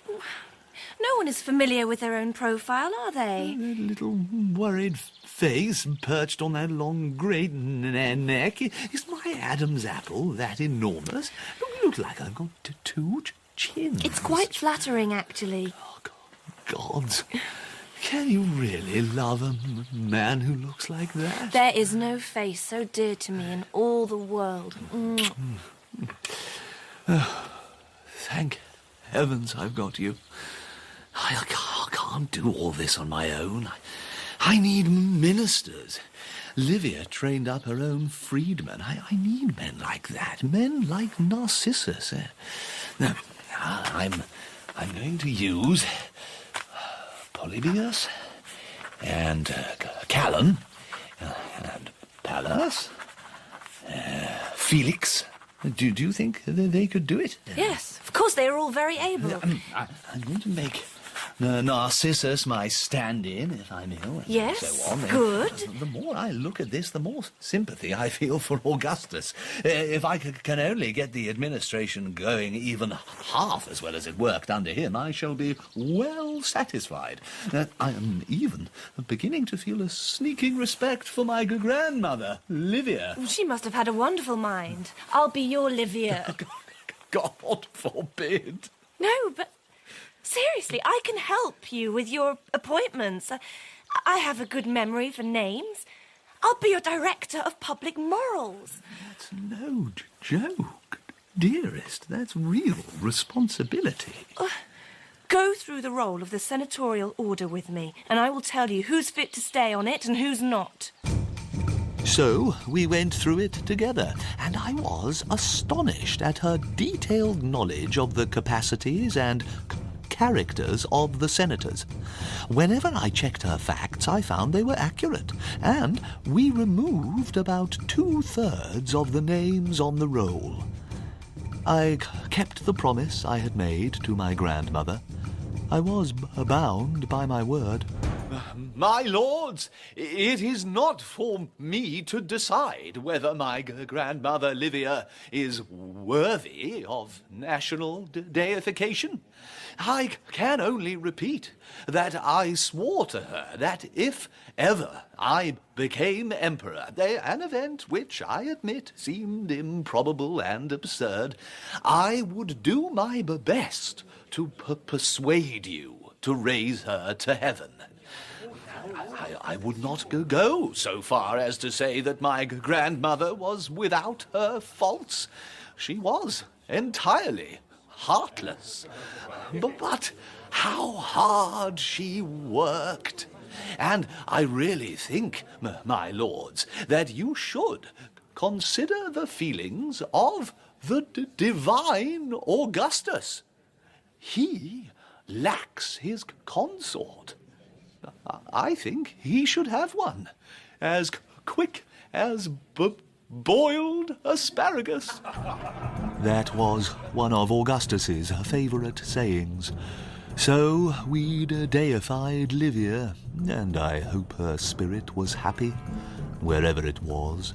No one is familiar with their own profile, are they? A little worried face perched on that long great neck. Is my Adam's apple that enormous? Looks like I've got two chins. It's quite flattering, actually. Oh, gods. Can you really love a man who looks like that? There is no face so dear to me in all the world. Thank heavens I've got you. I can't do all this on my own. I need ministers. Livia trained up her own freedmen. I need men like that, men like Narcissus. Now, I'm going to use Polybius and Callan and Pallas, Felix. Do you think they could do it? Yes, of course, they are all very able. I'm going to make Narcissus, my stand-in, if I may, and Yes, so on. good. The more I look at this, the more sympathy I feel for Augustus. If I can only get the administration going even half as well as it worked under him, I shall be well satisfied. I am even beginning to feel a sneaking respect for my grandmother, Livia. She must have had a wonderful mind. I'll be your Livia. God forbid. No, but seriously, I can help you with your appointments. I have a good memory for names. I'll be your director of public morals. That's no joke, dearest. That's real responsibility. Go through the roll of the senatorial order with me, and I will tell you who's fit to stay on it and who's not. So we went through it together, and I was astonished at her detailed knowledge of the capacities and characters of the senators. Whenever I checked her facts, I found they were accurate, and we removed about 2/3 of the names on the roll. I kept the promise I had made to my grandmother. I was bound by my word. My lords, it is not for me to decide whether my grandmother Livia is worthy of national deification. I can only repeat that I swore to her that if ever I became emperor, an event which I admit seemed improbable and absurd, I would do my best to persuade you to raise her to heaven. I would not go so far as to say that my grandmother was without her faults. She was entirely heartless. But how hard she worked. And I really think, my lords, that you should consider the feelings of the divine Augustus. He lacks his consort. I think he should have one, as quick as boiled asparagus. That was one of Augustus's favourite sayings. So we'd deified Livia, and I hope her spirit was happy, wherever it was.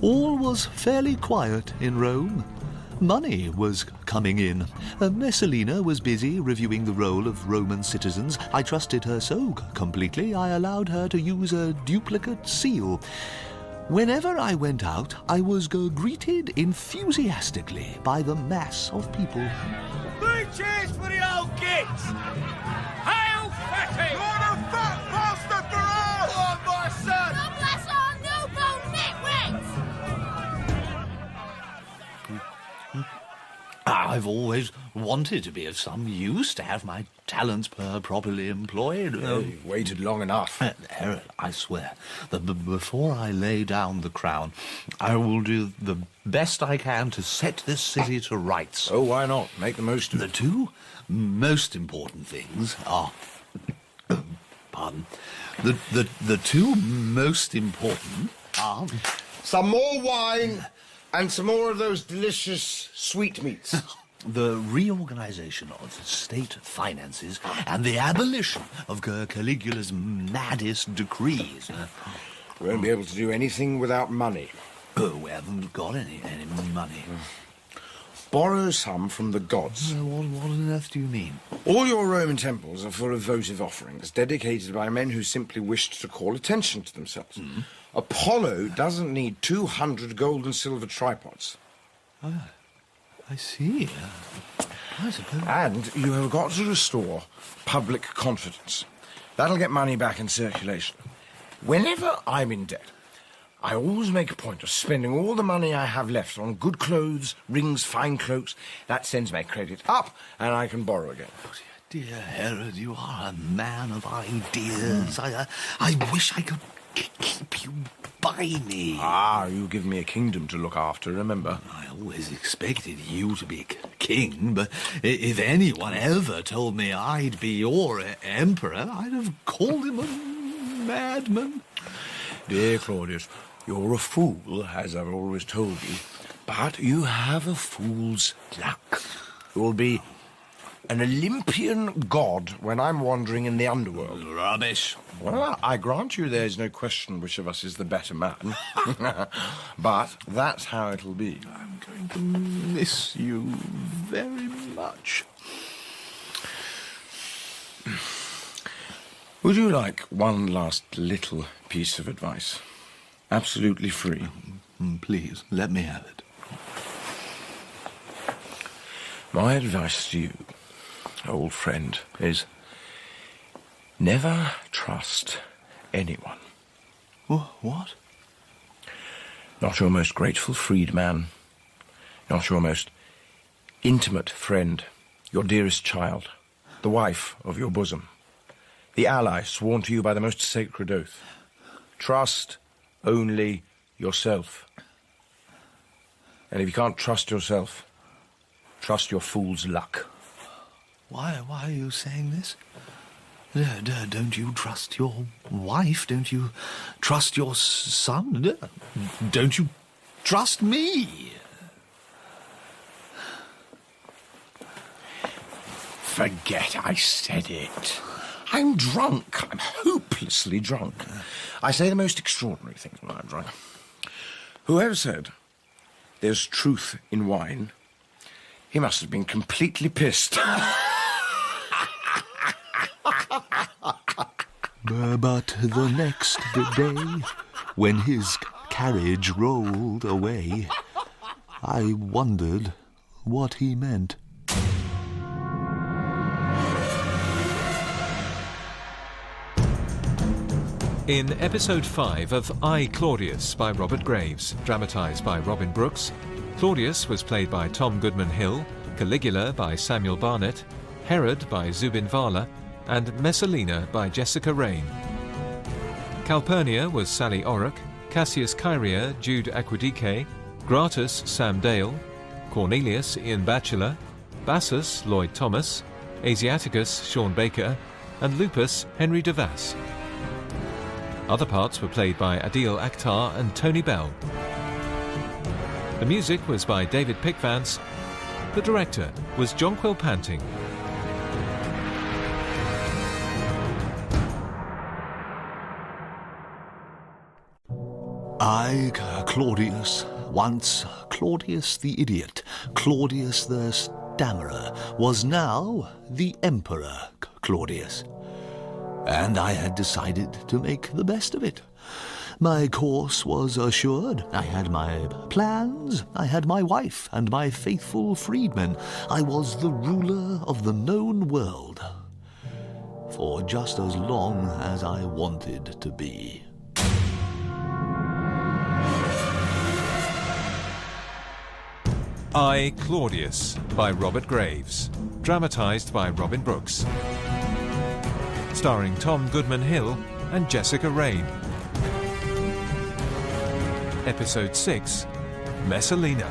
All was fairly quiet in Rome. Money was coming in. Messalina was busy reviewing the roll of Roman citizens. I trusted her so completely I allowed her to use a duplicate seal. Whenever I went out, I was greeted enthusiastically by the mass of people. 3 cheers for the old gits! Hail Fatty! What a fat bastard for us! Oh, my son! God bless our noble nitwits! I've always wanted to be of some use, to have my talents properly employed. You've waited long enough. Herod, I swear that before I lay down the crown, I will do the best I can to set this city to rights. Oh, why not? Make the most of it. The 2 most important things are... pardon. The 2 most important are... Some more wine and some more of those delicious sweetmeats. The reorganization of state finances and the abolition of Caligula's maddest decrees. We won't be able to do anything without money. Oh, we haven't got any money. Borrow some from the gods. What on earth do you mean? All your Roman temples are full of votive offerings, dedicated by men who simply wished to call attention to themselves. Mm. Apollo doesn't need 200 gold and silver tripods. Oh, I see. I suppose. And you have got to restore public confidence. That'll get money back in circulation. Whenever I'm in debt, I always make a point of spending all the money I have left on good clothes, rings, fine cloaks. That sends my credit up, and I can borrow again. Oh, dear Herod, you are a man of ideas. I wish I could keep you by me. Ah, you give me a kingdom to look after, remember? I always expected you to be king, but if anyone ever told me I'd be your emperor, I'd have called him a madman. Dear Claudius, you're a fool, as I've always told you, but you have a fool's luck. You'll be an Olympian god when I'm wandering in the underworld. Rubbish. Well, I grant you there's no question which of us is the better man. But that's how it'll be. I'm going to miss you very much. Would you like one last little piece of advice? Absolutely free. Please, let me have it. My advice to you, old friend, is never trust anyone. What? Not your most grateful freedman, not your most intimate friend, your dearest child, the wife of your bosom, the ally sworn to you by the most sacred oath. Trust only yourself. And if you can't trust yourself, trust your fool's luck. Why are you saying this? Don't you trust your wife? Don't you trust your son? Don't you trust me? Forget I said it. I'm drunk. I'm hopelessly drunk. I say the most extraordinary things when I'm drunk. Whoever said there's truth in wine, he must have been completely pissed. But the next day, when his carriage rolled away, I wondered what he meant. In episode 5 of I, Claudius by Robert Graves, dramatised by Robin Brooks, Claudius was played by Tom Goodman-Hill, Caligula by Samuel Barnett, Herod by Zubin Vala, and Messalina by Jessica Rain. Calpurnia was Sally Orrock, Cassius Kyria, Jude Aquidike, Gratus, Sam Dale, Cornelius, Ian Batchelor, Bassus, Lloyd Thomas, Asiaticus, Sean Baker, and Lupus, Henry DeVass. Other parts were played by Adil Akhtar and Tony Bell. The music was by David Pickvance. The director was Jonquil Panting. I, Claudius, once Claudius the idiot, Claudius the stammerer, was now the Emperor Claudius. And I had decided to make the best of it. My course was assured. I had my plans, I had my wife and my faithful freedmen. I was the ruler of the known world, for just as long as I wanted to be. I, Claudius by Robert Graves, dramatised by Robin Brooks. Starring Tom Goodman-Hill and Jessica Rain. Episode 6, Messalina.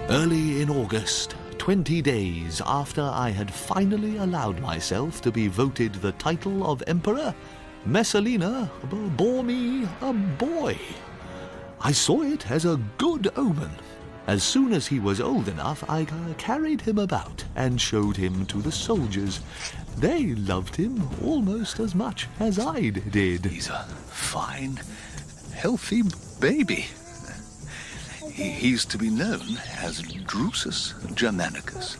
Early in August, 20 days after I had finally allowed myself to be voted the title of Emperor, Messalina bore me a boy. I saw it as a good omen. As soon as he was old enough, I carried him about and showed him to the soldiers. They loved him almost as much as I did. He's a fine, healthy baby. He's to be known as Drusus Germanicus,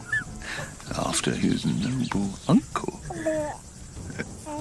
after his noble uncle.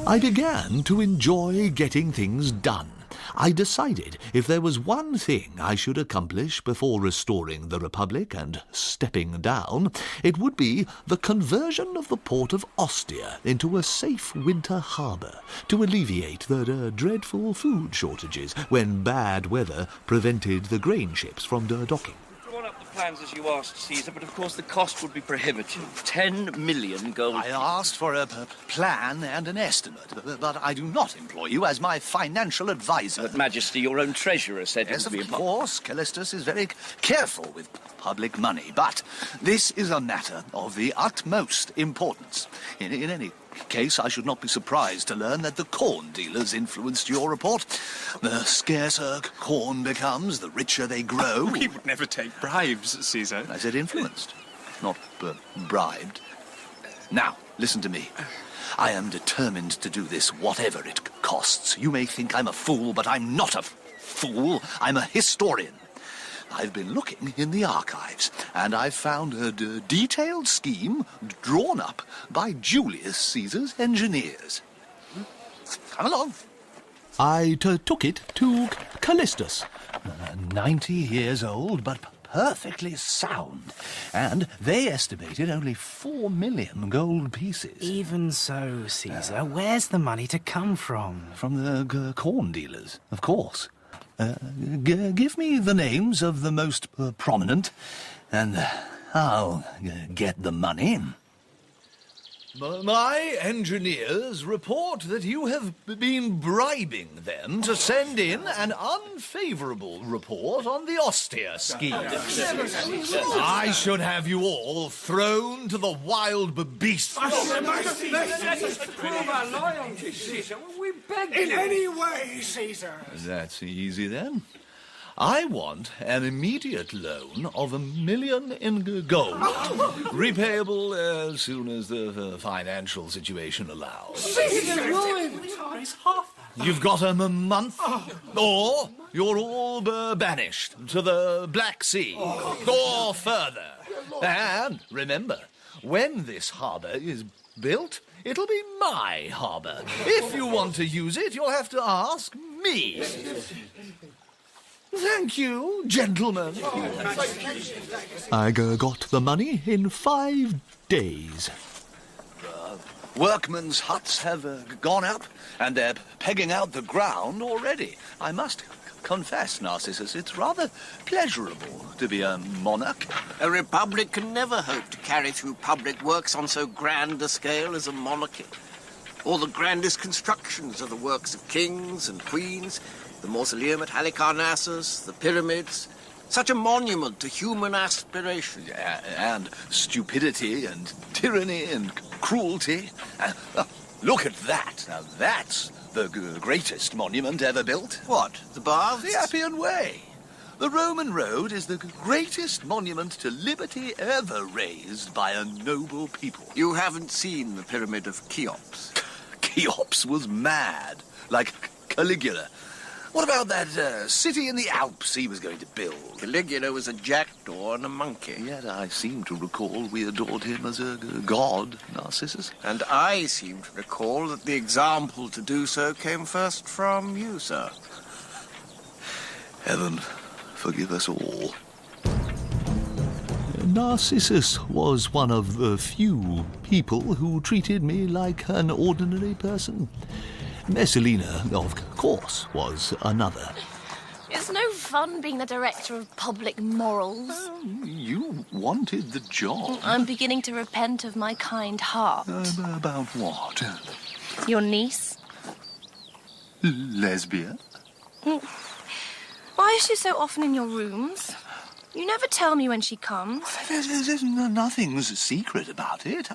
I began to enjoy getting things done. I decided if there was one thing I should accomplish before restoring the Republic and stepping down, it would be the conversion of the port of Ostia into a safe winter harbour to alleviate the dreadful food shortages when bad weather prevented the grain ships from docking. Drawn up the plans as you asked, Caesar, but of course the cost would be prohibitive. 10 million gold. I asked for a plan and an estimate, but I do not employ you as my financial advisor. But, Majesty, your own treasurer said yes, it would be... Of course, Callistus is very careful with public money, but this is a matter of the utmost importance. In any case, I should not be surprised to learn that the corn dealers influenced your report. The scarcer corn becomes, the richer they grow. We would never take bribes, Caesar. I said influenced. not bribed. Now, listen to me. I am determined to do this, whatever it costs. You may think I'm a fool, but I'm not a fool. I'm a historian. I've been looking in the archives, and I've found a detailed scheme drawn up by Julius Caesar's engineers. Come along. I took it to Callistus, 90 years old, but perfectly sound, and they estimated only 4 million gold pieces. Even so, Caesar, where's the money to come from? From the corn dealers, of course. Give me the names of the most prominent, and I'll get the money. My engineers report that you have been bribing them to send in an unfavourable report on the austere scheme. I should have you all thrown to the wild beasts. In any way, Caesar. That's easy, then. I want an immediate loan of $1 million in gold, repayable as soon as the financial situation allows. Caesar! You've got a month, or you're all banished to the Black Sea, or further. And remember, when this harbour is built, it'll be my harbour. If you want to use it, you'll have to ask me. Thank you, gentlemen. I got the money in 5 days. Workmen's huts have gone up, and they're pegging out the ground already. I must confess, Narcissus, it's rather pleasurable to be a monarch. A republic can never hope to carry through public works on so grand a scale as a monarchy. All the grandest constructions are the works of kings and queens, the mausoleum at Halicarnassus, the pyramids. Such a monument to human aspiration. And stupidity and tyranny and cruelty. Look at that. Now that's the greatest monument ever built. What, the baths? The Appian Way. The Roman road is the greatest monument to liberty ever raised by a noble people. You haven't seen the Pyramid of Cheops? Cheops was mad, like Caligula. What about that city in the Alps he was going to build? Caligula was a jackdaw and a monkey. Yet I seem to recall we adored him as a god, Narcissus. And I seem to recall that the example to do so came first from you, sir. Heaven forgive us all. Narcissus was one of the few people who treated me like an ordinary person. Messalina, of course, was another. It's no fun being the director of public morals. You wanted the job. I'm beginning to repent of my kind heart. About what? Your niece? Lesbia? Why is she so often in your rooms? You never tell me when she comes. There's nothing's secret about it.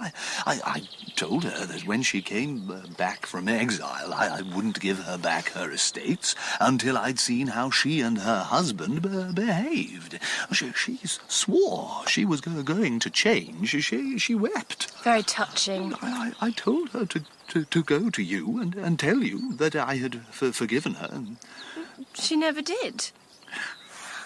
I told her that when she came back from exile, I wouldn't give her back her estates until I'd seen how she and her husband behaved. She swore she was going to change. She wept. Very touching. I told her to go to you and tell you that I had forgiven her. She never did.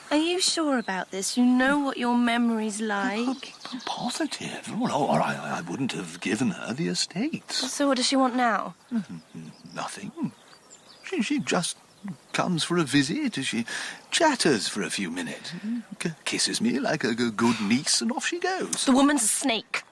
Are you sure about this? You know what your memory's like? Positive. Or I wouldn't have given her the estates. So what does she want now? Nothing. She just comes for a visit. She chatters for a few minutes. Kisses me like a good niece, and off she goes. The woman's a snake.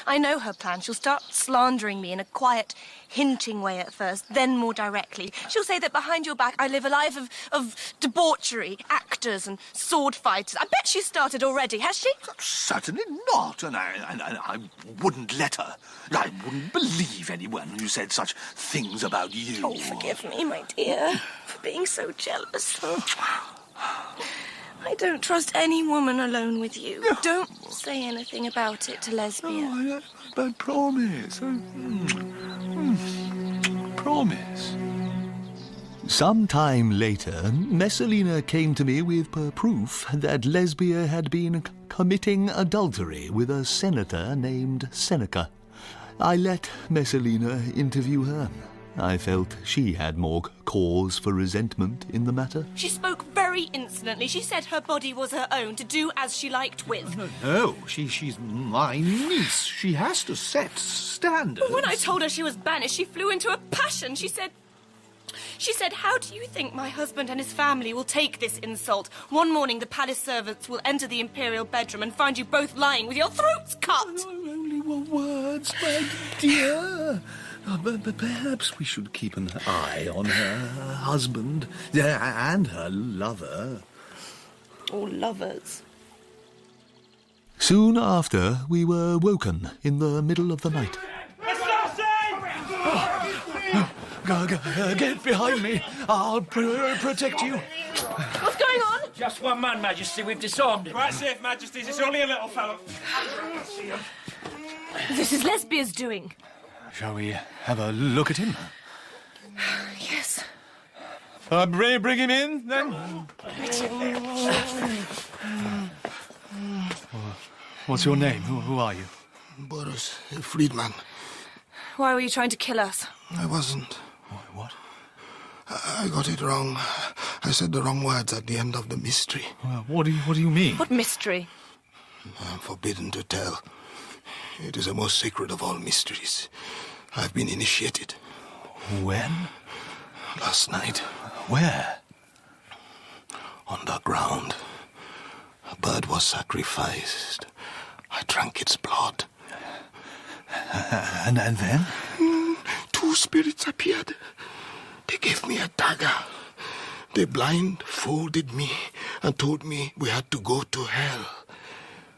I know her plan. She'll start slandering me in a quiet, hinting way at first, then more directly. She'll say that behind your back I live a life of debauchery, actors and sword fighters. I bet she's started already, has she? Certainly not, and I wouldn't let her. I wouldn't believe anyone who said such things about you. Oh, forgive me, my dear, for being so jealous. I don't trust any woman alone with you. Don't say anything about it to Lesbia. But promise. Promise. Some time later, Messalina came to me with proof that Lesbia had been committing adultery with a senator named Seneca. I let Messalina interview her. I felt she had more cause for resentment in the matter. She spoke very insolently. She said her body was her own, to do as she liked with. No, she's my niece. She has to set standards. But when I told her she was banished, she flew into a passion. She said, how do you think my husband and his family will take this insult? One morning the palace servants will enter the imperial bedroom and find you both lying with your throats cut. Only words, my dear. But perhaps we should keep an eye on her husband and her lover. Or lovers. Soon after, we were woken in the middle of the night. Get behind me. I'll protect you. What's going on? Just one man, Majesty. We've disarmed him. Quite safe, Majesties. It's only a little fellow. This is Lesbia's doing. Shall we have a look at him? Yes. Bring him in, then. What's your name? Who are you? Boris, a freedman. Why were you trying to kill us? I wasn't. What? I got it wrong. I said the wrong words at the end of the mystery. What do you mean? What mystery? I'm forbidden to tell. It is the most sacred of all mysteries. I've been initiated. When? Last night. Where? On the ground. A bird was sacrificed. I drank its blood. And then? Two spirits appeared. They gave me a dagger. They blindfolded me and told me we had to go to hell.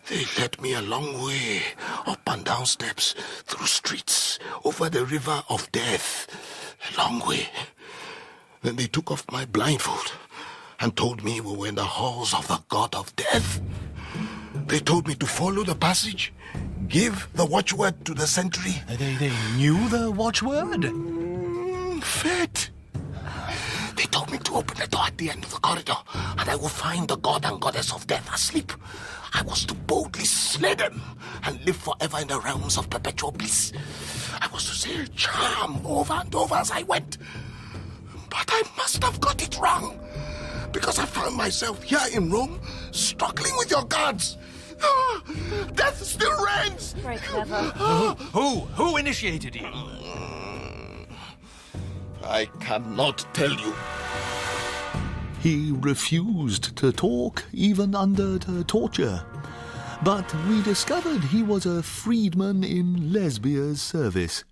They led me a long way, up and down steps, through streets, over the river of death. A long way. Then they took off my blindfold and told me we were in the halls of the god of death. They told me to follow the passage, give the watchword to the sentry. They knew the watchword? Fate. They told me to open the door at the end of the corridor, and I will find the god and goddess of death asleep. I was to boldly slay them and live forever in the realms of perpetual bliss. I was to say a charm over and over as I went. But I must have got it wrong, because I found myself here in Rome, struggling with your gods. Death still reigns. Very clever. Who initiated you? I cannot tell you. He refused to talk, even under torture. But we discovered he was a freedman in Lesbia's service.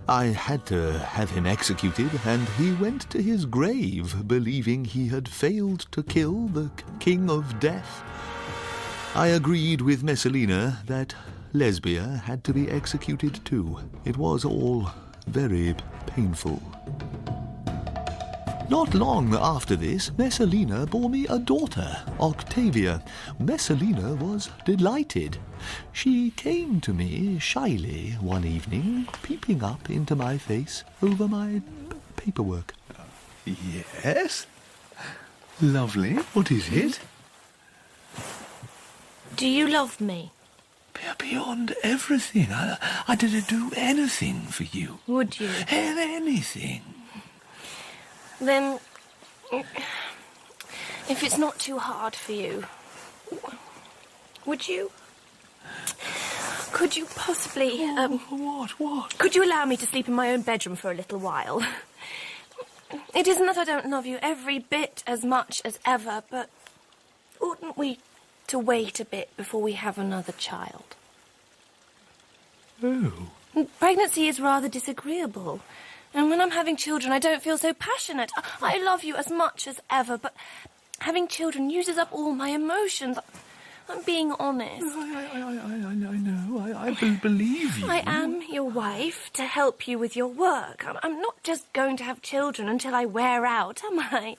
I had to have him executed, and he went to his grave believing he had failed to kill the King of Death. I agreed with Messalina that Lesbia had to be executed too. It was all very painful. Not long after this, Messalina bore me a daughter, Octavia. Messalina was delighted. She came to me shyly one evening, peeping up into my face over my paperwork. Yes? Lovely. What is it? Do you love me? Beyond everything. I didn't do anything for you. Would you? Anything. Then, if it's not too hard for you, would you? Could you possibly, What? Could you allow me to sleep in my own bedroom for a little while? It isn't that I don't love you every bit as much as ever, but oughtn't we to wait a bit before we have another child? Oh. Pregnancy is rather disagreeable. And when I'm having children, I don't feel so passionate. I love you as much as ever, but having children uses up all my emotions. I'm being honest. I know. I believe you. I am your wife to help you with your work. I'm not just going to have children until I wear out, am I?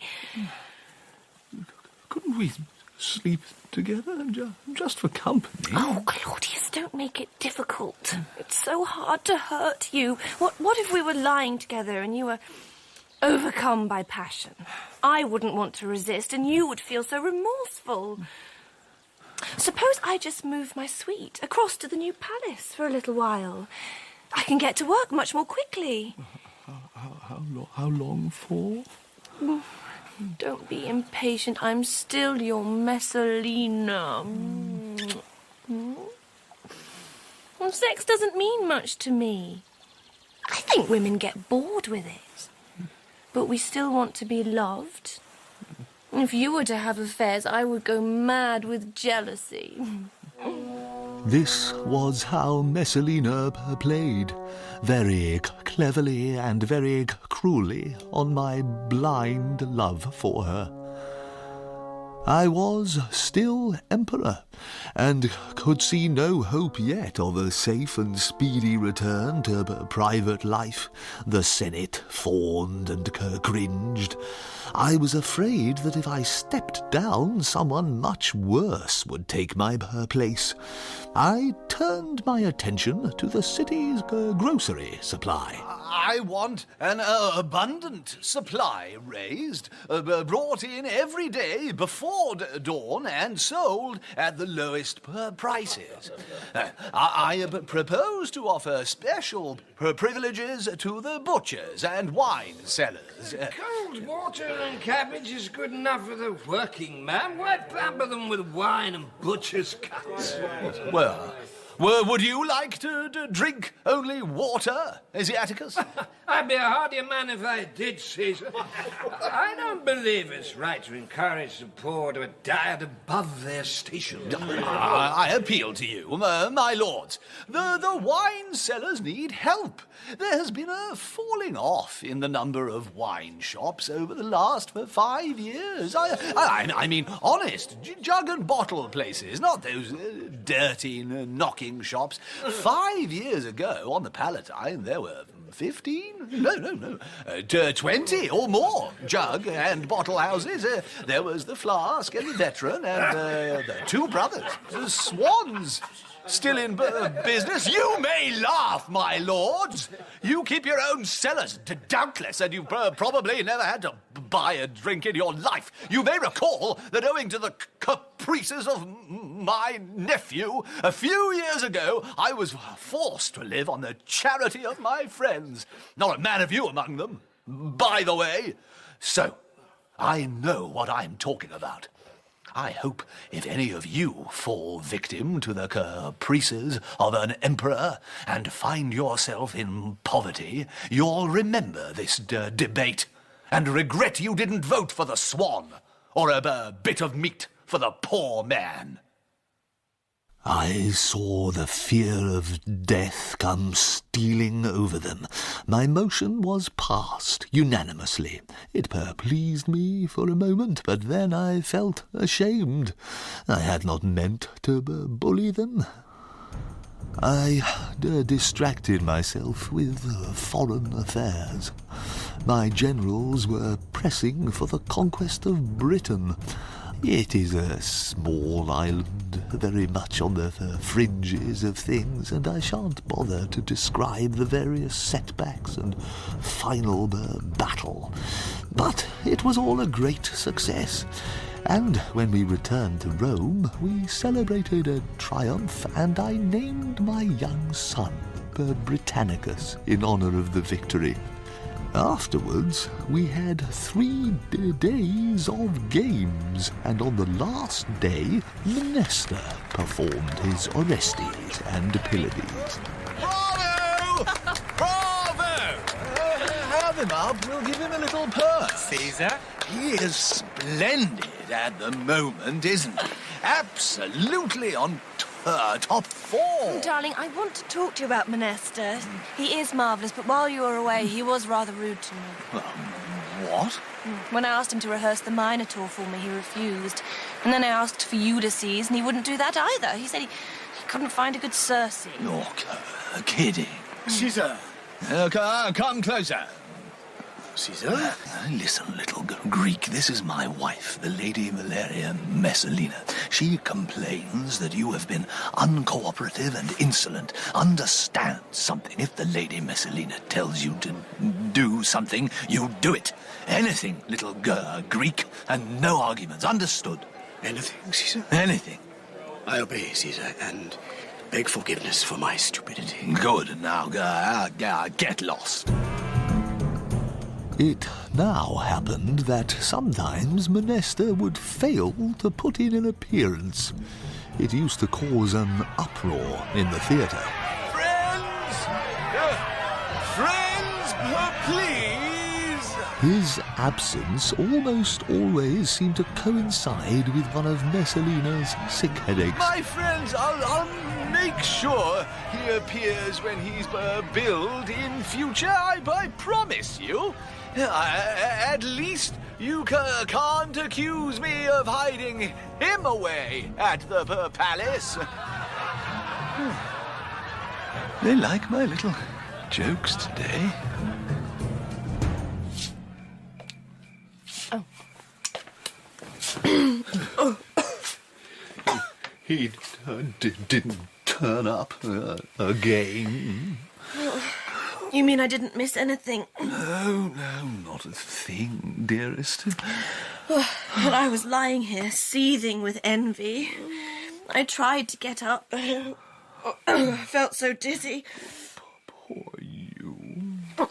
Couldn't we sleep together just for company? Oh, Claudius, don't make it difficult. It's so hard to hurt you. What if we were lying together and you were overcome by passion? I wouldn't want to resist, and you would feel so remorseful. Suppose I just move my suite across to the new palace for a little while. I can get to work much more quickly. How long for? Don't be impatient. I'm still your Messalina. Well, sex doesn't mean much to me. I think women get bored with it. But we still want to be loved. If you were to have affairs, I would go mad with jealousy. This was how Messalina played, very cleverly and very cruelly, on my blind love for her. I was still emperor, and could see no hope yet of a safe and speedy return to private life. The Senate fawned and cringed. I was afraid that if I stepped down, someone much worse would take my place. I turned my attention to the city's grocery supply. I want an abundant supply raised, brought in every day before dawn and sold at the lowest prices. I propose to offer special privileges to the butchers and wine sellers. Cold water and cabbage is good enough for the working man. Why pamper them with wine and butcher's cuts? Well, would you like to drink only water, Asiaticus? I'd be a hardier man if I did, Caesar. I don't believe it's right to encourage the poor to a diet above their station. I appeal to you, my lords. The wine sellers need help. There has been a falling off in the number of wine shops over the last 5 years. I mean honest, jug and bottle places, not those dirty, knocking shops. 5 years ago, on the Palatine, there were 15? No. 20 or more jug and bottle houses. There was the Flask and the Veteran and the two brothers, the Swans. Still in business? You may laugh, my lords. You keep your own cellars, doubtless, and you've probably never had to buy a drink in your life. You may recall that owing to the caprices of my nephew, a few years ago, I was forced to live on the charity of my friends. Not a man of you among them, by the way. So, I know what I'm talking about. I hope if any of you fall victim to the caprices of an emperor and find yourself in poverty, you'll remember this debate and regret you didn't vote for the Swan or a bit of meat for the poor man. I saw the fear of death come stealing over them. My motion was passed unanimously. It pleased me for a moment, but then I felt ashamed. I had not meant to bully them. I distracted myself with foreign affairs. My generals were pressing for the conquest of Britain. It is a small island, very much on the fringes of things, and I shan't bother to describe the various setbacks and final battle. But it was all a great success, and when we returned to Rome, we celebrated a triumph, and I named my young son Britannicus in honour of the victory. Afterwards, we had 3 days of games, and on the last day, Mnester performed his Orestes and Pylades. Bravo! Bravo! Have him up, we'll give him a little purse. Caesar? He is splendid at the moment, isn't he? Absolutely on top form. Darling, I want to talk to you about Mnester. He is marvellous, but while you were away, he was rather rude to me. What? When I asked him to rehearse the Minotaur for me, he refused. And then I asked for Ulysses, and he wouldn't do that either. He said he couldn't find a good Circe. You're kidding. Caesar! Come closer. Caesar? Listen, little Greek, this is my wife, the Lady Valeria Messalina. She complains that you have been uncooperative and insolent. Understand something. If the Lady Messalina tells you to do something, you do it. Anything, little Greek, and no arguments. Understood? Anything, Caesar? Anything. I obey, Caesar, and beg forgiveness for my stupidity. Good. Now, get lost. It now happened that sometimes Monesta would fail to put in an appearance. It used to cause an uproar in the theatre. Friends, please! His absence almost always seemed to coincide with one of Messalina's sick headaches. My friends, I'll make sure he appears when he's billed in future, I promise you. At least you can't accuse me of hiding him away at the palace. They like my little jokes today. He didn't turn up again. You mean I didn't miss anything? No, not a thing, dearest. But I was lying here, seething with envy. I tried to get up, but I felt so dizzy. Poor you.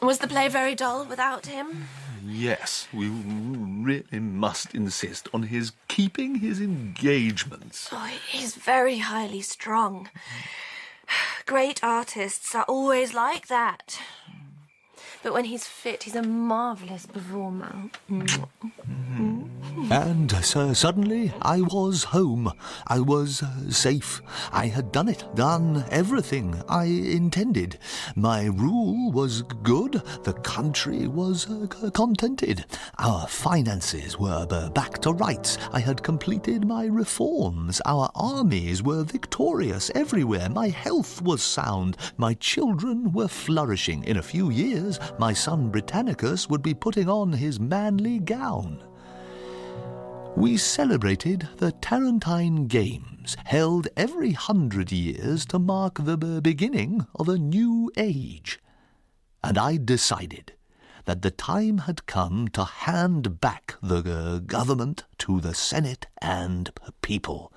Was the play very dull without him? Yes, we really must insist on his keeping his engagements. Oh, he's very highly strung. Great artists are always like that. But when he's fit, he's a marvellous performer. And suddenly I was home. I was safe. I had done everything I intended. My rule was good. The country was contented. Our finances were back to rights. I had completed my reforms. Our armies were victorious everywhere. My health was sound. My children were flourishing. In a few years, my son Britannicus would be putting on his manly gown. We celebrated the Tarentine Games, held every 100 years to mark the beginning of a new age. And I decided that the time had come to hand back the government to the Senate and people.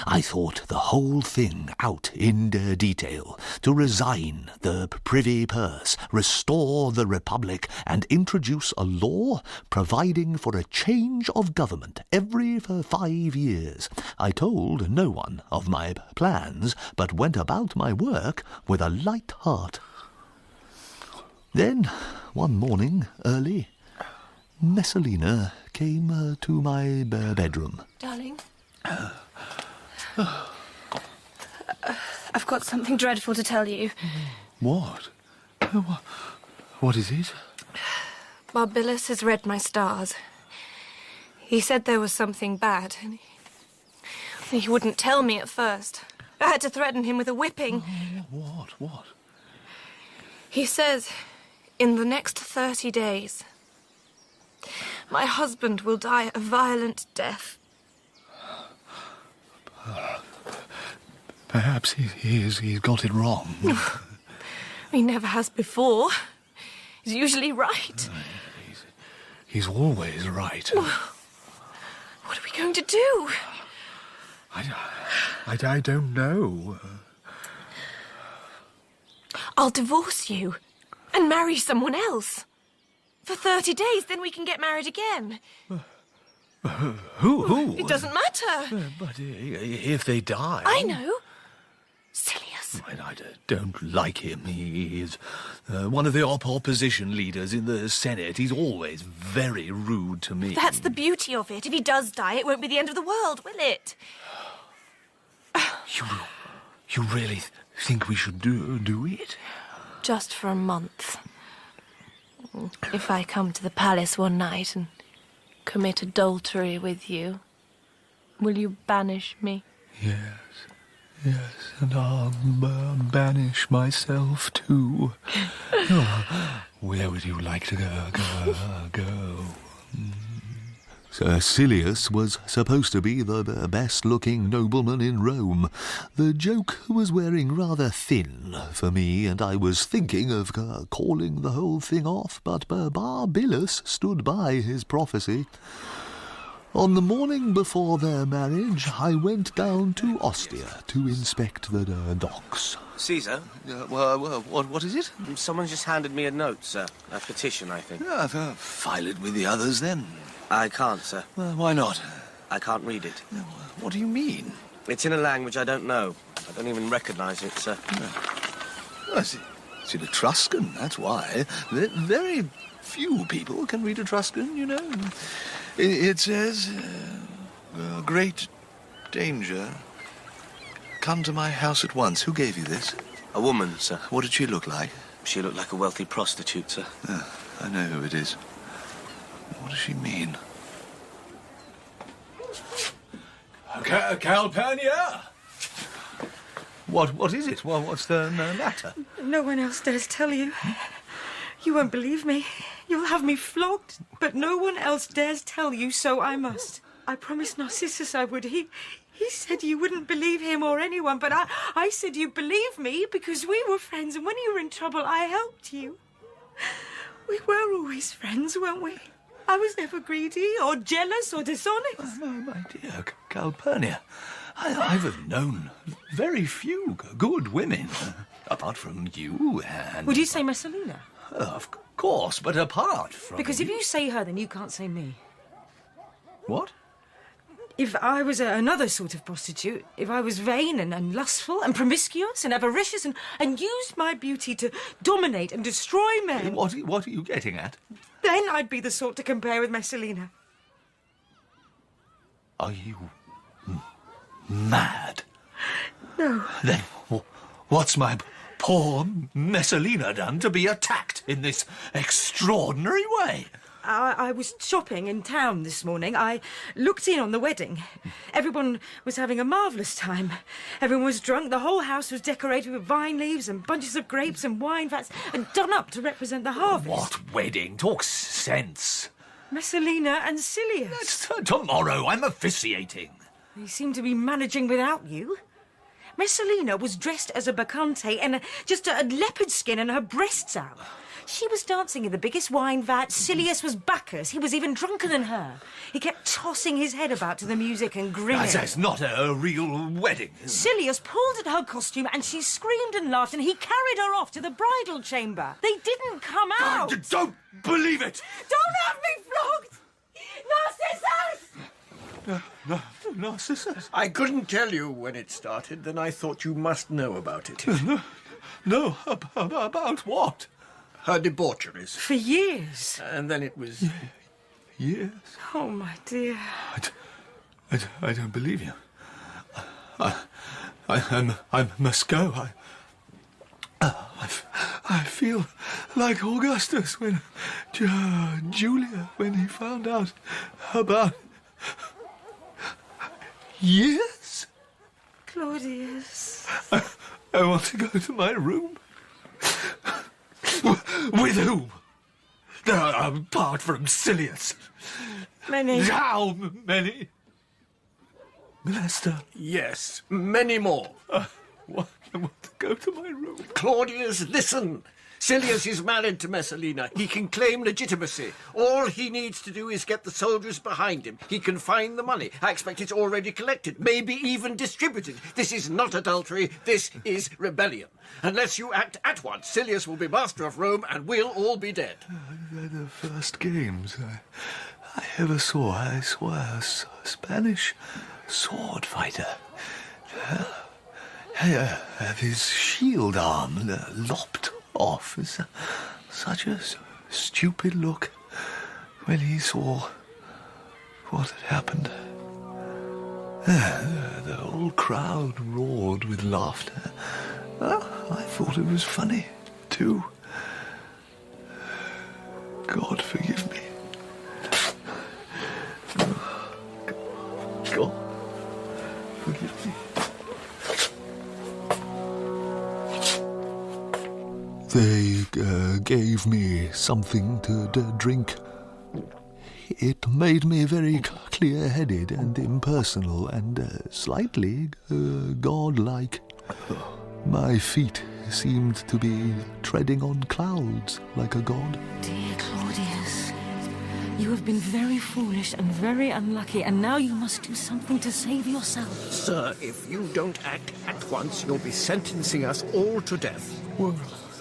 I thought the whole thing out in detail, to resign the privy purse, restore the republic, and introduce a law providing for a change of government every 5 years. I told no one of my plans, but went about my work with a light heart. Then, one morning, early, Messalina came to my bedroom. Darling? I've got something dreadful to tell you. What? What is it? Barbilus has read my stars. He said there was something bad, and he wouldn't tell me at first. I had to threaten him with a whipping. What? He says, in the next 30 days, my husband will die a violent death. Perhaps he's got it wrong. He never has before. He's usually right. He's always right. What are we going to do? I don't know. I'll divorce you and marry someone else. For 30 days, then we can get married again. Who? It doesn't matter. But if they die... I know. Silius. I don't like him. He is one of the opposition leaders in the Senate. He's always very rude to me. That's the beauty of it. If he does die, it won't be the end of the world, will it? You really think we should do it? Just for a month. If I come to the palace one night and commit adultery with you, will you banish me? Yes, and I'll banish myself too. Where would you like to go? Sir Silius was supposed to be the best-looking nobleman in Rome. The joke was wearing rather thin for me, and I was thinking of calling the whole thing off, but Barbilus stood by his prophecy. On the morning before their marriage, I went down to Ostia to inspect the docks. Caesar? What is it? Someone's just handed me a note, sir. A petition, I think. File it with the others, then. I can't, sir. Why not? I can't read it. What do you mean? It's in a language I don't know. I don't even recognize it, sir. It's in Etruscan, that's why. Very few people can read Etruscan, you know. It says, great danger. Come to my house at once. Who gave you this? A woman, sir. What did she look like? She looked like a wealthy prostitute, sir. I know who it is. What does she mean? Calpurnia! What is it? What's the matter? No one else dares tell you. You won't believe me. You'll have me flogged, but no one else dares tell you, so I must. I promised Narcissus I would. He said you wouldn't believe him or anyone, but I said you'd believe me because we were friends, and when you were in trouble, I helped you. We were always friends, weren't we? I was never greedy or jealous or dishonest. My dear Calpurnia, I've known very few good women, apart from you and... Would you say Messalina? Of course, but apart from... Because if you say her, then you can't say me. What? If I was another sort of prostitute, if I was vain and lustful and promiscuous and avaricious and used my beauty to dominate and destroy men... What are you getting at? Then I'd be the sort to compare with Messalina. Are you mad? No. Then what's my poor Messalina done to be attacked in this extraordinary way? I was shopping in town this morning. I looked in on the wedding. Everyone was having a marvellous time. Everyone was drunk. The whole house was decorated with vine leaves and bunches of grapes and wine vats and done up to represent the harvest. What wedding? Talk sense. Messalina and Silius. That's tomorrow. I'm officiating. They seem to be managing without you. Messalina was dressed as a bacchante and just a leopard skin and her breasts out. She was dancing in the biggest wine vat. Silius was Bacchus. He was even drunker than her. He kept tossing his head about to the music and grinning. That's not a real wedding. Silius pulled at her costume and she screamed and laughed and he carried her off to the bridal chamber. They didn't come out. I don't believe it. Don't have me flogged! Narcissus! Narcissus? I couldn't tell you when it started, then I thought you must know about it. No, about what? Her debaucheries. For years. And then it was... Years? Oh, my dear. I don't believe you. I must go. I feel like Augustus when Julia, when he found out about... Years? Claudius. I want to go to my room. With whom? Apart from Silius. Many. How many? Lester. Yes, many more. I want to go to my room. Claudius, listen. Silius is married to Messalina. He can claim legitimacy. All he needs to do is get the soldiers behind him. He can find the money. I expect it's already collected, maybe even distributed. This is not adultery. This is rebellion. Unless you act at once, Silius will be master of Rome and we'll all be dead. They're the first games I ever saw. I saw a Spanish sword fighter. His shield arm lopped off. It's such a stupid look when he saw what had happened. The whole crowd roared with laughter. I thought it was funny, too. God forgive me. God forgive me. They gave me something to drink. It made me very clear-headed and impersonal and slightly godlike. My feet seemed to be treading on clouds like a god. Dear Claudius, You have been very foolish and very unlucky, and now you must do something to save yourself. Sir, if you don't act at once, you'll be sentencing us all to death. Well,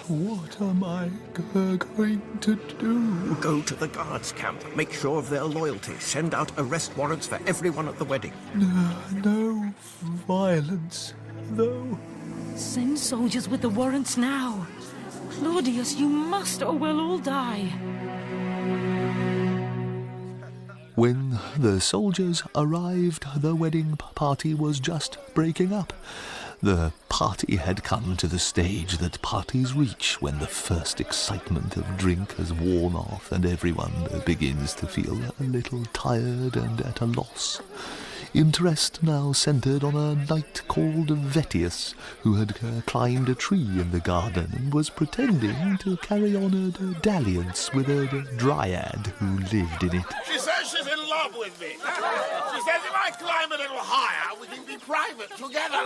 what am I going to do? Go to the guards' camp. Make sure of their loyalty. Send out arrest warrants for everyone at the wedding. No violence, though. Send soldiers with the warrants now. Claudius, you must, or we'll all die. When the soldiers arrived, the wedding party was just breaking up. The party had come to the stage that parties reach when the first excitement of drink has worn off and everyone begins to feel a little tired and at a loss. Interest now centred on a knight called Vettius, who had climbed a tree in the garden and was pretending to carry on a dalliance with a dryad who lived in it. She says she's in love with me. She says if I climb a little higher, we can be private together.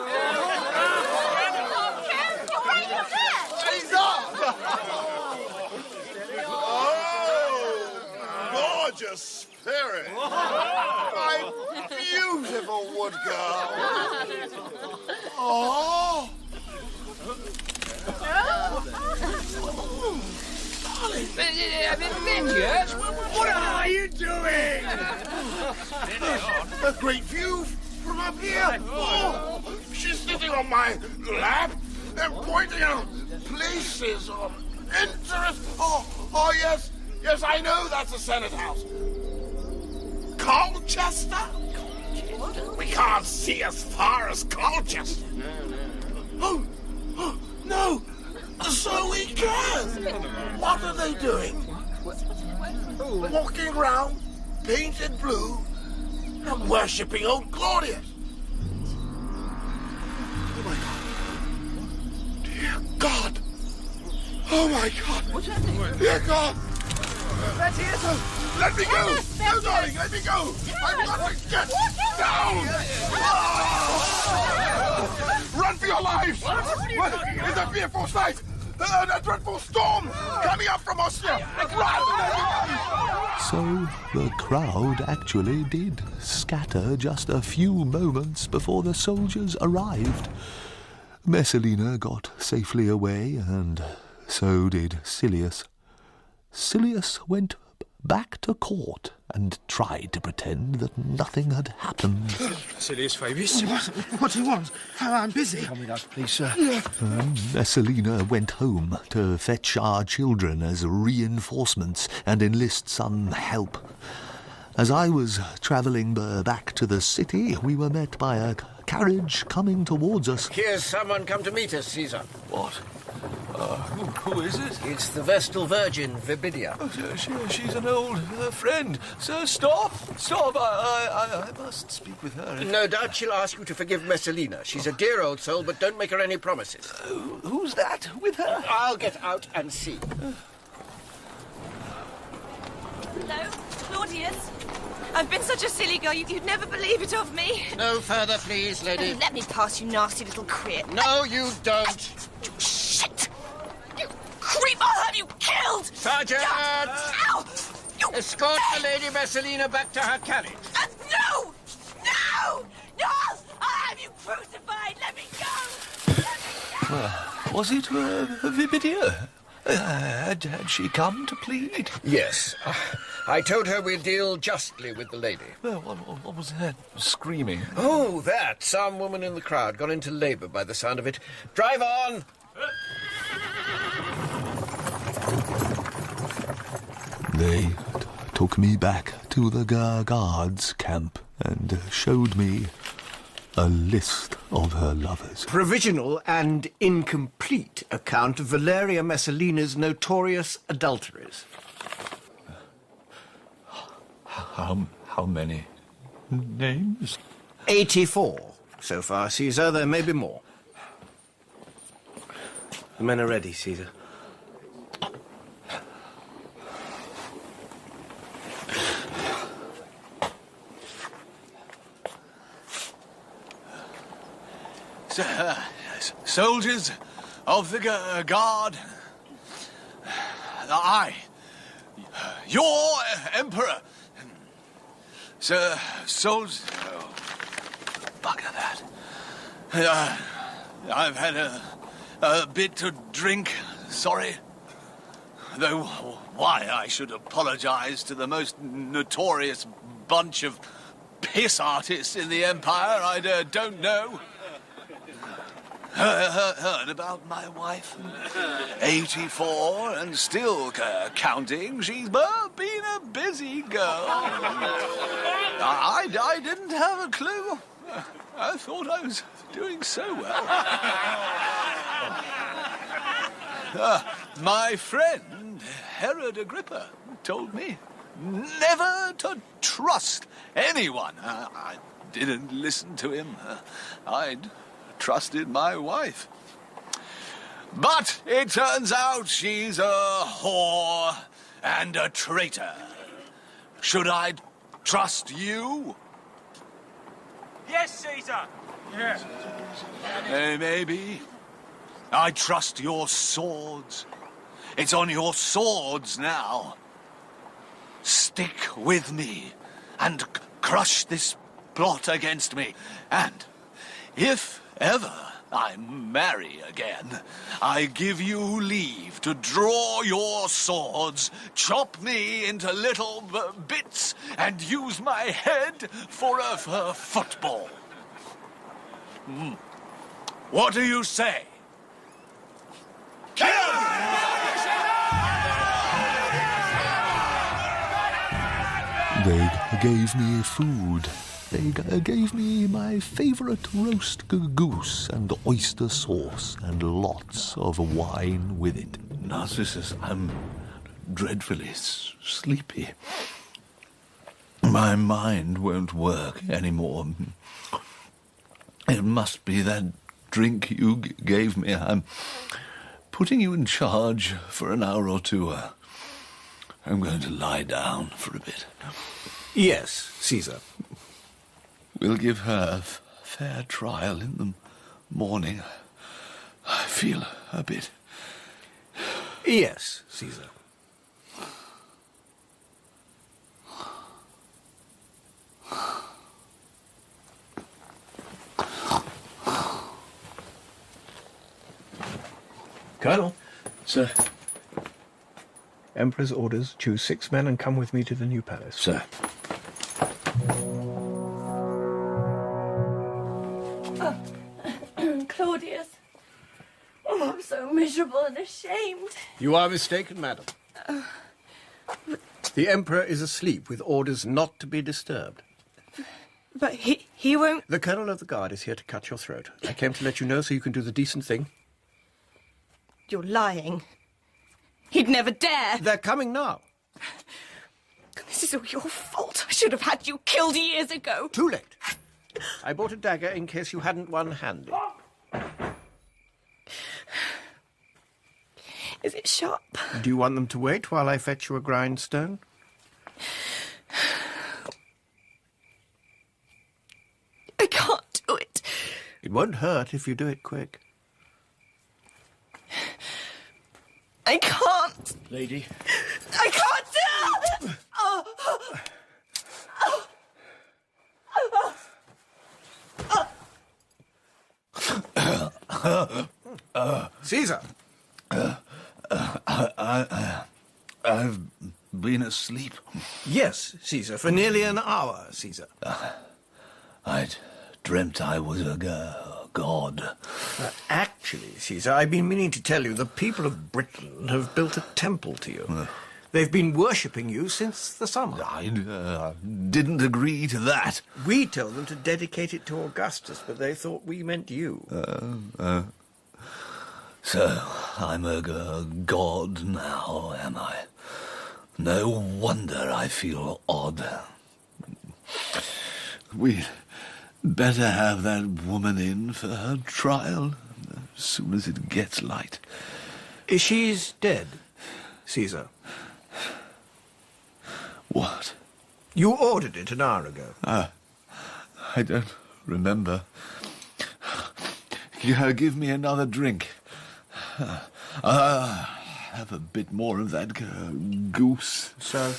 She's up! Oh, gorgeous spirit. My beautiful wood girl. Oh. Yes? What are you doing? A great view from up here. Oh, she's sitting on my lap and pointing out places of interest. Oh, yes. Yes, I know that's the Senate House. Colchester? We can't see as far as Colchester. Oh, no. So we can. What are they doing? Walking round, painted blue, and worshipping old Claudius. Oh, my God. Dear God. Oh, my God. What's happening? Dear God. That's it. Let me go. No, darling, let me go. I've got to get down. Run for your lives. It's a fearful sight. A dreadful storm coming up from Austria. Run! So the crowd actually did scatter just a few moments before the soldiers arrived. Messalina got safely away, and so did Silius. Silius went back to court and tried to pretend that nothing had happened. Silius Fabius. What do you want? I'm busy. Come with us, please, sir. Messalina went home to fetch our children as reinforcements and enlist some help. As I was travelling back to the city, we were met by a carriage coming towards us. Here's someone come to meet us, Caesar. What? Who is it? It's the Vestal Virgin, Vibidia. She's an old friend. Sir, stop! Stop! I must speak with her. No doubt she'll ask you to forgive Messalina. She's a dear old soul, but don't make her any promises. Who's that with her? I'll get out and see. Hello, Claudius. I've been such a silly girl, you'd never believe it of me. No further, please, lady. Let me pass, you nasty little creep. No, you don't. Shit! You creep, I'll have you killed! Sergeant! Ow! You escort the Lady Messalina back to her carriage. No! No! No! I'll have you crucified! Let me go! Was it Vibidia? Had she come to plead? Yes. I told her we'll deal justly with the lady. Well, what was that screaming? Oh, that. Some woman in the crowd got into labour by the sound of it. Drive on! They took me back to the guards' camp and showed me a list of her lovers. Provisional and incomplete account of Valeria Messalina's notorious adulteries. How many names? 84 so far, Caesar. There may be more. The men are ready, Caesar. Soldiers of the guard, Your emperor. Sir, souls... Oh, bugger that. I've had a bit to drink, sorry. Though why I should apologize to the most notorious bunch of piss artists in the Empire, I don't know. Heard about my wife? 84 and still counting. She's been a busy girl. I didn't have a clue. I thought I was doing so well. My friend, Herod Agrippa, told me never to trust anyone. I didn't listen to him. I'd trusted my wife. But it turns out she's a whore and a traitor. Should I trust you? Yes, Caesar. Yes. Maybe. I trust your swords. It's on your swords now. Stick with me and crush this plot against me. And if ever I marry again, I give you leave to draw your swords, chop me into little bits, and use my head for a football. What do you say? Kill! They gave me food. They gave me my favorite roast goose and oyster sauce and lots of wine with it. Narcissus, I'm dreadfully sleepy. My mind won't work anymore. It must be that drink you gave me. I'm putting you in charge for an hour or two. I'm going to lie down for a bit. Yes, Caesar. We'll give her a fair trial in the morning. I feel a bit... Yes, Caesar. Colonel. Sir. Emperor's orders, choose 6 men and come with me to the new palace. Sir. Claudius. Oh, I'm so miserable and ashamed. You are mistaken, madam. The Emperor is asleep with orders not to be disturbed. But he won't... The Colonel of the Guard is here to cut your throat. I came to let you know so you can do the decent thing. You're lying. He'd never dare. They're coming now. This is all your fault. I should have had you killed years ago. Too late. I bought a dagger in case you hadn't one handy. Is it sharp? Do you want them to wait while I fetch you a grindstone? I can't do it. It won't hurt if you do it quick. I can't. Lady. I can't do it! Oh. Caesar! I've been asleep. Yes, Caesar, for nearly an hour, Caesar. I'd dreamt I was a god. Actually, Caesar, I've been meaning to tell you the people of Britain have built a temple to you. They've been worshipping you since the summer. I didn't agree to that. We told them to dedicate it to Augustus, but they thought we meant you. So, I'm a god now, am I? No wonder I feel odd. We'd better have that woman in for her trial as soon as it gets light. She's dead, Caesar. What? You ordered it an hour ago. I don't remember. Give me another drink. have a bit more of that goose? Sir?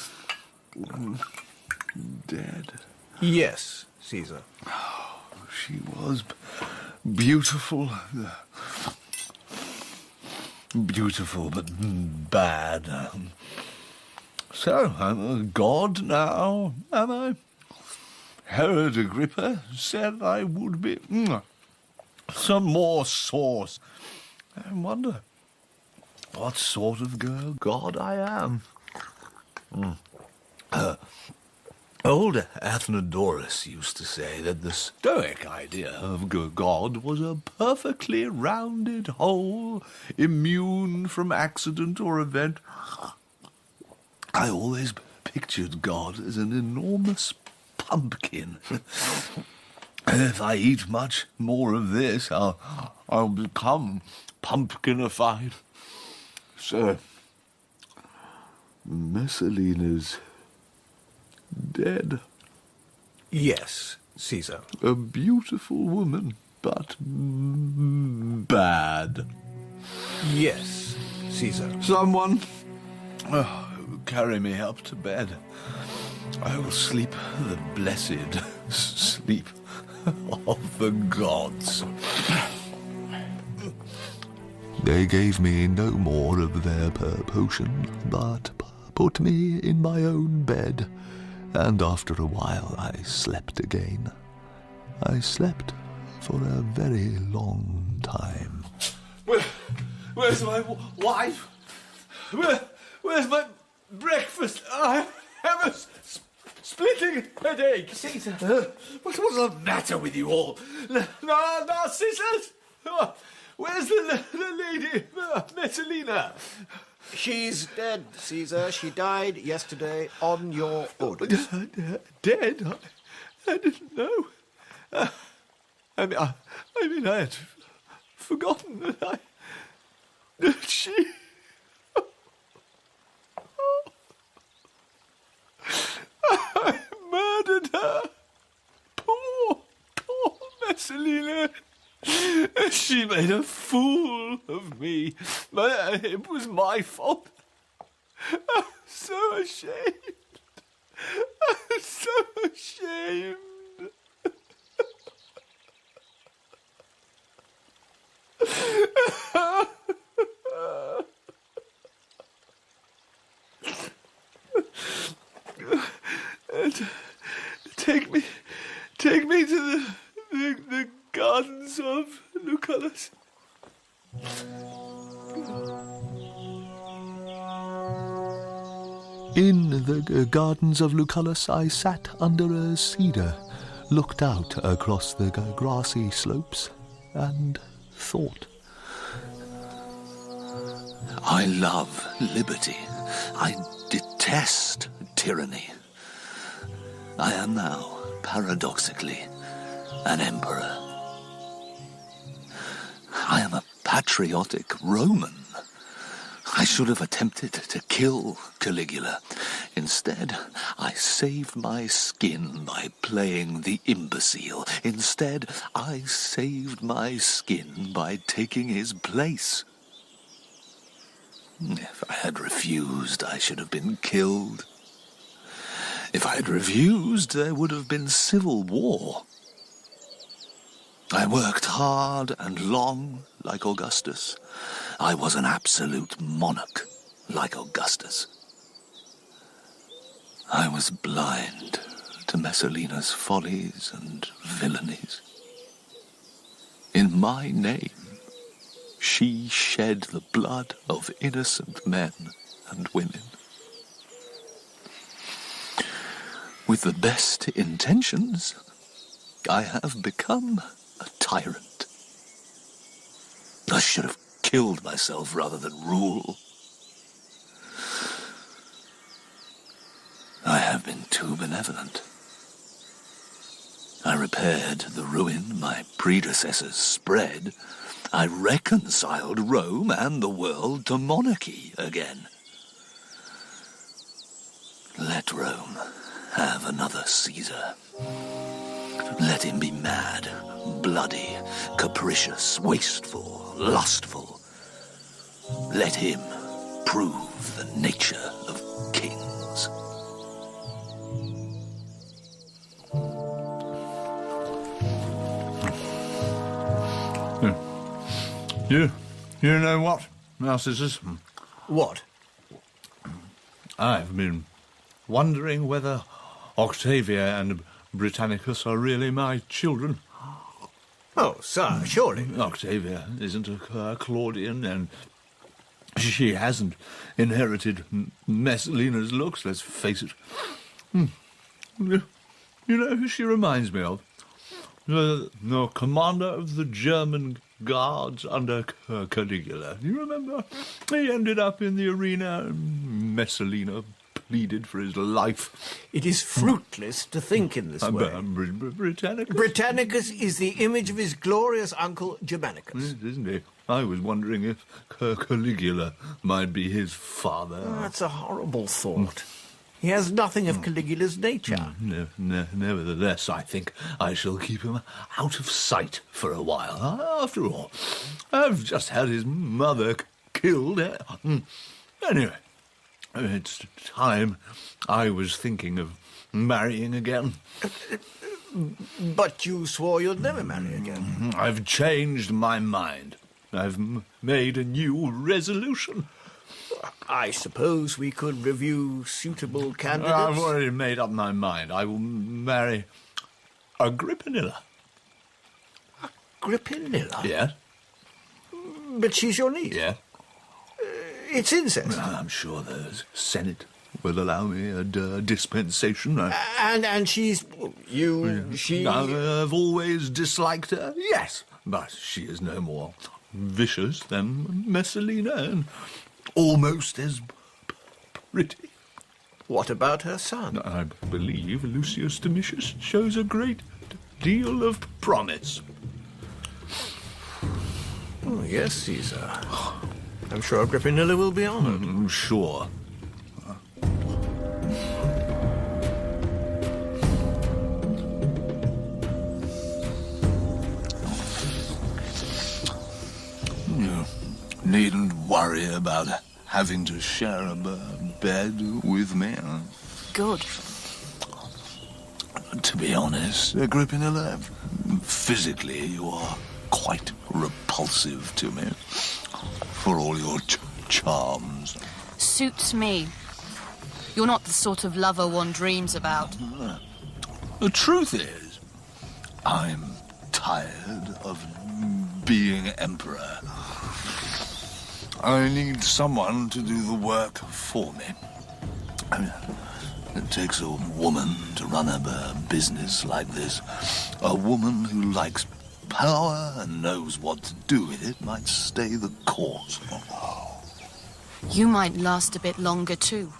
Dead. Yes, Caesar. Oh, she was beautiful. Beautiful, but bad. So, I'm a god now, am I? Herod Agrippa said I would be. Some more sauce. I wonder what sort of god I am. Old Athenodorus used to say that the Stoic idea of God was a perfectly rounded whole, immune from accident or event. I always pictured God as an enormous pumpkin. If I eat much more of this, I'll become pumpkinified. So, Messalina's dead. Yes, Caesar. A beautiful woman, but bad. Yes, Caesar. Someone carry me up to bed. I will sleep the blessed sleep of the gods. They gave me no more of their potion, but put me in my own bed, and after a while I slept again. I slept for a very long time. Where's my wife? Where's my breakfast? I have a splitting headache. Caesar, what's the matter with you all? Narcissus! Where's the lady, Messalina? She's dead, Caesar. She died yesterday on your orders. Dead? I didn't know. I had forgotten that she... I murdered her. Poor Messalina. She made a fool of me. But it was my fault. I'm so ashamed. I'm so ashamed. Take me to the gardens of Lucullus. In the gardens of Lucullus I sat under a cedar, looked out across the grassy slopes, and thought. I love liberty. I detest tyranny. I am now, paradoxically, an emperor. I am a patriotic Roman. I should have attempted to kill Caligula. Instead, I saved my skin by playing the imbecile. Instead, I saved my skin by taking his place. If I had refused, I should have been killed. If I had refused, there would have been civil war. I worked hard and long, like Augustus. I was an absolute monarch, like Augustus. I was blind to Messalina's follies and villainies. In my name, she shed the blood of innocent men and women. With the best intentions, I have become a tyrant. I should have killed myself rather than rule. I have been too benevolent. I repaired the ruin my predecessors spread. I reconciled Rome and the world to monarchy again. Let Rome have another Caesar. Let him be mad, bloody, capricious, wasteful, lustful. Let him prove the nature of kings. You know what, Narcissus? What? I've been wondering whether Octavia and Britannicus are really my children. Oh, sir, surely. Octavia isn't a Claudian, and she hasn't inherited Messalina's looks, let's face it. You know who she reminds me of? The commander of the German guards under Caligula. You remember? He ended up in the arena, and Messalina pleaded for his life. It is fruitless to think in this way. Britannicus? Britannicus is the image of his glorious uncle Germanicus. Yes, isn't he? I was wondering if Caligula might be his father. Oh, that's a horrible thought. He has nothing of Caligula's nature. Nevertheless, I think I shall keep him out of sight for a while. After all, I've just had his mother killed. Anyway, it's time I was thinking of marrying again. But you swore you'd never marry again. I've changed my mind. I've made a new resolution. I suppose we could review suitable candidates. I've already made up my mind. I will marry Agrippinilla. Agrippinilla? Yes. But she's your niece? Yeah. It's incest. I'm sure the Senate will allow me a dispensation. And she's... she... I've always disliked her, yes. But she is no more vicious than Messalina, and almost as pretty. What about her son? I believe Lucius Domitius shows a great deal of promise. Oh, yes, Caesar. I'm sure Agrippinilla will be honoured. I'm sure. You needn't worry about having to share a bed with me. Good. To be honest, Agrippinilla, physically you are quite repulsive to me. For all your charms. Suits me. You're not the sort of lover one dreams about. The truth is, I'm tired of being emperor. I need someone to do the work for me. It takes a woman to run a business like this. A woman who likes power and knows what to do with it might stay the course. You might last a bit longer too,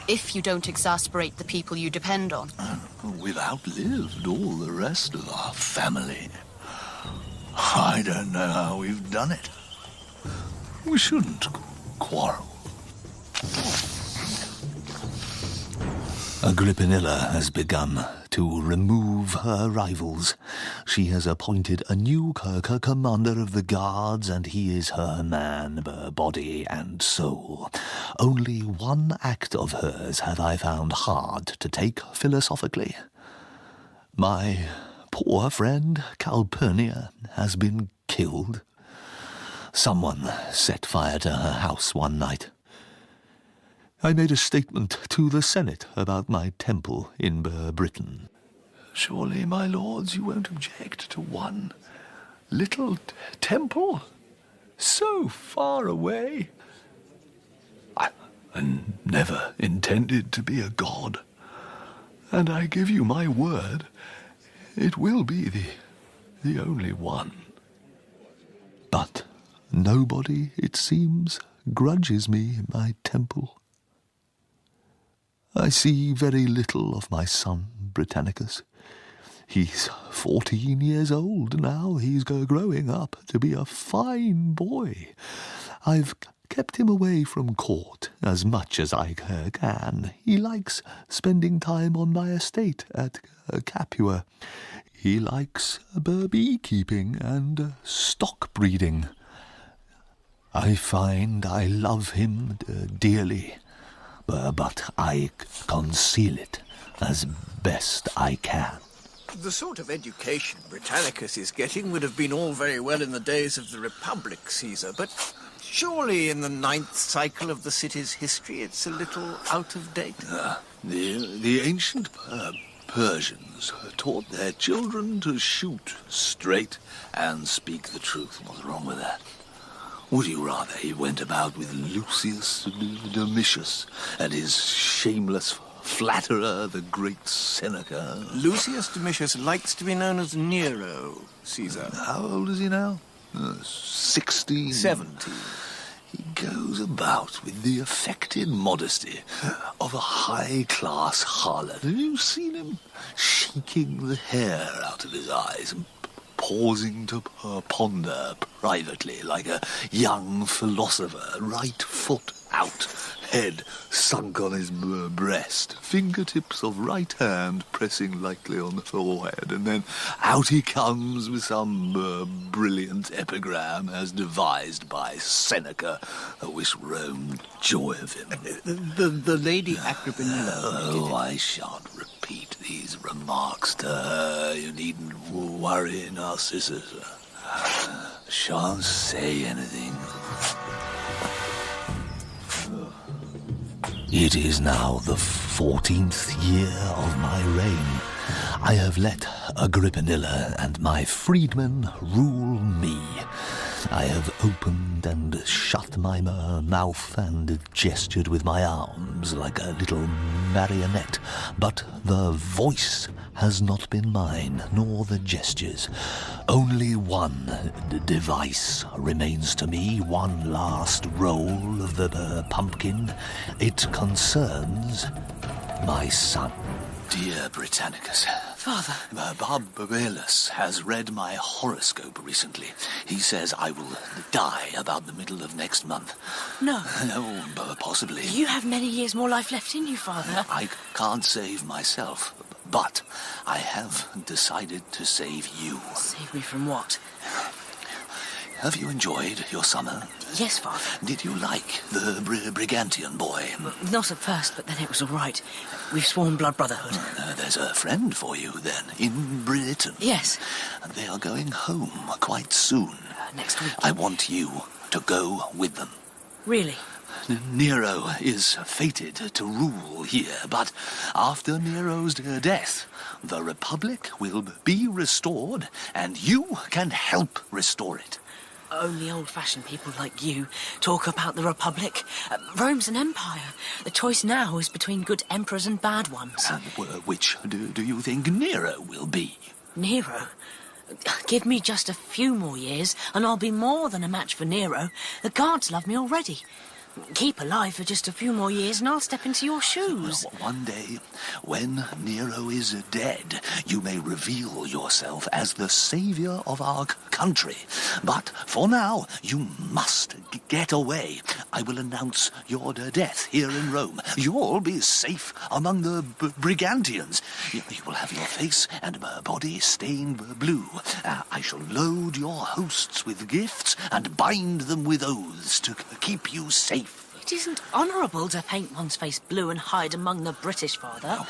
if you don't exasperate the people you depend on. We've outlived all the rest of our family. I don't know how we've done it. We shouldn't quarrel. Agrippinilla has begun to remove her rivals. She has appointed a new commander of the guards, and he is her man, body and soul. Only one act of hers have I found hard to take philosophically. My poor friend Calpurnia has been killed. Someone set fire to her house one night. I made a statement to the Senate about my temple in Britain. Surely, my lords, you won't object to one little temple so far away? I never intended to be a god, and I give you my word, it will be the only one. But nobody, it seems, grudges me my temple. I see very little of my son, Britannicus. He's 14 years old now. He's growing up to be a fine boy. I've kept him away from court as much as I can. He likes spending time on my estate at Capua. He likes beekeeping and stock breeding. I find I love him dearly, but I conceal it as best I can. The sort of education Britannicus is getting would have been all very well in the days of the Republic, Caesar, but surely in the 9th cycle of the city's history it's a little out of date. The ancient Persians taught their children to shoot straight and speak the truth. What's wrong with that? Would you rather he went about with Lucius Domitius and his shameless flatterer, the great Seneca? Lucius Domitius likes to be known as Nero, Caesar. How old is he now? 16? 17. He goes about with the affected modesty of a high-class harlot. Have you seen him shaking the hair out of his eyes and pausing to ponder privately like a young philosopher, right foot out, head sunk on his breast, fingertips of right hand pressing lightly on the forehead, and then out he comes with some brilliant epigram as devised by Seneca, which Rome joy of him. The Lady Agrippina. Oh, I shan't repeat these remarks to her. You needn't worry, Narcissus. Shan't say anything. It is now the 14th year of my reign. I have let Agrippinilla and my freedmen rule me. I have opened and shut my mouth and gestured with my arms like a little marionette, but the voice has not been mine, nor the gestures. Only one device remains to me, one last roll of the pumpkin. It concerns my son. Dear Britannicus, Father. Barbarellus has read my horoscope recently. He says I will die about the middle of next month. No. No, possibly. You have many years more life left in you, Father. I can't save myself, but I have decided to save you. Save me from what? Have you enjoyed your summer? Yes, Father. Did you like the Brigantian boy? Not at first, but then it was all right. We've sworn blood brotherhood. There's a friend for you, then, in Britain. Yes. And they are going home quite soon. Next week. I want you to go with them. Really? Nero is fated to rule here, but after Nero's death, the Republic will be restored, and you can help restore it. Only old-fashioned people like you talk about the Republic. Rome's an empire. The choice now is between good emperors and bad ones. And which do you think Nero will be? Nero? Give me just a few more years, and I'll be more than a match for Nero. The guards love me already. Keep alive for just a few more years and I'll step into your shoes. One day, when Nero is dead, you may reveal yourself as the savior of our country. But for now, you must get away. I will announce your death here in Rome. You'll be safe among the Brigantians. You will have your face and body stained blue. I shall load your hosts with gifts and bind them with oaths to keep you safe. It isn't honourable to paint one's face blue and hide among the British, Father.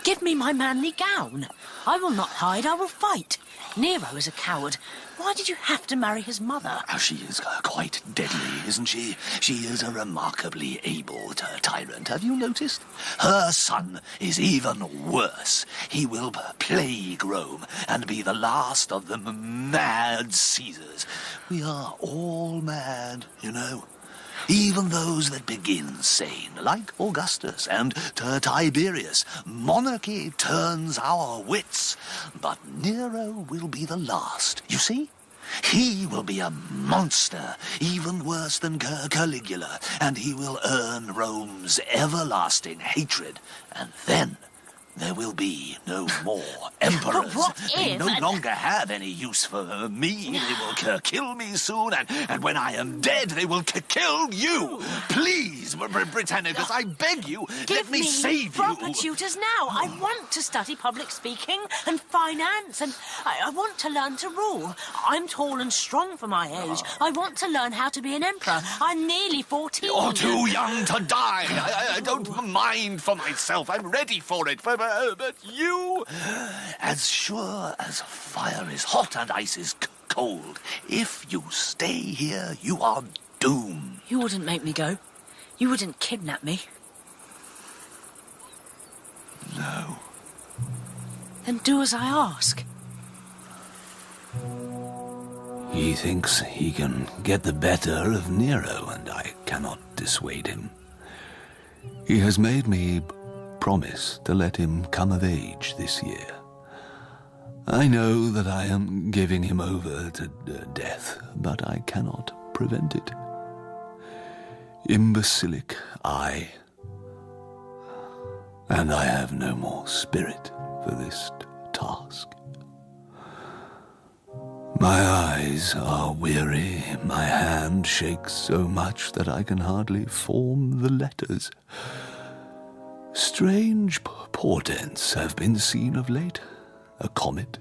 Give me my manly gown. I will not hide, I will fight. Nero is a coward. Why did you have to marry his mother? She is quite deadly, isn't she? She is a remarkably able tyrant. Have you noticed? Her son is even worse. He will plague Rome and be the last of the mad Caesars. We are all mad, you know. Even those that begin sane, like Augustus and Tiberius. Monarchy turns our wits, but Nero will be the last, you see? He will be a monster, even worse than Caligula, and he will earn Rome's everlasting hatred. And then there will be no more emperors. But what They if... no longer have any use for me. They will kill me soon, and when I am dead, they will kill you. Please, Britannicus, I beg you, let me save you. proper tutors now. I want to study public speaking and finance, and I want to learn to rule. I'm tall and strong for my age. I want to learn how to be an emperor. I'm nearly 14. You're too young to die. I don't mind for myself. I'm ready for it. But you, as sure as fire is hot and ice is cold, if you stay here, you are doomed. You wouldn't make me go. You wouldn't kidnap me. No. Then do as I ask. He thinks he can get the better of Nero, and I cannot dissuade him. He has made me promise to let him come of age this year. I know that I am giving him over to death, but I cannot prevent it. Imbecilic I, and I have no more spirit for this task. My eyes are weary, my hand shakes so much that I can hardly form the letters. Strange portents have been seen of late. A comet,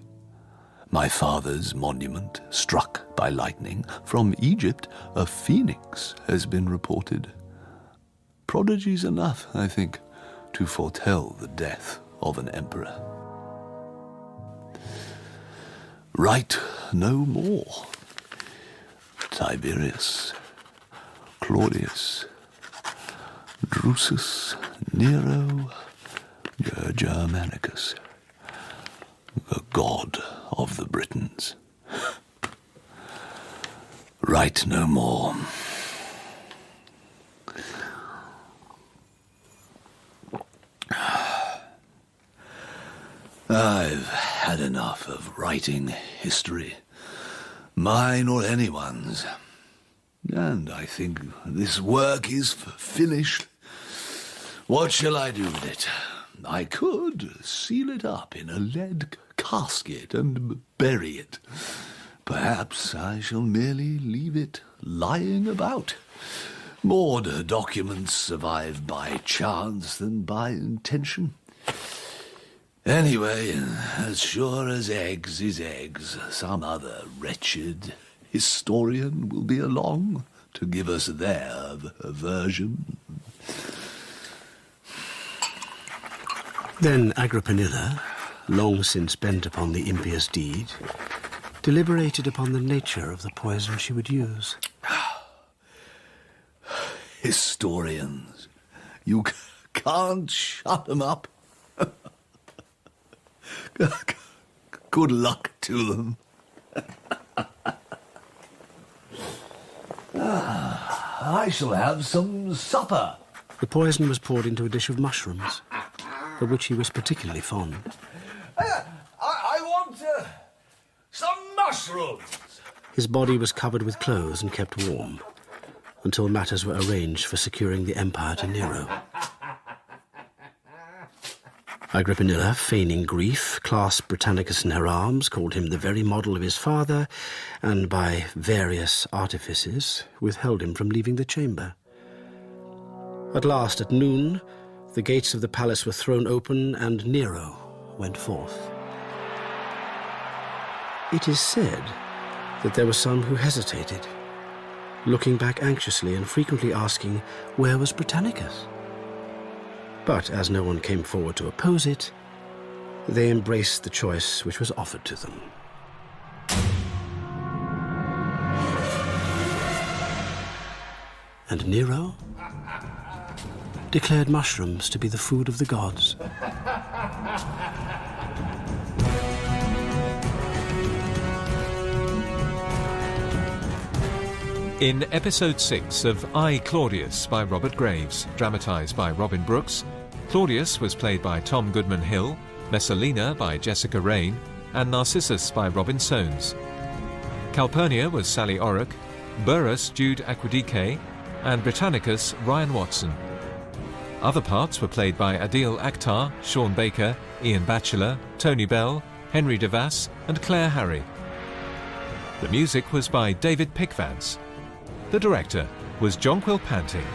my father's monument struck by lightning. From Egypt, a phoenix has been reported. Prodigies enough, I think, to foretell the death of an emperor. Write no more. Tiberius, Claudius, Drusus, Nero, Germanicus, the god of the Britons. Write no more. I've had enough of writing history, mine or anyone's, and I think this work is finished. What shall I do with it? I could seal it up in a lead casket and bury it. Perhaps I shall merely leave it lying about. More documents survive by chance than by intention. Anyway, as sure as eggs is eggs, some other wretched historian will be along to give us their version. Then Agrippinilla, long since bent upon the impious deed, deliberated upon the nature of the poison she would use. Historians. You can't shut them up. Good luck to them. I shall have some supper. The poison was poured into a dish of mushrooms, of which he was particularly fond. I want some mushrooms. His body was covered with clothes and kept warm, until matters were arranged for securing the empire to Nero. Agrippinilla, feigning grief, clasped Britannicus in her arms, called him the very model of his father, and by various artifices withheld him from leaving the chamber. At last, at noon, the gates of the palace were thrown open, and Nero went forth. It is said that there were some who hesitated, looking back anxiously and frequently asking, where was Britannicus? But as no one came forward to oppose it, they embraced the choice which was offered to them. And Nero declared mushrooms to be the food of the gods. In Episode 6 of I, Claudius by Robert Graves, dramatised by Robin Brooks, Claudius was played by Tom Goodman-Hill, Messalina by Jessica Raine, and Narcissus by Robin Soanes. Calpurnia was Sally Orrock, Burrus Jude Aquidike, and Britannicus Ryan Watson. Other parts were played by Adil Akhtar, Sean Baker, Ian Batchelor, Tony Bell, Henry DeVass and Claire Harry. The music was by David Pickvance. The director was Jonquil Panting.